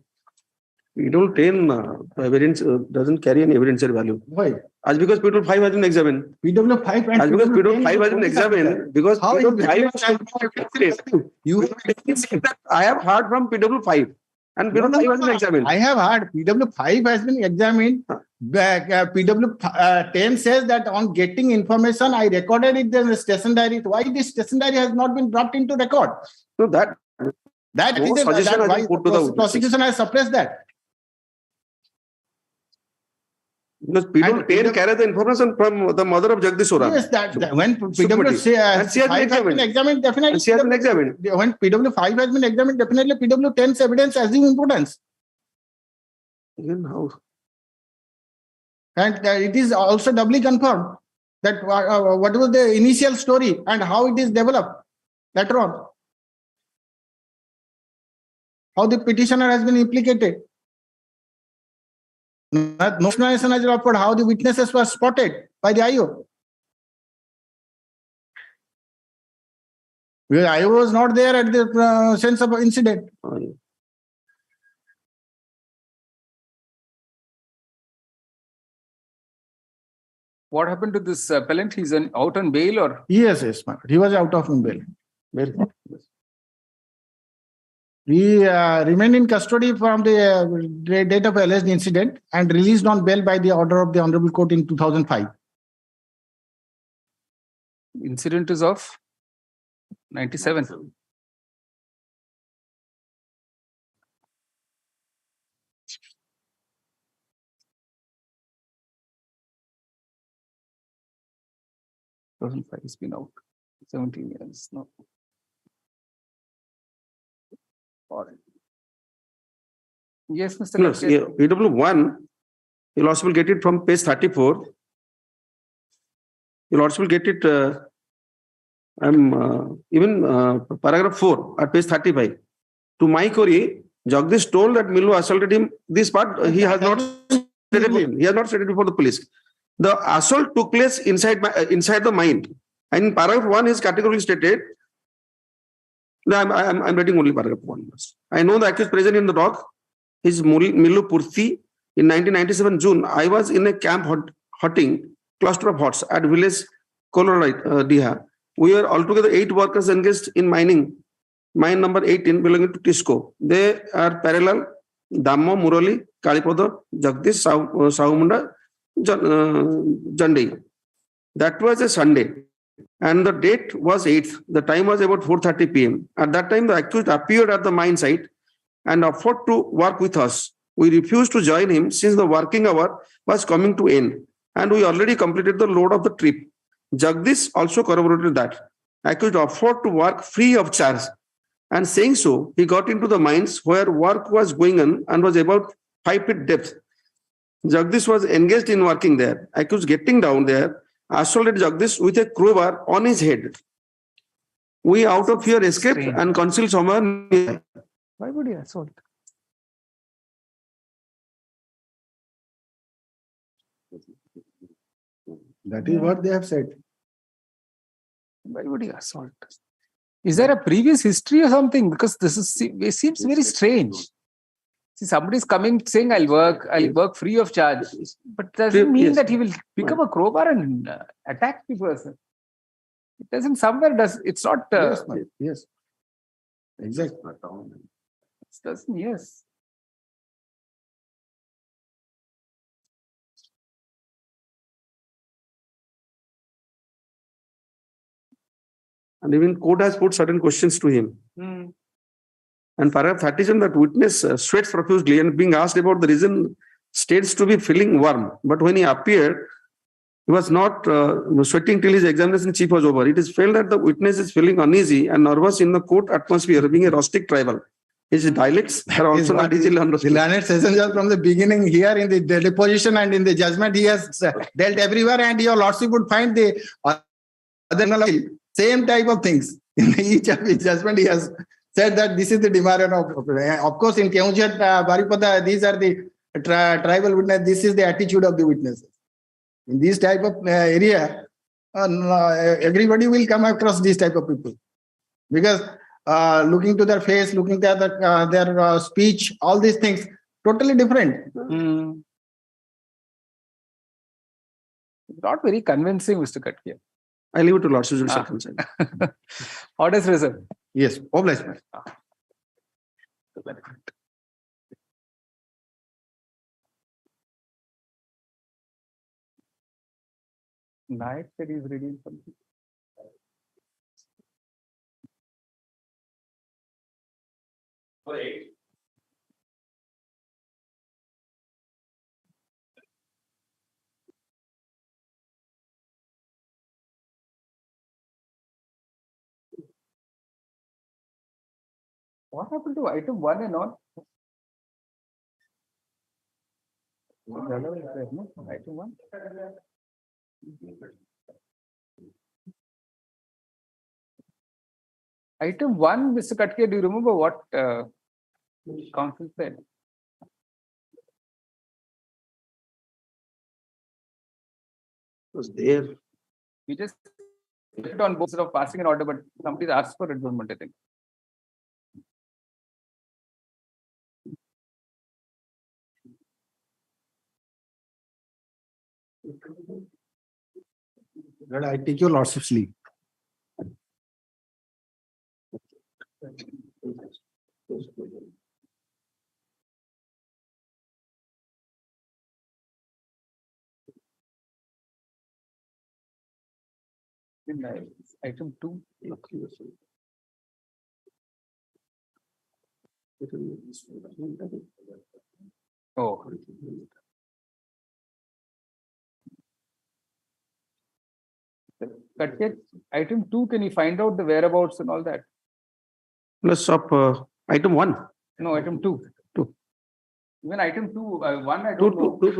PW10 evidence doesn't carry any evidentiary value. Why? As because PW5 has been examined. PW5 and as because PW5 has been examined, because how I have heard from PW5 and PW5 has been examined. I have heard PW5 has been examined. PW10 says that on getting information, I recorded it in the station diary. Why this station diary has not been brought into record? So that is why the prosecution has suppressed that. Because PW10 carries the information from the mother of Jagdish Oran. Yes, when PW5 has been examined, definitely. She has been examined. When PW5 has been examined, definitely PW10's evidence has the importance. Again, how? And it is also doubly confirmed that what was the initial story and how it is developed later on. How the petitioner has been implicated. No explanation has been offered how the witnesses were spotted by the IO. Because IO was not there at the sense of incident. What happened to this appellant? He's out on bail or? Yes, he was out of bail. He remained in custody from the date of alleged incident and released on bail by the order of the Honorable Court in 2005. Incident is of 97. It's been out 17 years now. Yes, Mr. Yes, PW1, you'll also will get it from page 34. You'll also will get it, paragraph 4 at page 35. To my query, Jagdish told that Milu assaulted him. This part he has not stated before the police. The assault took place inside the mine. And in paragraph 1 is categorically stated. I'm reading only paragraph 1. I know the accused present in the dock is Milu Purthi. In 1997 June, I was in a camp hutting cluster of huts at village Colorite, Diha. We are altogether 8 workers engaged in mining. Mine number 18 belonging to Tisco. They are parallel. Damo, Murali, Kalipoda, Jagdish, Saumunda, Jandi. That was a Sunday. And the date was 8th. The time was about 4:30 p.m. At that time, the accused appeared at the mine site and offered to work with us. We refused to join him since the working hour was coming to end and we already completed the load of the trip. Jagdish also corroborated that. Accused offered to work free of charge. And saying so, he got into the mines where work was going on and was about 5 feet depth. Jagdish was engaged in working there. Accused getting down there, assaulted Jagdish with a crowbar on his head. We out of fear escaped and concealed somewhere nearby. Why would he assault? That is what they have said. Why would he assault? Is there a previous history or something? Because this is it seems very strange. See, somebody is coming saying, I'll work free of charge. But doesn't mean that he will pick up a crowbar and attack the person. It doesn't it's not. Yes. Exactly. It doesn't, yes. And even court has put certain questions to him. And paragraph 37, that witness sweats profusely and being asked about the reason states to be feeling warm. But when he appeared, he was not sweating till his examination chief was over. It is felt that the witness is feeling uneasy and nervous in the court atmosphere, being a rustic tribal. His dialects are also not easily understood. The learned session judge from the beginning here in the deposition and in the judgment, he has dealt everywhere, and your lordship would find the other same type of things. In each of his judgment, he has said that this is the demand of course, in Keonjhat, Baripada, these are the tribal witness. This is the attitude of the witnesses. In this type of area, everybody will come across these type of people. Because looking to their face, looking at their speech, all these things, totally different. Not very convincing, Mr. Katkia. I leave it to Lordship Judicial Council. Orders reserved. Yes, obliged. Naik said he's reading something. What happened to item 1 and all? Item 1. Item 1, Mr. Katkia, do you remember what counsel said? Was there. We just put it on both of passing an order, but somebody's asked for adjournment, I think. I take your lordship's leave. Item 2. Oh. Katkia, item 2, can you find out the whereabouts and all that? Plus of item 1. No, item 2. 2. Even item 2, 1, I don't know. 2.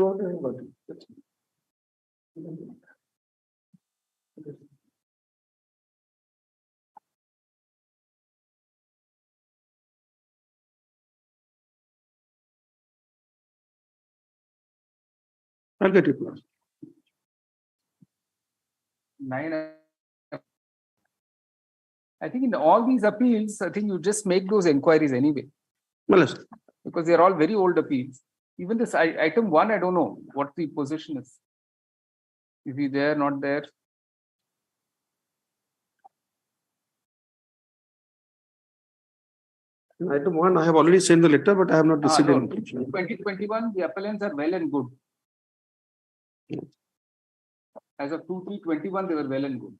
I'll get it. 9. I think in all these appeals, I think you just make those inquiries anyway. Because they're all very old appeals. Even this item 1, I don't know what the position is. Is he there, not there? Item 1, I have already sent the letter, but I have not received No, any. 2021, the appellants are well and good. As of 2/3/21, they were well and good.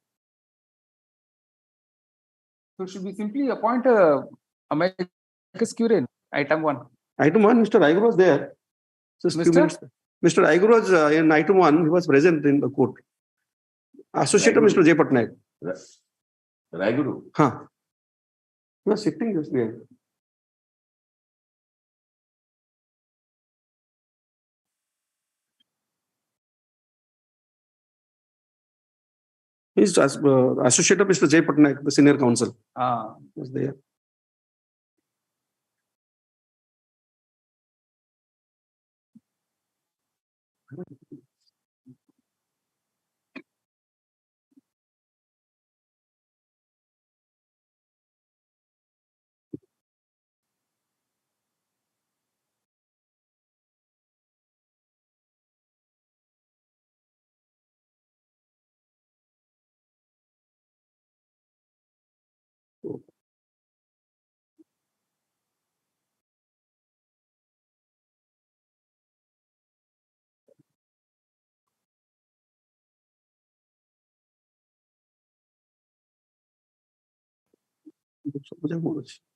So should we simply appoint a amicus curiae in item 1? Item 1, Mr. Iyer was there. Just few Mr.? minutes. Mr. Iyer was in item 1, he was present in the court. Associate of Mr. J. Patnaik. Raiguru. Huh. He was sitting just there. He's associate of Mr. J. Patnaik, the senior counsel. Was there.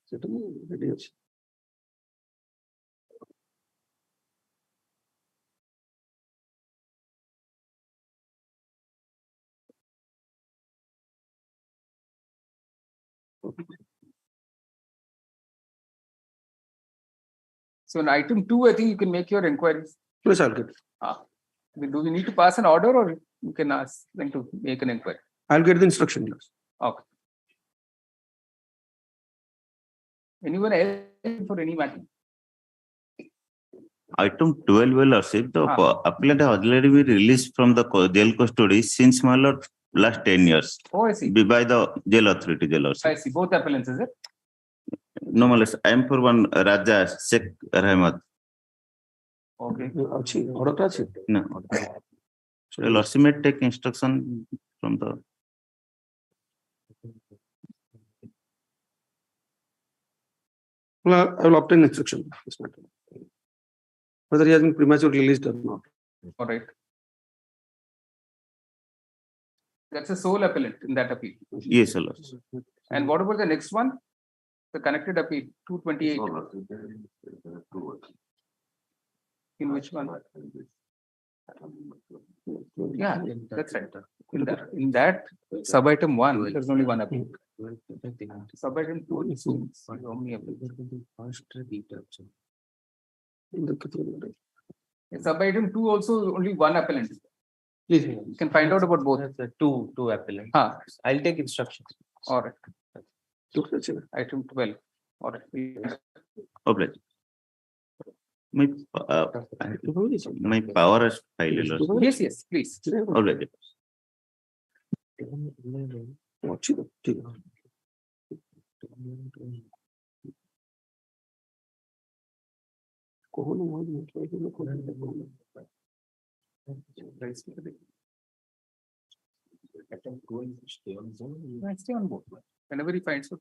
সেটা ready আছে। So in item 2, I think you can make your inquiries. Yes, I'll get it. Do we need to pass an order, or you can ask them to make an inquiry? I'll get the instruction. Okay. Anyone else for any matter? Item 12 will receive the appellant has already been released from the jail custody since my lord last 10 years. Oh, I see. By the jail authority, jail authority. I see. Both appellants, is it? No, my lord, I am for one Raja Sheikh Rahmat. Okay. No. So the lordship may take instruction from the. Well, I will obtain instruction. This matter. Whether he has been prematurely released or not. All right. That's a sole appellant in that appeal. Yes, sir. And what about the next one? The connected appeal, 228. In which one? Yeah, that's right. In that sub-item 1, there's only one appeal. Sub-item 2 is how many appeals? In sub-item 2 also only one appellant. Please. You can find out about both. Two appellants. I'll take instructions. All right. Item 12. All right. Obliged. My power is filed. Yes, yes, please. Obliged. Stay on board. Whenever he finds out,